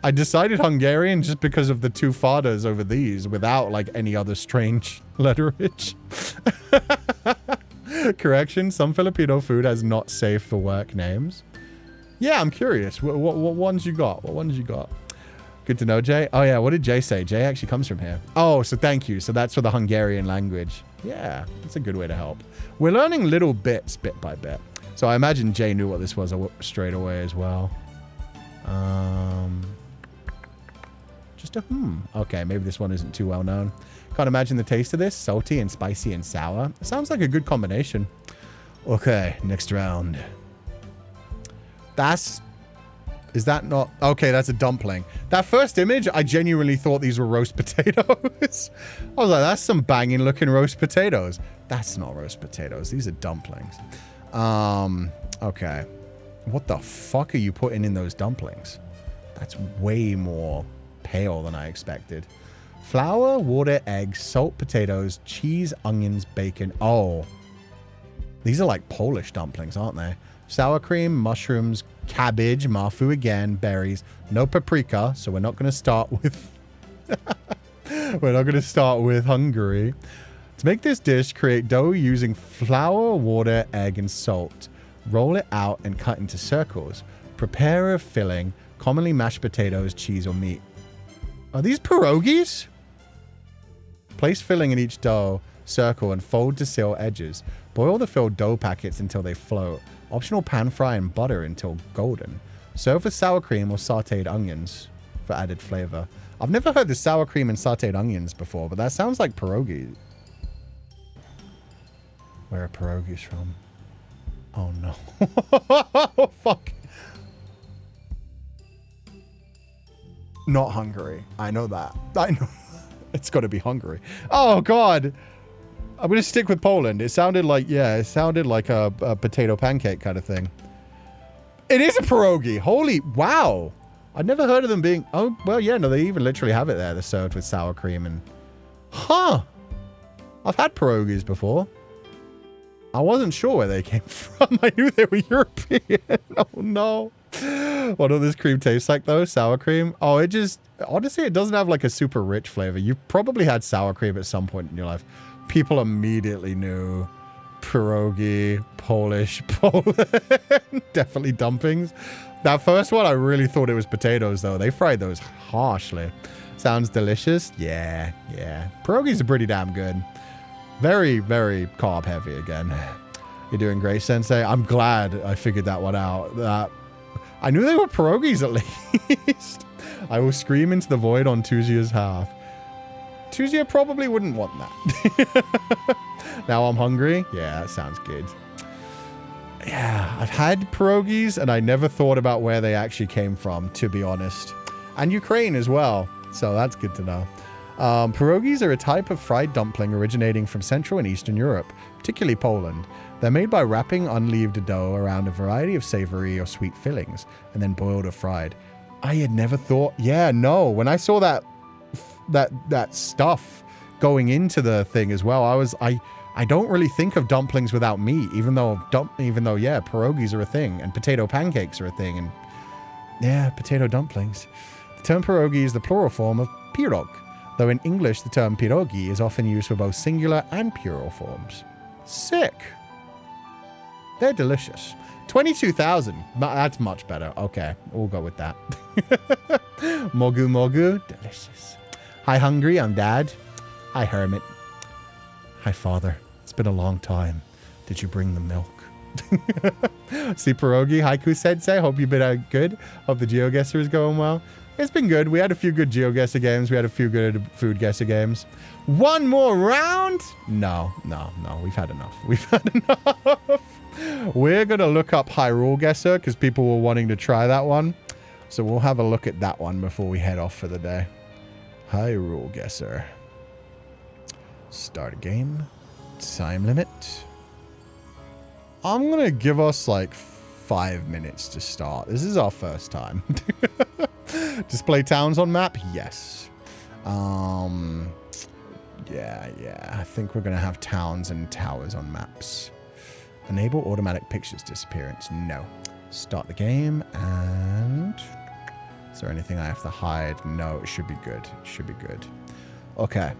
[SPEAKER 1] I decided Hungarian just because of the two fathers over these without like any other strange letterage. Correction, some Filipino food has not safe for work names. Yeah, I'm curious. What ones you got? What ones you got? Good to know, Jay. Oh yeah, what did Jay say? Jay actually comes from here. Oh, so thank you. So that's for the Hungarian language. Yeah, that's a good way to help. We're learning little bits, bit by bit. So I imagine Jay knew what this was straight away as well. Okay, maybe this one isn't too well known. Can't imagine the taste of this. Salty and spicy and sour. Sounds like a good combination. Okay, next round. Is that not... Okay, that's a dumpling. That first image, I genuinely thought these were roast potatoes. I was like, that's some banging looking roast potatoes. That's not roast potatoes. These are dumplings. Okay. What the fuck are you putting in those dumplings? That's way more pale than I expected. Flour, water, eggs, salt, potatoes, cheese, onions, bacon. Oh. These are like Polish dumplings, aren't they? Sour cream, mushrooms, cabbage, mafu again, berries, no paprika, so we're not going to start with... we're not going to start with Hungary. To make this dish, create dough using flour, water, egg, and salt. Roll it out and cut into circles. Prepare a filling, commonly mashed potatoes, cheese, or meat. Are these pierogies? Place filling in each dough circle and fold to seal edges. Boil the filled dough packets until they float. Optional pan fry in butter until golden. Serve with sour cream or sauteed onions for added flavor. I've never heard the sour cream and sauteed onions before, but that sounds like pierogies. Where are pierogies from? Oh no. Oh, fuck. Not Hungary. I know that. I know. It's got to be Hungary. Oh god. I'm going to stick with Poland. It sounded like, yeah, it sounded like a potato pancake kind of thing. It is a pierogi. Holy, wow. I'd never heard of them being... Oh, well, yeah, no, they even literally have it there. They're served with sour cream and... Huh! I've had pierogies before. I wasn't sure where they came from. I knew they were European. Oh, no. What does this cream taste like, though? Sour cream? Oh, it just... Honestly, it doesn't have, like, a super rich flavor. You've probably had sour cream at some point in your life. People immediately knew pierogi, Polish, Poland. Definitely dumplings. That first one, I really thought it was potatoes, though. They fried those harshly. Sounds delicious. Yeah, yeah. Pierogies are pretty damn good. Very, very carb heavy again. You're doing great, Sensei. I'm glad I figured that one out. I knew they were pierogies at least. I will scream into the void on Tuzia's half. Tuzia probably wouldn't want that. Now I'm hungry. Yeah, that sounds good. Yeah, I've had pierogies and I never thought about where they actually came from, to be honest. And Ukraine as well. So that's good to know. Pierogies are a type of fried dumpling originating from Central and Eastern Europe, particularly Poland. They're made by wrapping unleavened dough around a variety of savory or sweet fillings and then boiled or fried. I had never thought... Yeah, no. When I saw that stuff going into the thing as well, I don't really think of dumplings without meat, even though yeah, pierogies are a thing and potato pancakes are a thing and yeah, potato dumplings. The term pierogi is the plural form of pirog, though in English the term pierogi is often used for both singular and plural forms. Sick. They're delicious. 22,000. That's much better. Okay, we'll go with that. Mogu mogu. Delicious. Hi, hungry. I'm Dad. Hi, Hermit. Hi, Father. It's been a long time. Did you bring the milk? See, pierogi. Haiku Sensei. Hope you've been good. Hope the GeoGuessr is going well. It's been good. We had a few good GeoGuessr games. We had a few good food guesser games. One more round? No. We've had enough. We've had enough. We're going to look up Hyrule Guesser because people were wanting to try that one. So we'll have a look at that one before we head off for the day. Hyrule Guesser. Start a game. Time limit. I'm going to give us like 5 minutes to start. This is our first time. Display towns on map? Yes. Yeah. I think we're going to have towns and towers on maps. Enable automatic pictures disappearance. No. Start the game and... Is there anything I have to hide? No, it should be good. It should be good. Okay.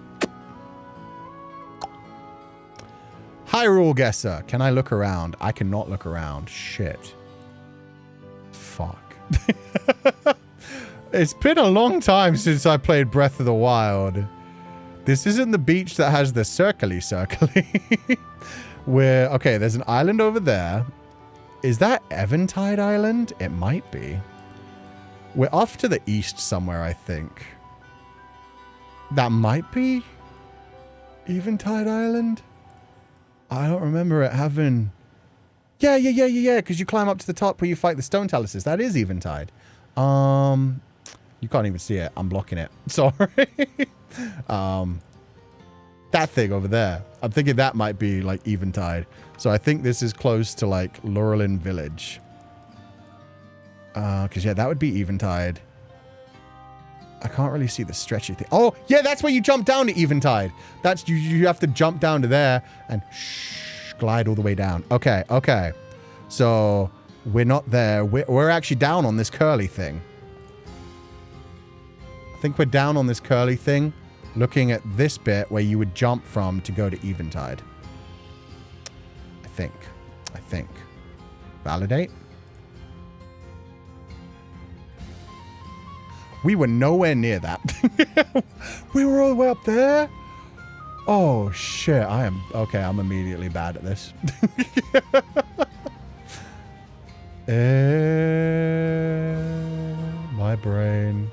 [SPEAKER 1] Hyrule Guesser. Can I look around? I cannot look around. Shit. Fuck. It's been a long time since I played Breath of the Wild. This isn't the beach that has the circly. Where, okay, there's an island over there. Is that Eventide Island? It might be. We're off to the east somewhere, I think. That might be Eventide Island? I don't remember it having... Yeah, because you climb up to the top where you fight the Stone Taluses. That is Eventide. You can't even see it. I'm blocking it. Sorry. That thing over there. I'm thinking that might be like Eventide. So I think this is close to like Laurelin Village. Because yeah, that would be Eventide. I can't really see the stretchy thing. Oh, yeah, that's where you jump down to Eventide. That's you have to jump down to there and glide all the way down. Okay. So we're not there. We're actually down on this curly thing. I think we're down on this curly thing. Looking at this bit where you would jump from to go to Eventide. I think. Validate. We were nowhere near that. We were all the way up there? Oh, shit. I'm immediately bad at this. My brain.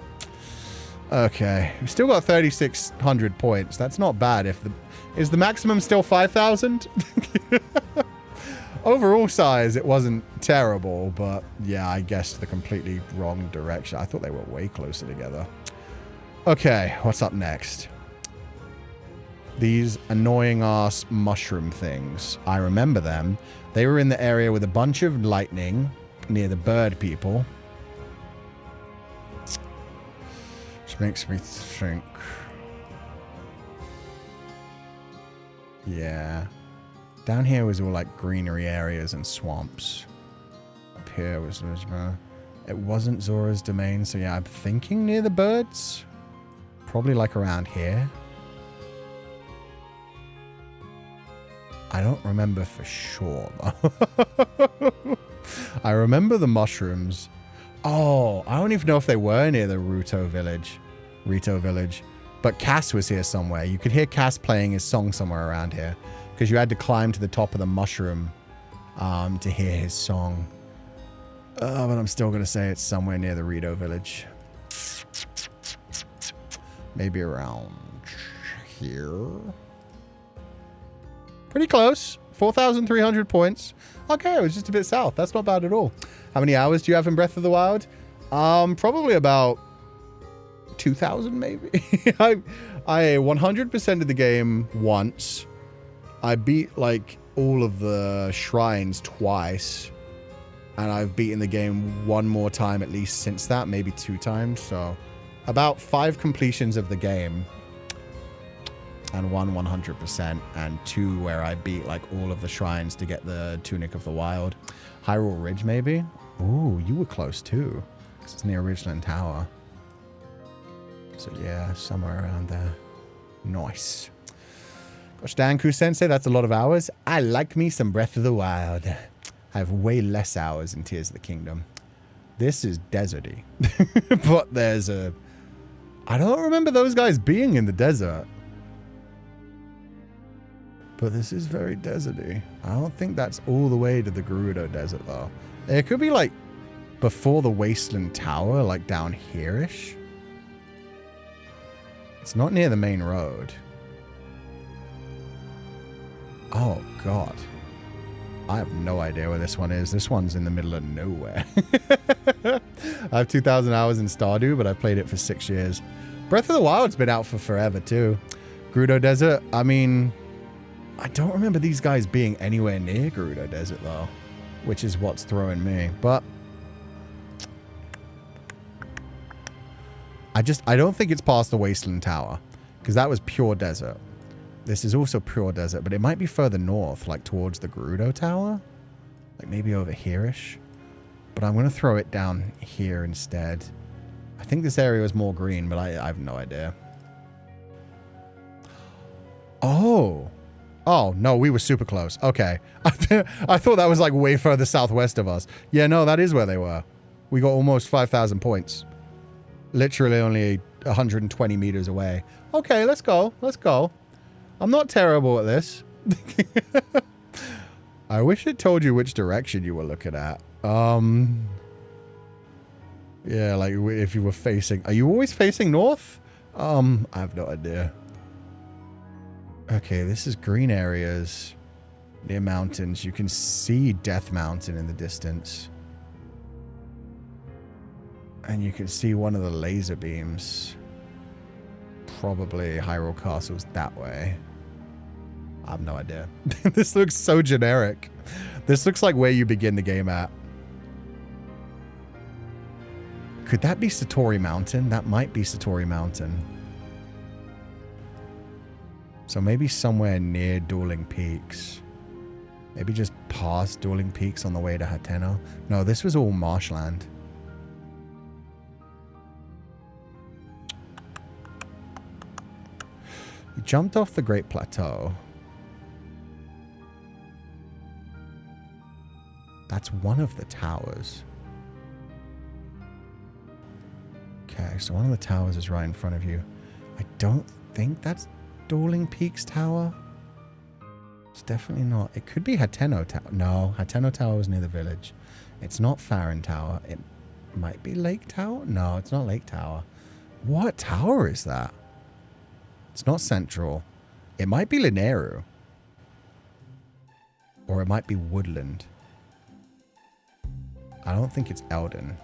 [SPEAKER 1] Okay, we still got 3,600 points. That's not bad. Is the maximum still 5,000? Overall size, it wasn't terrible, but yeah, I guessed the completely wrong direction. I thought they were way closer together. Okay, what's up next? These annoying ass mushroom things. I remember them. They were in the area with a bunch of lightning near the bird people. Which makes me think. Yeah. Down here was all like greenery areas and swamps. Up here was... It wasn't Zora's domain, so yeah, I'm thinking near the birds. Probably like around here. I don't remember for sure, though. I remember the mushrooms. Oh, I don't even know if they were near the Rito village. But Cass was here somewhere. You could hear Cass playing his song somewhere around here. Because you had to climb to the top of the mushroom to hear his song. But I'm still going to say it's somewhere near the Rito village. Maybe around here. Pretty close. 4,300 points. Okay, it was just a bit south. That's not bad at all. How many hours do you have in Breath of the Wild? Probably about 2,000 maybe. I 100%ed the game once. I beat like all of the shrines twice. And I've beaten the game one more time at least since that. Maybe 2 times. So about 5 completions of the game. And 1 100%. And 2 where I beat like all of the shrines to get the Tunic of the Wild. Hyrule Ridge maybe? Ooh, you were close too. Because it's near Ridgeland Tower. So yeah, somewhere around there. Nice. Gosh, Danku Sensei, that's a lot of hours. I like me some Breath of the Wild. I have way less hours in Tears of the Kingdom. This is deserty. But there's a... I don't remember those guys being in the desert. But this is very deserty. I don't think that's all the way to the Gerudo Desert, though. It could be, like, before the Wasteland Tower, like, down here-ish. It's not near the main road. Oh, God. I have no idea where this one is. This one's in the middle of nowhere. I have 2,000 hours in Stardew, but I've played it for 6 years. Breath of the Wild's been out for forever, too. Gerudo Desert, I mean... I don't remember these guys being anywhere near Gerudo Desert, though. Which is what's throwing me. But... I don't think it's past the Wasteland Tower. Because that was pure desert. This is also pure desert, but it might be further north, like towards the Gerudo Tower. Like maybe over here-ish. But I'm going to throw it down here instead. I think this area is more green, but I have no idea. Oh. Oh, no, we were super close. Okay. I thought that was like way further southwest of us. Yeah, no, that is where they were. We got almost 5,000 points. Literally only 120 meters away. Okay, let's go. Let's go. I'm not terrible at this. I wish it told you which direction you were looking at. Yeah, like if you were facing... Are you always facing north? I have no idea. Okay, this is green areas near mountains. You can see Death Mountain in the distance. And you can see one of the laser beams. Probably Hyrule Castle's that way. I have no idea. This looks so generic. This looks like where you begin the game at. Could that be Satori Mountain? That might be Satori Mountain. So maybe somewhere near Dueling Peaks. Maybe just past Dueling Peaks on the way to Hateno. No, this was all marshland. We jumped off the Great Plateau. That's one of the towers. Okay, so one of the towers is right in front of you. I don't think that's Dueling Peaks Tower. It's definitely not. It could be Hateno Tower. No, Hateno Tower was near the village. It's not Farron Tower. It might be Lake Tower. No, it's not Lake Tower. What tower is that? It's not Central. It might be Lineru. Or it might be Woodland. I don't think it's Eldon.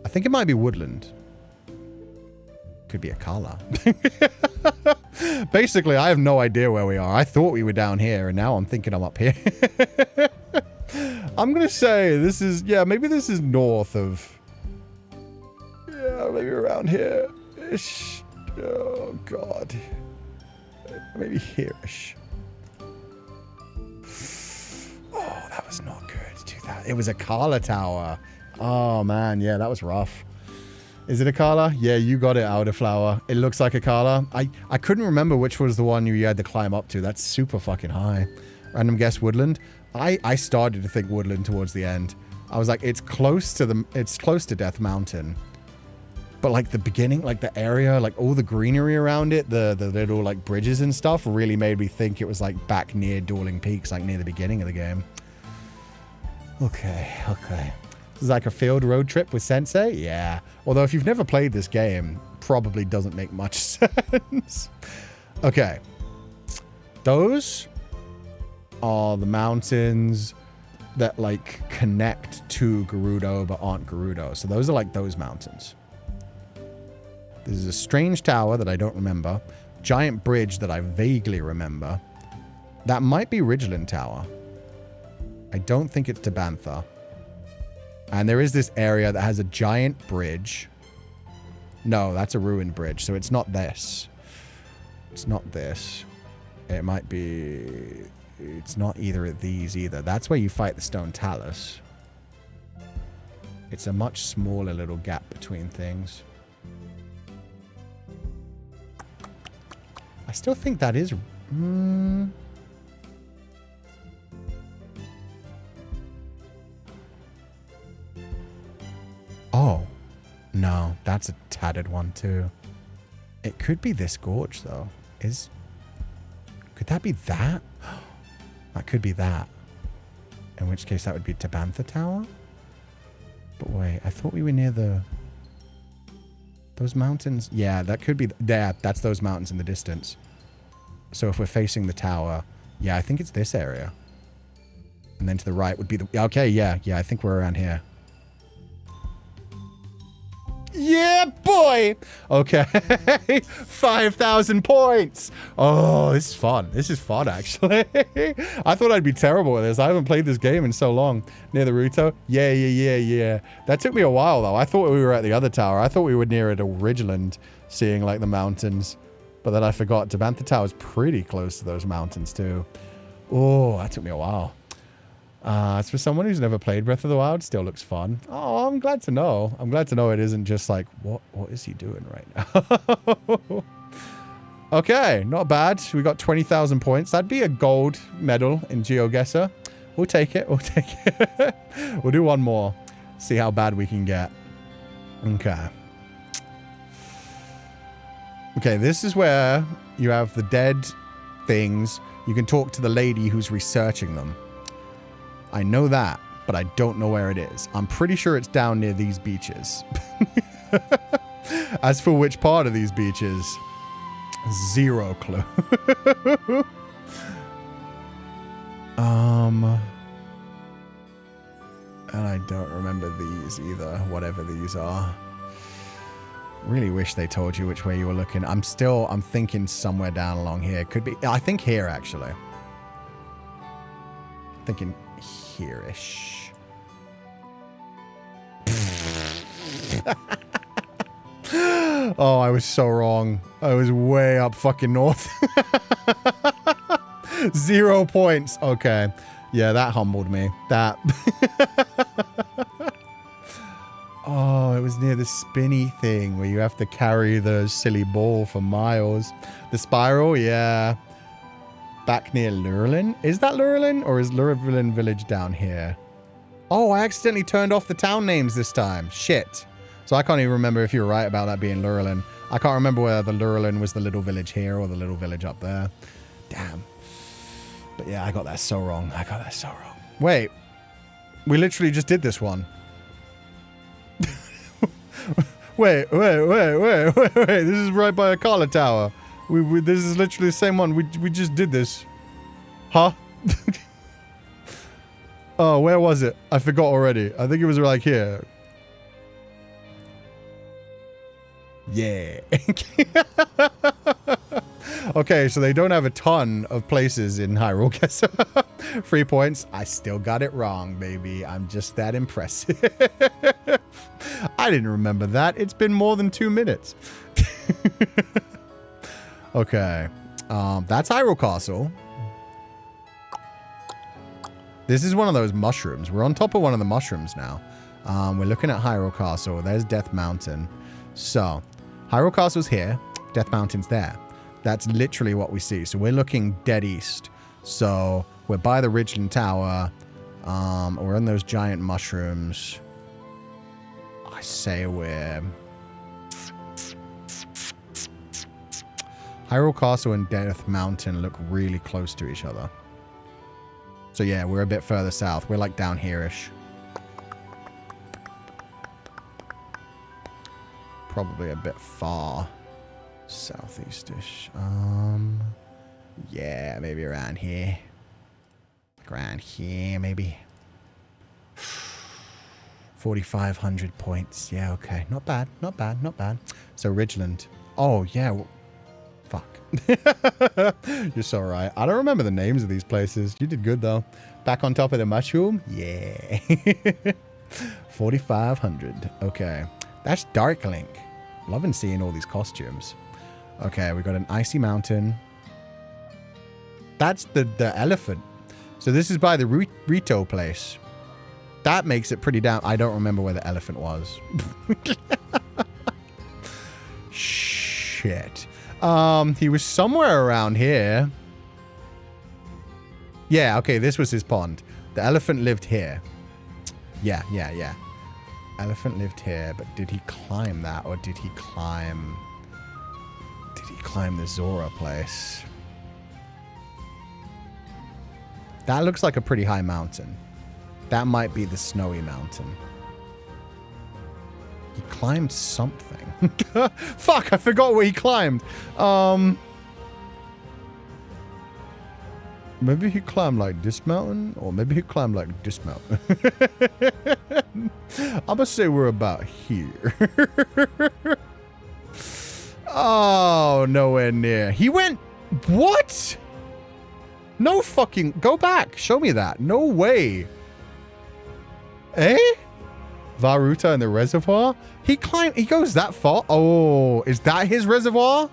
[SPEAKER 1] I think it might be Woodland. Could be Akala. Basically, I have no idea where we are. I thought we were down here, and now I'm thinking I'm up here. I'm going to say this is... Yeah, maybe this is north of... Yeah, maybe around here. Ish. Oh, God. Maybe here-ish. Oh, that was not good. It was a Kala Tower. Oh, man. Yeah, that was rough. Is it a Kala? Yeah, you got it, Elderflower. It looks like a Kala. I couldn't remember which was the one you had to climb up to. That's super fucking high. Random guess woodland. I started to think woodland towards the end. I was like, it's close to Death Mountain. But like the beginning, like the area, like all the greenery around it, the little like bridges and stuff really made me think it was like back near Dueling Peaks, like near the beginning of the game. Okay. This is like a field road trip with Sensei? Yeah. Although if you've never played this game, probably doesn't make much sense. Okay. Those are the mountains that like connect to Gerudo but aren't Gerudo. So those are like those mountains. This is a strange tower that I don't remember. Giant bridge that I vaguely remember. That might be Ridgeland Tower. I don't think it's Tabantha. And there is this area that has a giant bridge. No, that's a ruined bridge. So it's not this. It's not this. It might be... It's not either of these either. That's where you fight the Stone Talus. It's a much smaller little gap between things. I still think that is... Oh. No, that's a tattered one too. It could be this gorge though. Could that be that? That could be that. In which case that would be Tabantha Tower? But wait, I thought we were near those mountains. Yeah, that could be there. That's those mountains in the distance. So if we're facing the tower, yeah, I think it's this area. And then to the right would be the... Okay, yeah, I think we're around here. Yeah, boy! Okay. 5,000 points! Oh, this is fun. This is fun, actually. I thought I'd be terrible at this. I haven't played this game in so long. Near the Ruto? Yeah. That took me a while, though. I thought we were at the other tower. I thought we were near at a Ridgeland, seeing, like, the mountains. But then I forgot. Tabantha Tower is pretty close to those mountains, too. Oh, that took me a while. As for someone who's never played Breath of the Wild, still looks fun. Oh, I'm glad to know. I'm glad to know it isn't just like, what is he doing right now? Okay, not bad. We got 20,000 points. That'd be a gold medal in GeoGuessr. We'll take it. We'll do one more. See how bad we can get. Okay. Okay, this is where you have the dead things. You can talk to the lady who's researching them. I know that, but I don't know where it is. I'm pretty sure it's down near these beaches. As for which part of these beaches, zero clue. And I don't remember these either, whatever these are. Really wish they told you which way you were looking. I'm thinking somewhere down along here. Could be, I think here actually. Thinking here-ish. Oh, I was so wrong. I was way up fucking north. 0 points. Okay. Yeah, that humbled me. That. Oh, it was near the spinny thing where you have to carry the silly ball for miles. The spiral, yeah. Back near Lurelin? Is that Lurelin? Or is Lurelin village down here? Oh, I accidentally turned off the town names this time. Shit. So I can't even remember if you were right about that being Lurelin. I can't remember whether the Lurelin was the little village here or the little village up there. Damn. But yeah, I got that so wrong. Wait. We literally just did this one. Wait. This is right by a Kala Tower. This is literally the same one. We just did this. Huh? Oh, where was it? I forgot already. I think it was like here. Yeah. Okay, so they don't have a ton of places in Hyrule. 3 points. I still got it wrong, baby. I'm just that impressive. I didn't remember that. It's been more than 2 minutes. Okay. That's Hyrule Castle. This is one of those mushrooms. We're on top of one of the mushrooms now. We're looking at Hyrule Castle. There's Death Mountain. So, Hyrule Castle's here. Death Mountain's there. That's literally what we see. So we're looking dead east. So we're by the Ridgeland Tower. We're in those giant mushrooms. I say we're... Hyrule Castle and Death Mountain look really close to each other. So yeah, we're a bit further south. We're like down here-ish. Probably a bit far southeast-ish. Yeah, maybe around here. Like around here, maybe. 4,500 points. Yeah, okay. Not bad, not bad, not bad. So Ridgeland. Oh, yeah. Well, fuck. You're so right. I don't remember the names of these places. You did good, though. Back on top of the mushroom? Yeah. 4,500. Okay. That's Dark Link. Loving seeing all these costumes. Okay, we got an icy mountain. That's the elephant. So this is by the Rito place. That makes it pretty down. I don't remember where the elephant was. Shit. He was somewhere around here. Yeah, okay, this was his pond. The elephant lived here. Yeah. Elephant lived here, but did he climb that, or did he climb... Did he climb the Zora place? That looks like a pretty high mountain. That might be the Snowy Mountain. He climbed something. Fuck, I forgot what he climbed. Maybe he climbed like this mountain, or maybe he climbed like this mountain. I'm gonna say we're about here. Oh, nowhere near. He went... What? No fucking... Go back. Show me that. No way. Eh? Varuta in the reservoir? He climbed... He goes that far? Oh, is that his reservoir?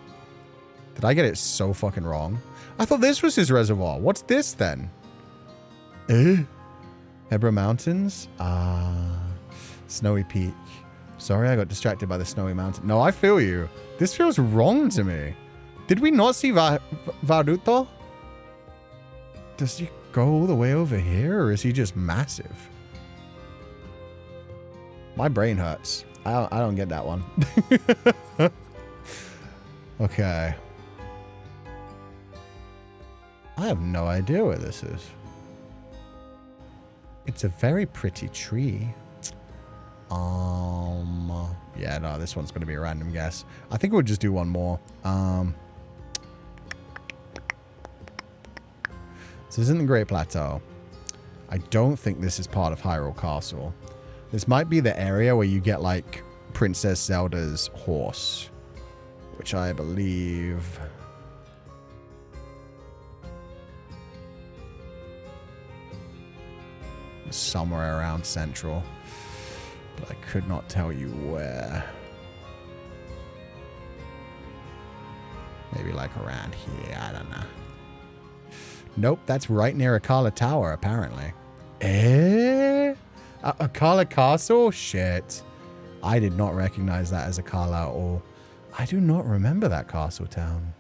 [SPEAKER 1] Did I get it so fucking wrong? I thought this was his reservoir. What's this then? Eh? Hebra Mountains? Snowy Peak. Sorry, I got distracted by the Snowy Mountain. No, I feel you. This feels wrong to me. Did we not see Varuta? Does he go all the way over here, or is he just massive? My brain hurts. I don't get that one. Okay. I have no idea where this is. It's a very pretty tree. Yeah, no, this one's going to be a random guess. I think we'll just do one more. This isn't the Great Plateau. I don't think this is part of Hyrule Castle. This might be the area where you get, like, Princess Zelda's horse. Which I believe... somewhere around Central. But I could not tell you where. Maybe like around here. I don't know. Nope, that's right near Akala Tower, apparently. Eh? Akala Castle? Shit. I did not recognize that as Akala at all. I do not remember that castle town.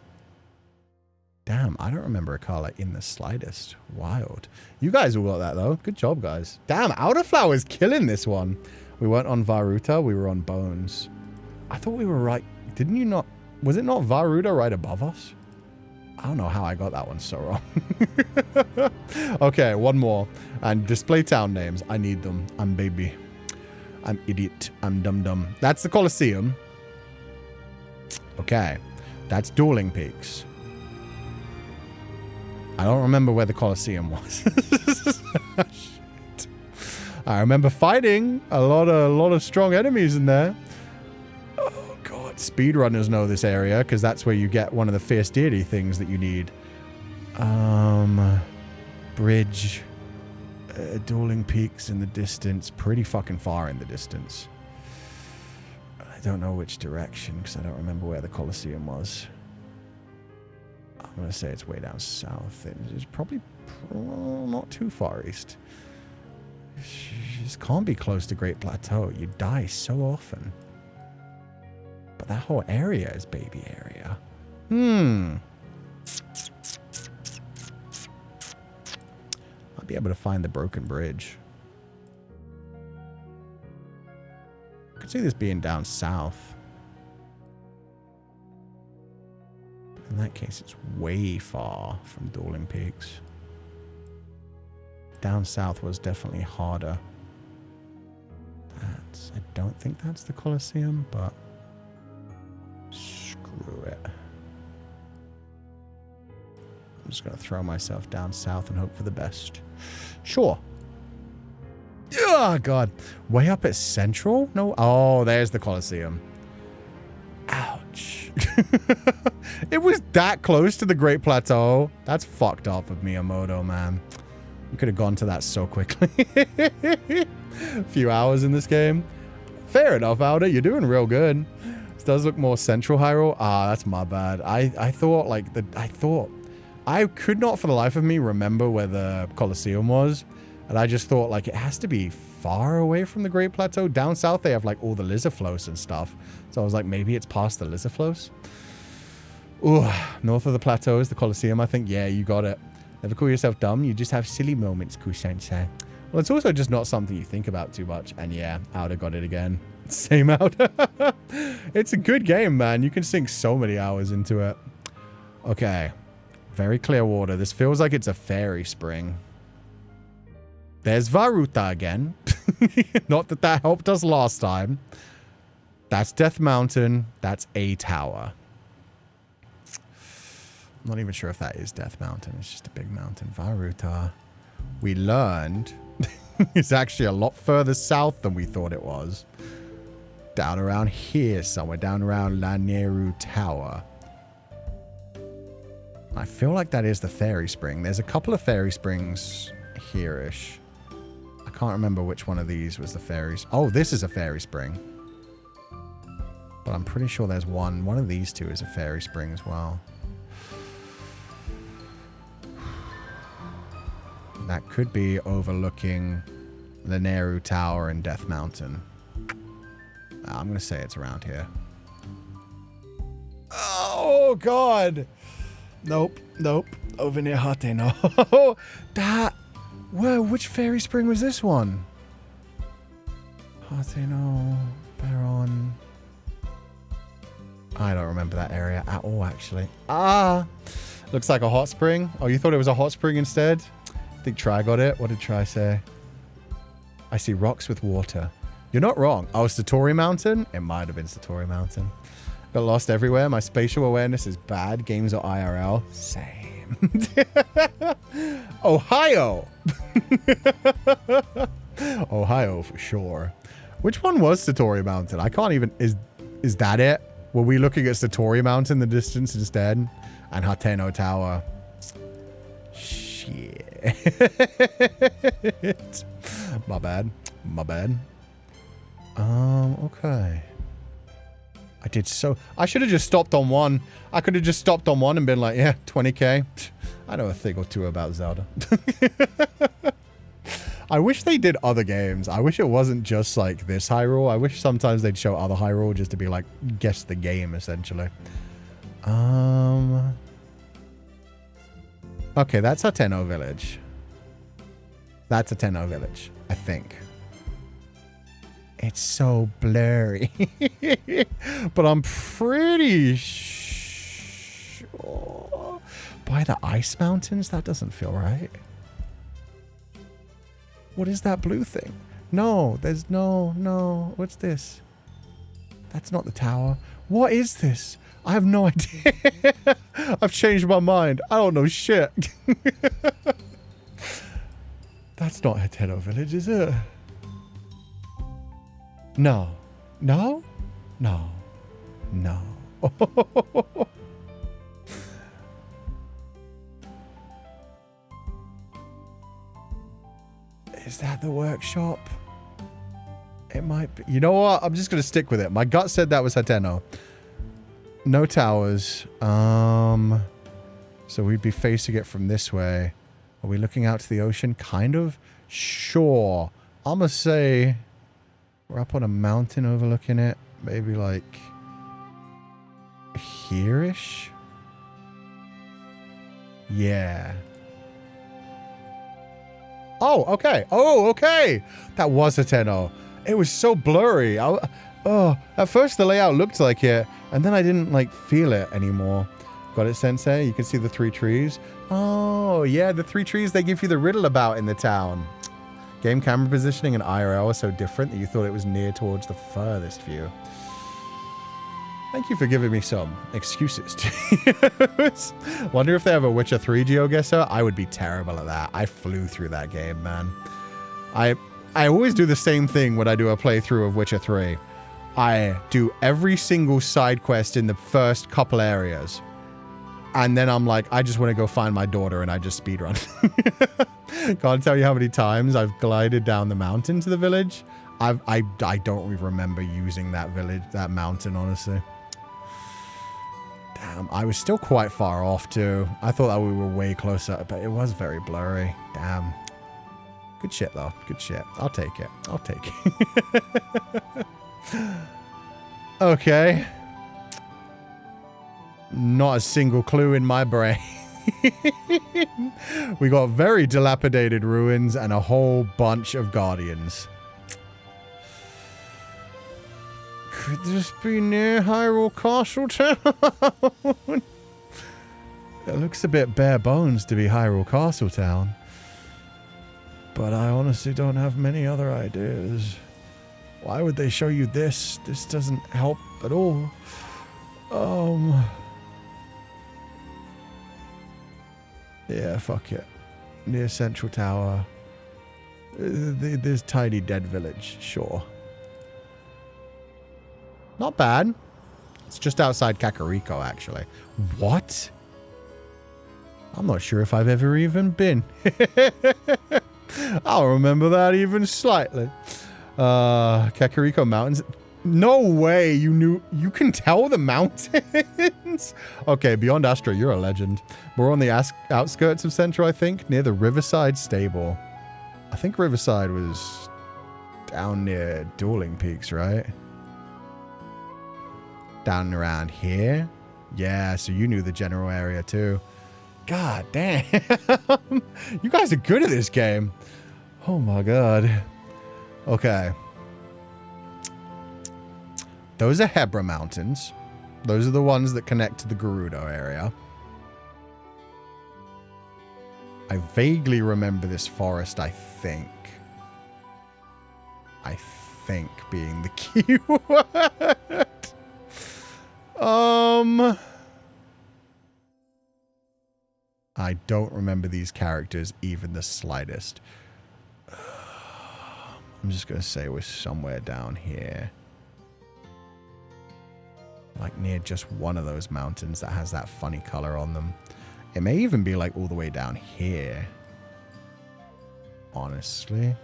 [SPEAKER 1] Damn, I don't remember Akala in the slightest. Wild. You guys all got that, though. Good job, guys. Damn, Outerflower's killing this one. We weren't on Varuta, we were on Bones. I thought we were right. Didn't you not... Was it not Varuta right above us? I don't know how I got that one so wrong. Okay, one more. And display town names. I need them. I'm baby. I'm idiot. I'm dum-dum. That's the Colosseum. Okay. That's Dueling Peaks. I don't remember where the Colosseum was. Shit. I remember fighting a lot of strong enemies in there. Oh god, speedrunners know this area because that's where you get one of the fierce deity things that you need. Bridge, Dueling Peaks in the distance, pretty fucking far in the distance. I don't know which direction because I don't remember where the Colosseum was. I'm going to say it's way down south. It is probably not too far east. This can't be close to Great Plateau. You die so often. But that whole area is baby area. I'll be able to find the broken bridge. I could see this being down south. In that case, it's way far from Dueling Peaks. Down south was definitely harder. I don't think that's the Colosseum, but screw it. I'm just going to throw myself down south and hope for the best. Sure. Oh, God. Way up at Central? No. Oh, there's the Colosseum. Ouch. It was that close to the Great Plateau. That's fucked up of Miyamoto, man. You could have gone to that so quickly. A few hours in this game. Fair enough, Outer. You're doing real good. This does look more Central Hyrule. Ah, that's my bad. I thought, like, I could not for the life of me remember where the Colosseum was. And I just thought, like, it has to be far away from the Great Plateau. Down south, they have, like, all the Lizaflos and stuff. So I was like, maybe it's past the Lizaflos. Ooh, north of the plateau is the Colosseum, I think. Yeah, you got it. Never call yourself dumb. You just have silly moments, Kusensei. Well, it's also just not something you think about too much. And yeah, Outer got it again. Same Outer. It's a good game, man. You can sink so many hours into it. Okay. Very clear water. This feels like it's a fairy spring. There's Varuta again. Not that that helped us last time. That's Death Mountain. That's a tower. I'm not even sure if that is Death Mountain. It's just a big mountain. Varuta. We learned it's actually a lot further south than we thought it was. Down around here somewhere. Down around Laneru Tower. I feel like that is the fairy spring. There's a couple of fairy springs here-ish. I can't remember which one of these was the fairies. Oh, this is a fairy spring. But I'm pretty sure there's one. One of these two is a fairy spring as well. That could be overlooking Laneru Tower and Death Mountain. I'm going to say it's around here. Oh, God. Nope. Nope. Over near Hateno. That. Whoa, which fairy spring was this one? Hateno. Baron. I don't remember that area at all, actually. Ah. Looks like a hot spring. Oh, you thought it was a hot spring instead? I think Try got it. What did Try say? I see rocks with water. You're not wrong. Oh, Satori Mountain? It might have been Satori Mountain. Got lost everywhere. My spatial awareness is bad. Games are IRL. Same. Ohio. Ohio for sure. Which one was Satori Mountain? I can't even... Is that it? Were we looking at Satori Mountain in the distance instead? And Hateno Tower. Shit. My bad. My bad. Okay. I should have just stopped on one. I could have just stopped on one and been like, yeah, 20k. I know a thing or two about Zelda. I wish they did other games. I wish it wasn't just like this Hyrule. I wish sometimes they'd show other Hyrule just to be like, guess the game, essentially. Okay, that's Hateno Village. That's Hateno Village, I think. It's so blurry. But I'm pretty sure... By the ice mountains? That doesn't feel right. What is that blue thing? No, there's no. What's this? That's not the tower. What is this? I have no idea. I've changed my mind. I don't know shit. That's not Hateno Village, is it? No. No? No. No. Is that the workshop? It might be. You know what? I'm just going to stick with it. My gut said that was Hateno. No towers. So we'd be facing it from this way. Are we looking out to the ocean? Kind of. Sure. I'm going to say we're up on a mountain overlooking it. Maybe like here-ish? Yeah. Oh, okay. Oh, okay. That was a 10-0. It was so blurry. At first the layout looked like it, and then I didn't like feel it anymore. Got it, Sensei? You can see the 3 trees. Oh, yeah, the 3 trees they give you the riddle about in the town. Game camera positioning and IRL are so different that you thought it was near towards the furthest view. Thank you for giving me some excuses to use. Wonder if they have a Witcher 3 GeoGuessr? I would be terrible at that. I flew through that game, man. I always do the same thing when I do a playthrough of Witcher 3. I do every single side quest in the first couple areas. And then I'm like, I just want to go find my daughter, and I just speedrun. Can't tell you how many times I've glided down the mountain to the village. I don't even remember using that mountain, honestly. Damn, I was still quite far off, too. I thought that we were way closer, but it was very blurry. Damn. Good shit, though. Good shit. I'll take it. I'll take it. Okay. Not a single clue in my brain. We got very dilapidated ruins and a whole bunch of guardians. Could this be near Hyrule Castle Town? It looks a bit bare bones to be Hyrule Castle Town. But I honestly don't have many other ideas. Why would they show you this? This doesn't help at all. Yeah, fuck it. Near Central Tower. There's Tiny Dead Village, sure. Not bad. It's just outside Kakariko, actually. What? I'm not sure if I've ever even been. I'll remember that even slightly. Kakariko Mountains. No way you knew. You can tell the mountains. Okay, Beyond Astro, you're a legend. We're on the outskirts of Central, I think, near the Riverside Stable. I think Riverside was down near Dueling Peaks, right? Down around here. Yeah, so you knew the general area too. God damn. You guys are good at this game. Oh my god. Okay. Those are Hebra Mountains. Those are the ones that connect to the Gerudo area. I vaguely remember this forest, I think. I think being the key word. I don't remember these characters even the slightest. I'm just going to say we're somewhere down here. Like near just one of those mountains that has that funny color on them. It may even be like all the way down here. Honestly. It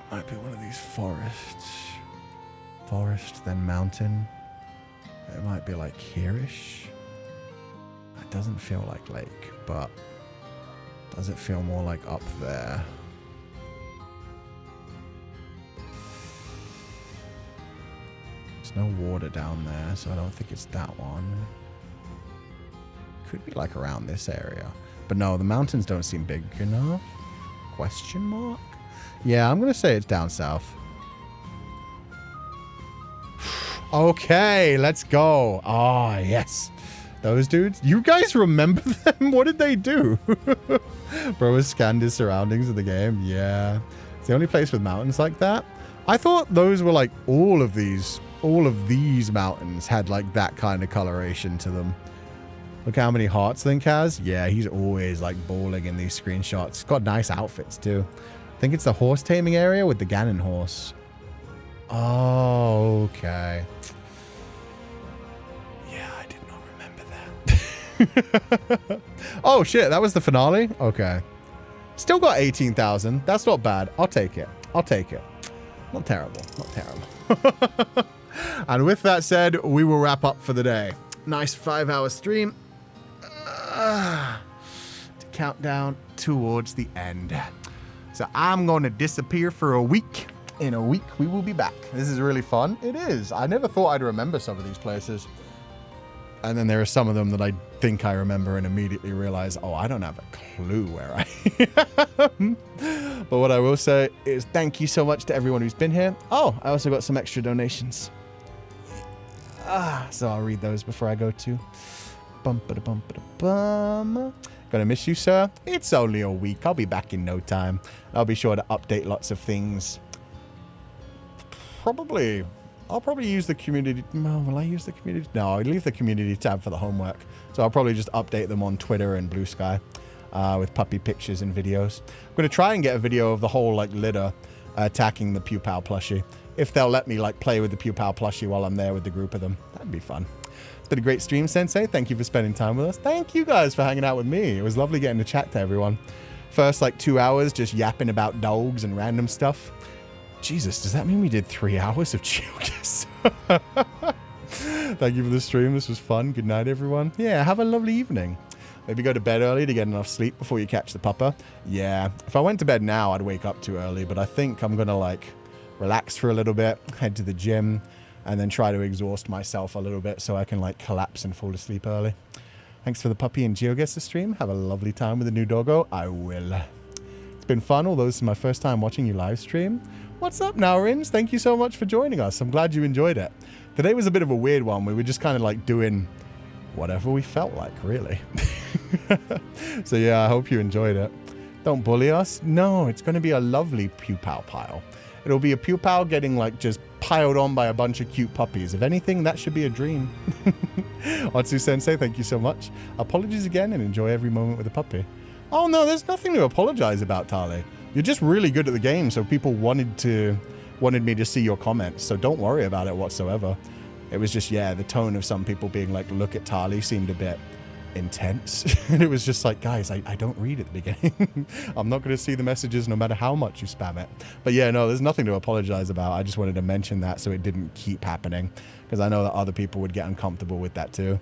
[SPEAKER 1] might be one of these forests. Forest, then mountain. It might be like here-ish. It doesn't feel like lake, but does it feel more like up there? There's no water down there, so I don't think it's that one. Could be like around this area. But no, the mountains don't seem big enough. Question mark? Yeah, I'm going to say it's down south. Okay, let's go. Oh, yes. Those dudes. You guys remember them? What did they do? Bro has scanned his surroundings of the game. Yeah. It's the only place with mountains like that. I thought those were like all of these mountains had like that kind of coloration to them. Look how many hearts Link has. Yeah, he's always like balling in these screenshots. He's got nice outfits too. I think it's the horse taming area with the Ganon horse. Oh, okay. Yeah, I did not remember that. Oh, shit. That was the finale? Okay. Still got 18,000. That's not bad. I'll take it. I'll take it. Not terrible. Not terrible. And with that said, we will wrap up for the day. Nice 5-hour stream. To count down towards the end. So I'm going to disappear for a week. In a week, we will be back. This is really fun. It is. I never thought I'd remember some of these places. And then there are some of them that I think I remember and immediately realize, oh, I don't have a clue where I am. But what I will say is thank you so much to everyone who's been here. Oh, I also got some extra donations. So I'll read those before I go to. Gonna miss you, sir. It's only a week. I'll be back in no time. I'll be sure to update lots of things. I'll probably use the community. No, will I use the community? No, I'll leave the community tab for the homework. So I'll probably just update them on Twitter and Blue Sky with puppy pictures and videos. I'm going to try and get a video of the whole like litter attacking the Pupal plushie. If they'll let me like play with the Pupal plushie while I'm there with the group of them. That'd be fun. It's been a great stream, Sensei. Thank you for spending time with us. Thank you guys for hanging out with me. It was lovely getting to chat to everyone. First like 2 hours just yapping about dogs and random stuff. Jesus, does that mean we did 3 hours of Chilgus? Thank you for the stream. This was fun. Good night, everyone. Yeah, have a lovely evening. Maybe go to bed early to get enough sleep before you catch the pupper. Yeah, if I went to bed now, I'd wake up too early, but I think I'm going to like relax for a little bit, head to the gym, and then try to exhaust myself a little bit so I can like collapse and fall asleep early. Thanks for the puppy and GeoGuessr stream. Have a lovely time with the new doggo. I will. It's been fun, although this is my first time watching you live stream. What's up, Naurins? Thank you so much for joining us. I'm glad you enjoyed it. Today was a bit of a weird one. We were just kind of like doing whatever we felt like, really. So yeah, I hope you enjoyed it. Don't bully us. No, it's going to be a lovely Pupal pile. It'll be a Pupal getting like just piled on by a bunch of cute puppies. If anything, that should be a dream. Otsu Sensei, thank you so much. Apologies again and enjoy every moment with the puppy. Oh no, there's nothing to apologize about, Tali. You're just really good at the game, so people wanted me to see your comments, so don't worry about it whatsoever. It was just, yeah, the tone of some people being like, look at Tali seemed a bit intense. And it was just like, guys, I don't read at the beginning. I'm not going to see the messages no matter how much you spam it. But yeah, no, there's nothing to apologize about. I just wanted to mention that so it didn't keep happening, because I know that other people would get uncomfortable with that too.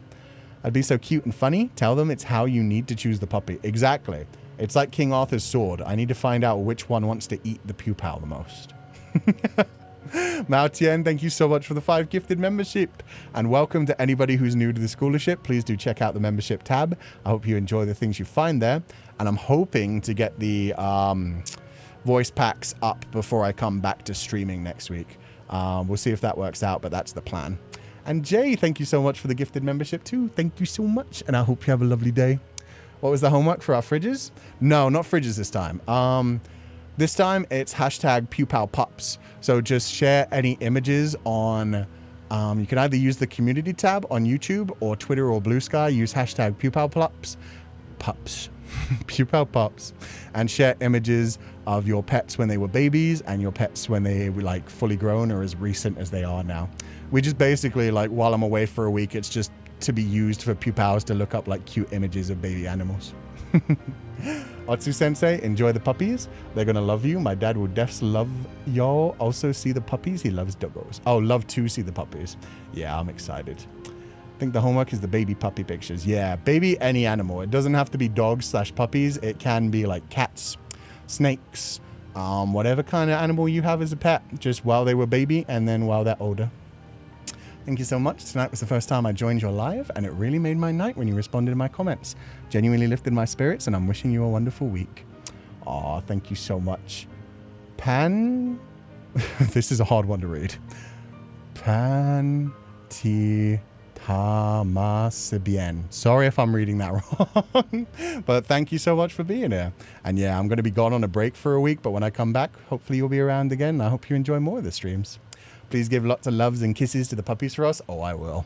[SPEAKER 1] I'd be so cute and funny. Tell them it's how you need to choose the puppy. Exactly. It's like King Arthur's sword. I need to find out which one wants to eat the Pupal the most. Mao Tian, thank you so much for the 5 gifted membership. And welcome to anybody who's new to the scholarship. Please do check out the membership tab. I hope you enjoy the things you find there. And I'm hoping to get the voice packs up before I come back to streaming next week. We'll see if that works out, but that's the plan. And Jay, thank you so much for the gifted membership too. Thank you so much. And I hope you have a lovely day. What was the homework for our fridges? No, not fridges this time. This time it's hashtag #PupalPups. So just share any images on, you can either use the community tab on YouTube or Twitter or Blue Sky. Use hashtag #PupalPups. #PupalPups. And share images of your pets when they were babies and your pets when they were like fully grown or as recent as they are now. We just basically like, while I'm away for a week, it's just to be used for Pupals to look up like cute images of baby animals. Otsu Sensei, enjoy the puppies. They're gonna love you. My dad will defs love y'all. Also see the puppies. He loves doggos. Oh, love to see the puppies. Yeah, I'm excited. I think the homework is the baby puppy pictures. Yeah, baby any animal. It doesn't have to be dogs / puppies. It can be like cats, snakes, whatever kind of animal you have as a pet, just while they were baby and then while they're older. Thank you so much. Tonight was the first time I joined your live, and it really made my night when you responded to my comments. Genuinely lifted my spirits, and I'm wishing you a wonderful week. Aw, thank you so much. This is a hard one to read. Tamasibien. Sorry if I'm reading that wrong, but thank you so much for being here. And yeah, I'm going to be gone on a break for a week, but when I come back, hopefully you'll be around again. I hope you enjoy more of the streams. Please give lots of loves and kisses to the puppies for us. Oh, I will.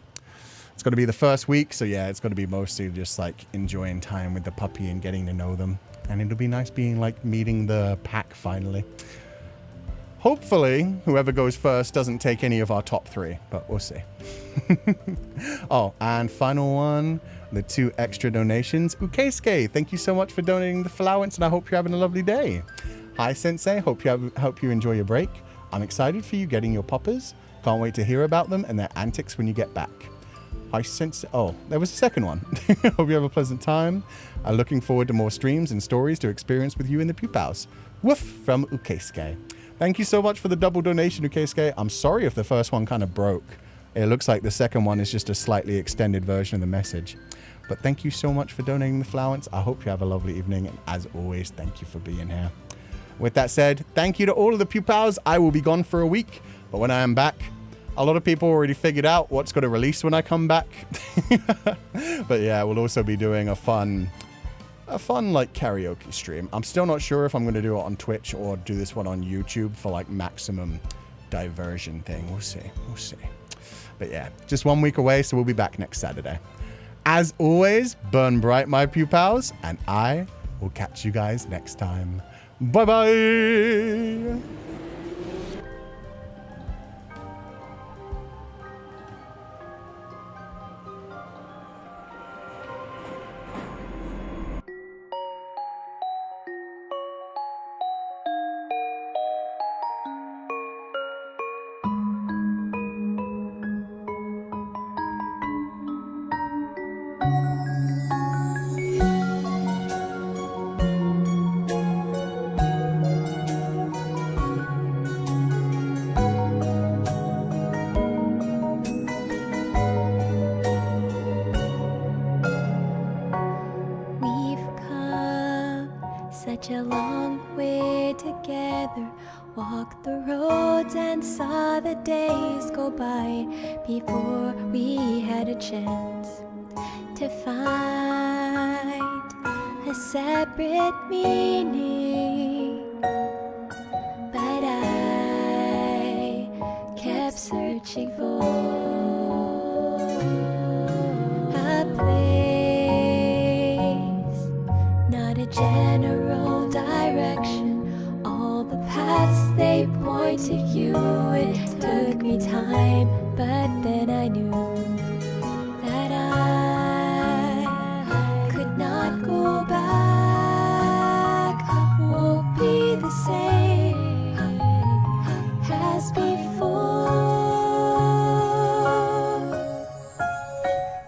[SPEAKER 1] It's going to be the first week, so yeah, it's going to be mostly just like enjoying time with the puppy and getting to know them. And it'll be nice being like meeting the pack finally. Hopefully, whoever goes first doesn't take any of our top 3, but we'll see. Oh, and final one, the 2 extra donations. Ukeisuke, thank you so much for donating the allowance, and I hope you're having a lovely day. Hi, Sensei. Hope you enjoy your break. I'm excited for you getting your poppers. Can't wait to hear about them and their antics when you get back. I sense... Oh, there was a second one. Hope you have a pleasant time. I'm looking forward to more streams and stories to experience with you in the Pupals. Woof from Ukeisuke. Thank you so much for the double donation, Ukeisuke. I'm sorry if the first one kind of broke. It looks like the second one is just a slightly extended version of the message. But thank you so much for donating the flowers. I hope you have a lovely evening. And as always, thank you for being here. With that said, thank you to all of the Pupals. I will be gone for a week. But when I am back, a lot of people already figured out what's going to release when I come back. But yeah, we'll also be doing a fun like karaoke stream. I'm still not sure if I'm going to do it on Twitch or do this one on YouTube for like maximum diversion thing. We'll see. We'll see. But yeah, just 1 week away, so we'll be back next Saturday. As always, burn bright, my Pupals, and I will catch you guys next time. Bye-bye!
[SPEAKER 2] Such a long way together, walked the roads and saw the days go by before we had a chance to find a separate meaning. But I kept searching for a place, not a general direction. All the paths they point to you. It took me time, but then I knew that I could not go back. Won't be the same as before.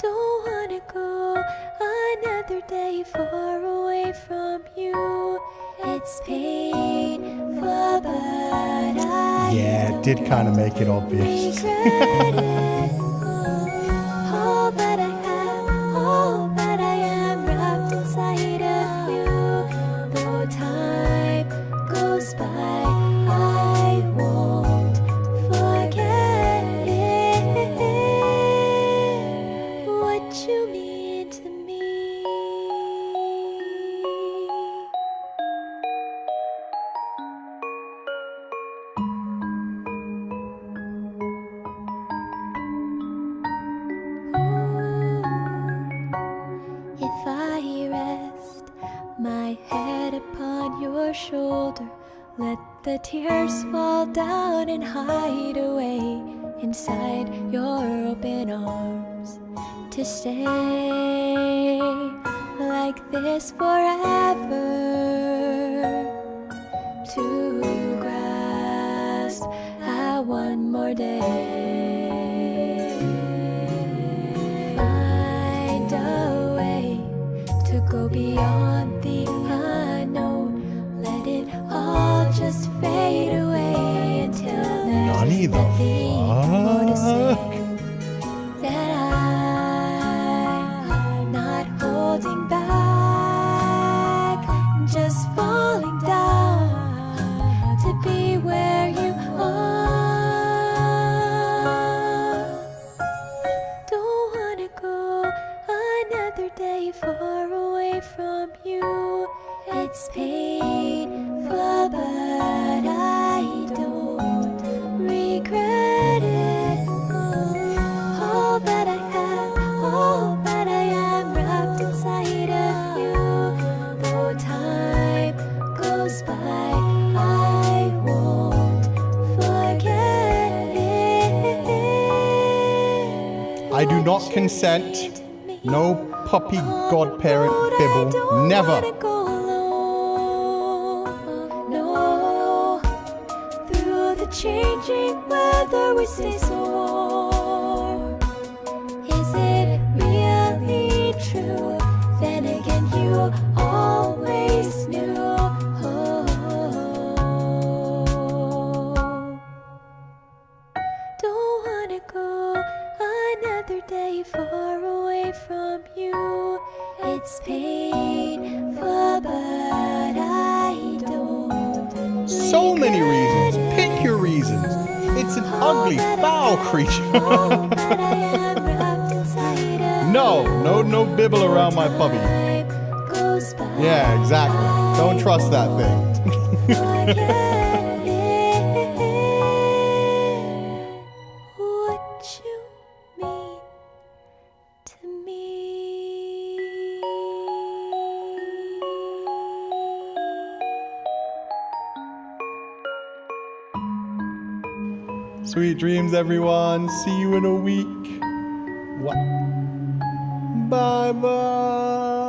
[SPEAKER 2] Don't wanna go another day far away from you. It's painful, but
[SPEAKER 1] yeah, it did kind of make it obvious.
[SPEAKER 2] regret it. All that I have, all that I am, wrapped inside of you. Though time goes by, I won't forget it. What you mean to me. If I rest my head upon your shoulder, let the tears fall down and hide away inside your open arms, to stay like this forever, to grasp at one more day. Find a way to go beyond the unknown. Let it all just fade away until
[SPEAKER 1] Nani
[SPEAKER 2] there's
[SPEAKER 1] the
[SPEAKER 2] nothing more to say.
[SPEAKER 1] fuck?
[SPEAKER 2] That I'm not holding back, just falling down to be where you are. Don't wanna go another day far away from you. It's painful, but I don't regret it. All that I have, all that I am, wrapped inside of you. Though time goes by, I won't forget it.
[SPEAKER 1] I do not consent. No puppy godparent bibble. Never.
[SPEAKER 2] No, through the change. changing whether we stay so warm. Is it really true? Then again, you always knew. Don't wanna go another day far away from you. It's painful, but I don't.
[SPEAKER 1] So many reasons. Pick your reasons. It's an ugly, foul creature. No bibble around my puppy. Yeah, exactly. Don't trust that thing.
[SPEAKER 2] What you mean to me.
[SPEAKER 1] Sweet dreams, everyone. See you in a week. What? Bye-bye.